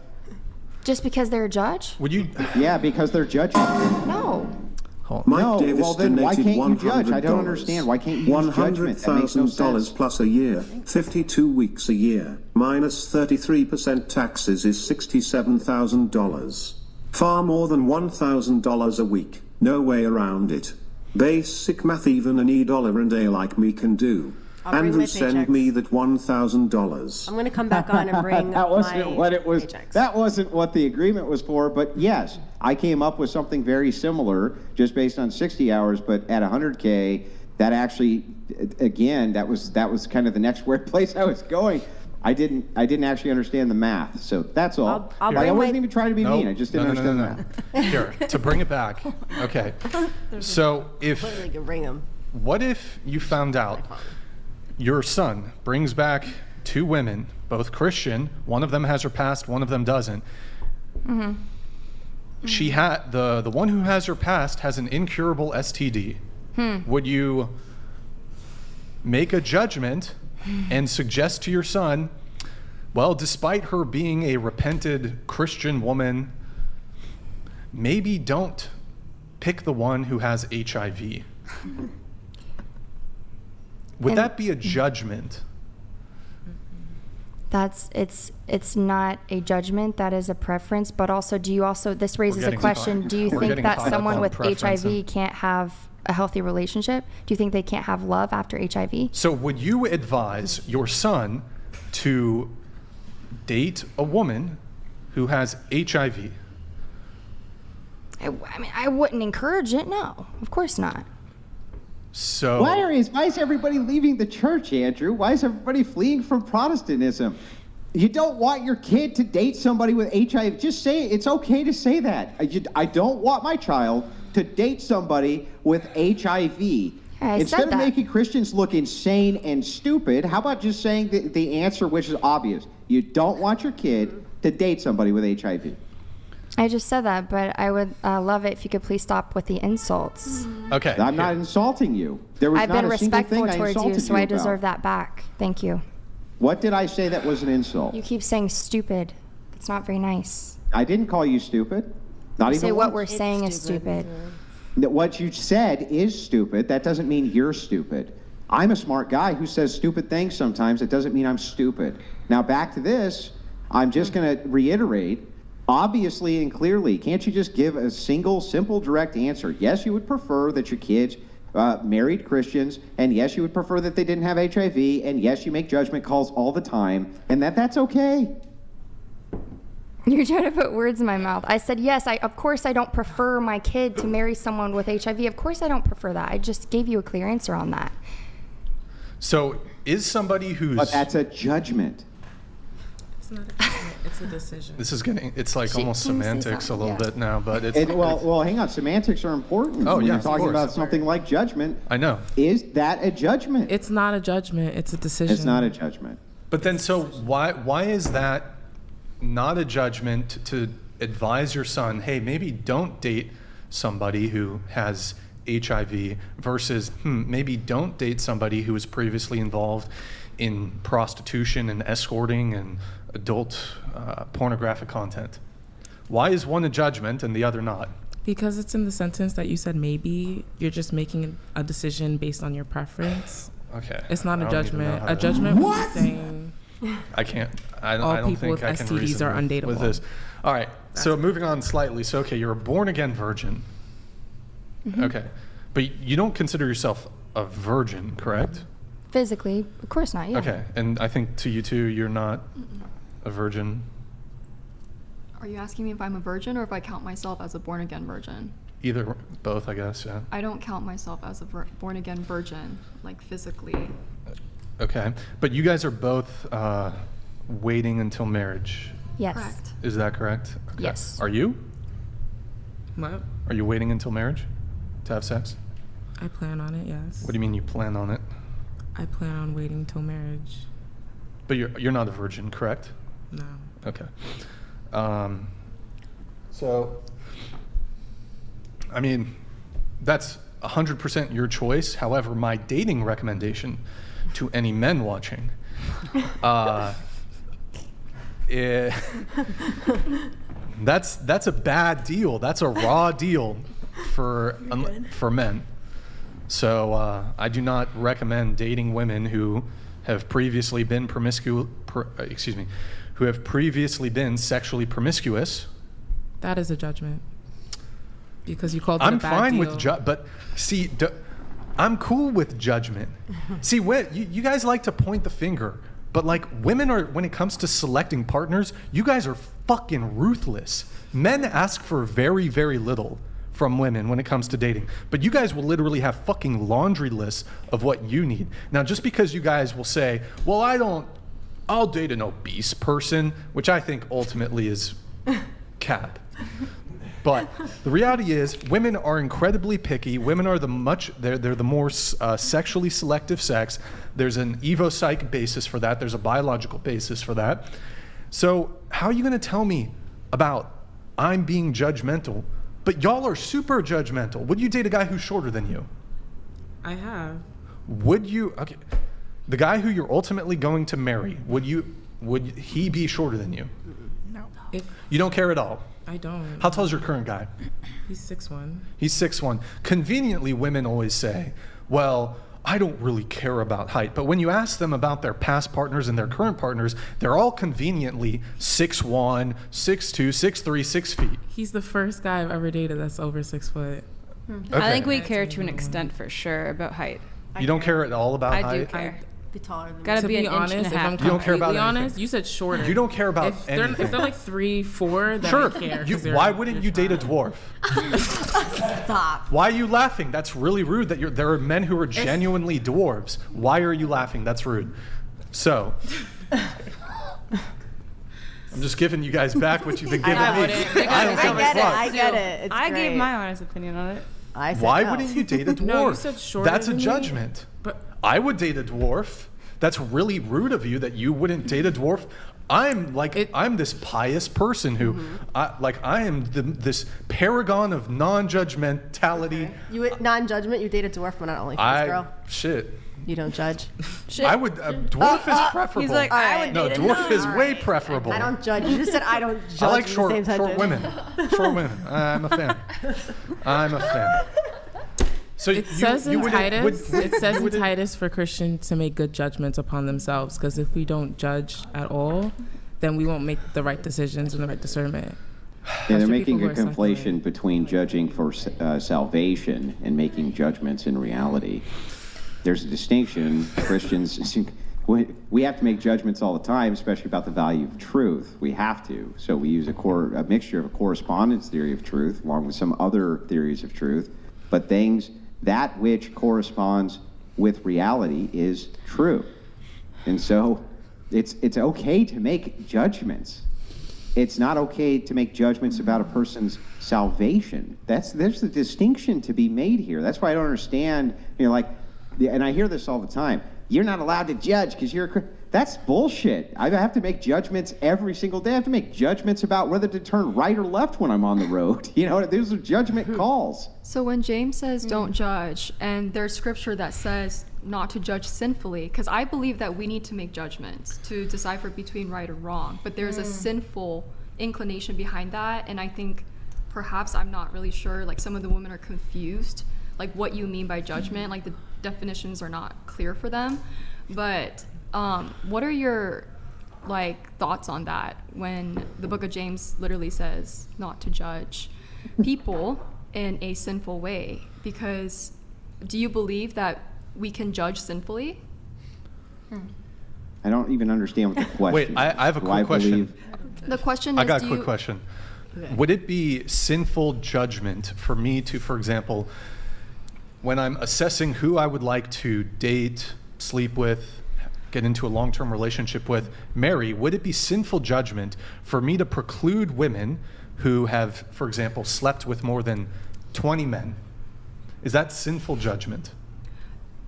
Just because they're a judge? Would you? Yeah, because they're judging. No. Mike Davis well then why donated can't you judge? $100. I don't understand. Why can't you use judgment? That makes no sense. $100,000 plus a year, 52 weeks a year, minus 33% taxes is $67,000. Far more than $1,000 a week. No way around it. Basic math even an $1 like me can do. Andrew, send me that $1,000. I'm going to come back on and bring that wasn't what it was. paychecks. That wasn't what the agreement was for. But yes, I came up with something very similar, just based on 60 hours. But at 100K, that actually, again, that was kind of the next place I was going. I didn't actually understand the math. So that's all. I wasn't even trying to be mean. I just didn't understand the math. Here, to bring it back. Okay. So what if you found out your son brings back two women, both Christian, one of them has her past, one of them doesn't. Mm-hmm. She had the one who has her past has an incurable STD. Would you make a judgment and suggest to your son, well, despite her being a repented Christian woman, maybe don't pick the one who has HIV? Would that be a judgment? It's not a judgment, that is a preference. But also, this raises a question, do you think that someone with HIV can't have a healthy relationship? Do you think they can't have love after HIV? So would you advise your son to date a woman who has HIV? I mean, I wouldn't encourage it, no. Of course not. So why is everybody leaving the church, Andrew? Why is everybody fleeing from Protestantism? You don't want your kid to date somebody with HIV. Just say it. It's okay to say that. I don't want my child to date somebody with HIV. Instead of making Christians look insane and stupid, how about just saying the answer, which is obvious? You don't want your kid to date somebody with HIV. I just said that, but I would love it if you could please stop with the insults. Okay. I'm not insulting you. I've been respectful towards you, so I deserve that back. Thank you. What did I say that was an insult? You keep saying stupid. It's not very nice. I didn't call you stupid. Not even say what we're saying is stupid. What you said is stupid. That doesn't mean you're stupid. I'm a smart guy who says stupid things sometimes. It doesn't mean I'm stupid. Now back to this. I'm just going to reiterate. Obviously and clearly, can't you just give a single, simple, direct answer? Yes, you would prefer that your kids married Christians, and yes, you would prefer that they didn't have HIV, and yes, you make judgment calls all the time, and that's okay. You're trying to put words in my mouth. I said, yes, of course I don't prefer my kid to marry someone with HIV. Of course I don't prefer that. I just gave you a clear answer on that. So is somebody who's... But that's a judgment. It's not a judgment, it's a decision. This is getting, it's like almost semantics a little bit now, but it's... Well, hang on. Semantics are important. Oh, when yeah, you're talking about something like judgment. I know. Is that a judgment? It's not a judgment, it's a decision. It's not a judgment. But then, so why is that not a judgment to advise your son, hey, maybe don't date somebody who has HIV versus maybe don't date somebody who was previously involved in prostitution and escorting and adult pornographic content? Why is one a judgment and the other not? Because it's in the sentence that you said maybe. You're just making a decision based on your preference. Okay. It's not a I don't even know judgment. how A to- judgment would be saying I can't. I all don't people think with I can STDs reason are with undateable. this. All right. So moving on slightly. So okay, you're a born again virgin. Mhm. Okay, but you don't consider yourself a virgin, correct? Physically, of course not, yeah. Okay, and I think to you too, you're not a virgin. Are you asking me if I'm a virgin or if I count myself as a born again virgin? Either, both, I guess. Yeah. I don't count myself as a born again virgin, like physically. Okay, but you guys are both waiting until marriage. Yes. Correct. Is that correct? Okay. Yes. Are you? What? Are you waiting until marriage to have sex? I plan on it, yes. What do you mean you plan on it? I plan on waiting till marriage. But you're not a virgin, correct? No. Okay. So, I mean, that's 100% your choice. However, my dating recommendation to any men watching, that's a bad deal. That's a raw deal for men. So I do not recommend dating women who have previously been who have previously been sexually promiscuous. That is a judgment. Because you called it I'm a bad fine deal. with but see, I'm cool with judgment. See, you guys like to point the finger, but like women are, when it comes to selecting partners, you guys are fucking ruthless. Men ask for very, very little from women when it comes to dating, but you guys will literally have fucking laundry lists of what you need. Now, just because you guys will say, well, I'll date an obese person, which I think ultimately is cap. But the reality is, women are incredibly picky. Women are they're the more sexually selective sex. There's an evopsych basis for that. There's a biological basis for that. So how are you going to tell me about I'm being judgmental, but y'all are super judgmental? Would you date a guy who's shorter than you? I have. Would you? Okay, the guy who you're ultimately going to marry, would he be shorter than you? No. You don't care at all? I don't. How tall is your current guy? He's 6'1". He's 6'1". Conveniently, women always say, well, I don't really care about height. But when you ask them about their past partners and their current partners, they're all conveniently 6'1", 6'2", 6'3", 6 feet. He's the first guy I've ever dated that's over 6 foot. Okay. I think we care to an extent for sure about height. You don't care at all about height? I do care. Be taller than Gotta me. be an inch and a half. You don't care about completely honest, anything. you said shorter. You don't care about if anything. If they're like 3, 4, then Sure. I care. 'cause they're- Why wouldn't you date a dwarf? Stop. Why are you laughing? That's really rude. There are men who are genuinely dwarves. Why are you laughing? That's rude. So, I'm just giving you guys back what you've been giving me. I don't give a fuck. I get it. It's I great. gave my honest opinion on it. I said Why no. wouldn't you date a dwarf? No, you said shorter That's a than me. judgment. But I would date a dwarf. That's really rude of you that you wouldn't date a dwarf. I'm this pious person who, I am this paragon of non-judgmentality. Okay. You non-judgment. You date a dwarf, but not only girl. Shit. You don't judge. Shit. I would. Dwarf is preferable. He's like, I would no, date a dwarf is nun. way preferable. I don't judge. You just said I don't judge. I like in the short same sentence. women. Short women. I'm a fan. I'm a fan. So it says in Titus, it says in Titus for Christians to make good judgments upon themselves, because if we don't judge at all, then we won't make the right decisions and the right discernment. they're making a conflation between judging for salvation and making judgments in reality. There's a distinction. Christians, we have to make judgments all the time, especially about the value of truth. We have to. So we use a mixture of a correspondence theory of truth along with some other theories of truth. But that which corresponds with reality is true. And so it's okay to make judgments. It's not okay to make judgments about a person's salvation. There's a distinction to be made here. That's why I don't understand, and I hear this all the time. You're not allowed to judge because that's bullshit. I have to make judgments every single day. I have to make judgments about whether to turn right or left when I'm on the road. Those are judgment calls. So when James says don't judge, and there's scripture that says not to judge sinfully, because I believe that we need to make judgments to decipher between right or wrong, but there's a sinful inclination behind that, and I think perhaps, I'm not really sure, some of the women are confused, what you mean by judgment, the definitions are not clear for them, but what are your thoughts on that when the book of James literally says not to judge people in a sinful way? Because do you believe that we can judge sinfully? I don't even understand what the question Wait, I have a quick question. The question is, I got a quick question. Okay. Would it be sinful judgment for me to, for example, when I'm assessing who I would like to date, sleep with, get into a long-term relationship with, marry, would it be sinful judgment for me to preclude women who have, for example, slept with more than 20 men? Is that sinful judgment?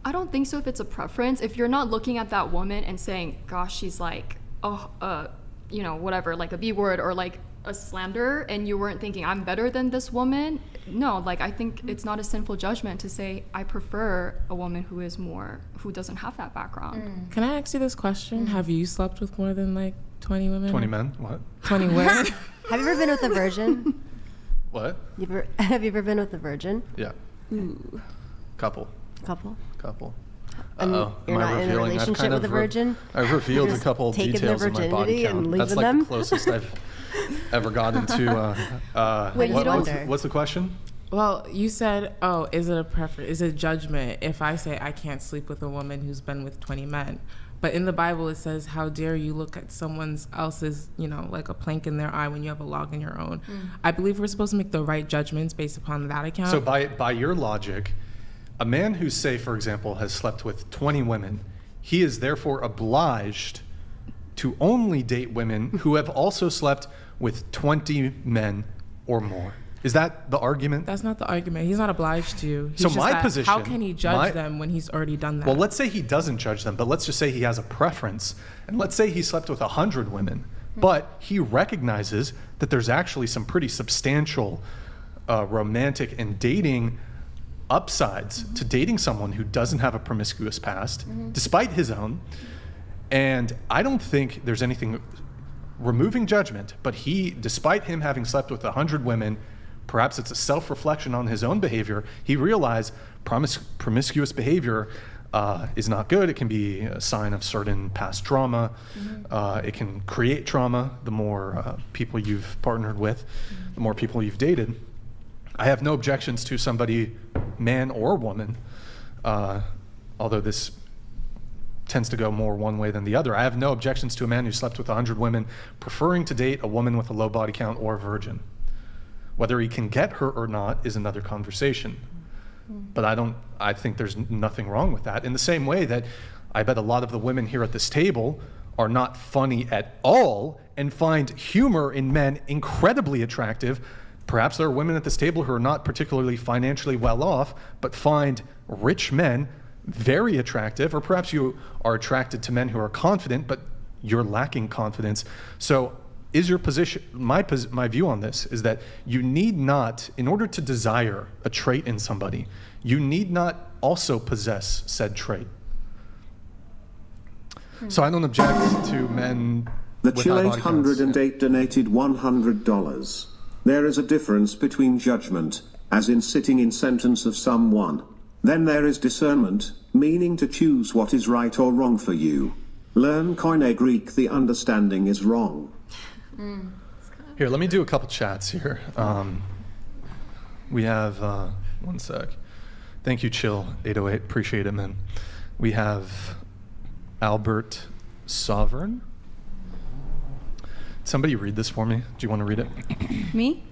I don't think so if it's a preference. If you're not looking at that woman and saying, gosh, she's whatever, a B word or a slander, and you weren't thinking I'm better than this woman, no, I think it's not a sinful judgment to say I prefer a woman who doesn't have that background. Can I ask you this question? Have you slept with more than 20 women? 20 men? What? 20 women? Have you ever been with a virgin? What? Have you ever been with a virgin? Yeah. Ooh. Couple. And you're not in a relationship with a virgin? I've revealed a couple of details of my body count. That's the closest I've ever gotten to. What's the question? Well, you said, is it a preference? Is it judgment if I say I can't sleep with a woman who's been with 20 men? But in the Bible, it says, how dare you look at someone else's, like a plank in their eye when you have a log in your own. I believe we're supposed to make the right judgments based upon that account. So by your logic, a man who, say, for example, has slept with 20 women, he is therefore obliged to only date women who have also slept with 20 men or more. Is that the argument? That's not the argument. He's not obliged to. He's so my position... How can he judge them when he's already done that? Well, let's say he doesn't judge them, but let's just say he has a preference. And let's say he slept with 100 women, but he recognizes that there's actually some pretty substantial romantic and dating upsides to dating someone who doesn't have a promiscuous past, despite his own. And I don't think there's anything removing judgment, but despite him having slept with 100 women, perhaps it's a self-reflection on his own behavior, he realized promiscuous behavior is not good. It can be a sign of certain past trauma. It can create trauma the more people you've partnered with, the more people you've dated. I have no objections to somebody, man or woman, although this tends to go more one way than the other. I have no objections to a man who slept with 100 women preferring to date a woman with a low body count or a virgin. Whether he can get her or not is another conversation. But I think there's nothing wrong with that. In the same way that I bet a lot of the women here at this table are not funny at all and find humor in men incredibly attractive. Perhaps there are women at this table who are not particularly financially well off, but find rich men very attractive, or perhaps you are attracted to men who are confident, but you're lacking confidence. So is your position, my view on this is that you need not, in order to desire a trait in somebody, you need not also possess said trait. So I don't object to men The with Chill high body counts. 808 donated $100. There is a difference between judgment, as in sitting in sentence of someone. Then there is discernment, meaning to choose what is right or wrong for you. Learn Koine Greek, the understanding is wrong. Here, let me do a couple chats here. We have, one sec. Thank you, Chill 808. Appreciate it, man. We have Albert Sovereign. Somebody read this for me. Do you want to read it? Me?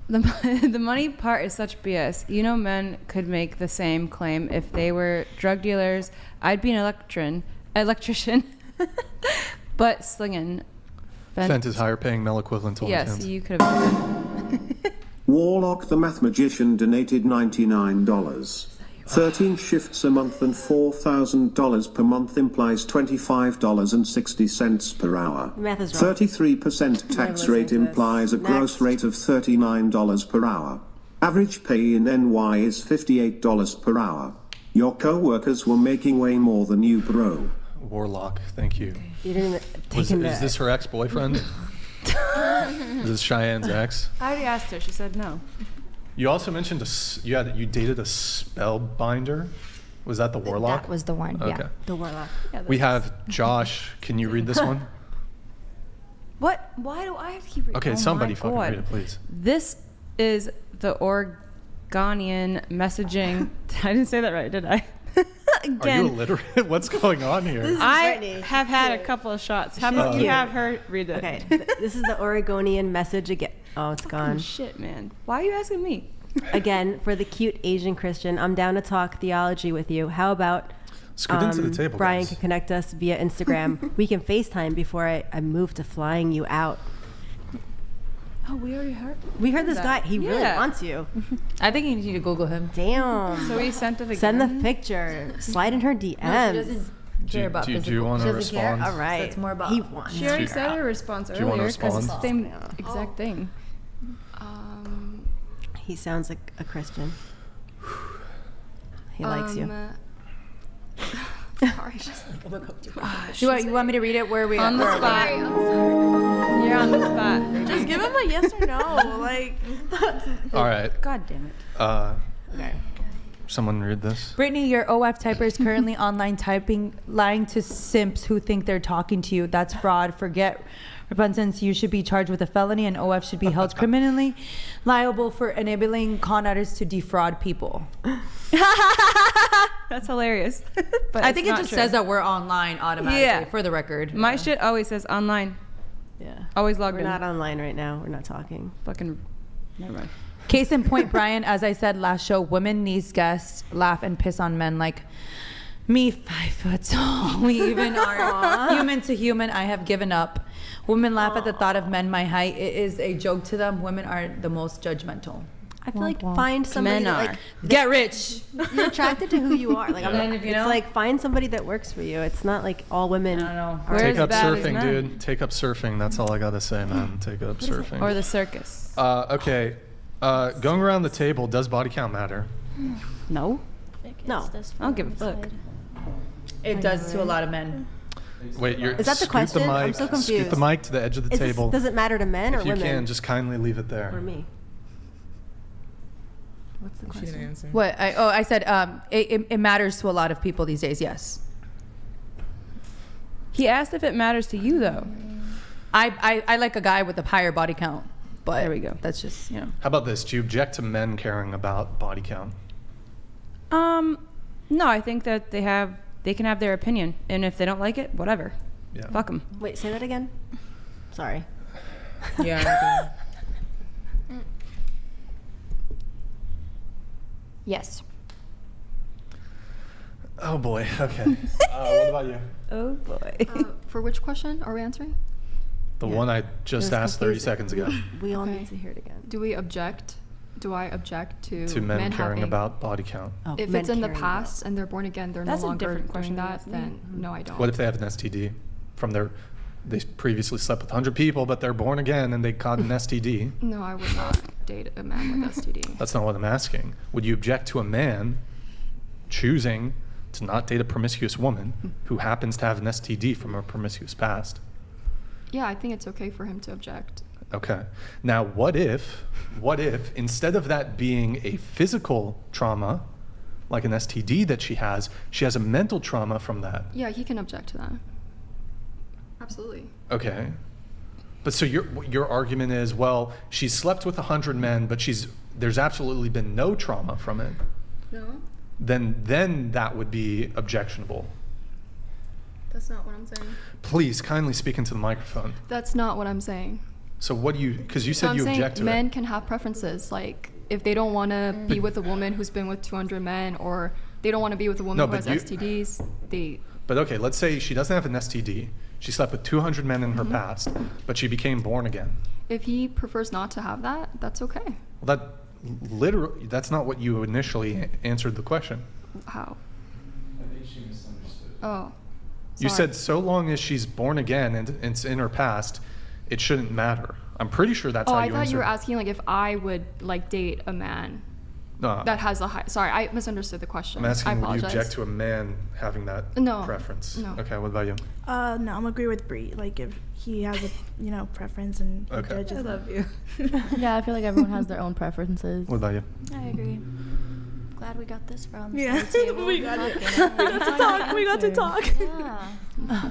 The money part is such BS. You know, men could make the same claim if they were drug dealers. I'd be an electrician, but slinging. Fent is higher paying male equivalent to Yes, OnlyFans. you could have. Warlock the Math Magician donated $99. 13 shifts a month and $4,000 per month implies $25.60 per hour. Math is wrong. 33% tax rate implies a gross rate of $39 per hour. Average pay in NY is $58 per hour. Your co-workers were making way more than you, bro. Warlock, thank you. You didn't Is this her ex-boyfriend? Is this Cheyenne's ex? I already asked her. She said no. You also mentioned you dated a spellbinder. Was that the Warlock? That was the one, yeah. Okay. The Warlock. Yeah, We have Josh. Can you read this one? What? Why do I have to keep reading? Okay, Oh somebody my fucking God. read it, please. This is the Oregonian messaging. I didn't say that right, did I? Are you illiterate? What's going on here? I have had a couple of shots. How about you have her read it? Okay, this is the Oregonian message again. Oh, it's gone. Shit, man. Why are you asking me? Again, for the cute Asian Christian, I'm down to talk theology with you. How about Scoot into the table, Brian guys. can connect us via Instagram. We can FaceTime before I move to flying you out. Oh, we already heard. We heard this guy. He really Yeah. wants you. I think you need to Google him. Damn. So he sent it again. Send the picture. Slide in her DMs. Do you want to respond? All right. So it's more about He wants She already said her response Do you wanna earlier because it's the respond? same exact thing. He sounds like a Christian. He likes you. Sorry, You want me to read it? Where are we On at? the Where are spot. You're on the spot. Just give him a yes or no. Like, All right. God damn it. Okay. Someone read this. Brittany, your OF typer is currently online typing, lying to simps who think they're talking to you. That's fraud. Forget repentance. You should be charged with a felony, and OF should be held criminally liable for enabling con artists to defraud people. That's hilarious. But I it's think it not just true. says that we're online automatically, Yeah. for the record. My shit always says online. Yeah. Always logged We're in. not online right now. We're not talking. Fucking. Never mind. Case in point, Brian, as I said last show, women, these guests, laugh and piss on men like me, 5 foot tall. We even are human to human. I have given up. Women laugh at the thought of men my height. It is a joke to them. Women are the most judgmental. I feel like find somebody Men that, are. like, Get rich. you're attracted to who you are. Like, And if you it's know- like find somebody that works for you. It's not like all women. I don't know. We're Take as up bad as surfing, men. dude. Take up surfing. That's all I gotta say, man. Take up surfing. Or the circus. Okay. Going around the table, does body count matter? No. No. I don't give a fuck. It does to a lot of men. Wait, you're. Is that the scoot question? The mic, I'm so confused. Scoot the mic to the edge of the table. Does it matter to men or If you women? can, just kindly leave it there. Or me? What's the She didn't question? answer. What? I said it matters to a lot of people these days, yes. He asked if it matters to you, though. I like a guy with a higher body count, but There we go. That's just, you know. How about this? Do you object to men caring about body count? No, I think that they can have their opinion, and if they don't like it, whatever. Yeah. Fuck them. Wait, say that again. Sorry. Yeah. Yes. Oh boy. Okay. What about you? Oh boy. For which question are we answering? The one I just asked 30 seconds ago. We all Okay. need to hear it again. Do I object to To men caring having, about body count. Oh, if men it's in the caring past and they're born again, they're That's a no longer different doing question that, than then no, I don't. What if they have an STD from they previously slept with 100 people, but they're born again and they caught an STD? No, I would not date a man with STD. That's not what I'm asking. Would you object to a man choosing to not date a promiscuous woman who happens to have an STD from a promiscuous past? Yeah, I think it's okay for him to object. Okay. Now, what if instead of that being a physical trauma, like an STD that she has a mental trauma from that? Yeah, he can object to that. Absolutely. Okay. But so your argument is, well, she's slept with 100 men, but there's absolutely been no trauma from it. No. Then that would be objectionable. That's not what I'm saying. Please kindly speak into the microphone. That's not what I'm saying. So what do you? Because you said I'm you saying object to men it. can have preferences. Like if they don't want to be with a woman who's been with 200 men, or they don't want to be with a woman who has STDs, they. But okay, let's say she doesn't have an STD. She slept with 200 men in her past, but she became born again. If he prefers not to have that, that's okay. Well, that's not what you initially answered the question. How? I think she misunderstood. Oh. You Sorry. said so long as she's born again and it's in her past, it shouldn't matter. I'm pretty sure that's how you answered. I thought you were asking like if I would like date a man that has a high. Sorry, I misunderstood the question. I'm asking, I would you apologize. object to a man having that preference? No. Okay, what about you? No, I'm agree with Bree. Like if he has a preference and he judges. I love you. Yeah, I feel like everyone has their own preferences. What about you? I agree. Glad we got this from Yeah. the table. We got to talk. Yeah.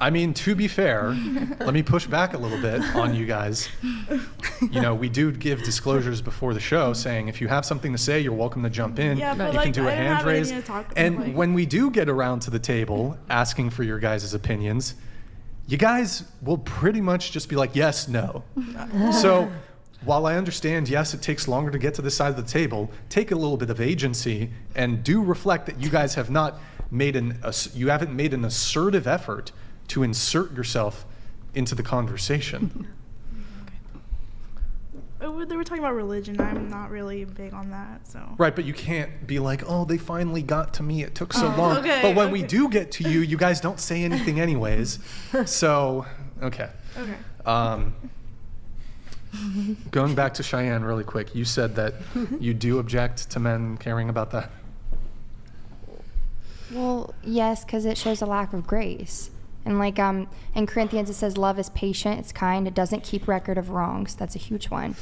I mean, to be fair, let me push back a little bit on you guys. You know, we do give disclosures before the show saying if you have something to say, you're welcome to jump in. Yeah, but you can do a I didn't hand have raise. anything to talk about, And when we do get around to the table asking for your guys' opinions, you guys will pretty much just be like, yes, no. So while I understand, yes, it takes longer to get to this side of the table, take a little bit of agency and do reflect that you guys have not made you haven't made an assertive effort to insert yourself into the conversation. They were talking about religion. I'm not really big on that, so. Right, but you can't be like, oh, they finally got to me. It took so long. Okay, but when we do get to you, you guys don't say anything anyways. So, okay. Okay. Going back to Cheyenne really quick, you said that you do object to men caring about that. Well, yes, because it shows a lack of grace. And like in Corinthians, it says love is patient, it's kind, it doesn't keep record of wrongs. That's a huge one.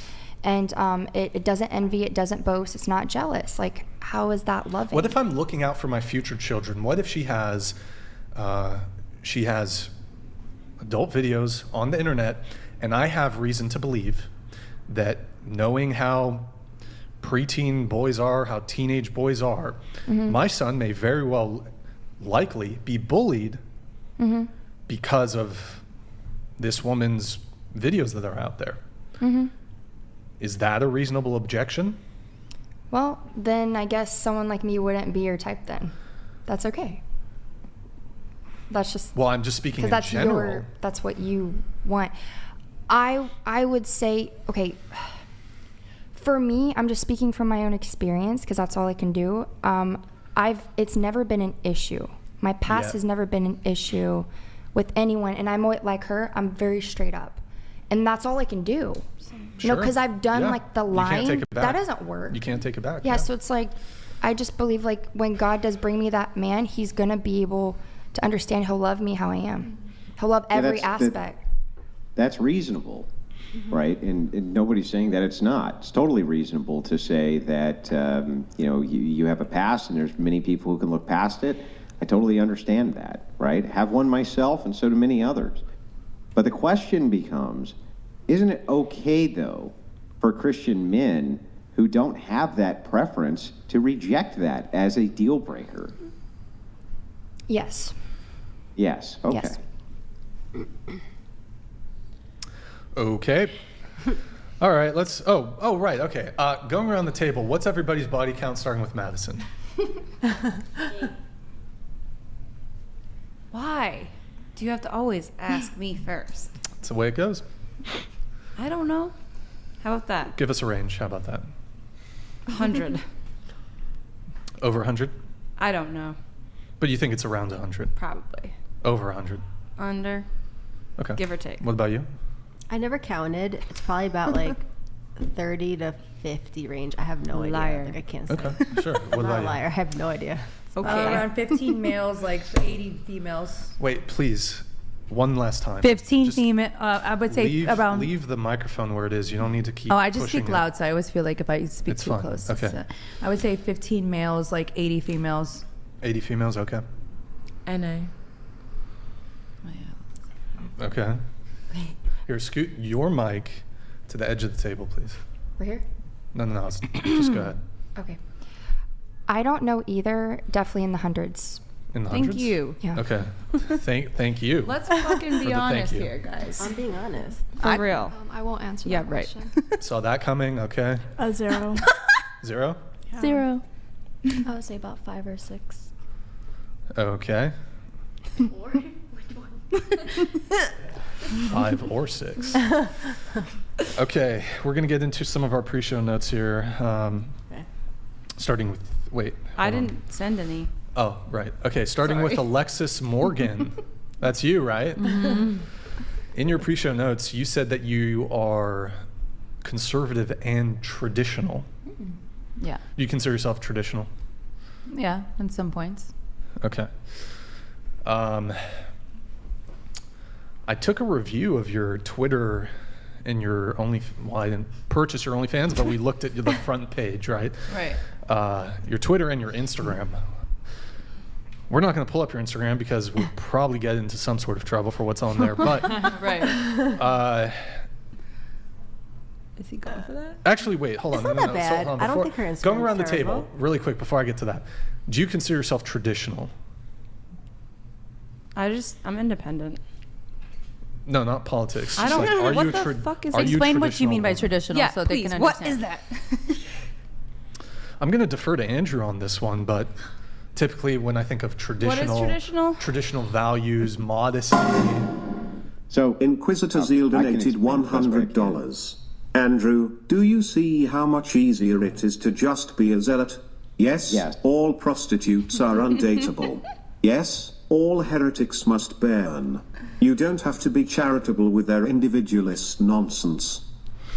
And it doesn't envy, it doesn't boast, it's not jealous. Like, how is that loving? What if I'm looking out for my future children? What if she has adult videos on the internet, and I have reason to believe that knowing how preteen boys are, how teenage boys are, my son may very well likely be bullied because of this woman's videos that are out there. Is that a reasonable objection? Well, then I guess someone like me wouldn't be your type then. That's okay. That's just... Well, I'm just speaking in general. That's what you want. I would say, okay, for me, I'm just speaking from my own experience because that's all I can do. It's never been an issue. My past has never been an issue with anyone, and I'm like her. I'm very straight up, and that's all I can do. You know, because I've done like the line. You can't take it back. That doesn't work. You can't take it back. Yeah, so it's like, I just believe like when God does bring me that man, He's gonna be able to understand. He'll love me how I am. He'll love every aspect. That's reasonable, right? And nobody's saying that it's not. It's totally reasonable to say that you have a past, and there's many people who can look past it. I totally understand that, right? Have one myself, and so do many others. But the question becomes, isn't it okay, though, for Christian men who don't have that preference to reject that as a deal breaker? Yes. Yes, okay. Yes. Okay. All right, let's, right, okay. Going around the table, what's everybody's body count starting with Madison? Why do you have to always ask me first? That's the way it goes. I don't know. How about that? Give us a range. How about that? 100. Over 100? I don't know. But you think it's around 100? Probably. Over 100? Under. Okay. Give or take. What about you? I never counted. It's probably about like 30 to 50 range. I have no Liar. idea. I can't say. Okay, sure. What I'm not about a you? liar. I have no idea. Okay. Around 15 males, like 80 females. Wait, please. One last time. 15 Just female. I would say leave the microphone where it is. You don't need to keep. Oh, I just pushing speak it. loud, so I always feel like if I speak It's too fine. close. Okay. I would say 15 males, like 80 females. 80 females. Okay. NA. Okay. Here, scoot your mic to the edge of the table, please. We're here? No. Just go ahead. Okay. I don't know either. Definitely in the hundreds. In the hundreds? Thank you. Yeah. Okay. Thank you. Let's fucking For be the honest thank you. here, guys. I'm being honest. For real. I won't answer Yeah, that right. question. Saw that coming. Okay. 0. 0? Yeah. 0. I would say about 5 or 6. Okay. 4? Which one? 5 or 6. Okay, we're gonna get into some of our pre-show notes here. Okay. Starting with I hold on. didn't send any. Oh, right. Okay, starting with Sorry. Alexis Morgan. That's you, right? Mm-hmm. In your pre-show notes, you said that you are conservative and traditional. Yeah. You consider yourself traditional? Yeah, in some points. Okay. I took a review of your Twitter and your I didn't purchase your OnlyFans, but we looked at the front page, right? Right. Your Twitter and your Instagram. We're not going to pull up your Instagram because we'll probably get into some sort of trouble for what's on there. But Right. Is he going for that? actually, wait, hold It's on. not that bad. hold on. I don't Before- think her Instagram's Going around the terrible. table, really quick, before I get to that, do you consider yourself traditional? I'm independent. No, not politics. I Just don't know. are What you the fuck is are that? you Explain what you traditional mean by woman? traditional Yeah, so please. they can What understand. is that? I'm going to defer to Andrew on this one, but typically when I think of traditional, traditional? traditional values, modesty. So, Inquisitor Zeal I can donated explain the best way I can. $100. Andrew, do you see how much easier it is to just be a zealot? Yes, Yes. all prostitutes are undateable. Yes, all heretics must burn. You don't have to be charitable with their individualist nonsense.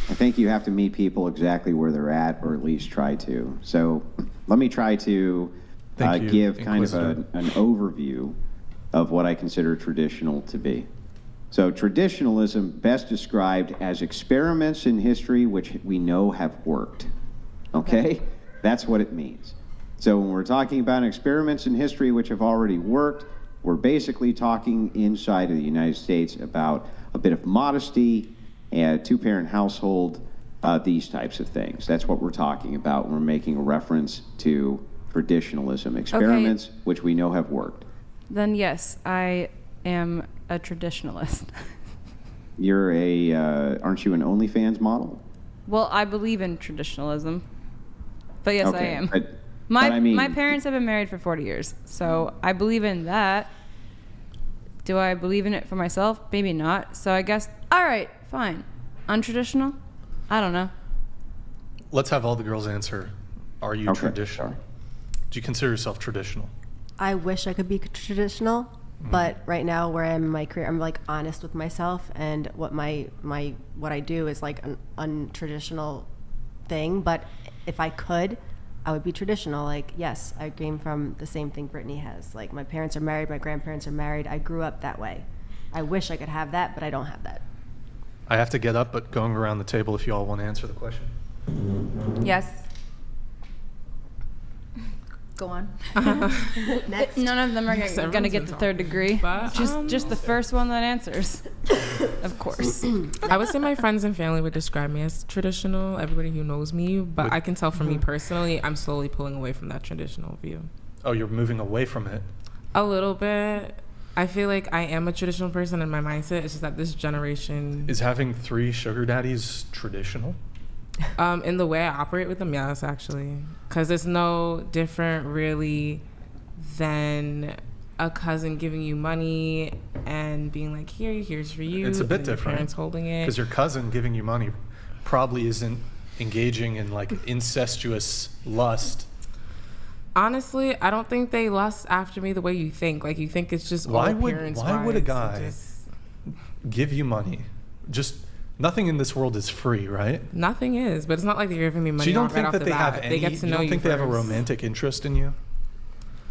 I think you have to meet people exactly where they're at, or at least try to. So let me try to Thank you, give kind of Inquisitor. an overview of what I consider traditional to be. So traditionalism best described as experiments in history which we know have worked. Okay? That's what it means. So when we're talking about experiments in history which have already worked, we're basically talking inside of the United States about a bit of modesty, a two-parent household, these types of things. That's what we're talking about when we're making a reference to traditionalism, experiments which we know have worked. Then yes, I am a traditionalist. You're aren't you an OnlyFans model? Well, I believe in traditionalism. But yes, I am. But My I mean- my parents have been married for 40 years, so I believe in that. Do I believe in it for myself? Maybe not. So I guess, all right, fine. Untraditional? I don't know. Let's have all the girls answer. Are you Okay, traditional? sorry. Do you consider yourself traditional? I wish I could be traditional, but right now where I am in my career, I'm like honest with myself, and what what I do is like an untraditional thing. But if I could, I would be traditional. Like, yes, I came from the same thing Brittany has. Like, my parents are married, my grandparents are married. I grew up that way. I wish I could have that, but I don't have that. I have to get up, but going around the table if you all want to answer the question. Yes. Go on. Next. None of them are gonna Everyone's get the been third degree. But, Just the first one that answers. Of course. I would say my friends and family would describe me as traditional, everybody who knows me, but I can tell for me personally, I'm slowly pulling away from that traditional view. Oh, you're moving away from it. A little bit. I feel like I am a traditional person in my mindset. It's just that this generation, Is having 3 sugar daddies traditional? in the way I operate with them, yes, actually. Because it's no different really than a cousin giving you money and being like, here's for you. It's a bit and your different. parents holding it. Because your cousin giving you money probably isn't engaging in like incestuous lust. Honestly, I don't think they lust after me the way you think. Like, you think it's just Why all would appearance. a wise, guy just- give you money? Just nothing in this world is free, right? Nothing is, but it's not like they're giving me money. So you don't right think off that the they bat. have any? They get to you know don't think they have a first. romantic interest in you?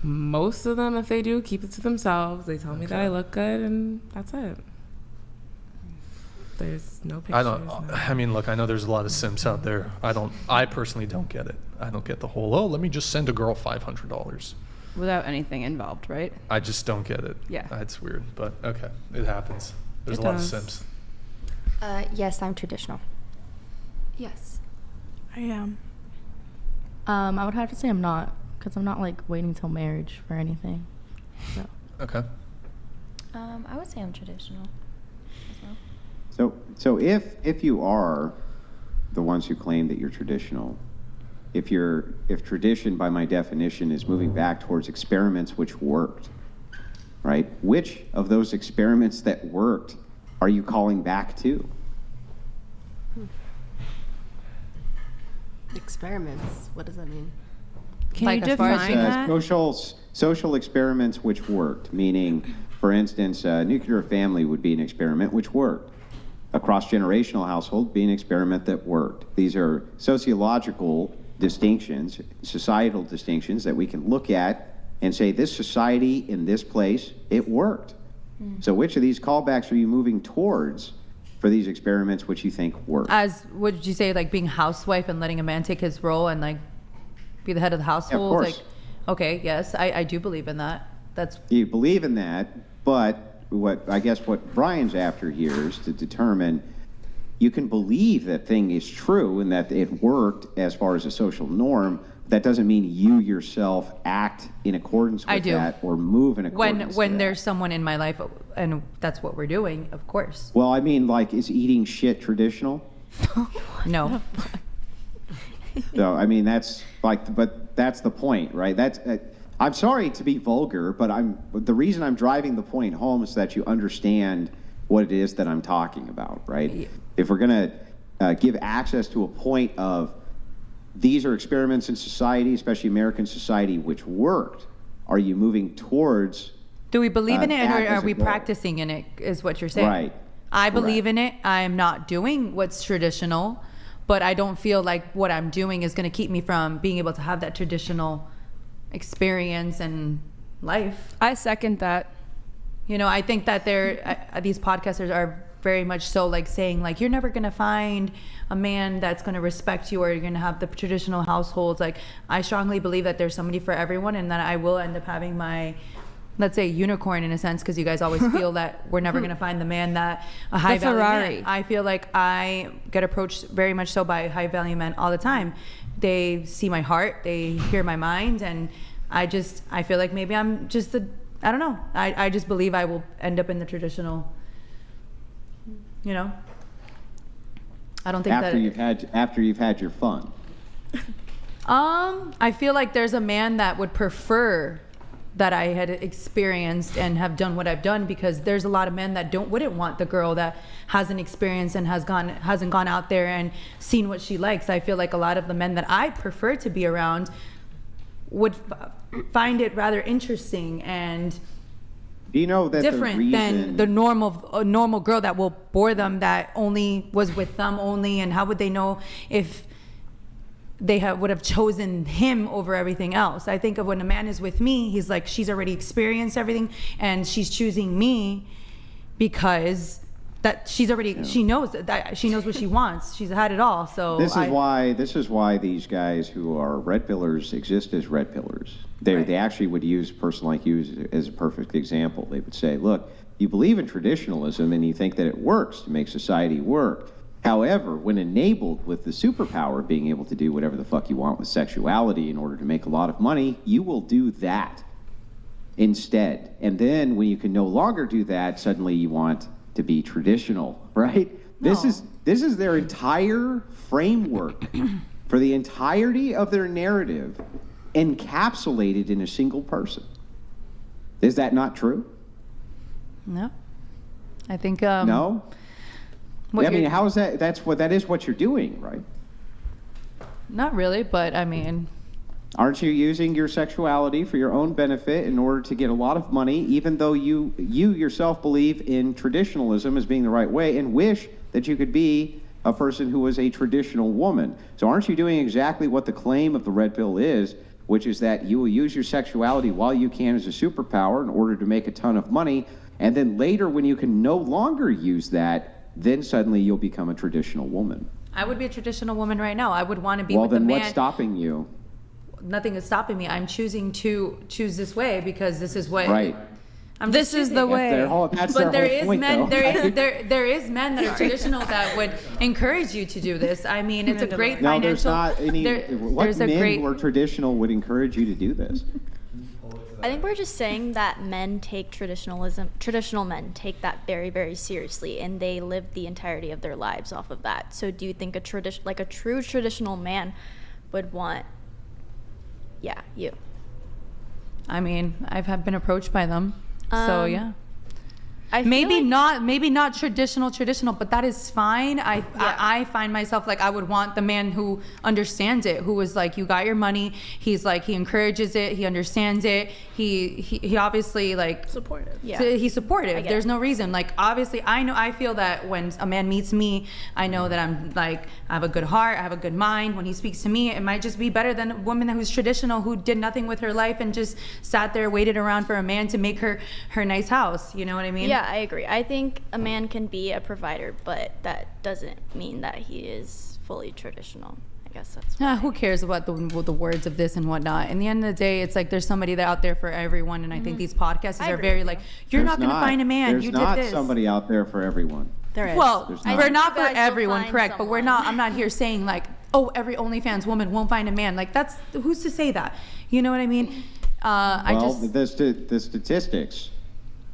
Most of them, if they do, keep it to themselves. They tell me that Okay. I look good, and that's it. There's no pictures. I don't. no- I mean, look, I know there's a lot of simps out there. I personally don't get it. I don't get the whole. Oh, let me just send a girl $500. Without anything involved, right? I just don't get it. Yeah. It's weird, but okay, it happens. There's It a lot does. of simps. Yes, I'm traditional. Yes. I am. I would have to say I'm not, because I'm not like waiting till marriage for anything. So. Okay. I would say I'm traditional as well. So if you are the ones who claim that you're traditional, if tradition by my definition is moving back towards experiments which worked, right? Which of those experiments that worked are you calling back to? Experiments. What does that mean? Can Like you as far as, define that? Social experiments which worked, meaning, for instance, a nuclear family would be an experiment which worked. A cross-generational household being an experiment that worked. These are sociological distinctions, societal distinctions that we can look at and say, this society in this place, it worked. So which of these callbacks are you moving towards for these experiments which you think work? As would you say, like being housewife and letting a man take his role and like be the head of the household? Yeah, of course. Like, okay, yes, I do believe in that. That's You believe in that, but what Brian's after here is to determine you can believe that thing is true and that it worked as far as a social norm. That doesn't mean you yourself act in accordance with that or move in accordance when to there's someone in my life and that's what we're doing, of course. Well, I mean, like, is eating shit traditional? No. So, I mean, that's the point, right? I'm sorry to be vulgar, but the reason I'm driving the point home is that you understand what it is that I'm talking about, right? Yeah. If we're going to give access to a point of these are experiments in society, especially American society, which worked, are you moving towards... Do we believe in it or are we practicing in it, is what you're saying? Right. I believe in it. I'm not doing what's traditional, but I don't feel like what I'm doing is going to keep me from being able to have that traditional experience and life. I second that. You know, I think that these podcasters are very much so like saying like you're never gonna find a man that's gonna respect you or you're gonna have the traditional households. Like I strongly believe that there's somebody for everyone and that I will end up having my, let's say, unicorn in a sense, because you guys always feel that we're never gonna find the man that a high value man. I feel like I get approached very much so by high value men all the time. They see my heart, they hear my mind, and I feel like maybe I'm just I don't know. I just believe I will end up in the traditional. You know, I don't think after you've had your fun. I feel like there's a man that would prefer that I had experienced and have done what I've done, because there's a lot of men that wouldn't want the girl that hasn't experienced and hasn't gone out there and seen what she likes. I feel like a lot of the men that I prefer to be around would find it rather interesting and you know that different than the normal girl that will bore them, that only was with them only, and how would they know if they would have chosen him over everything else? I think of when a man is with me, he's like, she's already experienced everything and she's choosing me because that she knows what she wants. She's had it all. So this is why these guys who are red pillars exist as red pillars. They actually would use a person like you as a perfect example. They would say, look, you believe in traditionalism and you think that it works to make society work. However, when enabled with the superpower being able to do whatever the fuck you want with sexuality in order to make a lot of money, you will do that instead. And then when you can no longer do that, suddenly you want to be traditional, right? No. This is their entire framework for the entirety of their narrative encapsulated in a single person. Is that not true? No. I think no. I mean, how is that? That is what you're doing, right? Not really, but I mean, aren't you using your sexuality for your own benefit in order to get a lot of money, even though you yourself believe in traditionalism as being the right way and wish that you could be a person who was a traditional woman? So aren't you doing exactly what the claim of the red pill is, which is that you will use your sexuality while you can as a superpower in order to make a ton of money, and then later when you can no longer use that, then suddenly you'll become a traditional woman? I would be a traditional woman right now. I would want to be with the man. Well, then what's stopping you? Nothing is stopping me. I'm choosing to choose this way because this is what This is the way. But there is men there is men that are traditional that would encourage you to do this. I mean, it's a great No, financial. there's not any. What men who are traditional would encourage you to do this? I think we're just saying that men take traditional men take that very, very seriously, and they live the entirety of their lives off of that. So do you think a true traditional man would want, you? I mean, I've been approached by them. So yeah. Maybe not traditional, but that is fine. I find myself like I would want the man who understands it, who is like, you got your money. He's like, he encourages it. He understands it. He obviously like supportive. Yeah. He's supportive. There's no reason. Like obviously, I feel that when a man meets me, I know that I'm like, I have a good heart. I have a good mind. When he speaks to me, it might just be better than a woman who's traditional, who did nothing with her life and just sat there, waited around for a man to make her nice house. You know what I mean? Yeah, I agree. I think a man can be a provider, but that doesn't mean that he is fully traditional. I guess that's who cares about the words of this and whatnot. In the end of the day, it's like there's somebody out there for everyone, and I think these podcasts are very like, you're not going to find a man. You did this. There's not somebody out there for everyone. There is. Well, we're not for everyone, correct? But I'm not here saying like, oh, every OnlyFans woman won't find a man. Like that's who's to say that? You know what I mean? The statistics.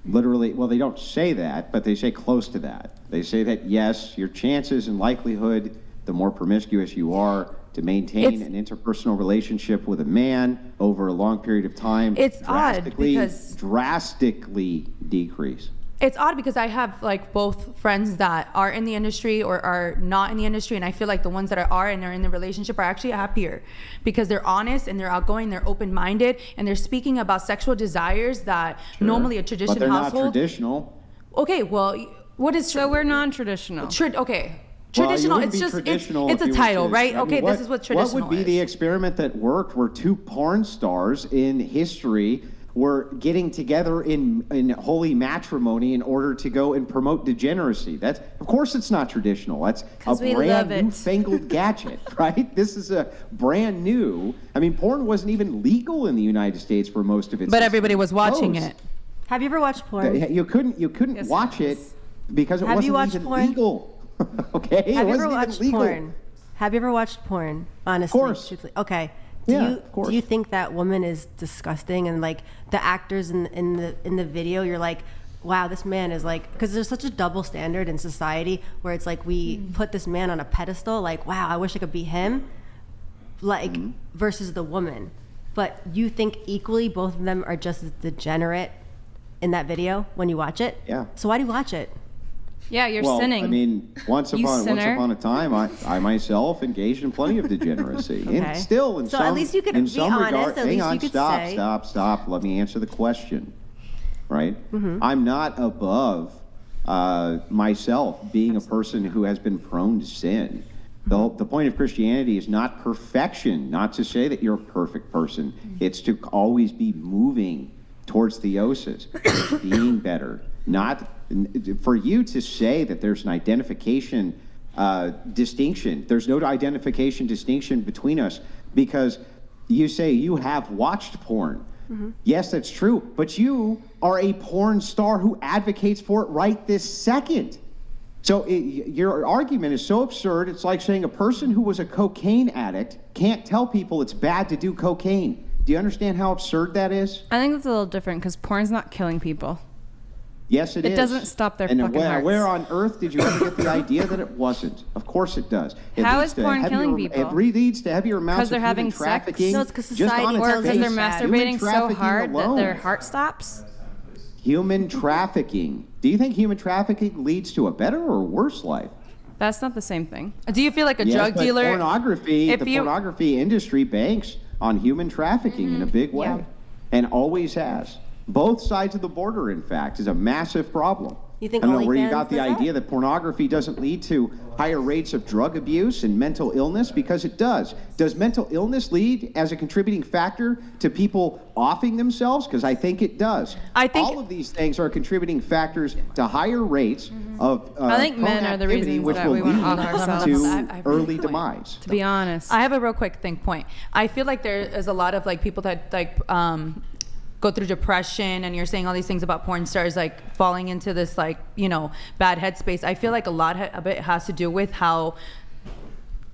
Literally, well, they don't say that, but they say close to that. They say that, yes, your chances and likelihood, the more promiscuous you are, to maintain an interpersonal relationship with a man over a long period of time, it's drastically decrease. It's odd because I have like both friends that are in the industry or are not in the industry, and I feel like the ones that are and they're in the relationship are actually happier because they're honest and they're outgoing, they're open-minded, and they're speaking about sexual desires that normally a traditional but they're household. Not traditional. Okay, well, what is so we're non-traditional? Okay. Traditional, well, it's just it's a title, right? Okay, this is what traditional is. What would be the experiment that worked where two porn stars in history were getting together in holy matrimony in order to go and promote degeneracy? That's, of course it's not traditional. That's a brand newfangled gadget, right? This is a brand new. I mean, porn wasn't even legal in the United States for most of its. But everybody was watching it. Have you ever watched porn? You couldn't watch it because it wasn't even legal. Okay. Have you ever watched porn? Have you ever watched porn? Honestly, of course. Truthfully. Okay. Do you think that woman is disgusting, and like the actors in the video, you're like, wow, this man is like, because there's such a double standard in society where it's like we put this man on a pedestal, like, wow, I wish I could be him, like versus the woman. But you think equally both of them are just as degenerate in that video when you watch it? Yeah. So why do you watch it? Yeah, you're sinning. I mean, once upon a time, I myself engaged in plenty of degeneracy, and still in some. So at least you could be honest. Hang on, stop. Let me answer the question. Right? I'm not above myself being a person who has been prone to sin. The point of Christianity is not perfection, not to say that you're a perfect person. It's to always be moving towards theosis, being better. Not for you to say that there's an identification distinction. There's no identification distinction between us because you say you have watched porn. Yes, that's true, but you are a porn star who advocates for it right this second. So your argument is so absurd. It's like saying a person who was a cocaine addict can't tell people it's bad to do cocaine. Do you understand how absurd that is? I think that's a little different because porn's not killing people. Yes, it is. It doesn't stop their fucking hearts. Where on earth did you ever get the idea that it wasn't? Of course it does. How is porn killing people? It leads to heavier amounts of human trafficking. No, it's because society or because they're masturbating so hard that their heart stops. Human trafficking. Do you think human trafficking leads to a better or worse life? That's not the same thing. Do you feel like a drug dealer? Pornography, the pornography industry banks on human trafficking in a big way, and always has. Both sides of the border, in fact, is a massive problem. You think I don't know where you got the idea that pornography doesn't lead to higher rates of drug abuse and mental illness, because it does. Does mental illness lead as a contributing factor to people offing themselves? Because I think it does. I think all of these things are contributing factors to higher rates of I think men are the reasons which that will we want to lead off ourselves. to early demise. To be honest, I have a real quick point. I feel like there is a lot of like people that like go through depression, and you're saying all these things about porn stars like falling into this like, you know, bad headspace. I feel like a lot of it has to do with how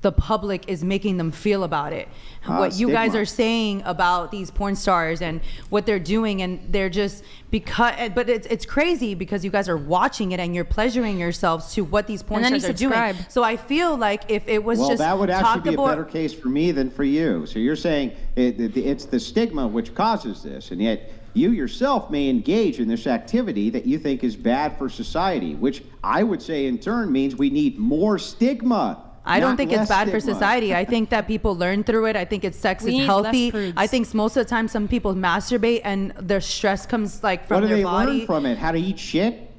the public is making them feel about it. What you guys are saying about these porn stars and what they're doing, and they're just but it's crazy because you guys are watching it and you're pleasuring yourselves to what these porn stars are doing. So I feel like if it was just that would actually be a better case for me than for you. So you're saying it's the stigma which causes this, and yet you yourself may engage in this activity that you think is bad for society, which I would say in turn means we need more stigma. I don't think it's bad for society. I think that people learn through it. I think sex is healthy. I think most of the time some people masturbate and their stress comes like from their body. What do they learn from it? How to eat shit?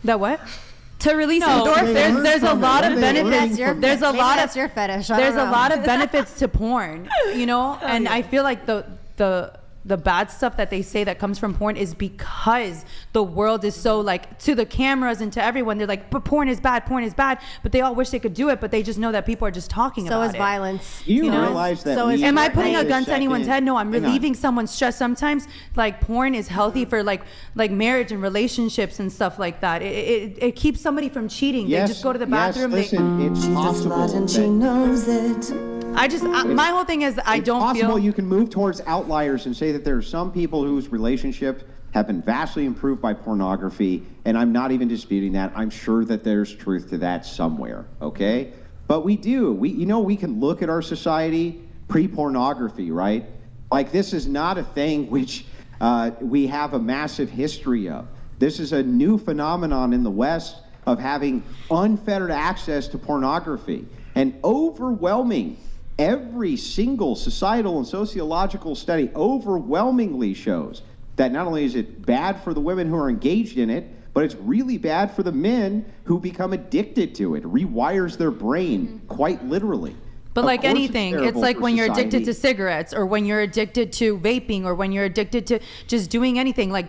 That what? To release endorphins. There's a lot of benefits. There's a lot of your fetish. There's a lot of benefits to porn, you know? And I feel like the bad stuff that they say that comes from porn is because the world is so like to the cameras and to everyone, they're like, but porn is bad, but they all wish they could do it, but they just know that people are just talking about it. So is violence. You realize that am I putting a gun to anyone's head? No, I'm relieving someone's stress. Sometimes like porn is healthy for like marriage and relationships and stuff like that. It keeps somebody from cheating. Yes, they just go to the bathroom. Listen, it's possible. And she knows it. My whole thing is I don't feel possible you can move towards outliers and say that there are some people whose relationships have been vastly improved by pornography, and I'm not even disputing that. I'm sure that there's truth to that somewhere, okay? But we can look at our society pre-pornography, right? Like, this is not a thing which we have a massive history of. This is a new phenomenon in the West of having unfettered access to pornography. And every single societal and sociological study overwhelmingly shows that not only is it bad for the women who are engaged in it, but it's really bad for the men who become addicted to it. It rewires their brain, quite literally. But like anything, it's like when you're addicted to cigarettes, or when you're addicted to vaping, or when you're addicted to just doing anything like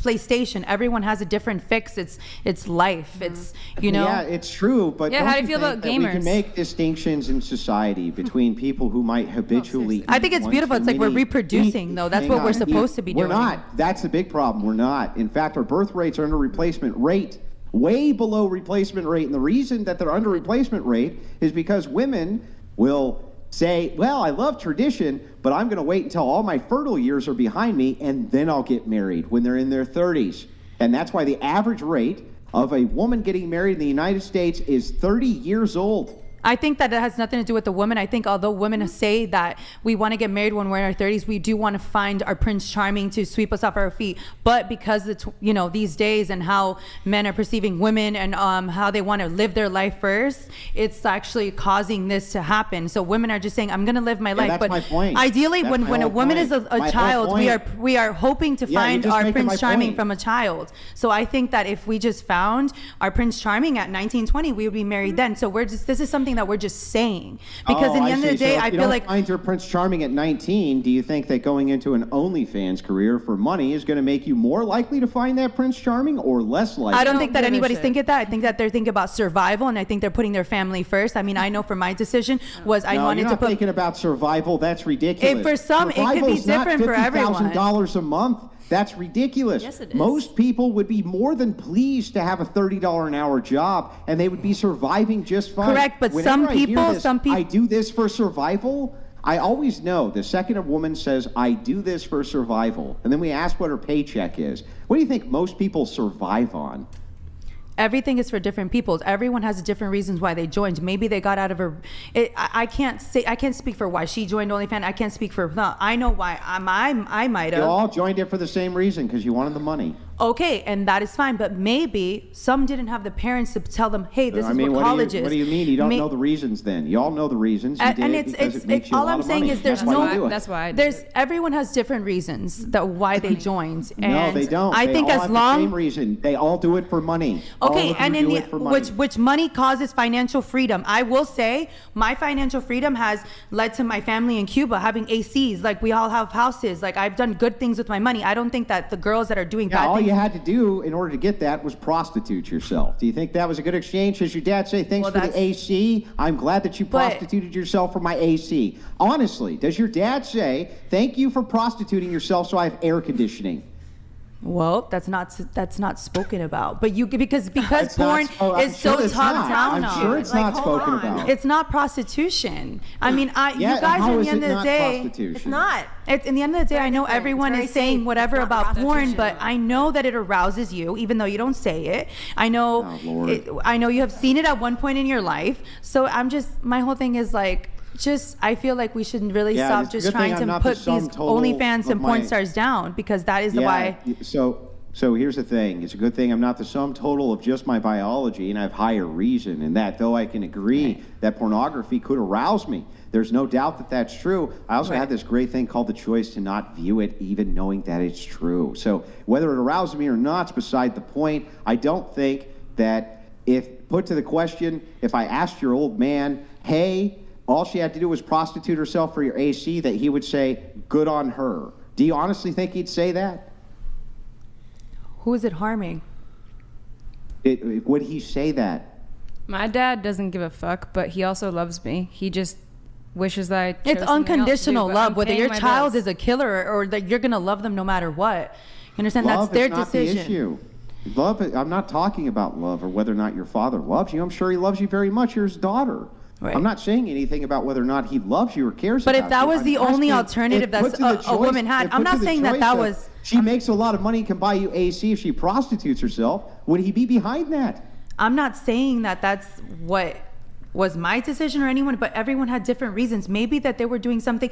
PlayStation. Everyone has a different fix. It's life. It's, you know. Yeah, it's true. But how do you feel about gamers? We can make distinctions in society between people who might habitually. I think it's beautiful. It's like we're reproducing, though. That's what we're supposed to be doing. We're not. That's the big problem. We're not. In fact, our birth rates are under replacement rate, way below replacement rate. And the reason that they're under replacement rate is because women will say, well, I love tradition, but I'm going to wait until all my fertile years are behind me, and then I'll get married when they're in their 30s. And that's why the average rate of a woman getting married in the United States is 30 years old. I think that it has nothing to do with the woman. I think although women say that we want to get married when we're in our 30s, we do want to find our Prince Charming to sweep us off our feet. But because these days and how men are perceiving women and how they want to live their life first, it's actually causing this to happen. So women are just saying, I'm going to live my life. That's but my point. Ideally, when a woman is a child, we are hoping to find our Prince Charming from a child. So I think that if we just found our Prince Charming at 19, 20, we would be married then. So this is something that we're just saying, because in the end of the day, I feel like find your Prince Charming at 19. Do you think that going into an OnlyFans career for money is going to make you more likely to find that Prince Charming or less likely? I don't think that anybody's thinking that. I think that they're thinking about survival, and I think they're putting their family first. I mean, I know for my decision was I wanted to put thinking about survival. That's ridiculous. For some, it could be different for everyone. $50,000 a month. That's ridiculous. Yes, it is. Most people would be more than pleased to have a $30 an hour job, and they would be surviving just fine. Correct, but some people, I do this for survival. I always know the second a woman says, I do this for survival, and then we ask what her paycheck is. What do you think most people survive on? Everything is for different people. Everyone has different reasons why they joined. Maybe they got out of I can't speak for why she joined OnlyFans. I can't speak for I know why I might have. You all joined it for the same reason, because you wanted the money. Okay, and that is fine, but maybe some didn't have the parents to tell them, hey, this is what college is. What do you mean? You don't know the reasons then? You all know the reasons. You did it because it makes you all a lot I'm of saying money. is there's That's why I did it. Everyone has different reasons that why they joined. And no, they don't. I they think all as have long the same reason. They all do it for money. Okay, and in which money causes financial freedom. I will say my financial freedom has led to my family in Cuba having ACs. Like we all have houses. Like I've done good things with my money. I don't think that the girls that are doing bad things you had to do in order to get that was prostitute yourself. Do you think that was a good exchange? Does your dad say, thanks for the AC? I'm glad that you prostituted yourself for my AC. Honestly, does your dad say, thank you for prostituting yourself so I have air conditioning? Well, that's not spoken about. But because porn is so top down. I'm sure it's not spoken about. It's not prostitution. I mean, you guys how at is the end it of the not day, prostitution? It's not. It's in the end of the day, I know everyone is saying whatever about porn, but I know that it arouses you, even though you don't say it. I know, I know you have seen it at one point in your life. So my whole thing is like, I feel like we should really stop just trying to put these OnlyFans and porn stars down, because that is the why. So here's the thing. It's a good thing I'm not the sum total of just my biology, and I have higher reason. And that, though I can agree that pornography could arouse me, there's no doubt that that's true. I also had this great thing called the choice to not view it, even knowing that it's true. So whether it arouses me or not is beside the point. I don't think that if put to the question, if I asked your old man, hey, all she had to do was prostitute herself for your AC, that he would say, good on her. Do you honestly think he'd say that? Who is it harming? Would he say that? My dad doesn't give a fuck, but he also loves me. He just wishes that I chose It's unconditional else to do, love, I'm whether paying your my child bills. is a killer or that you're going to love them no matter what. You understand? Love That's their is not decision. The issue. Love, I'm not talking about love or whether or not your father loves you. I'm sure he loves you very much. You're his daughter. Right. I'm not saying anything about whether or not he loves you or cares about you. But if that was the only alternative that a woman had, I'm not saying that was... She makes a lot of money and can buy you AC if she prostitutes herself. Would he be behind that? I'm not saying that that's what was my decision or anyone, but everyone had different reasons. Maybe that they were doing something.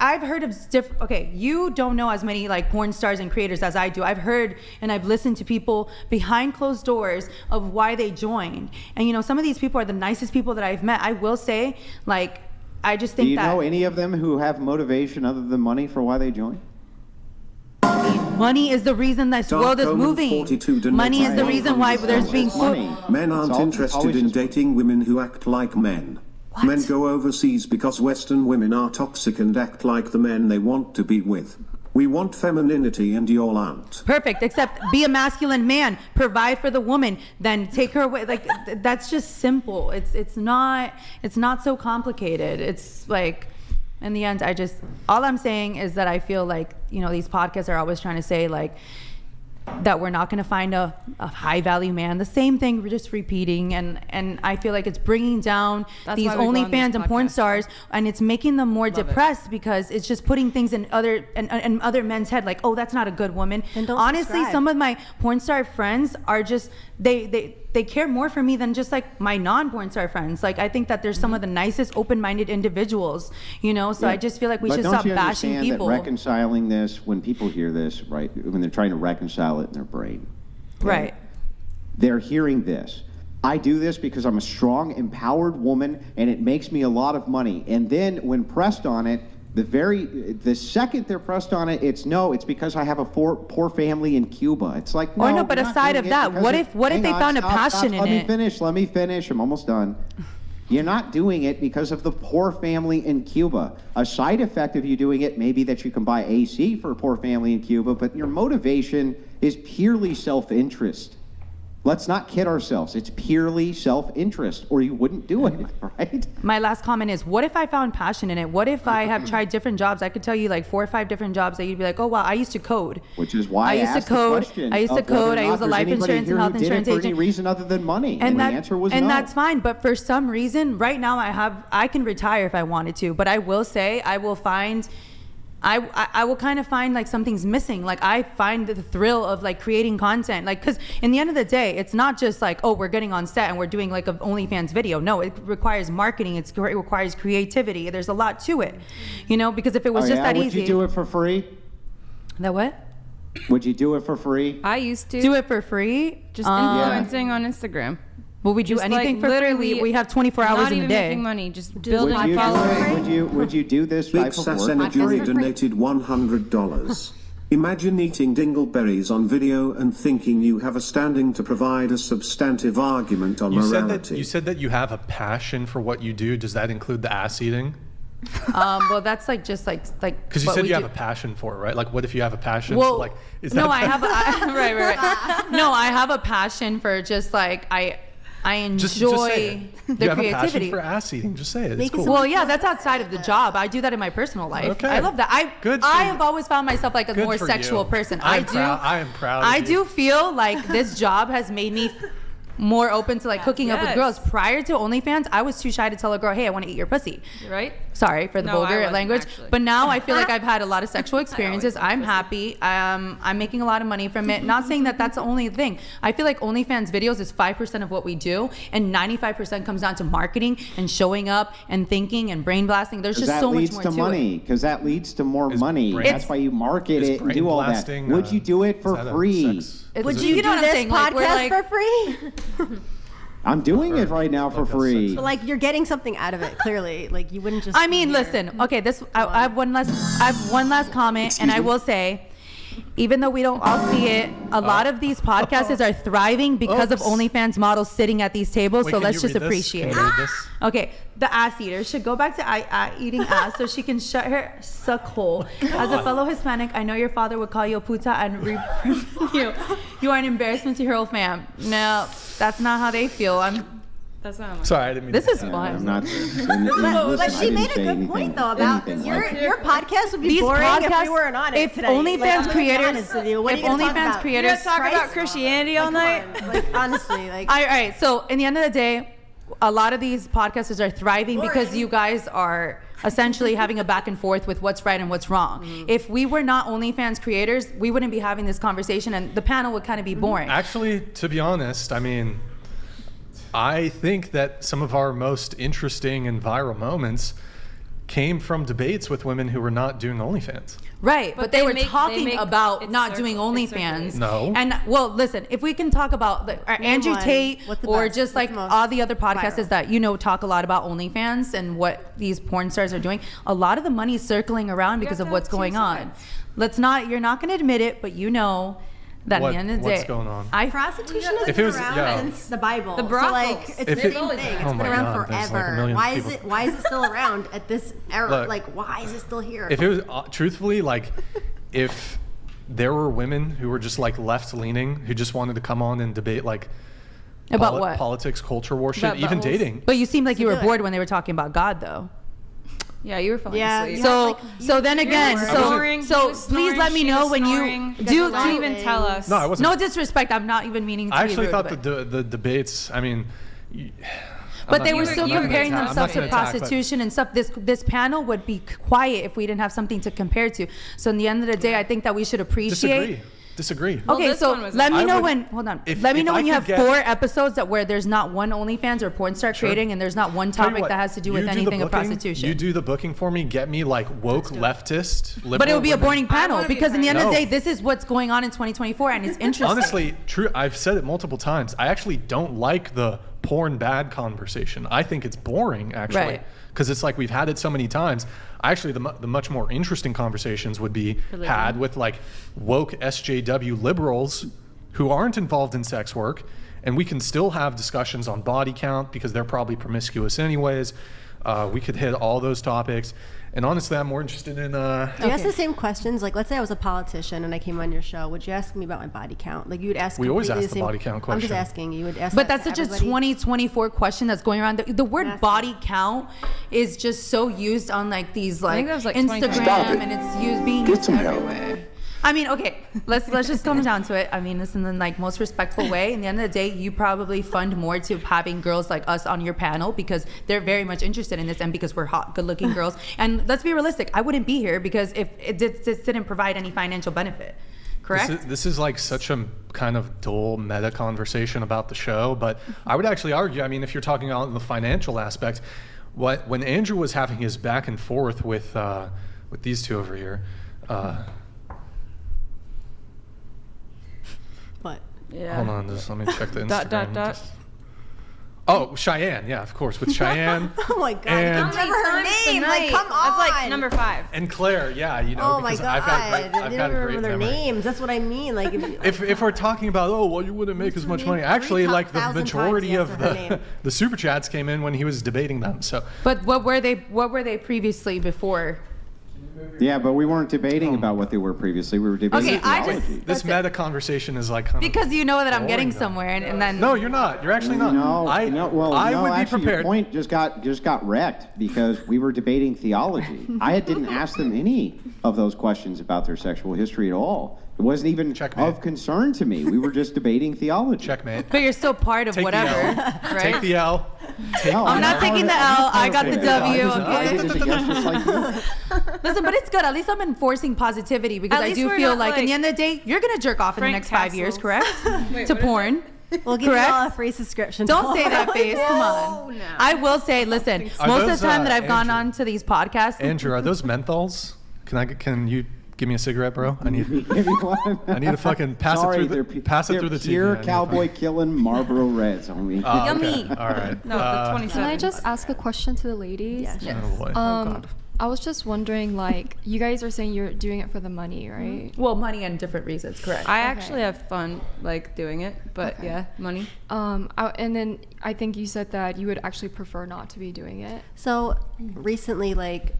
I've heard of different. Okay, you don't know as many like porn stars and creators as I do. I've heard and I've listened to people behind closed doors of why they joined. And you know, some of these people are the nicest people that I've met. I will say, like, I just think that. Do you know any of them who have motivation other than money for why they join? Money is the reason this world is moving. Money is the reason why there's being Men aren't interested in dating women who act like men. What? Men go overseas because Western women are toxic and act like the men they want to be with. We want femininity and y'all aren't. Perfect, except be a masculine man, provide for the woman, then take her away. Like that's just simple. It's not so complicated. It's like, in the end, all I'm saying is that I feel like, you know, these podcasts are always trying to say like that we're not going to find a high value man. The same thing, we're just repeating, and I feel like it's bringing down these OnlyFans and porn stars, and it's making them more depressed because it's just putting things in other men's head, like, oh, that's not a good woman. Honestly, subscribe. some of my porn star friends are just they care more for me than just like my non-porn star friends. Like I think that there's some of the nicest open-minded individuals, you know, so I just feel like we should stop bashing people. That reconciling this, when people hear this, right, when they're trying to reconcile it in their brain, right, they're hearing this. I do this because I'm a strong, empowered woman and it makes me a lot of money. And then when pressed on it, the second they're pressed on it, it's because I have a poor family in Cuba. It's like, no. Or no, but aside of that, what if they found a passion in it? Let me finish. I'm almost done. You're not doing it because of the poor family in Cuba. A side effect of you doing it may be that you can buy AC for a poor family in Cuba, but your motivation is purely self-interest. Let's not kid ourselves. It's purely self-interest, or you wouldn't do it, right? My last comment is, what if I found passion in it? What if I have tried different jobs? I could tell you like 4 or 5 different jobs that you'd be like, oh, wow, I used to code. Which is why I used to code. I used to code. I was a life insurance and health insurance agent. For any reason other than money. And the answer was no. And that's fine. But for some reason, right now I can retire if I wanted to. But I will say I will find... I will kind of find like something's missing. Like I find the thrill of like creating content, like, because in the end of the day, it's not just like, oh, we're getting on set and we're doing like an OnlyFans video. No, it requires marketing. It requires creativity. There's a lot to it, you know, because if it was just that easy. Would you do it for free? That what? Would you do it for free? I used to. Do it for free? Just influencing on Instagram. Will we do just anything like, for free? We have 24 hours in a day. Not even making money, just building a following. Would you do this type of work? Big donated $100. Imagine eating dingleberries on video and thinking you have a standing to provide a substantive argument on morality. You said that you have a passion for what you do. Does that include the ass eating? Well, that's like just like because you what said we you do. have a passion for it, right? Like, what if you have a passion? Well, for, like, is no, that I have right. No, I have a passion for just like I enjoy just say it. the You have a passion creativity. for ass eating. Just say it. It's cool. Well, yeah, that's outside of the job. I do that in my personal life. Okay. I love that. Good for I you. have always found myself like a Good more for sexual you. person. I am proud. Of I you. do feel like this job has made me more open to like hooking up with girls. Prior to OnlyFans, I was too shy to tell a girl, hey, I want to eat your pussy. Right? Sorry for the No, I vulgar wasn't, language. actually. But now I feel like I've had a lot of sexual experiences. I'm happy. I'm making a lot of money from it. Not saying that that's the only thing. I feel like OnlyFans videos is 5% of what we do, and 95% comes down to marketing and showing up and thinking and brain blasting. There's just so much more to it. Because that leads to more money. That's why you market it and do all that. Would you do it for free? Would you do this podcast for free? I'm doing it right now for free. So like you're getting something out of it, clearly. Like you wouldn't just. I mean, listen. Okay, I have one last comment, and I will say, even though we don't all see it, a lot of these podcasters are thriving because of OnlyFans models sitting at these tables. Wait, so can let's you just read this? appreciate Can you read it. this? Okay, the ass eater should go back to eating ass so she can shut her suck hole. As a fellow Hispanic, I know your father would call you a puta and reprimand you. You are an embarrassment to your whole fam. No, that's not how they feel. That's not. Sorry, I didn't mean. This to is fun. I'm not. But she made a good point though about your podcast would be These boring if podcasts- we weren't on it if today. OnlyFans I'm creators- honest with you. What if are you gonna talk OnlyFans about? creators- You're gonna talk about Christianity all night? Like honestly, like. All right. So in the end of the day, a lot of these podcasters are thriving because you guys are essentially having a back and forth with what's right and what's wrong. If we were not OnlyFans creators, we wouldn't be having this conversation, and the panel would kind of be boring. Actually, to be honest, I mean, I think that some of our most interesting and viral moments came from debates with women who were not doing OnlyFans. Right, but they were talking make about it not circle- doing it OnlyFans. circulates. No. And well, listen, if we can talk about Andrew one. Tate What's the or best? just What's like the most all the other podcasters viral? that talk a lot about OnlyFans and what these porn stars are doing, a lot of the money is circling around because of what's going on. You're not going to admit it, but you know that at the end of the day, What's going on? Prostitution has If it been was- around yeah. since the Bible. The So brothels. like it's If the it- same thing. It's Oh been my around God, there's like a forever. million Why is people. it still around at this era? Look, Like why is it still here? If it was truthfully, like, if there were women who were just like left leaning who just wanted to come on and debate like About what? politics, culture war shit, About even buttholes? dating. But you seemed like you were do it. bored when they were talking about God, though. Yeah, you were falling Yeah, asleep. yeah. So, like, so then again, were so snoring, he so was please snoring, let me she know was when snoring. you Don't even tell us. No, I wasn't. No disrespect. I'm not even meaning to I be actually rude, thought but- the debates. I mean, But they were still you were comparing gonna themselves to attack, but- prostitution and stuff. This panel would be quiet if we didn't have something to compare to. So in the end of the day, I think that we should appreciate. Disagree. Well, Okay, this so one was let me I know would- when. Hold on. if- Let me if know I when you could have get- 4 episodes where there's not one OnlyFans or porn star creating, and there's not one Tell you topic what, that has to do you with the anything of booking- prostitution. You do the booking for me. Get me like woke leftist. Liberal But it would be a women. boring panel wanna be a because in the end of the No. day, this is what's going on in 2024, and it's interesting. Honestly, true. I've said it multiple times. I actually don't like the porn bad conversation. I think it's boring actually, Right. because it's like we've had it so many times. Actually, the much more interesting conversations would be had with like woke SJW liberals who aren't involved in sex work, and we can still have discussions on body count because they're probably promiscuous anyways. We could hit all those topics. And honestly, I'm more interested in. Do you ask the same questions? Like, let's say I was a politician and I came on your show. Would you ask me about my body count? Like, you would ask. We always completely ask the same- body count I'm question. just asking. You would ask. But that that's to such a everybody? 2024 question that's going around. The word body count is just so used on like these like, think that was, like, Instagram, 2020. and it's being used everywhere. I mean, okay, let's just come down to it. I mean this in the like most respectful way. In the end of the day, you probably fund more to having girls like us on your panel because they're very much interested in this, and because we're hot, good-looking girls. And let's be realistic, I wouldn't be here because if it didn't provide any financial benefit. Correct? This is like such a kind of dull meta conversation about the show, but I would actually argue, I mean, if you're talking about the financial aspect, when Andrew was having his back and forth with these two over here, What? Yeah. hold on, just let me check the Instagram. Dot. Oh, Cheyenne. Yeah, of course. With Cheyenne. Oh my God. And, I can't remember her name. Like, come on. That's like number 5. and Claire. Yeah, you know. Oh my because God. I've got I a great remember their memory. names. That's what I mean. Like, If we're talking about, oh, well, you wouldn't make as much money. Actually, like the 3,000 majority times of he asked her name. the super chats came in when he was debating them. So But what were they previously before? Yeah, but we weren't debating about what they were previously. We were debating Okay, I theology. just this meta conversation is like kind of because you know that I'm boring, getting though. somewhere, and then No, you're not. You're actually not. No, I would be actually, prepared. Your point just got wrecked because we were debating theology. I didn't ask them any of those questions about their sexual history at all. It wasn't even of concern to me. We were just debating theology. Checkmate. but you're still part of Take whatever, the L. right? Take the L. I'm not taking the L. I got the W. I Okay. was against just like you. Listen, but it's good. At least I'm enforcing positivity because At I least do we're feel not, like, in the like, end of the day, you're gonna jerk off in the Frank next 5 years, Castles. correct? To porn. we'll give Correct? you all a free subscription. Don't say that face. Come on. No. I will say, listen. Are Most of those, the time that I've gone Andrew- on to these podcasts, Andrew, are those menthols? Can you give me a cigarette, bro? I need to fucking pass it through the TV. Pure I need cowboy killing Marlboro Reds, homie. Oh, okay. Yummy. All right. No, the 27. Can I just ask a question to the ladies? Yes. Oh, boy. God. I was just wondering, like, you guys are saying you're doing it for the money, right? well, money and different reasons, correct? I actually have fun like doing it, but yeah, money. And then I think you said that you would actually prefer not to be doing it. So recently, like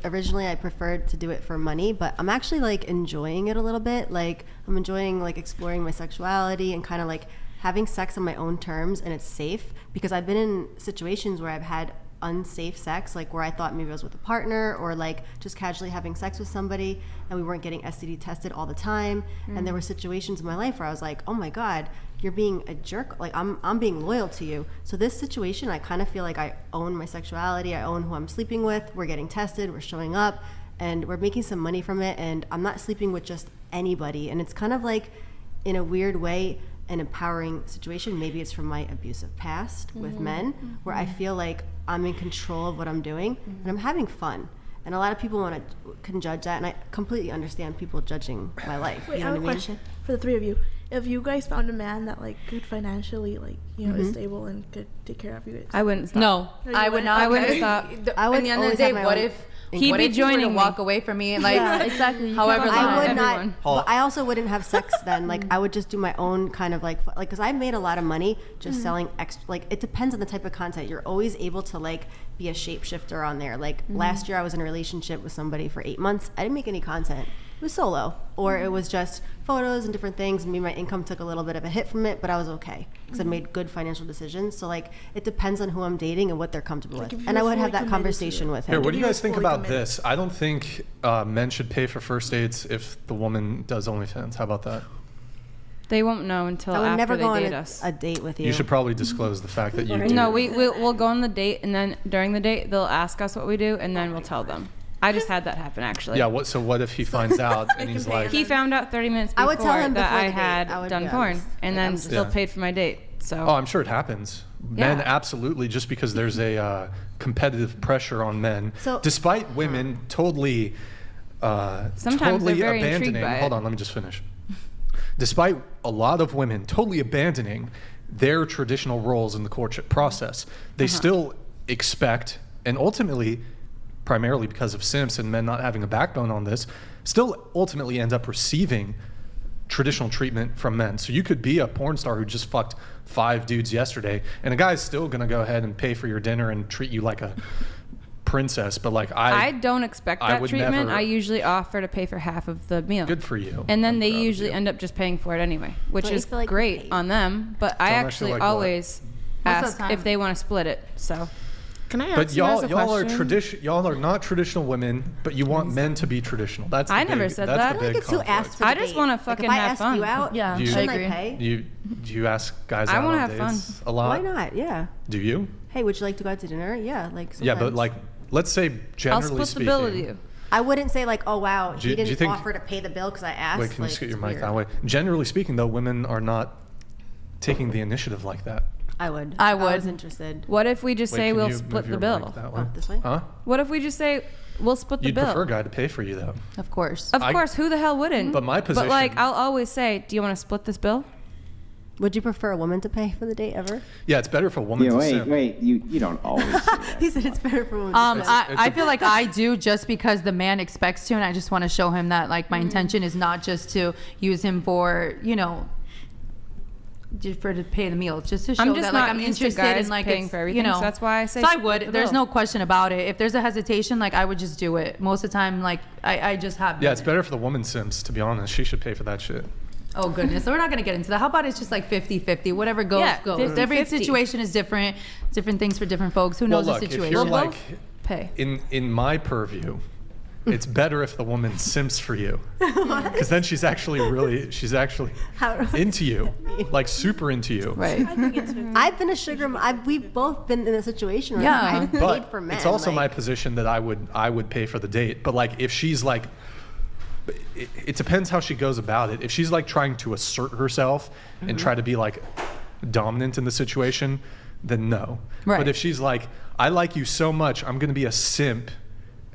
originally I preferred to do it for money, but I'm actually like enjoying it a little bit. Like I'm enjoying like exploring my sexuality and kind of like having sex on my own terms, and it's safe because I've been in situations where I've had unsafe sex, like where I thought maybe I was with a partner or like just casually having sex with somebody and we weren't getting STD tested all the time. And there were situations in my life where I was like, oh my God, you're being a jerk. Like I'm being loyal to you. So this situation, I kind of feel like I own my sexuality. I own who I'm sleeping with. We're getting tested. We're showing up and we're making some money from it. And I'm not sleeping with just anybody. And it's kind of like, in a weird way, an empowering situation. Maybe it's from my abusive past with men, where I feel like I'm in control of what I'm doing and I'm having fun. And a lot of people can judge that, and I completely understand people judging my life. Wait, you I know have a what I mean? question for the three of you. If you guys found a man that like could financially, like, you know, is stable and could take care of you guys, I wouldn't stop. No, you I would wouldn't? not. I wouldn't Okay. stop. I would At the end of the always day, have my what own if He'd what be if you were to joining walk me. away from me and like Yeah, exactly. You however can't long? I would everyone. not, but I also wouldn't have sex then. Like I would just do my own kind of like, because I've made a lot of money just selling extra. Like it depends on the type of content. You're always able to like be a shapeshifter on there. Like last year, I was in a relationship with somebody for 8 months. I didn't make any content. It was solo, or it was just photos and different things. Maybe my income took a little bit of a hit from it, but I was okay because I made good financial decisions. So like, it depends on who I'm dating and what they're comfortable Like, with, if and I you're would have fully that committed conversation to it. with Here, him. what do you guys think fully about committed. this? I don't think men should pay for first dates if the woman does OnlyFans. How about that? They won't know until I would after never they go on date a, us. a date with you. You should probably disclose the fact that you do. No, we'll go on the date, and then during the date, they'll ask us what we do, and then we'll tell them. I just had that happen, actually. Yeah. So what if he finds out and he's like, He found out 30 minutes I before would tell him that before I the date. had I would done be porn, honest. and Like, then I'm still Yeah. paid for my date. So oh, I'm sure it happens. Men Yeah. absolutely, just because there's a competitive pressure on men, So- despite women totally, Sometimes totally they're very intrigued abandoning. by it. Hold on, let me just finish. Despite a lot of women totally abandoning their traditional roles in the courtship process, they still expect, and ultimately, primarily because of simps and men not having a backbone on this, still ultimately end up receiving traditional treatment from men. So you could be a porn star who just fucked 5 dudes yesterday, and a guy's still gonna go ahead and pay for your dinner and treat you like a princess. But like I don't expect I that would treatment. never- I usually offer to pay for half of the meal. Good for you. And then I'm they proud of usually you. end up just paying for it anyway, which Don't you is feel like great paid? on them. But I Don't actually actually like what? always Most of the ask time. if they want to split it. So Can I ask But you guys y'all a are question? y'all are not traditional women, but you want men to be traditional. That's the I never big, said that's that. The I big think it's who conflict. asked for the I just date. wanna Like, fucking if I have ask fun. you out, Yeah, You- shouldn't I agree. I pay? Do you ask guys I out wanna on have fun. dates a lot? Why not? Yeah. Do you? Hey, would you like to go out to dinner? Yeah, like. Yeah, but sometimes. like, let's say I'll generally split speaking. the bill with you. I wouldn't say like, oh wow, Do he you didn't think- offer to pay the bill because I asked. Wait, can you like, scoot your it's mic weird. that way? Generally speaking, though, women are not taking the initiative like that. I would. I I would. was interested. What if we just Wait, say can we'll you split move the your bill? mic that way? Oh, this way? Huh? What if we just say we'll split the You'd bill? prefer a guy to pay for you, though. Of course. Of I- course, who the hell wouldn't? But my But like, position- I'll always say, do you want to split this bill? Would you prefer a woman to pay for the date ever? Yeah, it's better for a woman to simp. Wait, you don't always say that. He said it's better for women to simp. I feel like I do just because the man expects to, and I just want to show him that like my intention is not just to use him for, you know, just for to pay the meal, just to show I'm just that not like I'm used to interested guys in like paying it's, for everything, you know. so that's why I say So I split would. the There's bill. no question about it. If there's a hesitation, like I would just do it. Most of the time, like I just have. Yeah, it's better for the woman simps, to be honest. She should pay for that shit. Oh goodness, so we're not gonna get into that. How about it's just like 50-50, whatever goes Yeah, goes. 50-50. Every situation is different things for different folks. Who knows Well, look, the if situation? you're like pay. in my purview, it's better if the woman simps for you, because then she's actually into you, like super into you. Right. I've been a sugar. We've both been in a situation where I've paid But for men. it's also like, my position that I would pay for the date. But like if she's like, it depends how she goes about it. If she's like trying to assert herself and try to be like dominant in the situation, then no. Right. But if she's like, I like you so much, I'm gonna be a simp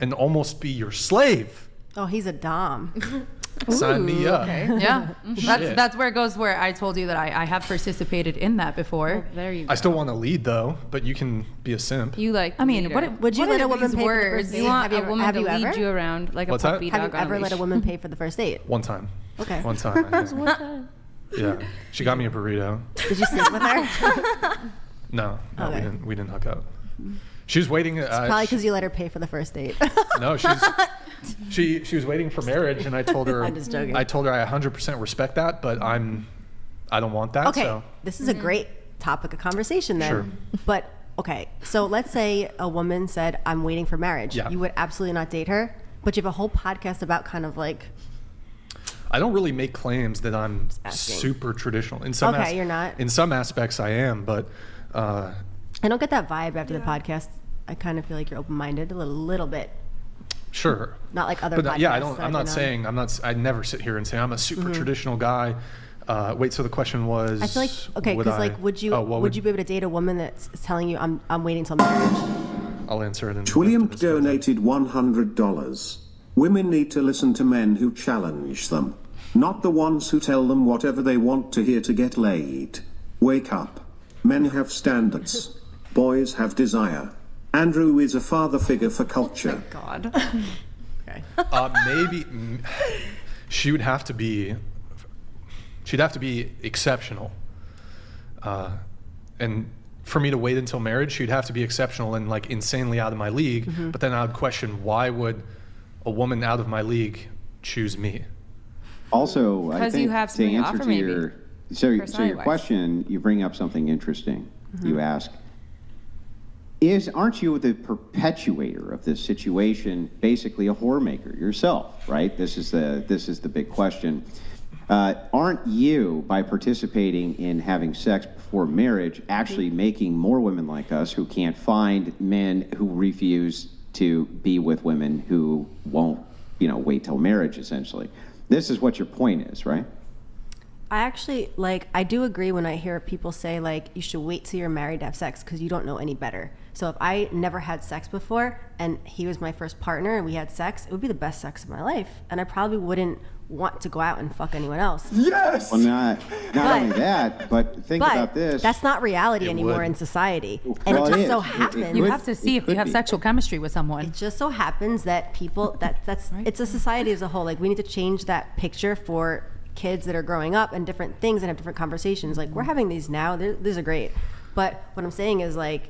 and almost be your slave. Oh, he's a dom. Sign me up. Okay. Yeah. Shit. That's where it goes, where I told you that I have participated in that before. There you go. I still want to lead though, but you can be a simp. You like. I mean, leader. what Would you what let are a woman these pay for the words? first date? You want Have a woman have to you lead ever? you around like What's a that? puppy Have dog you on ever a let a leash. woman pay for the first date? One time. Okay. One time. I think. Yeah. She got me a burrito. Did you sleep with her? No, Okay. we didn't hook up. She was waiting. Probably because you let her pay for the first date. No, she was waiting for marriage, and I told her I'm just joking. I told her I 100% respect that, but I don't want that. Okay, So this is a great topic of conversation then. Sure. But okay, so let's say a woman said, "I'm waiting for marriage." Yeah. You would absolutely not date her, but you have a whole podcast about kind of like. I don't really make claims that I'm asking. super traditional. In some Okay, you're not. In some aspects, I am, but I don't get that vibe after the podcast. I kind of feel like you're open-minded a little bit. sure. Not like other But podcasts. yeah, that I'm I've not been on. saying I never sit here and say I'm a super traditional guy. Wait, so the question was? I feel like okay, because like, would you be able to date a woman that's telling you I'm waiting till marriage? I'll answer it. Twilliam donated $100. Women need to listen to men who challenge them, not the ones who tell them whatever they want to hear to get laid. Wake up. Men have standards. Boys have desire. Andrew is a father figure for culture. God. Okay. Maybe she'd have to be exceptional, and for me to wait until marriage, she'd have to be exceptional and like insanely out of my league. But then I would question, why would a woman out of my league choose me? Also, I Because think you have to something to answer offer, to maybe, your so your personality-wise. question, you bring up something interesting. You ask, aren't you the perpetuator of this situation, basically a whore maker yourself, right? This is the big question. Aren't you, by participating in having sex before marriage, actually making more women like us who can't find men who refuse to be with women who won't, wait till marriage, essentially? This is what your point is, right? I actually I do agree when I hear people say like you should wait till you're married to have sex because you don't know any better. So if I never had sex before and he was my first partner and we had sex, it would be the best sex of my life, and I probably wouldn't want to go out and fuck anyone else. Yes. Well, not only that, but think about this. That's not reality It anymore would. in society, and Well, it it just is. so It happens. You could- have to see if you could have be. sexual chemistry with someone. It just so happens that people that's it's a society as a whole. Like we need to change that picture for kids that are growing up and different things and have different conversations. Like we're having these now. These are great, but what I'm saying is like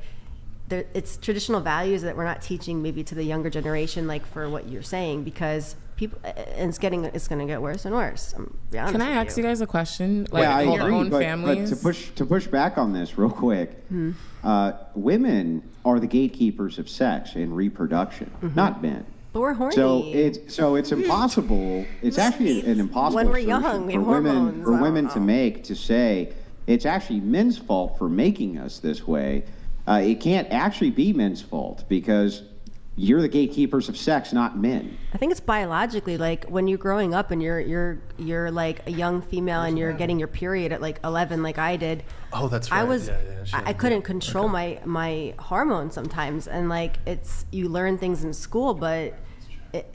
it's traditional values that we're not teaching maybe to the younger generation. Like for what you're saying, because people and it's going to get worse and worse. Be honest Can I with ask you guys a question? Yeah, I your agree, own but families. to push back on this real quick, women are the gatekeepers of sex and reproduction, not men. But we're horny. So it's impossible. It's actually an impossible When we're assertion young, we for have women hormones. for I don't women to know. make, to say it's actually men's fault for making us this way. It can't actually be men's fault because you're the gatekeepers of sex, not men. I think it's biologically like when you're growing up and you're like a young female and you're getting your period at like 11, like I did. Oh, that's right. I was Yeah, I couldn't control my hormones sometimes, and like you learn things in school, but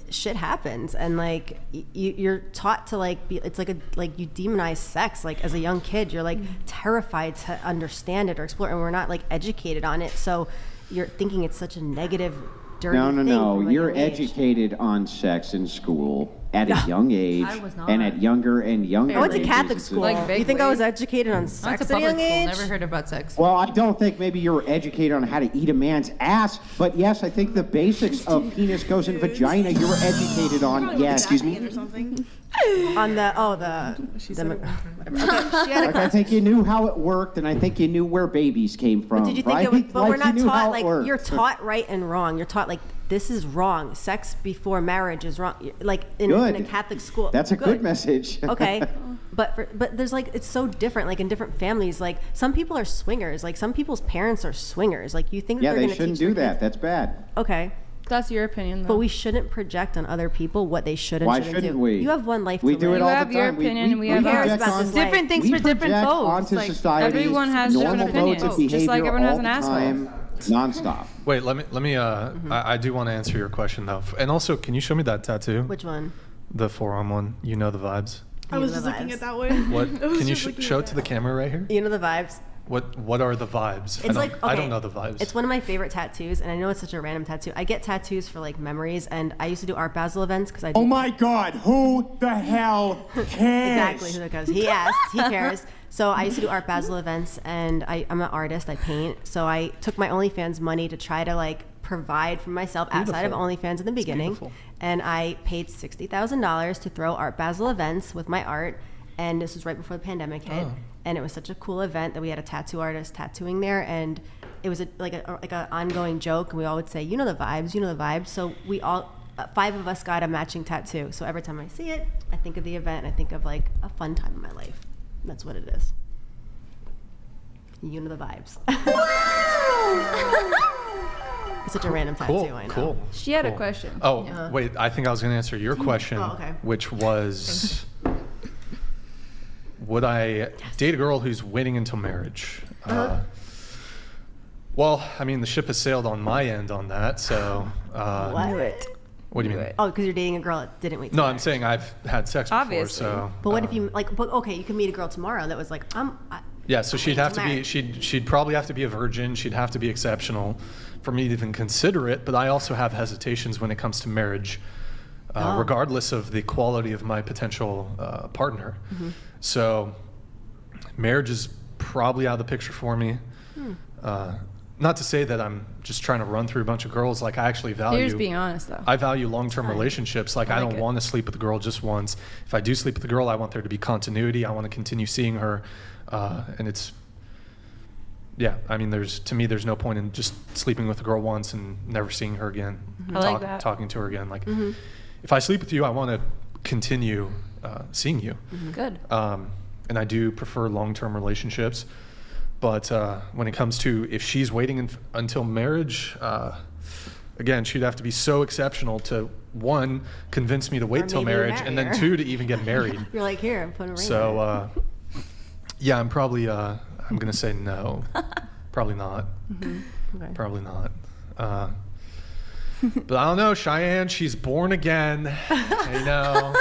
shit happens, and like you're taught to like be. It's like you demonize sex. Like as a young kid, you're like terrified to understand it or explore, and we're not like educated on it. So you're thinking it's such a negative, dirty thing. No. From, like, You're an age. educated on sex in school at a young age, I was not. and at younger and younger. I went to ages, Catholic it's a- school. Like, you think I vaguely. was educated on I went sex to at a public young school. age? Never heard about sex. Well, I don't think maybe you were educated on how to eat a man's ass, but yes, I think the basics of penis goes in vagina. You were educated on. Yeah, excuse me. Or something. On the whatever. Okay, she had a Like, I think you knew how it worked, and I think you knew where babies came from. But did you think right? it was, but Like, we're you not knew how taught it like worked. you're taught right and wrong. You're taught like this is wrong. Sex before marriage is wrong. Like in a Catholic school. That's a good message. Okay, but there's like it's so different. Like in different families, like some people are swingers. Like some people's parents are swingers. Like you think that Yeah, they're they going to shouldn't teach do their that. That's bad. kids- Okay, That's your opinion, though. but we shouldn't project on other people what they should and Why shouldn't shouldn't do. we? You have one life We to do live. it all have the your time. opinion and we have cares project about on- this life? different things we for different project folks. onto Like, society everyone has normal different modes of opinions, just like behavior everyone has all an the asshole. time, nonstop. Wait, let me. I do want to answer your question though, and also, can you show me that tattoo? Which one? The forearm one. You know the vibes. I was just looking at that way. What? I was Can you just looking show at it to the camera right here? You know the vibes. What are the vibes? It's like okay, I don't know the vibes. It's one of my favorite tattoos, and I know it's such a random tattoo. I get tattoos for like memories, and I used to do Art Basel events because I. Oh my God, who the hell cares? Exactly, because he asked, he cares. So I used to do Art Basel events, and I'm an artist. I paint. So I took my OnlyFans money to try to like provide for myself outside of Beautiful. OnlyFans in the beginning, beautiful. and I paid $60,000 to throw Art Basel events with my art. And this was right before the pandemic hit, and it was such a cool event that we had a tattoo artist tattooing there, and it was like an ongoing joke. And we all would say, "You know the vibes, you know the vibes." So we all, 5 of us, got a matching tattoo. So every time I see it, I think of the event. And I think of like a fun time in my life. That's what it is. You know the vibes. It's such a random tattoo. Cool. I know. Cool. She had a cool. question. Oh, Yeah. wait. I think I was going to answer your question, Oh, okay. which was, would I date a girl who's waiting until marriage? Well, I mean, the ship has sailed on my end on that. So, What? what do you mean? Oh, because you're dating a girl that didn't wait. No, I'm saying I've had sex before. Obviously. So, But what if you like? But okay, you can meet a girl tomorrow that was like, yeah, so she'd have to be. married. She'd probably have to be a virgin. She'd have to be exceptional for me to even consider it. But I also have hesitations when it comes to marriage, regardless of the quality of my potential partner. So, marriage is probably out of the picture for me. Not to say that I'm just trying to run through a bunch of girls. Like I actually value. You're just being honest, though. I value long-term relationships. Like I like don't it. want to sleep with a girl just once. If I do sleep with a girl, I want there to be continuity. I want to continue seeing her, and it's. Yeah, I mean, to me, there's no point in just sleeping with a girl once and never seeing her again. I like that. Talking to her again. Like, if I sleep with you, I want to continue seeing you. Good. And I do prefer long-term relationships. But when it comes to if she's waiting until marriage, again, she'd have to be so exceptional to, one, convince me to wait till maybe marriage, marry and then her. 2, to even get married. You're like, here, I'm putting a ring. So, yeah, I'm probably, I'm going to say no. Probably not. Okay. Probably not. But I don't know, Cheyenne, she's born again. You know.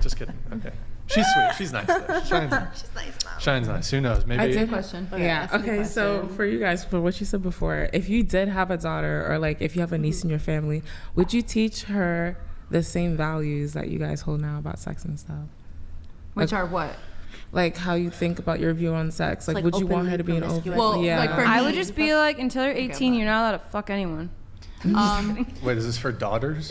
Just kidding. Okay. She's sweet. She's nice. Though. Cheyenne's nice. She's nice now. Cheyenne's nice. Who knows? Maybe. I did. Question. Yeah. ask me a Okay. So question. for you guys, for what you said before, if you did have a daughter, or like if you have a niece in your family, would you teach her the same values that you guys hold now about sex and stuff? Which are what? Like how you think about your view on sex. Like, like would you want her openly to be an promiscuous. open? Well, yeah. like for I me- would just be like, until you're 18, you're not allowed to fuck anyone. Wait, is this for daughters?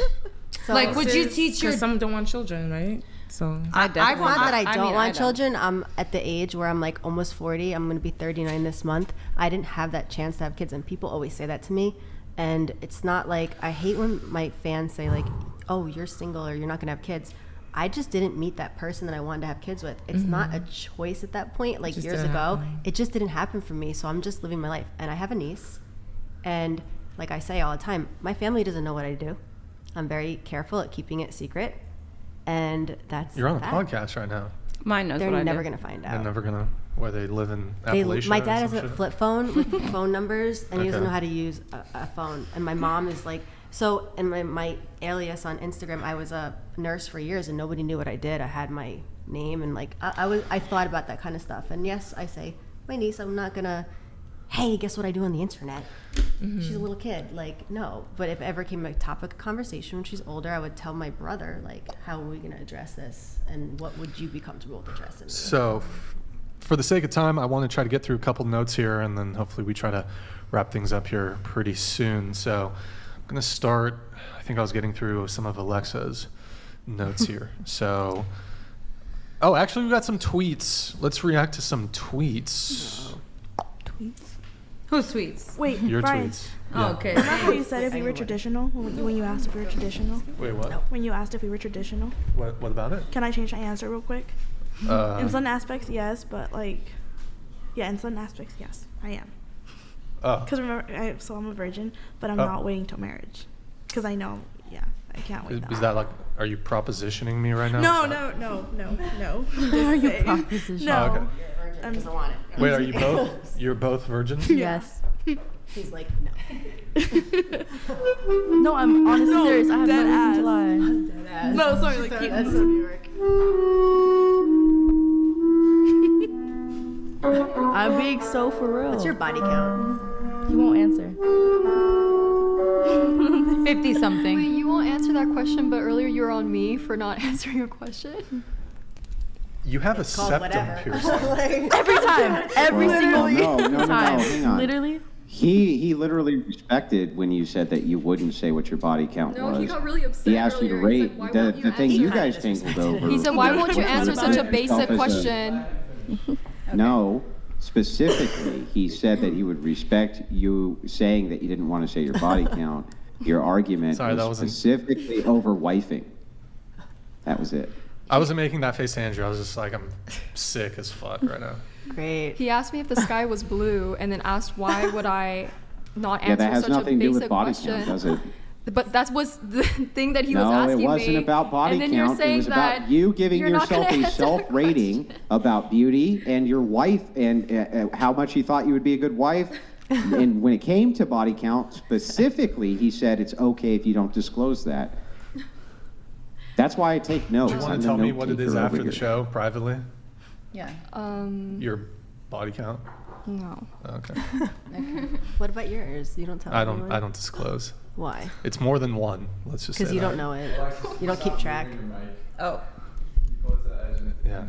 So, Like, would you teach your? Because some don't want children, right? So I definitely. Not that I don't mean, want don't. children. I'm at the age where I'm like almost 40. I'm going to be 39 this month. I didn't have that chance to have kids, and people always say that to me. And it's not like, I hate when my fans say like, oh, you're single or you're not going to have kids. I just didn't meet that person that I wanted to have kids with. It's not a choice at that point. Like Just years didn't ago, happen. it just didn't happen for me. So I'm just living my life. And I have a niece. And like I say all the time, my family doesn't know what I do. I'm very careful at keeping it secret. And that's You're on a that. podcast right now. Mine knows They're what I never do. going to find They're out. never gonna. Where they live in They, Appalachia. my or dad has some a shit? flip phone with phone numbers, and he doesn't Okay. know how to use a phone. And my mom is like, So in my alias on Instagram, I was a nurse for years and nobody knew what I did. I had my name and like I thought about that kind of stuff. And yes, I say my niece, I'm not gonna, hey, guess what I do on the internet? She's a little kid. Like, no. But if ever came a topic of conversation when she's older, I would tell my brother, like, how are we gonna address this? And what would you be comfortable with addressing? So for the sake of time, I want to try to get through a couple notes here, and then hopefully we try to wrap things up here pretty soon. So I'm going to start, I think I was getting through some of Alexa's notes here. So, oh, actually we got some tweets. Let's react to some tweets. Tweets? Whose tweets? Wait, Your Brian. tweets. Oh, Yeah. okay. Remember how you said if we were traditional? When you asked if we were traditional? Wait, what? When you asked if we were traditional? What about it? Can I change my answer real quick? In some aspects, yes, but like, yeah, in some aspects, yes, I am. Oh. Because remember, so I'm a virgin, but I'm not waiting till marriage. Because I know, yeah, I can't wait. Is that like, are you propositioning me right now? No. Are you propositioning? No. Virgin doesn't want it. Wait, are you both? You're both virgins? Yes. He's like, no. No, I'm honestly serious. I have no reason to lie. Dead ass. No, sorry, like, that's so New York. I'm being so for real. What's your body count? He won't answer. 50 something. Wait, you won't answer that question, but earlier you were on me for not answering a question. You have a Called septum whatever. piercing. Every time. Every single No, time. hang on. Literally. He literally respected when you said that you wouldn't say what your body count No, was. he got really upset. He asked you to earlier. He's rate like, "Why won't the thing answer?" you guys tangled over. He said, "Why won't you answer such a basic Okay. question?" No, specifically, he said that he would respect you saying that you didn't want to say your body count. Your argument Sorry, that was wasn't- specifically over wifing. That was it. I wasn't making that face to Andrew. I was just like, I'm sick as fuck right now. Great. He asked me if the sky was blue, and then asked why would I not Yeah, answer that has such a nothing to do basic with body question. count, does it? But that was the thing that he was No, asking it wasn't me. about body and then you're count. It saying was that about you giving you're not yourself gonna a answer the self-rating about beauty and your wife and how much you thought you would be a good wife. And when it came to body count, specifically, he said it's okay if you don't disclose that. That's why I take notes. Do you want I'm to the tell me note what it taker is over after the here. show privately? Yeah. Your body count? No. Okay. What about yours? You don't tell I anyone? don't disclose. Why? It's more than one. Let's just say Because you that. don't know it. You don't keep track. Oh. Yeah.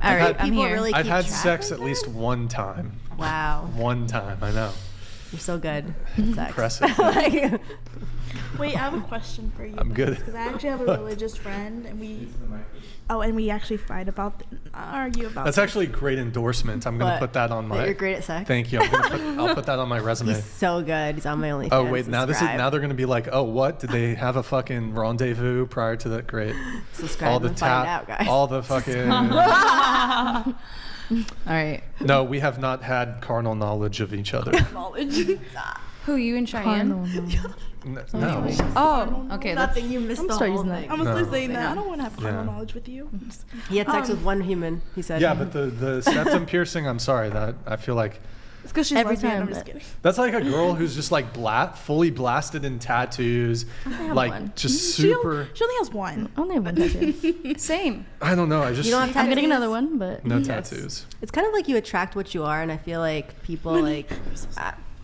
All right, I'm People here. really I've keep had track sex like at least one time. Wow. One time, I know. You're so good at sex. Impressive. Like, Wait, I have a question for you. I'm good. Because I actually have a religious friend, and we actually fight about, argue about. That's actually a great endorsement. I'm going to What? put that on my. That you're great at sex? Thank you. I'll put that on my resume. he's so good. He's on my OnlyFans. Oh wait, now Subscribe. now they're gonna be like, oh what? Did they have a fucking rendezvous prior to that? Great. Subscribe all the and find out, guys. all the fucking. All right. No, we have not had carnal knowledge of each other. Knowledge. Who, you and Cheyenne? No. Oh, okay. Nothing. You missed I'm the start whole using that. thing. I'm gonna No. start saying that. I don't want to have carnal Yeah. knowledge with you. He had sex with one human. He said. Yeah, but the septum piercing. I'm sorry that I feel like It's because she's Every lesbian. time, I'm just but- kidding. that's like a girl who's just like fully blasted in tattoos, have like one. just She super. only has one. I only have one tattoo. Same. I don't know. I just You don't have I'm getting tattoos? another one, but no Yes. tattoos. It's kind of like you attract what you are, and I feel like people like.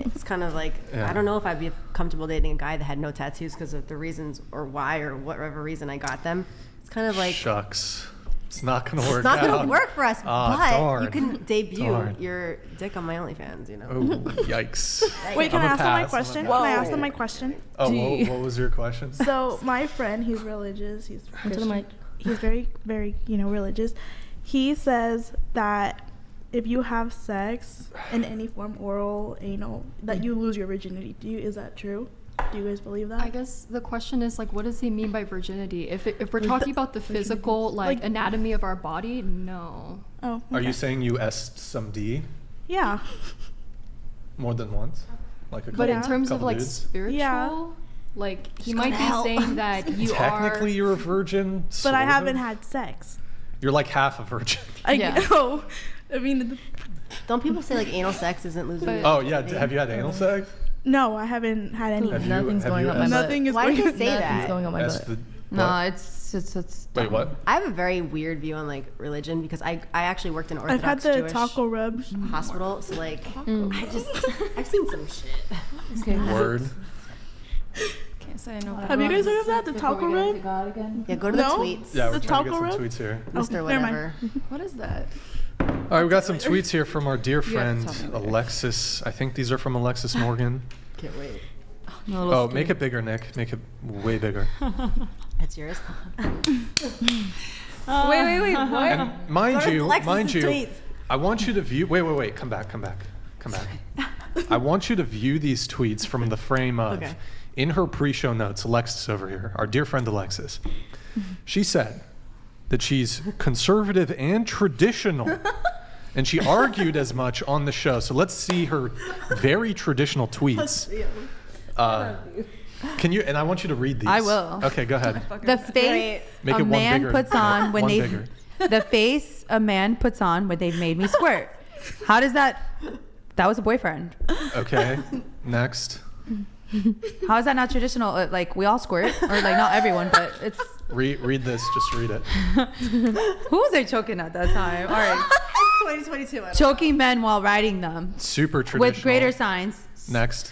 It's kind of like Yeah. I don't know if I'd be comfortable dating a guy that had no tattoos because of the reasons or why or whatever reason I got them. It's kind of like Shucks. It's not gonna work. it's not going out. to work for us, Ah, but darn. you can debut Darn. your dick on my OnlyFans. You know. Oh, yikes. Wait, can I'm I a ask them my pass. question? I'm a Can I pass. ask them my question? Oh, what was your question? So my friend, he's religious. He's Into the Christian. mic. He's very, very, religious. He says that if you have sex in any form, oral, anal, that you lose your virginity. Is that true? Do you guys believe that? I guess the question is like, what does he mean by virginity? If we're talking about the physical like anatomy of our body, no. Oh. Are you okay. saying you S'd some D Yeah. more than once? Like a couple, But in terms of couple like dudes? spiritual, Yeah. like he might be saying that you Technically, are. you're a virgin. But I sort haven't of? had sex. You're like half a virgin. I mean, Don't people say like anal sex isn't losing? But- your Oh yeah. virginity? Have you had anal sex? No, I haven't had any. Nothing's going up my butt. Nothing is Why going did you say that? Nothing's going up my That's butt. the. No, what? it's Wait, what? I have a very weird view on like religion because I actually worked in I've Orthodox had the Jewish taco rub. hospital, so like I've seen some shit. Word. Can't say no. Have you guys heard of that? The taco rub? Yeah, go to the No? tweets. Yeah, we're The trying to get taco some rub? tweets here. Mr. never Whatever. What is that? All right, we got some tweets here from our dear have to friend tell me later. Alexis. I think these are from Alexis Morgan. Can't wait. Oh, make it bigger, Nick. Make it way bigger. That's yours. Wait, what? And mind you, Alexis's tweets. I want you to view. Wait. Come back. I want you to view these tweets from the frame of, Okay. in her pre-show notes, Alexis over here, our dear friend Alexis. She said that she's conservative and traditional. And she argued as much on the show. So let's see her very traditional tweets. Can you? And I want you to read these. I will. Okay, go ahead. The face Make a it one man bigger. puts on when One they bigger. the face a man puts on when they've made me squirt. How does that? That was a boyfriend. Okay. Next. How is that not traditional? Like we all squirt, or like not everyone, but it's. Read this. Just read it. Who was I choking at that time? All right. 2022. Choking men while riding them Super traditional. with greater signs. Next.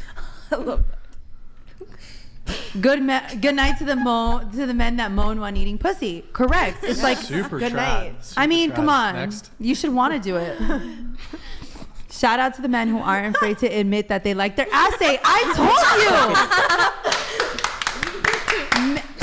Good night to the men that moan when eating pussy. Correct. It's like Super good trad. night. Super I mean, trad. come on. Next. You should want to do it. Shout out to the men who aren't afraid to admit that they like their assay. I told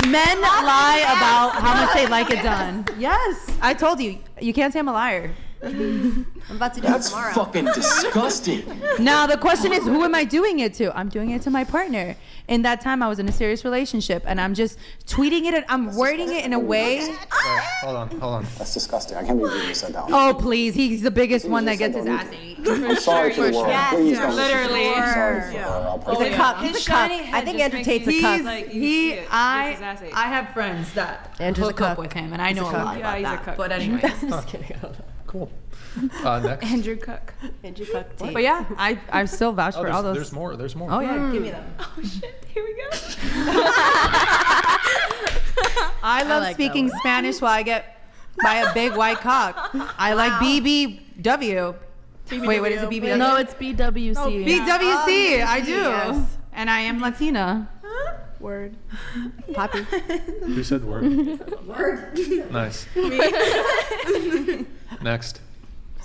you. Men lie about how much they like it done. Yes, I told you. You can't say I'm a liar. I'm about to do it That's tomorrow. fucking disgusting. Now the question is, who am I doing it to? I'm doing it to my partner. In that time, I was in a serious relationship, and I'm just tweeting it, and I'm wording it in a way. All right, hold on. That's disgusting. I can't believe you said that. Oh please, he's the biggest one that gets his ass ate. I'm sorry for the world. Please Yes, don't. literally. I'm sorry for her. I'll He's probably- a cuck. He's a cuck. I think Andrew Tate's a cuck. I have friends that Andrew's a hook up cuck. with him, and I know a a lot cuck. about Yeah, he's a that. cuck. But anyways, Just kidding. Cool. Next. Andrew Cook. Andrew Cook Tate. but yeah, I still vouch for all those. There's more. There's more. Oh yeah, give me them. Oh shit! Here we go. I love like speaking that Spanish while I get by a big white cock. I like BBW. Wait, what is it? BBW? No, it's BWC. BWC. I do, yes. and I am Latina. Word. Poppy. Who said word? Word. Nice. Next.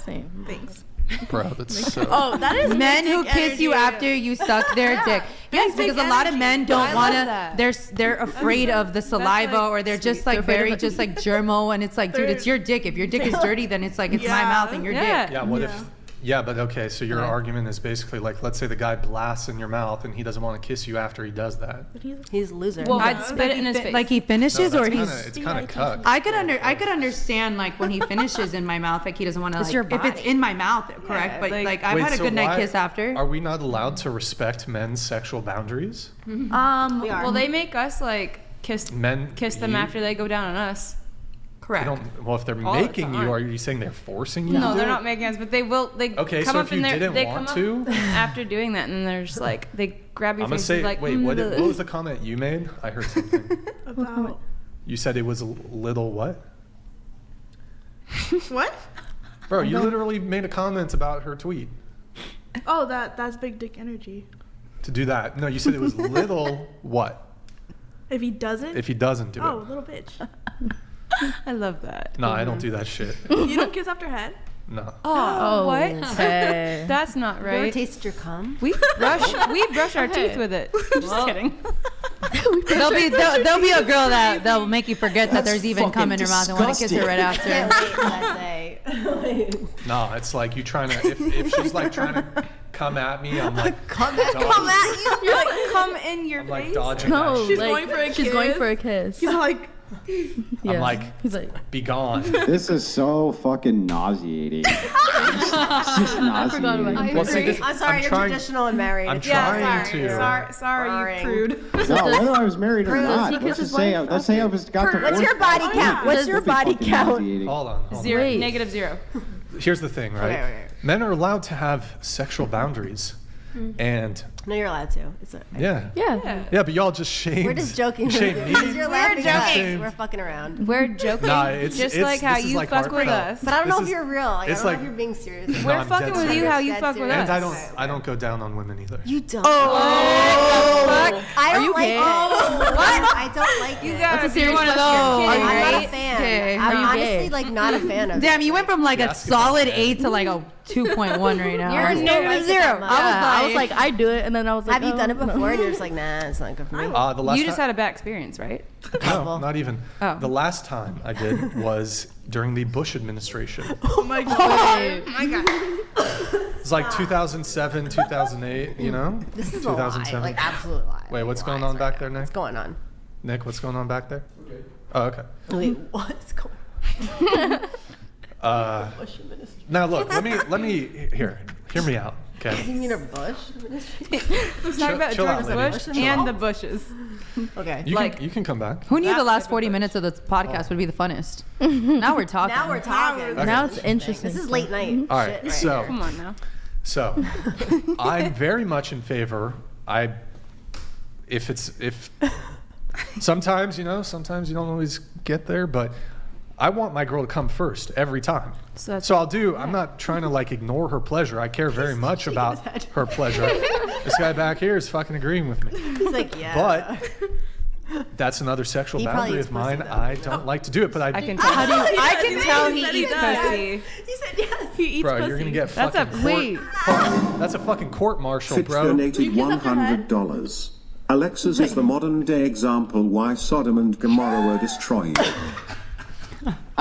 Same. Thanks. Bro, that's so. Oh, that is Men big who dick kiss you energy. after you suck their dick. Yes, big because a lot of energy. men don't I want love to. that. They're afraid of the saliva, like or they're just sweet. like They're afraid very of it. just like germo, and it's like, dude, it's your dick. If your dick is dirty, then it's like it's my Yeah. mouth and your Yeah. dick. Yeah, what if? Yeah, but okay, so your Okay. argument is basically like, let's say the guy blasts in your mouth and he doesn't want to kiss you after he does that. He's a loser. Well, I'd I'd spit spit it in his face. Like he finishes, No, or that's he's. kinda, it's kind of cuck. I could understand like when he finishes in my mouth, like he doesn't want to. It's Like, your if it's body. in my mouth, correct? Yeah, but like- like I've Wait, had a so good night why- kiss after. Are we not allowed to respect men's sexual boundaries? We are. Well, they make us like kiss Men them you- after they go down on us. They Correct. don't, well, if they're All the making you, time. are you saying they're forcing you? No, to do they're it? not making us, but they will. They Okay, come so up if you in there. didn't They want come to? up after doing that, and they're just like they grab your I'm gonna face. say, and like, wait, what was the comment you made? I heard something. About You said it was a little what? what? Bro, you literally made a comment about her tweet. Oh, that's big dick energy. To do that. No, you said it was little what? If he doesn't. If he doesn't do Oh, it. little bitch. I love that. No, I don't do that shit. You don't kiss after head. No. Oh, what? Okay. That's not You ever right. tasted your cum? We brush our teeth with it. Just kidding. There'll be a girl that'll make you forget that That's there's even cum in her mouth and want to kiss her right after. Can't wait for that day. No, it's like you trying to, if she's like trying to come at me, I'm like, Come at you. You're like come in your I'm like face. dodging No, that shit. going for a she's kiss. going for a kiss. He's like, Yeah. I'm like, he's like, be gone. This is so fucking nauseating. It's just forgot about nauseating. him. Well, see, this- I'm sorry, I'm you're trying- traditional and married. I'm It's trying sorry. to. Sorry, you prude. No, whether I was married or Does not. he kiss Let's his just say, wife? let's say I was got divorced. What's your body count? What's your body count? Hold on. Zero, Wait. negative 0. Here's the thing, right? Okay. Men are allowed to have sexual boundaries. And No, you're allowed to. It's a, Yeah. Yeah. Yeah, but y'all just shamed. We're just joking. You shamed me. Because you're laughing at us. Shamed. We're fucking around. We're joking. Nah, it's just it's, like how this is you like fuck with heartfelt. us. But I don't This know if is- you're real. Like, I it's don't know like- if you're being serious. No, We're I'm fucking dead with you serious. how you fuck with us. And I don't go down on women either. You don't. Oh, I don't you like gay? it. What? I don't like You it. gotta That's a be serious one of question. those. I'm not a right? fan. Okay. I'm Are you honestly gay? like not a fan of Damn, it. you went from like a Basketball solid fan. 8 to like a 2.1 right now. You're Or no negative like 0. that much. I was like, I do it, and then I was like, Have you done it no. before? And you're just like, nah, it's not good for me. The last You just time, had a bad experience, right? no, not even. Oh. The last time I did was during the Bush administration. Oh my god. my god. It's like 2007, 2008. You know, This is a lie. 2007. Like, absolute lie. Wait, what's going on back there, Nick? What's going on? Nick, what's going on back there? Oh, okay. Wait, what's going on? Now look, let me hear me out. Okay. You mean a bush? Let's talk about chill out, George lady. Bush Chill and out. the Bushes. Okay. You can come back. Who knew the last 40 minutes of the podcast would be the funnest? Now we're talking. Now we're talking. Okay. Now it's interesting. This is late night. All right, shit so Come on now. So, I'm very much in favor. If sometimes you don't always get there, but I want my girl to come first every time. So I'll do. I'm not trying to like ignore her pleasure. I care very much about her pleasure. This guy back here is fucking agreeing with me. He's like, yeah. But that's another sexual He probably boundary eats of mine. pussy, though. I don't like to do it, but I can tell. I can tell he eats pussy. He said yes. He eats Bro, pussy. you're gonna get That's a fucking wait. That's a fucking court martial, Fitz bro. donated $100. Alexis is the modern day example why Sodom and Gomorrah were destroyed.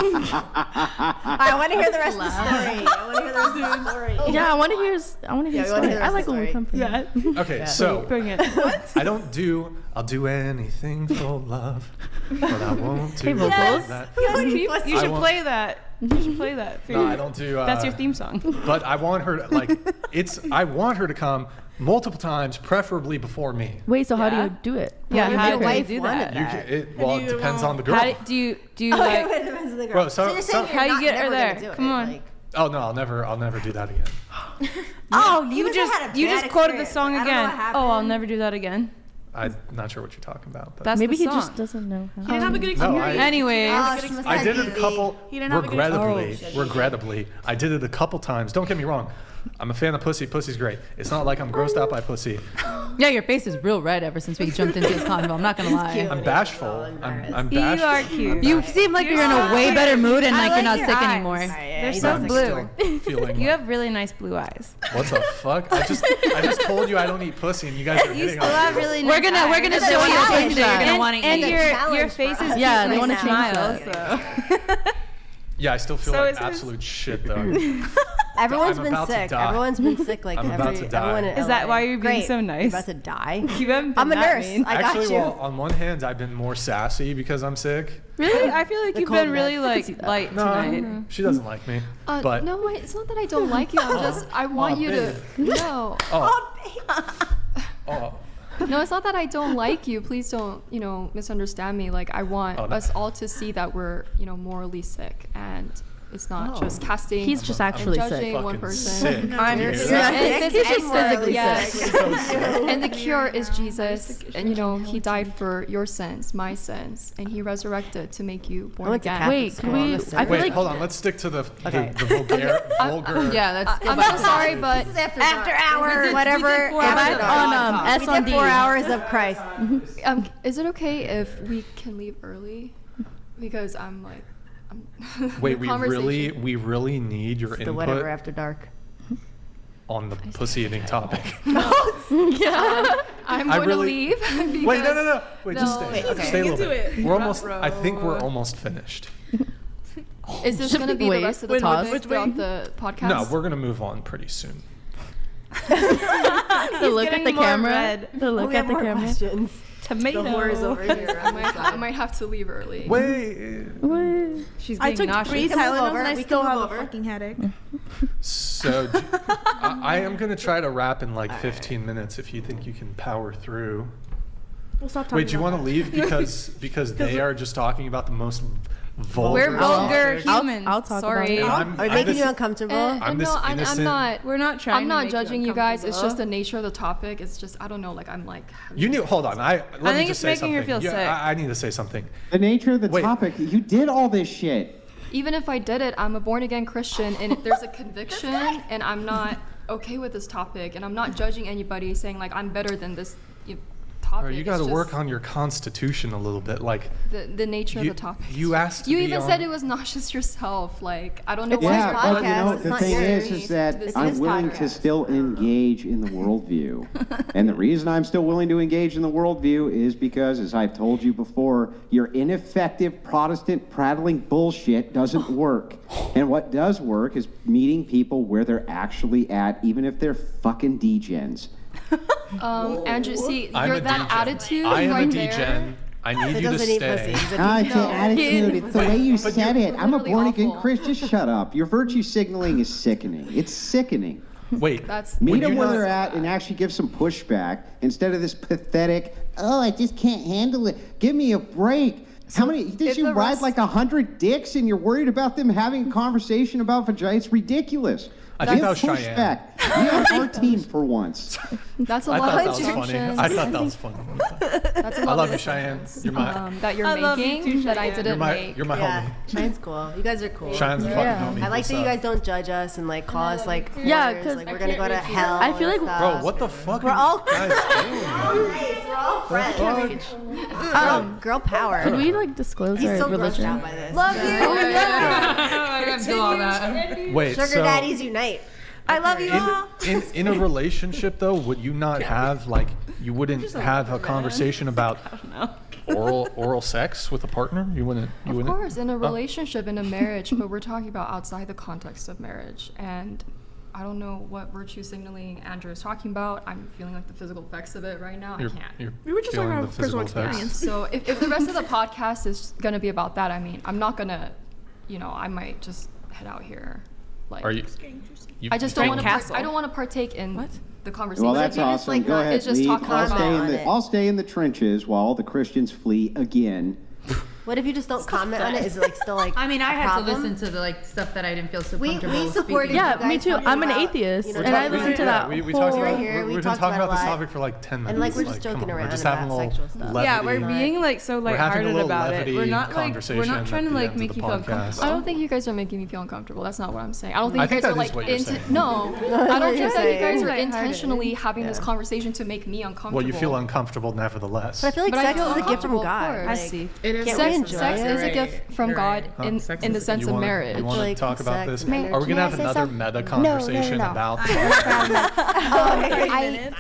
I want to hear the rest of the story. I want to hear the rest of the story. Yeah, I want to hear. I want to hear. Yeah, we wanna story. hear the I rest like of when the we come from. Yeah. Okay, so Bring it. I'll do anything for love, but I won't do vocals? that. You I should won't- play that. You should play that. For No, your- I don't do. That's your theme song. But I want her to I want her to come multiple times, preferably before me. Wait, so how Yeah? do you do it? Yeah, how Your do you wife do wanted that? You that. can, it depends on the girl. How do you Okay, like? wait, it depends on the girl. Bro, so you're saying how you're you get her never there? gonna do Come it, on. like- Oh no, I'll never do that again. Oh, You you just just had a you bad just quoted the experience. song I don't know again. what happened. Oh, I'll never do that again. I'm not sure what you're talking about. But That's Maybe the he song. just doesn't know. How. He didn't have a good No, experience. Anyways, Oh, she must I have did it a DV. couple. He didn't have a good Regrettably, I did it a couple times. Don't get me wrong. I'm a fan of pussy. Pussy's great. It's not like I'm grossed out by pussy. Yeah, your face is real red ever since we jumped into this convo. I'm not gonna lie. cute. I'm bashful. I'm you bashful. are cute. You seem like you're in a way better mood and like you're not your sick eyes. anymore. They're he's so not blue. Feeling You like, have really nice blue eyes. what the fuck? I just told you I don't eat pussy, and you guys are You hitting still on have it. really nice We're gonna eyes. show you a challenge pussy that you're gonna And, want to and eat. your Challenge face for is us. cute Yeah, they when wanna you change smile. that. So. Yeah, I still feel So like is this- absolute shit though. Everyone's I'm been about to sick. die. Everyone's been sick. Like I'm about every, to die. everyone in Is that LA. why you're being Great. so nice? You're about to die. You haven't been I'm a that nurse. mean. I got Actually, you. well, on one hand, I've been more sassy because I'm sick. Really? I feel like The you've cold been really nuts. like light No, tonight. she doesn't like me. But No, wait, it's not that I don't like you. I want you to. No. oh, No, it's not that I don't like you. Please don't, misunderstand me. Like, I want Oh, no. us all to see that we're, morally sick, and it's not just casting. He's just and actually sick. judging one Fucking person. sick. I'm You're sick. sick. And He's just physically yes. sick. And the cure is Jesus, and he died for your sins, my sins, and he resurrected to make you born went to again. Catholic Wait, school. can we? I'm a I sinner. feel Wait, like hold on. Let's stick to the Okay. vulgar. Yeah, let's go I'm back. so sorry, but This is after hours. Whatever. four after hours dark. on S We on did D. 4 hours of Christ. is it okay if we can leave early? Because I'm like, Wait, the we conversation- really need your The whatever input after dark. on the pussy eating topic. I'm I going really- to leave. Wait, because- no. Wait, just No. stay. Wait, okay. Stay a little You can bit. do it. We're almost. I think we're almost finished. Is this going to be Wait, the rest of the wait, topic which throughout way? the podcast? No, we're gonna move on pretty soon. the look at getting the more camera. red. The look we at have the more camera. questions. Tomato. The whore is over here. I might have to leave early. Wait. Wait. She's I getting took nauseous. 3 We can move Tylenols over. and I We still can have move a over. fucking headache. So I am gonna try to wrap in like 15 minutes if you think you can power through. We'll stop talking Wait, do you about want to that. leave because they are just talking about the most We're vulgar humans. I'll talk Sorry. about Are we making you uncomfortable? I'm this innocent. We're not trying. I'm to not make judging you guys. It's just the uncomfortable. nature of the topic. It's just I don't know. Like I'm like. You knew. Hold on. Let me think just it's say making her something. feel sick. I need to say something. The nature of the Wait. topic. You did all this shit. Even if I did it, I'm a born again Christian, and if there's a conviction, and I'm not okay with this topic, and I'm not judging anybody, saying like I'm better than this topic. Or you got to It's work just on your constitution a little bit, like the nature of the topic. You asked. To You be even on- said it was not just yourself. Like I don't know. It's why his you're- podcast. But you know, It's the not thing yours. is that It's I'm his willing to podcast. still engage in the worldview. And the reason I'm still willing to engage in the worldview is because, as I've told you before, your ineffective Protestant prattling bullshit doesn't work. And what does work is meeting people where they're actually at, even if they're fucking degens. Andrew, see, I'm you're a that degen. attitude I am right a there. degen. I need He you to doesn't eat stay. pussy. He's a Ah, it's no. your attitude. It's the way you but said you're it. I'm a literally born-again awful. Christian. Just shut up. Your virtue signaling is sickening. It's sickening. Wait. That's Meet Would them you where not- they're at and actually give some pushback instead of this pathetic, oh, I just can't handle it. Give me a break. How many, did if you the ride rest- like 100 dicks and you're worried about them having a conversation about vagina? It's ridiculous. I think Give that was Cheyenne. pushback. Be on our team for once. That's a I lot thought of that was funny. assumptions. I thought that was funny. That's a I lot love of you, Cheyenne. assumptions, You're my, that you're I love you making too, that I Cheyenne. didn't make. you're my Yeah, homie. Cheyenne's cool. You guys are cool. Cheyenne's the fucking homie. I like What's that you up? guys don't judge us and like call us like Yeah, whores, 'cause like we're gonna go to hell. I feel and like- stuff. Bro, what the fuck? We're are all you guys doing? We're all friends. Girl power. Could we like disclose He's our so grossed religion? out by this. Love you. I gotta do all that. Wait, Sugar so daddies unite. I love you all. in a relationship though, would you not have like you wouldn't have a conversation about oral sex with a partner? You wouldn't. You Of wouldn't. course, in a relationship, in a marriage, but we're talking about outside the context of marriage. And I don't know what virtue signaling Andrew is talking about. I'm feeling like the physical effects of it right now. I can't. We were just talking feeling about the physical personal effects. experience. So if the rest of the podcast is going to be about that, I mean, I'm not going to, I might just head out here. Like, Are you? I just don't want to. Castle. I don't want to partake in the conversation. Well, But that's if you just, awesome. like, Go ahead, It's just leave. talking about it. I'll stay in the trenches while the Christians flee again. What if you just don't comment on it? Is it like still like? I mean, I a had to problem? listen to the like stuff that I didn't feel so We comfortable supported speaking. Yeah, you guys me too. talking I'm an about, atheist, you know, and I talking listened to about- that We talked whole- about Here, we we've been talked talking about about this a lot. topic for like 10 minutes. And like we're just come joking on, around we're just about having a little sexual stuff. levity. Yeah, we're being like so We're having a lighthearted little about it. levity We're not like we're conversation not at trying to the like end of make the you feel podcast. uncomfortable. I don't think you guys are making me feel uncomfortable. That's not what I'm saying. I don't think I you think guys are that is like what you're saying. no. I don't what think you're that you guys saying. are Lighthearted. intentionally having this conversation to make me uncomfortable. Well, you feel uncomfortable nevertheless. But I feel like But I sex feel is a gift from uncomfortable, of God. course. I Like, see. It is. Can't Sex, we enjoy sex it? is a Right. gift from You're God right. in Sex the is- sense you of wanna, marriage. You want Like to talk about sex this? and marriage. Are we gonna May I have say another something? meta No, conversation no. about? I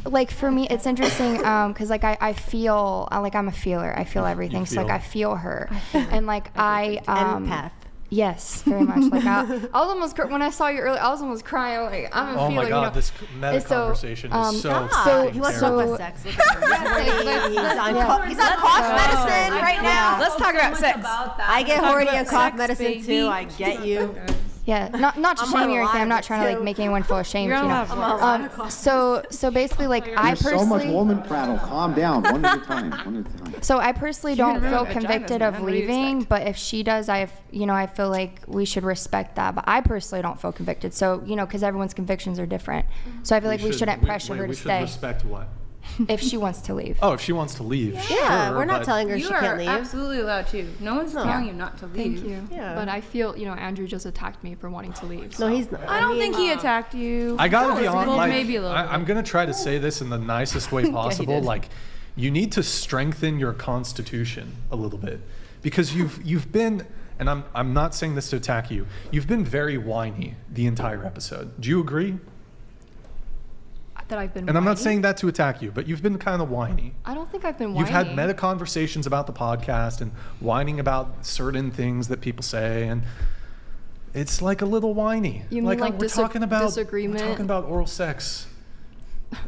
like for me it's interesting because like I feel like I'm a feeler. I feel everything. So like feel. I feel her, and like I Empath. yes, very much. Like I was almost when I saw you earlier, I was almost crying. Like I'm a Oh feeler. my God, this meta And so, conversation is so. so He wants to talk so about sex. Look at him. He's on cough medicine right now. Let's talk about sex. I get Talk horny about on cough sex, medicine baby. too. I get you. yeah, not to I'm shame on you or anything. I'm a lot not trying to like too. make anyone feel ashamed. You're You on a know. So basically like I There's so much personally. woman prattle. Calm down. One at a time. One at a time. So I personally She can don't ruin feel vaginas, convicted man. of What do you leaving, expect? but if she does, I feel like we should respect that. But I personally don't feel convicted. So, because everyone's convictions are different. So I feel like we shouldn't pressure her to We should stay respect what? if she wants to leave. Oh, if she wants to leave, Yeah, sure, we're not but- telling her You she are can't leave. absolutely allowed to. No one's telling you not to leave. Thank you. Yeah. But I feel, Andrew just attacked me for wanting to leave. No, so. he's not. I don't think he attacked you. I gotta be Well, honest. Like, maybe a little. I'm gonna try to say this in the nicest way possible. did. Like, you need to strengthen your constitution a little bit because you've been, and I'm not saying this to attack you. You've been very whiny the entire episode. Do you agree? That I've been. And I'm not whiny? saying that to attack you, but you've been kind of whiny. I don't think I've been whiny. You've had meta conversations about the podcast and whining about certain things that people say, and it's like a little whiny. You mean like we're talking about disagreement? We're talking about oral sex.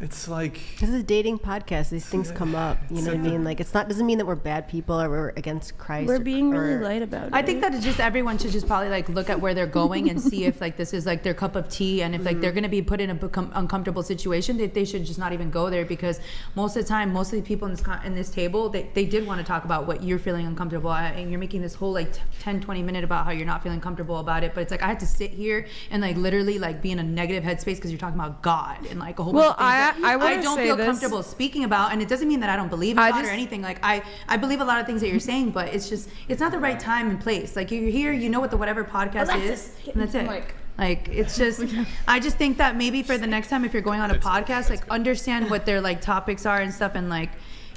It's like this is a dating podcast. These things come up. You know what I mean? Like it's not doesn't mean that we're bad people or we're against Christ. We're being really light about it. I think that it's just everyone should just probably like look at where they're going and see if like this is like their cup of tea, and if like they're gonna be put in a uncomfortable situation, that they should just not even go there, because most of the time, most of the people in this table, they did want to talk about what you're feeling uncomfortable at, and you're making this whole like 10-20 minute about how you're not feeling comfortable about it, but it's like I had to sit here and like literally like be in a negative headspace because you're talking about God and like a whole bunch of things I don't feel comfortable speaking about, and it doesn't mean that I don't believe in God or anything. Like I believe a lot of things that you're saying, but it's just it's not the right time and place. Like you're here, you know what the whatever podcast is, and that's it. Like it's just I just think that maybe for the next time if you're going on a podcast, like understand what their like topics are and stuff, and like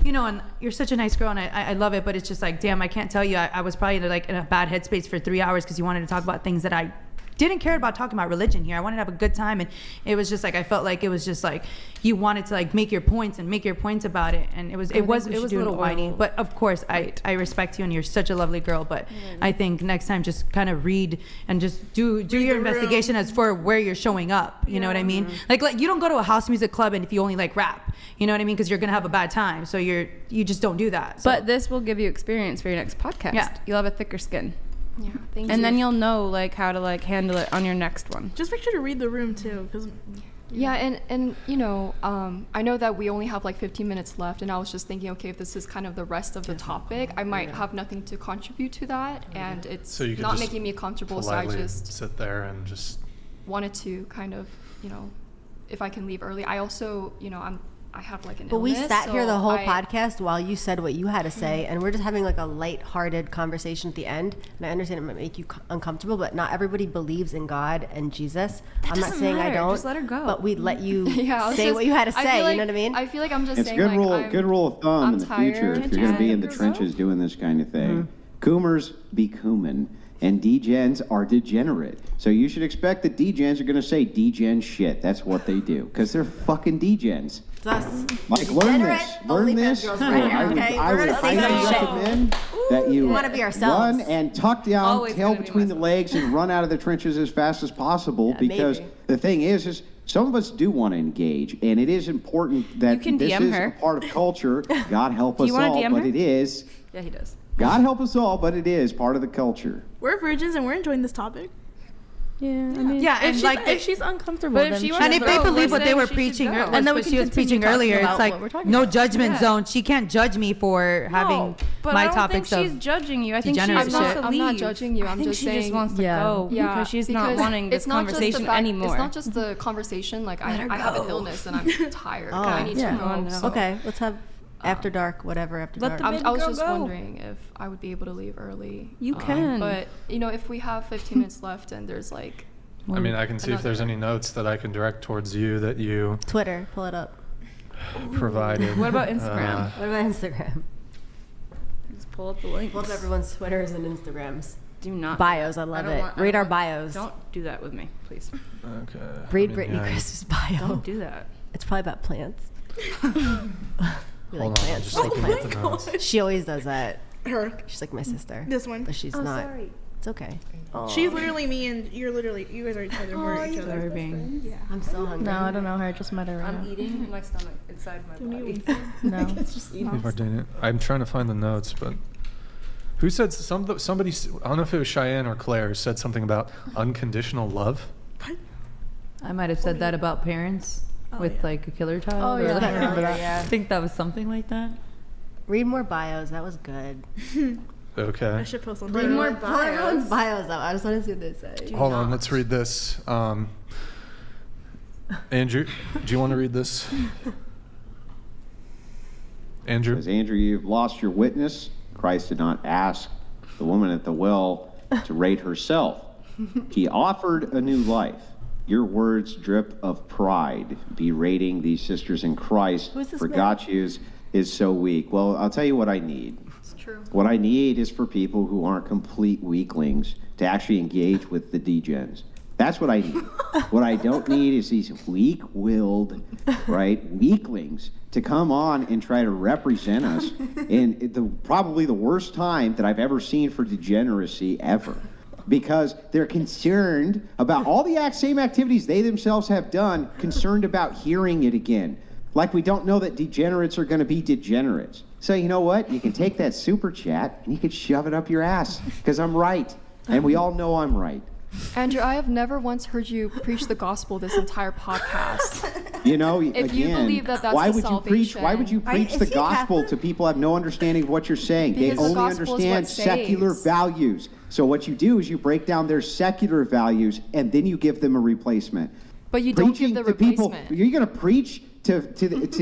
you know, and you're such a nice girl and I love it, but it's just like damn, I can't tell you I was probably like in a bad headspace for 3 hours because you wanted to talk about things that I didn't care about talking about religion here. I wanted to have a good time, and it was just like I felt like it was just like you wanted to like make your points about it, and it was a little whiny. But of course, I respect you, and you're such a lovely girl. But I think next time just kind of read and just do your investigation as for where you're showing up. You know what I mean? Like you don't go to a house music club and if you only like rap, you know what I mean? Because you're gonna have a bad time. So you just don't do that. So. But this will give you experience for your next podcast. Yeah. You'll have a thicker skin. Yeah, thank you. And then you'll know like how to like handle it on your next one. Just make sure to read the room too, because yeah, and you know, I know that we only have like 15 minutes left, and I was just thinking, okay, if this is kind of the rest of the topic, I might have nothing to contribute to that, and it's not making me comfortable, so I just sit there and just wanted to kind of, you know, if I can leave early. I also, you know, I have like an but illness. We sat here the whole podcast while you said what you had to say, and we're just having like a light-hearted conversation at the end. And I understand it might make you uncomfortable, but not everybody believes in God and Jesus. I'm not saying I don't. Just let her go. But we'd let you say what you had to say. Like, you know what I mean? I feel like I'm just saying. It's good rule of thumb in the future if you're going to be in the trenches doing this kind of thing. Coomers be coomin'. And degens are degenerate. So you should expect that degens are going to say degen shit. That's what they do. Because they're fucking degens. Like, learn this. Learn this. I would recommend that you run and tuck down, tail between the legs, and run out of the trenches as fast as possible. Because the thing is some of us do want to engage. And it is important that this is a part of culture. God help us all, but it is. Yeah, he does. God help us all, but it is part of the culture. We're virgins and we're enjoying this topic. Yeah, I mean, if she's uncomfortable, but then and if they believe what they were preaching, and then what she was preaching earlier, it's like no judgment zone. She can't judge me for having my topics of. She's judging you. I think she wants to leave. I'm not judging you. I'm just saying she just wants to go because she's not wanting this conversation anymore. It's not just the conversation. Like I have an illness and I'm tired. I need to go. Okay, let's have. After dark, whatever, after dark. I was just wondering if I would be able to leave early. You can. But, you know, if we have 15 minutes left and there's like... I mean, I can see if there's any notes that I can direct towards you that you... Twitter, pull it up. Provided. What about Instagram? What about Instagram? Just pull up the links. Pull up everyone's Twitters and Instagrams. Do not. Bios, I love it. Read our bios. Don't do that with me, please. Okay. Read Brittany Chris's bio. Don't do that. It's probably about plants. Hold on, I'm just looking at the notes. She always does that. Her. She's like my sister. This one. But she's not. Sorry. It's okay. She's literally me, and you guys are each other. We're each other. Yeah. I'm so hungry. No, I don't know her. I just met her. I'm eating in my stomach, inside my body. No. It's just eating. I'm trying to find the notes, but who said somebody? I don't know if it was Cheyenne or Claire said something about unconditional love. What? I might have said that about parents. With like a killer child. Oh yeah, I remember that. I think that was something like that. Read more bios. That was good. Okay. I should post on Read more bios. Bios up. I just want to see what they say. Hold on, let's read this. Andrew, do you want to read this? Andrew? Says, Andrew, you've lost your witness. Christ did not ask the woman at the well to rate herself. He offered a new life. Your words drip of pride, berating these sisters in Christ for gotchas is so weak. Well, I'll tell you what I need. It's true. What I need is for people who aren't complete weaklings to actually engage with the degens. That's what I need. What I don't need is these weak-willed, right, weaklings to come on and try to represent us in probably the worst time that I've ever seen for degeneracy ever. because they're concerned about all the same activities they themselves have done, concerned about hearing it again. Like we don't know that degenerates are going to be degenerates. So you know what? You can take that super chat and you can shove it up your ass, because I'm right. And we all know I'm right. Andrew, I have never once heard you preach the gospel this entire podcast. You know, if again, you believe that that's why the would you preach? Why would you preach the gospel to people who have no understanding of what you're saying? Because they the only gospel is what understand secular saves. values. So what you do is you break down their secular values and then you give them a replacement. But you don't give the to people, replacement. you're going to preach to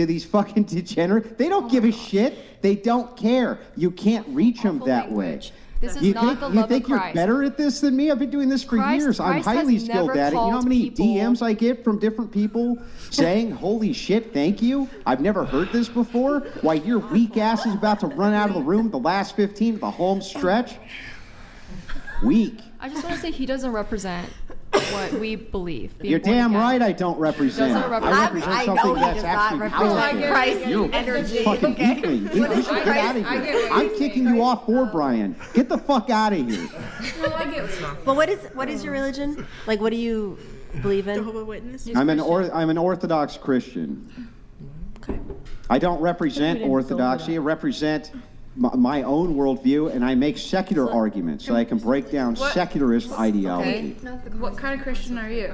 these fucking degenerates? They don't give a shit. They don't care. You can't reach them that way. This is You not think, the you love think of you're Christ. better at this than me? I've been doing this for years. I'm Christ has highly skilled never at it. You know how called many people- DMs I get from different people saying, holy shit, thank you? I've never heard this before. Why, your weak ass is about to run out of the room the last 15 of the home stretch? Weak. I just want to say he doesn't represent what we believe. being You're born damn again. right I don't represent. Doesn't represent- I represent I something know he that's does not actually represent powerful. Christ You're energy. fucking Okay. weakling. You just get out of here. I'm kicking you off for Brian. Get the fuck out of here. But what is your religion? Like, what do you believe in? Jehovah's Witness. I'm an Orthodox Christian. I don't represent Orthodoxy. I represent my own worldview, and I make secular arguments so I can break down secularist ideology. What kind of Christian are you?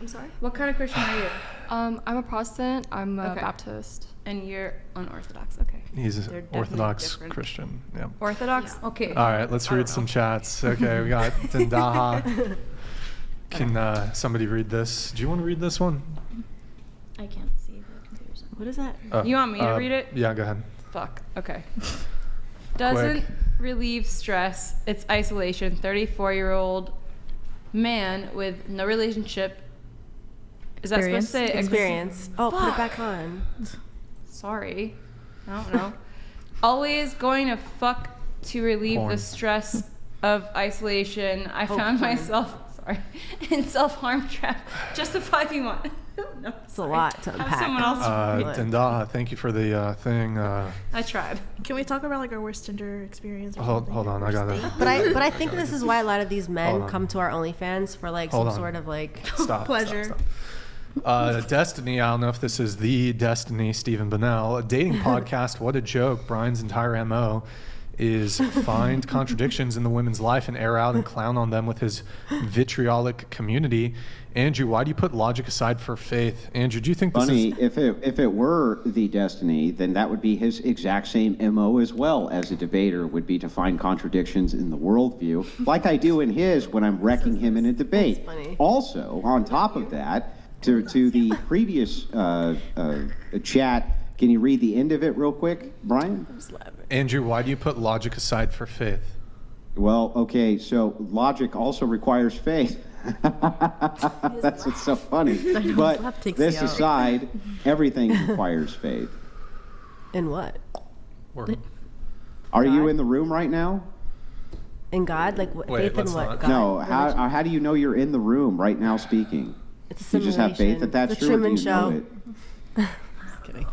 I'm sorry? What kind of Christian are you? I'm a Protestant. I'm a Okay. Baptist. And you're unorthodox. Okay. He's They're an definitely Orthodox different. Christian. Yeah. Orthodox? Okay. All right, let's read some chats. Okay, we got Tendaha. Can somebody read this? Do you want to read this one? I can't see the computer's. What is that? You want me to read it? Yeah, go ahead. Fuck. Okay. Doesn't relieve stress. It's isolation. 34-year-old man with no relationship. Is that supposed to say Experience. Oh, put it back on. Sorry. I don't know. Always going to fuck to relieve Porn. the stress of isolation. I found myself in self-harm trap. Justify if you want. No, It's a lot to Have unpack. someone else. Tendaha, thank you for the thing. I tried. Can we talk about like our worst Tinder experience? Or Hold something? on, I got it. But I think this is why a lot of these Hold men on. come to our OnlyFans for like Hold some on. sort of like Stop. Pleasure. Stop. Destiny, I don't know if this is the Destiny, Stephen Bonnell. A dating podcast, what a joke. Brian's entire MO is find contradictions in the women's life and air out and clown on them with his vitriolic community. Andrew, why do you put logic aside for faith? Andrew, do you think this Funny, is... if it were the Destiny, then that would be his exact same MO as well as a debater, would be to find contradictions in the worldview, like I do in his when I'm wrecking him in a debate. Also, on top of that, to the previous chat, can you read the end of it real quick, Brian? Andrew, why do you put logic aside for faith? Well, okay, so logic also requires faith. That's what's so funny. But this aside, everything requires faith. in what? Are you in the room right now? In God, like faith in what? God? No. How do you know you're in the room right now speaking? It's a you just have faith that that's It's a true. Or do Truman you know Show. it? Just kidding.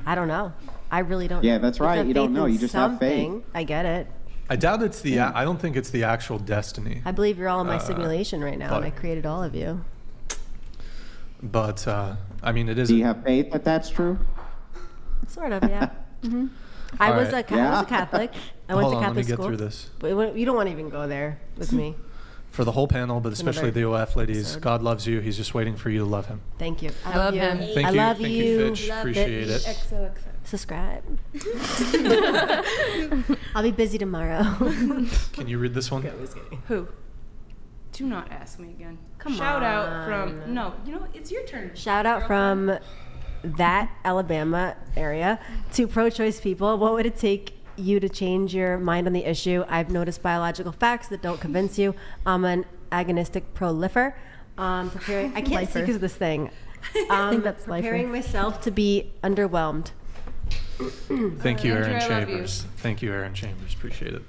I don't know. I really don't. Yeah, that's If right. have You don't faith know. in You just have faith. something, I get it. I doubt it's the... I don't think it's the actual Destiny. I believe you're all in my simulation right now, and I created all of you. But, I mean, it is... Do you have faith that that's true? Sort of, yeah. I All was right. a Catholic. I went Hold to on, let me Catholic get school. through this. But you don't want to even go there with me. For the whole panel, but It's especially the another OF ladies, episode. God loves you. He's just waiting for you to love him. Thank you. I love him. Thank I you. love Thank you. you, Fitch. Love Appreciate it. XOXO. Subscribe. I'll be busy tomorrow. Can you read this one? Who? Do not ask me again. Come Shout out on. from... No, you know what? It's your turn. Shout out from that Alabama area to pro-choice people. What would it take you to change your mind on the issue? I've noticed biological facts that don't convince you. I'm an agonistic pro-lifer. Preparing. I can't see because of this thing. I think that's preparing lifer. myself to be underwhelmed. Thank you, Andrew, Aaron I love you. Chambers. Thank you, Aaron Chambers. Appreciate it.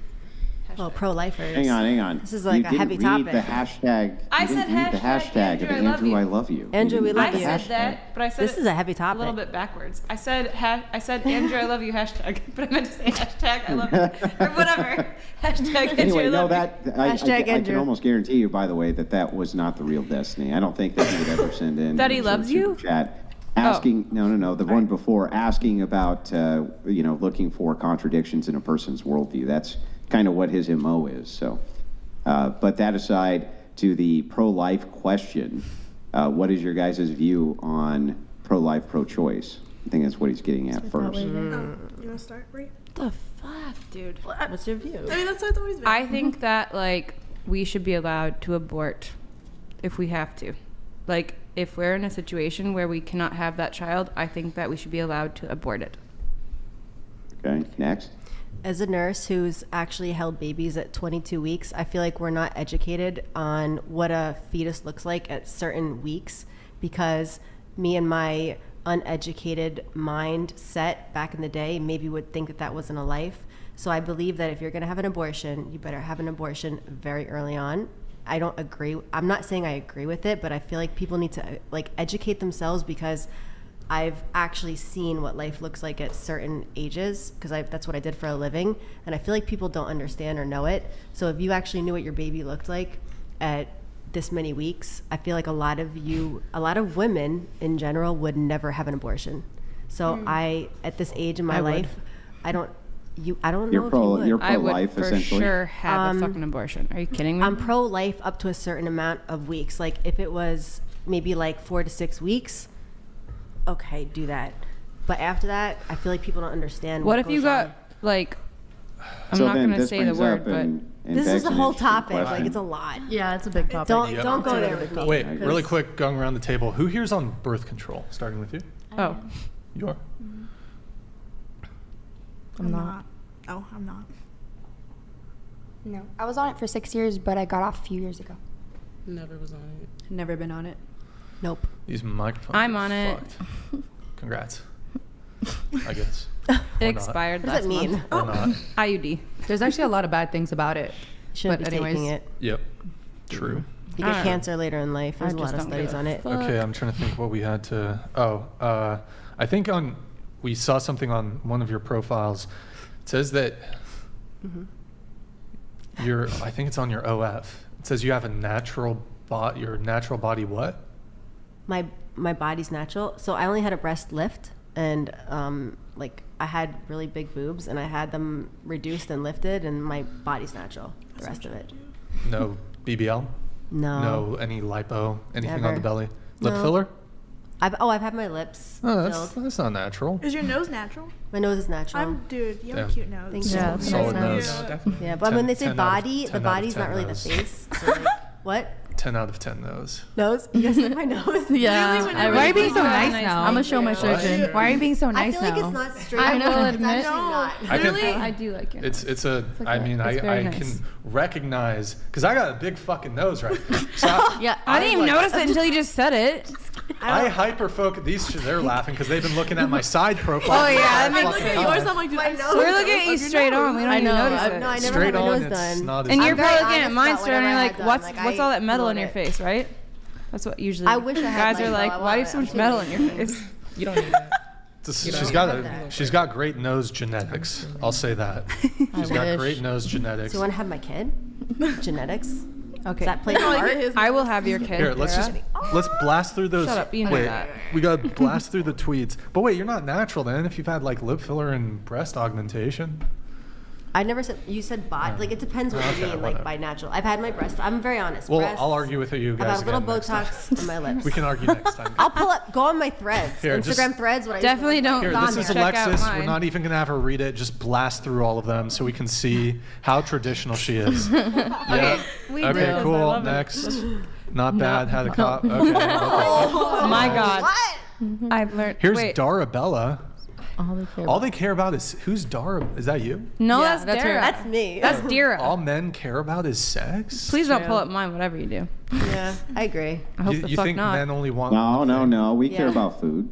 Oh, pro-lifers. Hang on. This is like you a heavy didn't read topic. the hashtag. I you said didn't read the hashtag of Andrew, I love you. Andrew, we love you. I said that, but I said This is a heavy topic. A little bit backwards. I said Andrew, I love you hashtag, but I meant to say hashtag I love you or whatever. Hashtag Andrew, Anyway, I no, love that you. I can Andrew. almost guarantee you, by the way, that was not the real Destiny. I don't think that he would ever send in That he some loves you? super chat asking. No, the one before asking about looking for contradictions in a person's worldview. That's kind of what his MO is. So, but that aside, to the pro-life question, what is your guys' view on pro-life, pro-choice? I think that's what he's getting at first. You want to start, Brie? The fuck, dude. What's your view? I mean, that's how it's always been. I think that like we should be allowed to abort if we have to. Like if we're in a situation where we cannot have that child, I think that we should be allowed to abort it. Okay, next. As a nurse who's actually held babies at 22 weeks, I feel like we're not educated on what a fetus looks like at certain weeks, because me and my uneducated mindset back in the day maybe would think that wasn't a life. So I believe that if you're going to have an abortion, you better have an abortion very early on. I don't agree. I'm not saying I agree with it, but I feel like people need to like educate themselves, because I've actually seen what life looks like at certain ages, because that's what I did for a living, and I feel like people don't understand or know it. So if you actually knew what your baby looked like at this many weeks, I feel like a lot of women in general would never have an abortion. So I, at this age in my life, I don't know if you would. You're I would pro-life, for essentially. sure have a fucking abortion. Are you kidding me? I'm pro-life up to a certain amount of weeks. Like if it was maybe like 4 to 6 weeks, okay, do that. But after that, I feel like people don't understand. What if you goes got on. like? I'm So not then going to this say the brings word, up but and this begs is the an whole interesting topic. question. Like it's a lot. Yeah, it's a big topic. Don't go there with me. Wait, really quick, going around the table. Who here's on birth control? Starting with you. Oh, You are. I'm not. Oh, I'm not. No, I was on it for 6 years, but I got off a few years ago. Never was on it. never been on it. Nope. These microphones. I'm are on it. fucked. Congrats. I guess. It expired What last does that mean? month. Or not. IUD. There's actually a lot of bad things about it. Shouldn't But be anyways. taking it. Yep. True. You get cancer later in life. There's a lot of just don't studies give a on it. fuck. Okay, I'm trying to think what we had to. I think we saw something on one of your profiles. It says that I think it's on your OF. It says you have a natural your natural body what? My body's natural. So I only had a breast lift, and like I had really big boobs, and I had them reduced and lifted, and my body's natural. The rest of it. No BBL? No. No any lipo? Anything on the Never. belly? Lip No. filler? I've had my lips Oh, filled. that's not natural. Is your nose natural? My nose is natural. Dude, you have Damn. a cute nose. Thank Yeah, you. Solid nose. Yeah, but when they say 10 out of- body, 10 the out of body's 10 not really nose. the face. So like, what? 10 out of 10 nose. Nose? You guys like my nose? Yeah. Why are you being so nice now? I'm gonna show my surgeon. Why are you being so I nice feel like now? it's not straight. I will It's admit- actually not. I can, I do like it. It's I okay. mean, It's very I nice. can recognize, because I got a big fucking nose right now. So I didn't even notice it until you just said it. I hyper focus. They're laughing because they've been looking at my side profile. Oh, yeah, that I makes look sense. at yours, I'm like, dude, My nose. We're looking at you straight on. We don't even notice it. No, I never Straight had my on, nose it's done. not as And you're I'm very probably looking at honest mine about straight on. You're whatever I like, had done. what's Like, what's I all that metal in blew your it. face, right? That's what usually. I wish I had guys mine, are though. like, I why do you have want so it. much metal in your face? You don't need that. She's got great nose genetics. I'll say that. She's got great nose genetics. So you want to have my kid? Genetics? Okay. Does that play a part? I will have your kid. Here, let's blast through those. Shut up, you know wait, that. we got to blast through the tweets. But wait, you're not natural then if you've had like lip filler and breast augmentation. I never said. You said body. Like it depends what Okay, you mean. Like whatever. by natural. I've had my breast. I'm very honest. Well, breasts, I'll argue with you I've guys had a little again next time. Botox on my lips. We can argue next time. I'll pull up. Go on my threads. Here, just- Instagram threads. What I Definitely don't. Here, Gone this is there. Check out Alexis. We're mine. not even going to have her read it. Just blast through all of them so we can see how traditional she is. Yeah. we Okay, do. I cool. love it. Next. Not bad. Had a cop. Okay. Oh my God. What? I've learned. Here's wait. Darabella. All All they care about is who's Dara. Is that you? No, Yeah, that's that's Dara. her. That's me. That's Dira. All men care about is sex. Please don't pull up mine. Whatever you do. Yeah, I agree. I hope You, the you fuck think not. men only want? No. We care Yeah. about food.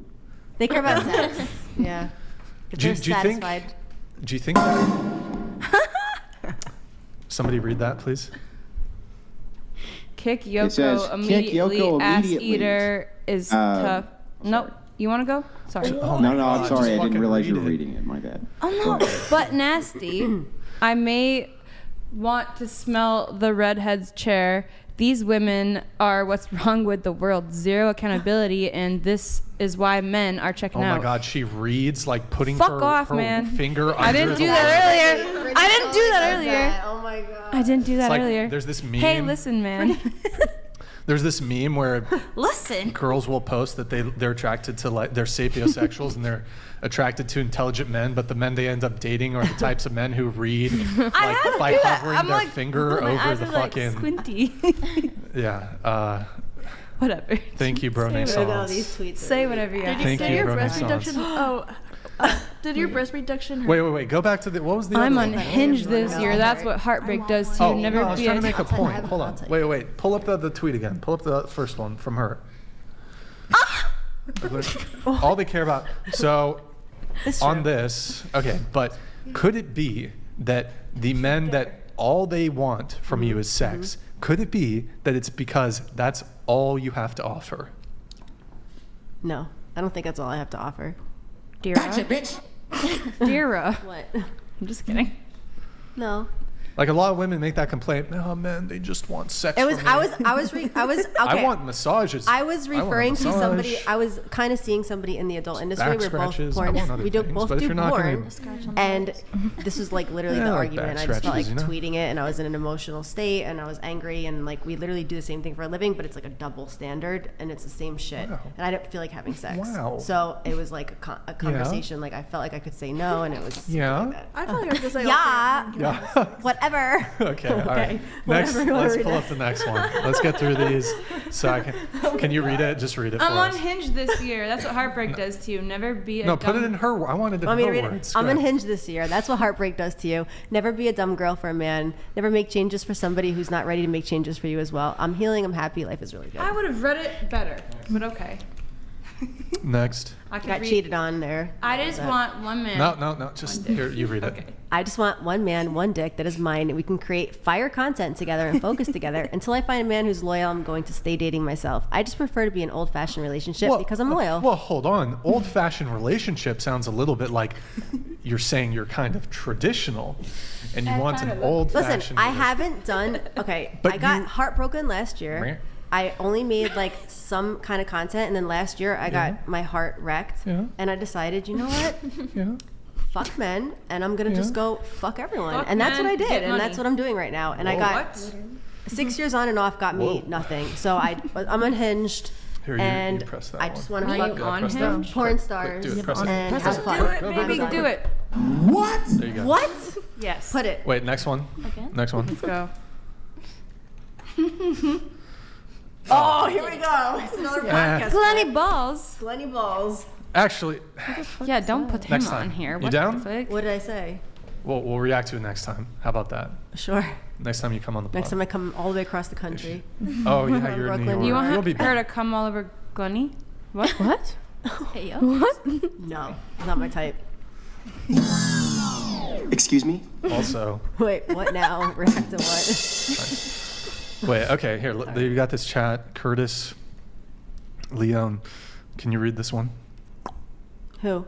They care about sex. Yeah. If Do you they're think- satisfied. Do you think? Somebody read that, please. Kick It says, Yoko "Kick immediately. Yoko Ass immediately." eater is tough. Nope. You want to go? Sorry. No, I'm sorry. I didn't realize you were reading it. My bad. Oh no, but nasty. I may want to smell the redhead's chair. These women are what's wrong with the world. Zero accountability, and this is why men are checking out. Oh my God, she reads like putting Fuck her, off, her man. finger I under didn't do the that earlier. I didn't do that earlier. Oh my god. I didn't do that It's like, earlier. there's this meme. Hey, listen, man. There's this meme where Listen. girls will post that they're attracted to, like, they're sapiosexuals and they're attracted to intelligent men, but the men they end up dating are the types of men who read like, by hovering their finger over the fucking. Squinty. Yeah. Whatever. Thank you, bro. Say whatever you have. Thank Did you, your bro. breast reduction? Did your breast reduction hurt? Wait. Go back to the. What was the? I'm other one? unhinged this year. That's what heartbreak does to you. Never I was be trying a to make a point. Hold on. Wait. Pull up the tweet again. Pull up the first one from her. All they care about. So, on this, okay, but could it be that the men that all they want from you is sex? Could it be that it's because that's all you have to offer? No, I don't think that's all I have to offer. Dira. Gotcha, bitch. Dira. What? I'm just kidding. No. Like a lot of women make that complaint. No, men, they just want sex. It was. from me." I was. Okay. I want massages. I was want a referring to somebody. massage. I was kind of seeing somebody in the adult industry. Back We're both scratches. I porn. want other We do things, both but if do you're not porn. gonna- And this was like literally Yeah, the like argument. back I just felt like scratches, you know? tweeting it, and I was in an emotional state, and I was angry, and like we literally do the same thing for a living, but it's like a double standard, and it's the same shit. Wow. And I didn't feel like having sex. Wow. So it was like a conversation. Like I felt like I could say no, and it was. Yeah. Like that. I felt like I could say Yeah. Yeah. Whatever. Okay. All right. Next, Whatever, let's read pull it. up the next one. Let's get through these. So I can. Can you read it? Just read it for I'm us. unhinged this year. That's what heartbreak does to you. Never be a No, dumb... put it in her. I wanted it in Want me to her read words. it? I'm Go ahead. unhinged this year. That's what heartbreak does to you. Never be a dumb girl for a man. Never make changes for somebody who's not ready to make changes for you as well. I'm healing. I'm happy. Life is really good. I would have read it better, but okay. Next. I could Got read- cheated on there. I just That- want one man. No. Just here. You read it. I just want one man, one dick that is mine, and we can create fire content together and focus together. Until I find a man who's loyal, I'm going to stay dating myself. I just prefer to be an old-fashioned relationship because I'm loyal. Well, hold on. Old-fashioned relationship sounds a little bit like you're saying you're kind of traditional, and you want an old-fashioned. Listen, I haven't done. Okay, But I got you- heartbroken last year. I only made like some kind of content, and then last year I got my heart wrecked, and I decided, you know what? Yeah. Fuck men, and I'm gonna just go fuck everyone, Fuck and that's what men, I did, get and money. that's what I'm doing right now. And I Whoa. got 6 years on and off got me nothing, so I'm unhinged. Here, and you press that I just one. want to Are fuck you on press that him? one. porn Quick, stars do it. Press it. and Press have it. fun. Do it, baby. Do it. What? There you go. What? Yes. Put it. Wait, next one. Again? Next one. Let's go. Oh, here we go. It's another podcast. Glenny Balls. Glenny Balls. Actually, Yeah, don't put him Next on time. here. You What down? the fuck? What did I say? we'll react to it next time. How about that? Sure. Next time you come on the pod. Next time I come all the way across the country. Oh yeah, you're in New Brooklyn. York. You want You'll be her back. to come all over Glenny? What? What? Hey, yo. What? No, not my type. Excuse me? Also. Wait, what now? React to what? Wait, okay, here, you got this chat. Curtis Leon. Can you read this one? Who?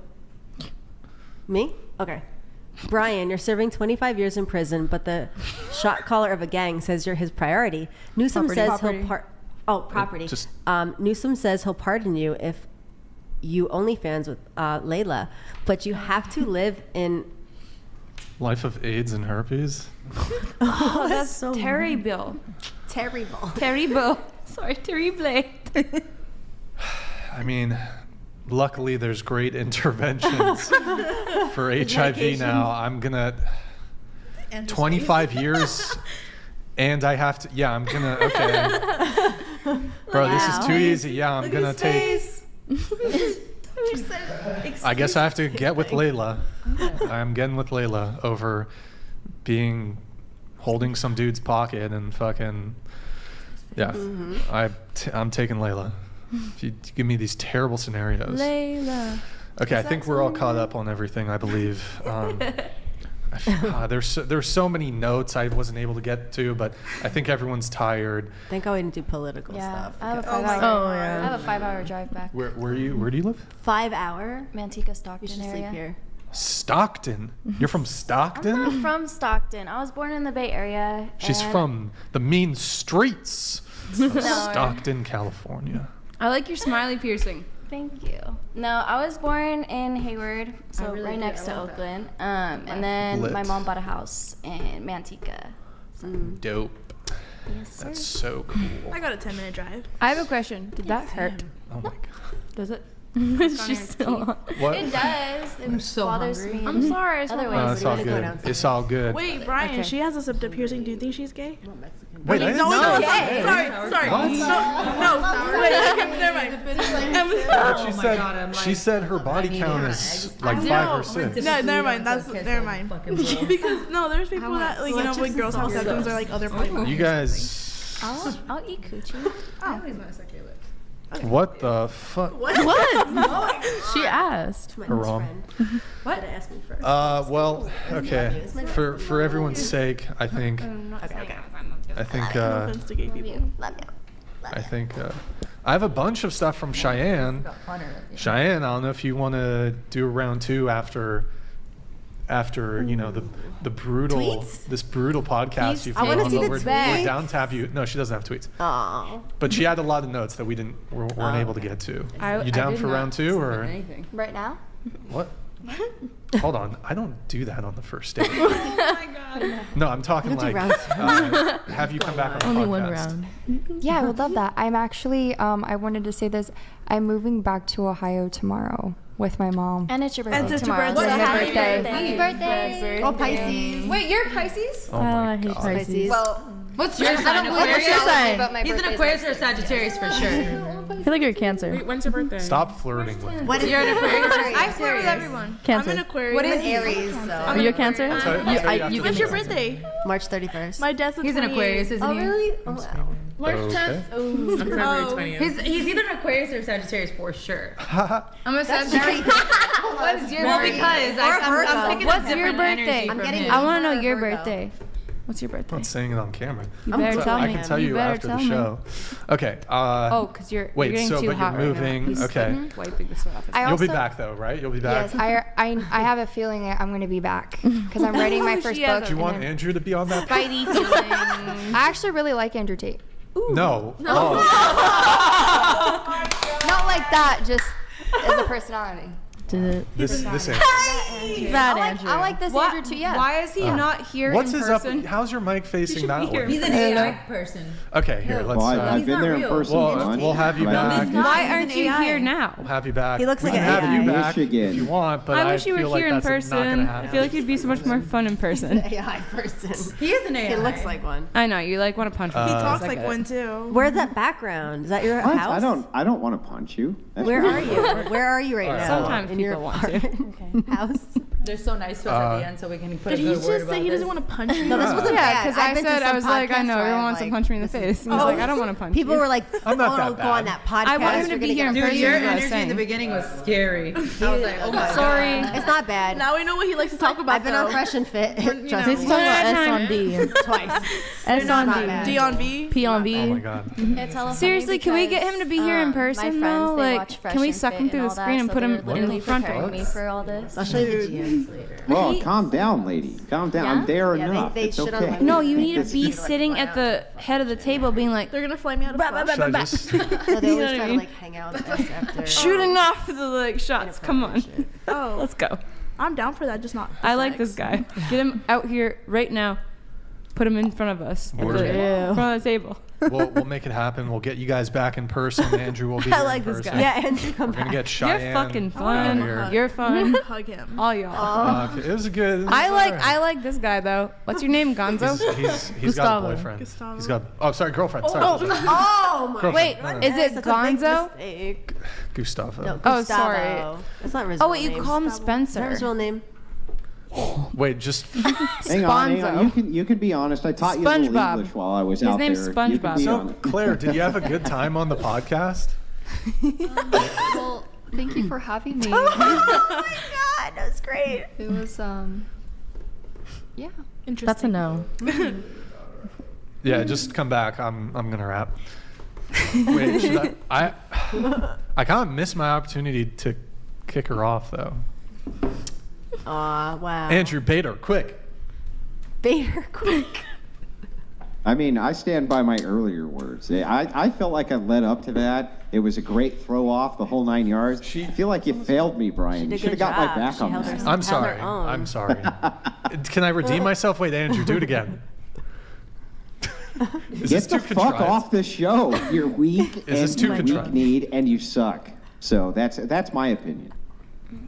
Me? Okay. Brian, you're serving 25 years in prison, but the shot caller of a gang says you're his priority. Newsom says he'll property. Just- Newsom says he'll pardon you if you OnlyFans with Layla, but you have to live in. Life of AIDS and herpes? Oh, that's so terrible. Terrible. Terrible. Sorry, terrible. I mean, luckily there's great interventions for HIV now. I'm gonna 25 years and I have to, yeah, I'm gonna, okay. Bro, this is too easy. Yeah, I'm gonna take, I guess I have to get with Layla. I'm getting with Layla over holding some dude's pocket and fucking, yeah. I'm taking Layla. If you give me these terrible scenarios. Layla. Okay, I think we're all caught up on everything, I believe. There's so many notes I wasn't able to get to, but I think everyone's tired. Thank God we didn't do political stuff. I have a because- 5 hour. yeah. I have a 5 hour drive back. Where do you live? 5 hour? Manteca, You Stockton should sleep area. here. Stockton. You're from Stockton? I'm not from Stockton. I was born in the Bay Area. She's and- from the mean streets of No. Stockton, California. I like your smiley piercing. Thank you. No, I was born in Hayward, so really right do. next I to love that. Oakland. And then Lit. my mom bought a house in Manteca. Dope. Yes, sir. That's so cool. I got a 10-minute drive. I have a question. Did that hurt? Oh my god. Does it? She's still on. What? It does. It I'm so bothers hungry. me. I'm sorry. It's Otherwise, No, it's all good. It's all good. Wait, Brian, Okay. she has a septum piercing. Do you think she's gay? Wait, I didn't No, say no, that. sorry. What? No, wait, okay, never mind. But she said she said her body count is like 5 or 6. No, never mind. Never mind. Because no, there's people that like when girls have septums or like other parts. You guys, I'll eat coochie. what the fuck? What? She asked. Haram. What? Ask me first. Well, okay. For everyone's sake, I think Okay. uh, Offense to gay people. I have a bunch of stuff from Cheyenne. Cheyenne, I don't know if you want to do a round 2 after the brutal Tweets? this brutal podcast you've I wanna done. see the We're tweets. down to have you. No, she doesn't have tweets. Aw. But she had a lot of notes that we weren't able to get to. I You down did for not round 2 or anything. Right now? what? Hold on, I don't do that on the first date. No, I'm talking You don't do like round have you come back on Only the podcast. one round. Yeah, I would love that. I'm actually, I wanted to say this. I'm moving back to Ohio tomorrow with my mom. And it's your birthday And it's your tomorrow. birthday. So Happy happy birthday. birthday. Oh, Pisces. Wait, you're Pisces? Oh my I hate god. Pisces. Well, What's your I sign? don't believe Aquarius? it's your sign. He's an Aquarius or a Sagittarius for sure. I feel like you're a Cancer. Wait, when's your birthday? Stop flirting with me. what is You're an Aquarius. Aquarius? I flirt with everyone. Cancer. I'm an Aquarius. What is Aries, so. Are you a Cancer? I'll tell you after When's the your show. birthday? March 31st. My dad's the He's an 28th. Aquarius, isn't Oh, he? really? Oh, wow. March Okay. 10th. I'm February 20th. He's either an Aquarius or a Sagittarius for sure. I'm a Sagittarius. What's your Well, birthday? because I'm picking What's a your different birthday? energy I'm from getting him. I want to know your Virgo. birthday. What's your I'm birthday? not saying it on camera. You better tell I me. can tell you better after the tell me. show. Okay. Oh, because you're Wait, getting so too but hot you're right now. moving. He's Okay. wiping the sweat off his I You'll be also- back though, right? You'll be back. Yes, I have a feeling that I'm going to be back because I'm writing my first She has book. Do you and want then- Andrew to be on that? Spidey feelings. I actually really like Andrew Tate. No. Oh. Not like that, just as a personality. This ain't. Bad Andrew. I like this What- Andrew too. Yeah. Why is he not here What's in his person? up? How's your mic facing that way? He's an AI person. Okay, here. Let's. Well, I've been there in person Well, once. we'll have you but I back. didn't- Why aren't you here now? We'll have you back. He looks we like can an have you AI. back Michigan. if you want, but I wish you feel were here in like that's not gonna person. I happen. feel like you'd be so much more fun in person. AI person. He is an AI. He looks like one. I know you like want to punch him. He talks I like get it. one too. Where's that background? Is that your What? house? I don't want to punch you. That's Where your are you? Where are you right now? Sometimes in your people want to. apartment house. They're so nice to us at the end, so we can put Did a he good just word say about he this. doesn't want to punch you? No, this wasn't Yeah, bad. because I've I been to said I some was like, I podcasts know where everyone I'm wants to like, punch me in the face. And he's like, I don't want to punch People you. were like, I'm not "Oh, that go on bad. that podcast." I want him to You're be gonna here in get person. Dude, your is what I was energy in saying. the beginning was scary. I was like, oh my Sorry. god. It's not bad. Now we know what he likes to talk about. I've been on Fresh and Fit. Trust Let's me. talk about S on B. Twice. S on bad. B. D on B. P on Oh my B. god. It's hella Seriously, funny can we get because, him to be here in my person friends, though? they Like, watch Fresh can we and suck Fit him through and the all that, screen and so put him they're in literally the front of preparing me us? for all this. I'll show you the GMs later. Well, calm down, lady. Calm down. I'm there Yeah, enough. they it's shit on okay. my- No, you need to be sitting at the head of the table, being like They're gonna fly me out of flash. Should I just? No, they You know always what I try to mean? like hang out with us after. shooting off the like shots. Come on, Oh, let's go. I'm down for that. Just not. I like this guy. Get him out here right now. Put him in front of us at Word. the front of the table. We'll make it happen. We'll get you guys back in person. Andrew will be here I like in this person. guy. Yeah, Andrew, come We're gonna back. get Cheyenne. You're fucking out fun. here. You're fun. Hug him. All y'all. Okay, it was a good. it was I like alright. I like this guy though. What's your name, Gonzo? He's got a Gustavo. boyfriend. Gustavo. He's got. Oh, sorry, girlfriend. Sorry. Oh my Girlfriend. Wait, No, no. is it That's a big Gonzo? mistake. Gustavo. No, Oh, Gustavo. sorry. That's not his Oh real wait, you name. call him Is that his Spencer. real name? Wait, just Hang on. You can be honest. I taught you a little SpongeBob. English while I was His out name's there. You can SpongeBob. be so. honest. Claire, did you have a good time on the podcast? Well, thank you for having me. Oh my god, that was great. It was Yeah. That's a no. Yeah, just come back. I'm gonna rap. Wait, should I kind of missed my opportunity to kick her off though. Aw, wow. Andrew, bait her, quick. Bait her quick. I mean, I stand by my earlier words. I felt like I led up to that. It was a great throw off, the whole 9 yards. I feel like you failed me, Brian. You should have got my back on that. I'm sorry. I'm sorry. Can I redeem myself? Wait, Andrew, do it again. Get the fuck off the show. You're weak and you weak-kneed and you suck. So that's my opinion.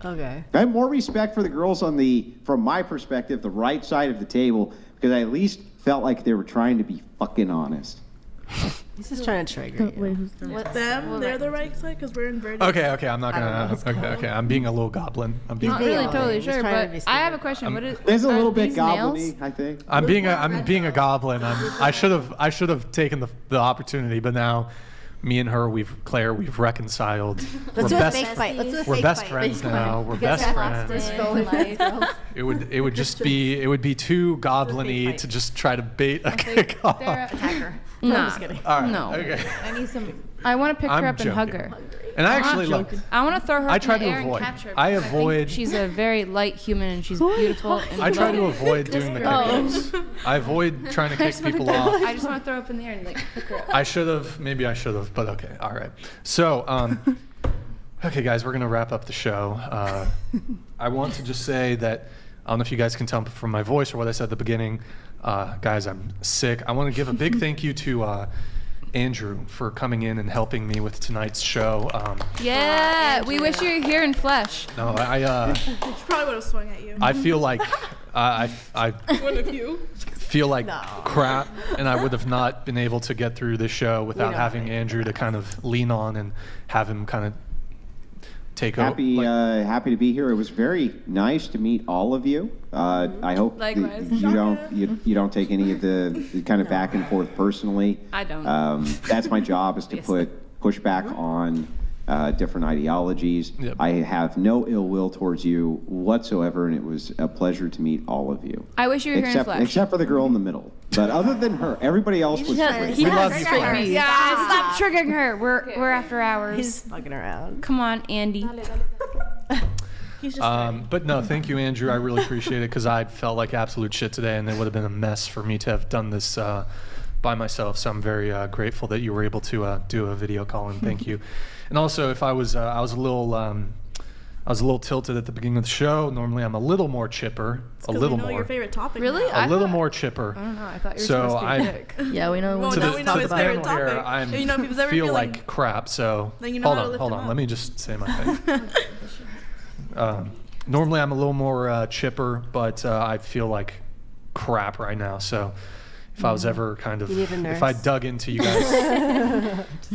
Okay. I have more respect for the girls on from my perspective, the right side of the table, because I at least felt like they were trying to be fucking honest. He's just trying to trigger you. Wait, who's them? They're the right side because we're inverted. Okay, I'm not gonna. Okay, I'm being a little goblin. I'm being. Not really totally sure, but I have a question. What is? There's a little bit goblin-y, I think. I'm being a goblin. I should have taken the opportunity, but now, me and her, we've reconciled. Let's do a fake fight. Let's do a We're fake best fight. friends now. We're best friends. It would be too goblin-y to just try to bait a kick off. Attacker. No, I'm just kidding. All right. No. Okay. I need some. I want to pick I'm her up and hug joking. her. And I actually look. I want to throw her I up try in the to air avoid. and capture her. I because avoid. think she's a very light human and she's beautiful. And I try to light. avoid doing the Oh. kick. I avoid trying to kick people off. I just want to throw her up in the air and like pick her up. I should have. Maybe I should have. But okay. All right. So, okay, guys, we're gonna wrap up the show. I want to just say that I don't know if you guys can tell from my voice or what I said at the beginning. Guys, I'm sick. I want to give a big thank you to Andrew for coming in and helping me with tonight's show. Yeah, we wish you were here in flesh. No, She probably would have swung at you. I feel like I One of you. feel like crap, and I would have not been able to get through this show without having Andrew to kind of lean on and have him kind of take over. Happy to be here. It was very nice to meet all of you. I hope Likewise. you don't take any of the kind of back and forth personally. I don't. That's my job, is to push back on different ideologies. Yep. I have no ill will towards you whatsoever, and it was a pleasure to meet all of you. I wish you were here in flesh. Except for the girl in the middle. But other than her, everybody else was great. We love you, Flash. Yeah, stop triggering her. We're after hours. He's fucking around. Come on, Andy. He's just But no, thank you, Andrew. I really appreciate it because I felt like absolute shit today, and it would have been a mess for me to have done this by myself. So I'm very grateful that you were able to do a video call, and thank you. And also, if I was a little tilted at the beginning of the show. Normally, I'm a little more chipper, a little more. Your favorite topic. Really? now. A little more chipper. I don't know. I thought you were So supposed to be a dick. Yeah, we know. Well, To now the, we know to his the favorite panel here, topic. I And you know, if he was ever feel feeling- like crap. So Then you know how to lift hold him on. up. Let me just say my thing. Normally, I'm a little more chipper, but I feel like crap right now. So if I was ever kind of, You need a nurse. if I dug into you guys,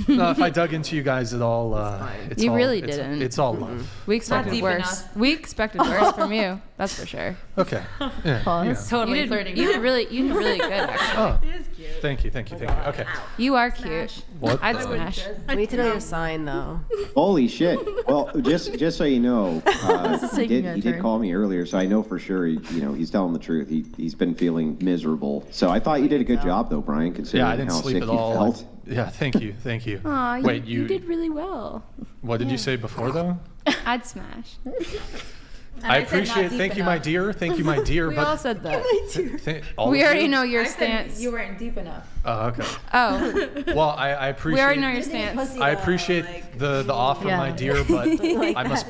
no, if I dug into you guys at all, it's You all, really it's, didn't. It's all love. We expected deep worse. enough. We expected worse from you. That's for sure. Okay. Yeah. Pause. Totally You flirting. did really good, actually. Oh, thank you. Okay. You are cute. What? I'd the- smash. We need to know your sign, though. Holy shit! Well, just so you know, is he taking did a turn. call me earlier, so I know for sure he's telling the truth. He's been feeling miserable. So I thought you did a good job, though, Brian, considering Yeah, I didn't how sleep sick at you all. felt. Yeah, thank you. Aw, Wait, you did really well. What did you say before though? I'd smash. I appreciate. Thank you, my dear. Thank you, my dear. We but all said that. all We of already you? know your I said stance. you weren't deep enough. Oh, okay. Oh, Well, I appreciate. we already know your stance. I appreciate the offer, Yeah. my dear, but I must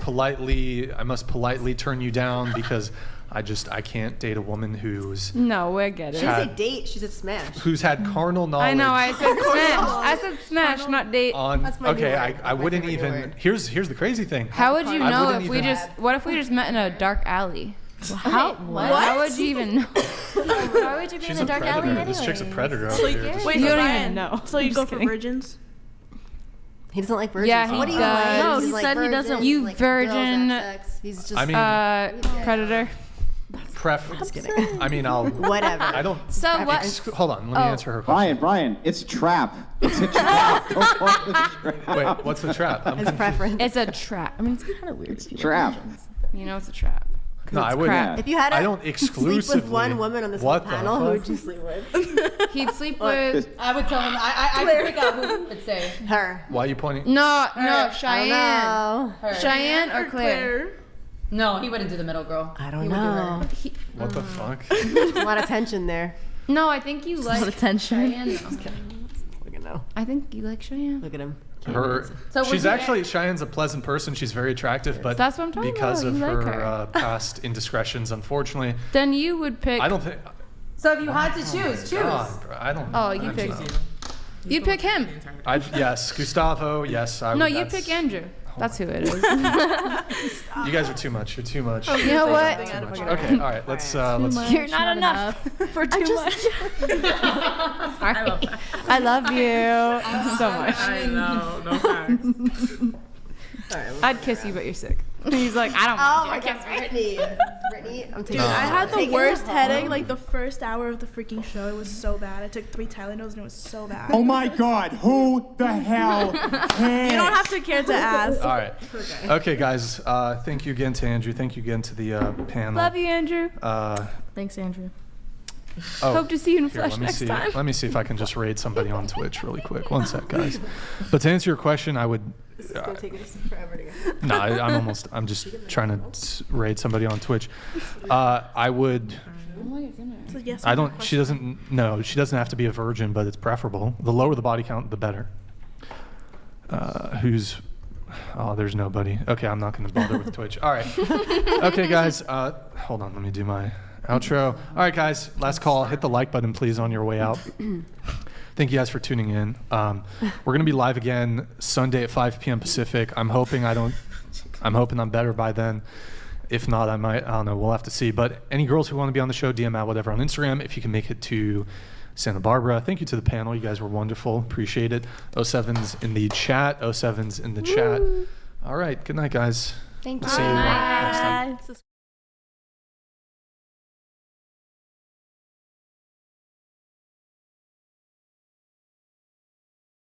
politely turn you down because I can't date a woman who's No, we get She it. didn't say Had- date. She said smash. who's had carnal knowledge. I know. I said smash. I said smash, not date. on. That's my new Okay, word. I wouldn't my new even. word. Here's the crazy thing. How would you I know wouldn't if we even- just? What if we just met in a dark alley? How? How would you even know? Why would you be She's in a a dark alley predator. anyway? This chick's a predator over So here. you, Just- wait, You so don't Brian, even know. So you I'm go just for kidding. virgins? He doesn't like virgins. Yeah, he what do you does. like? No, He's he like said he doesn't- virgins, You like girls have virgin- sex. He's just. I mean, Predator. I mean, I'll. Whatever. I don't. So what? Hold on. Let me answer her question. Brian, it's a trap. It's a trap. Don't fall for the trap. Wait, what's the trap? I'm His confused. preference. It's a trap. I mean, it's kind of weird. If you Trap. You know, it's a trap. No, I wouldn't. If you had I to don't sleep exclusively. with one woman on this whole What the panel, who fuck? would you sleep with? He'd sleep with. I would tell him. I would pick out who would say. Her. Why are you pointing? No, Her. Cheyenne. I don't know. Cheyenne or Claire? No, he wouldn't do the middle girl. I don't He would do know. her. What the fuck? There's a lot of tension there. No, I think you like attention. Cheyenne. Though. Look at him. I think you like Cheyenne. Look at him. So She's would you- actually Cheyenne's a pleasant person. She's very attractive, but That's what I'm talking because about. of You like her her. past indiscretions, unfortunately, Then you would pick. I don't think. So if you had to choose, choose. God, bro, I don't. Oh, you pick. You'd pick him. Yes, Gustavo. Yes, I would. No, you pick Andrew. That's who it is. You guys are too much. You're too much. You know what? Too much. Okay, all right. Let's. You're not enough for too much. Sorry. I love you so much. I know, no facts. I'd kiss you, but you're sick. He's like, I don't Oh want my you. God, Brittany, I'm taking. Dude, I had the taking worst it headache home. like the first hour of the freaking show. It was so bad. I took 3 Tylenols and it was so bad. Oh my God, who the hell cares? You don't have to care to ask. All right. Okay, guys. Thank you again to Andrew. Thank you again to the panel. Love you, Andrew. Thanks, Andrew. Hope to see you in here, flesh let me next see. time. Let me see if I can just raid somebody on Twitch really quick. One sec, guys. But to answer your question, I would. This is gonna take us forever to go. No, I'm just trying to raid somebody on Twitch. I would. So yes, I don't. She doesn't. No, she doesn't have to be a virgin, but it's preferable. The lower the body count, the better. Who's? Oh, there's nobody. Okay, I'm not going to bother with Twitch. All right. Okay, guys. Hold on. Let me do my outro. All right, guys. Last call. Hit the like button, please, on your way out. Thank you guys for tuning in. We're going to be live again Sunday at 5 p.m. Pacific. I'm hoping I'm better by then. If not, I might. I don't know. We'll have to see. But any girls who want to be on the show, DM out whatever on Instagram. If you can make it to Santa Barbara. Thank you to the panel. You guys were wonderful. Appreciate it. 07's in the chat. 07's in the chat. All right. Good night, guys. Thank We'll you. see you next time.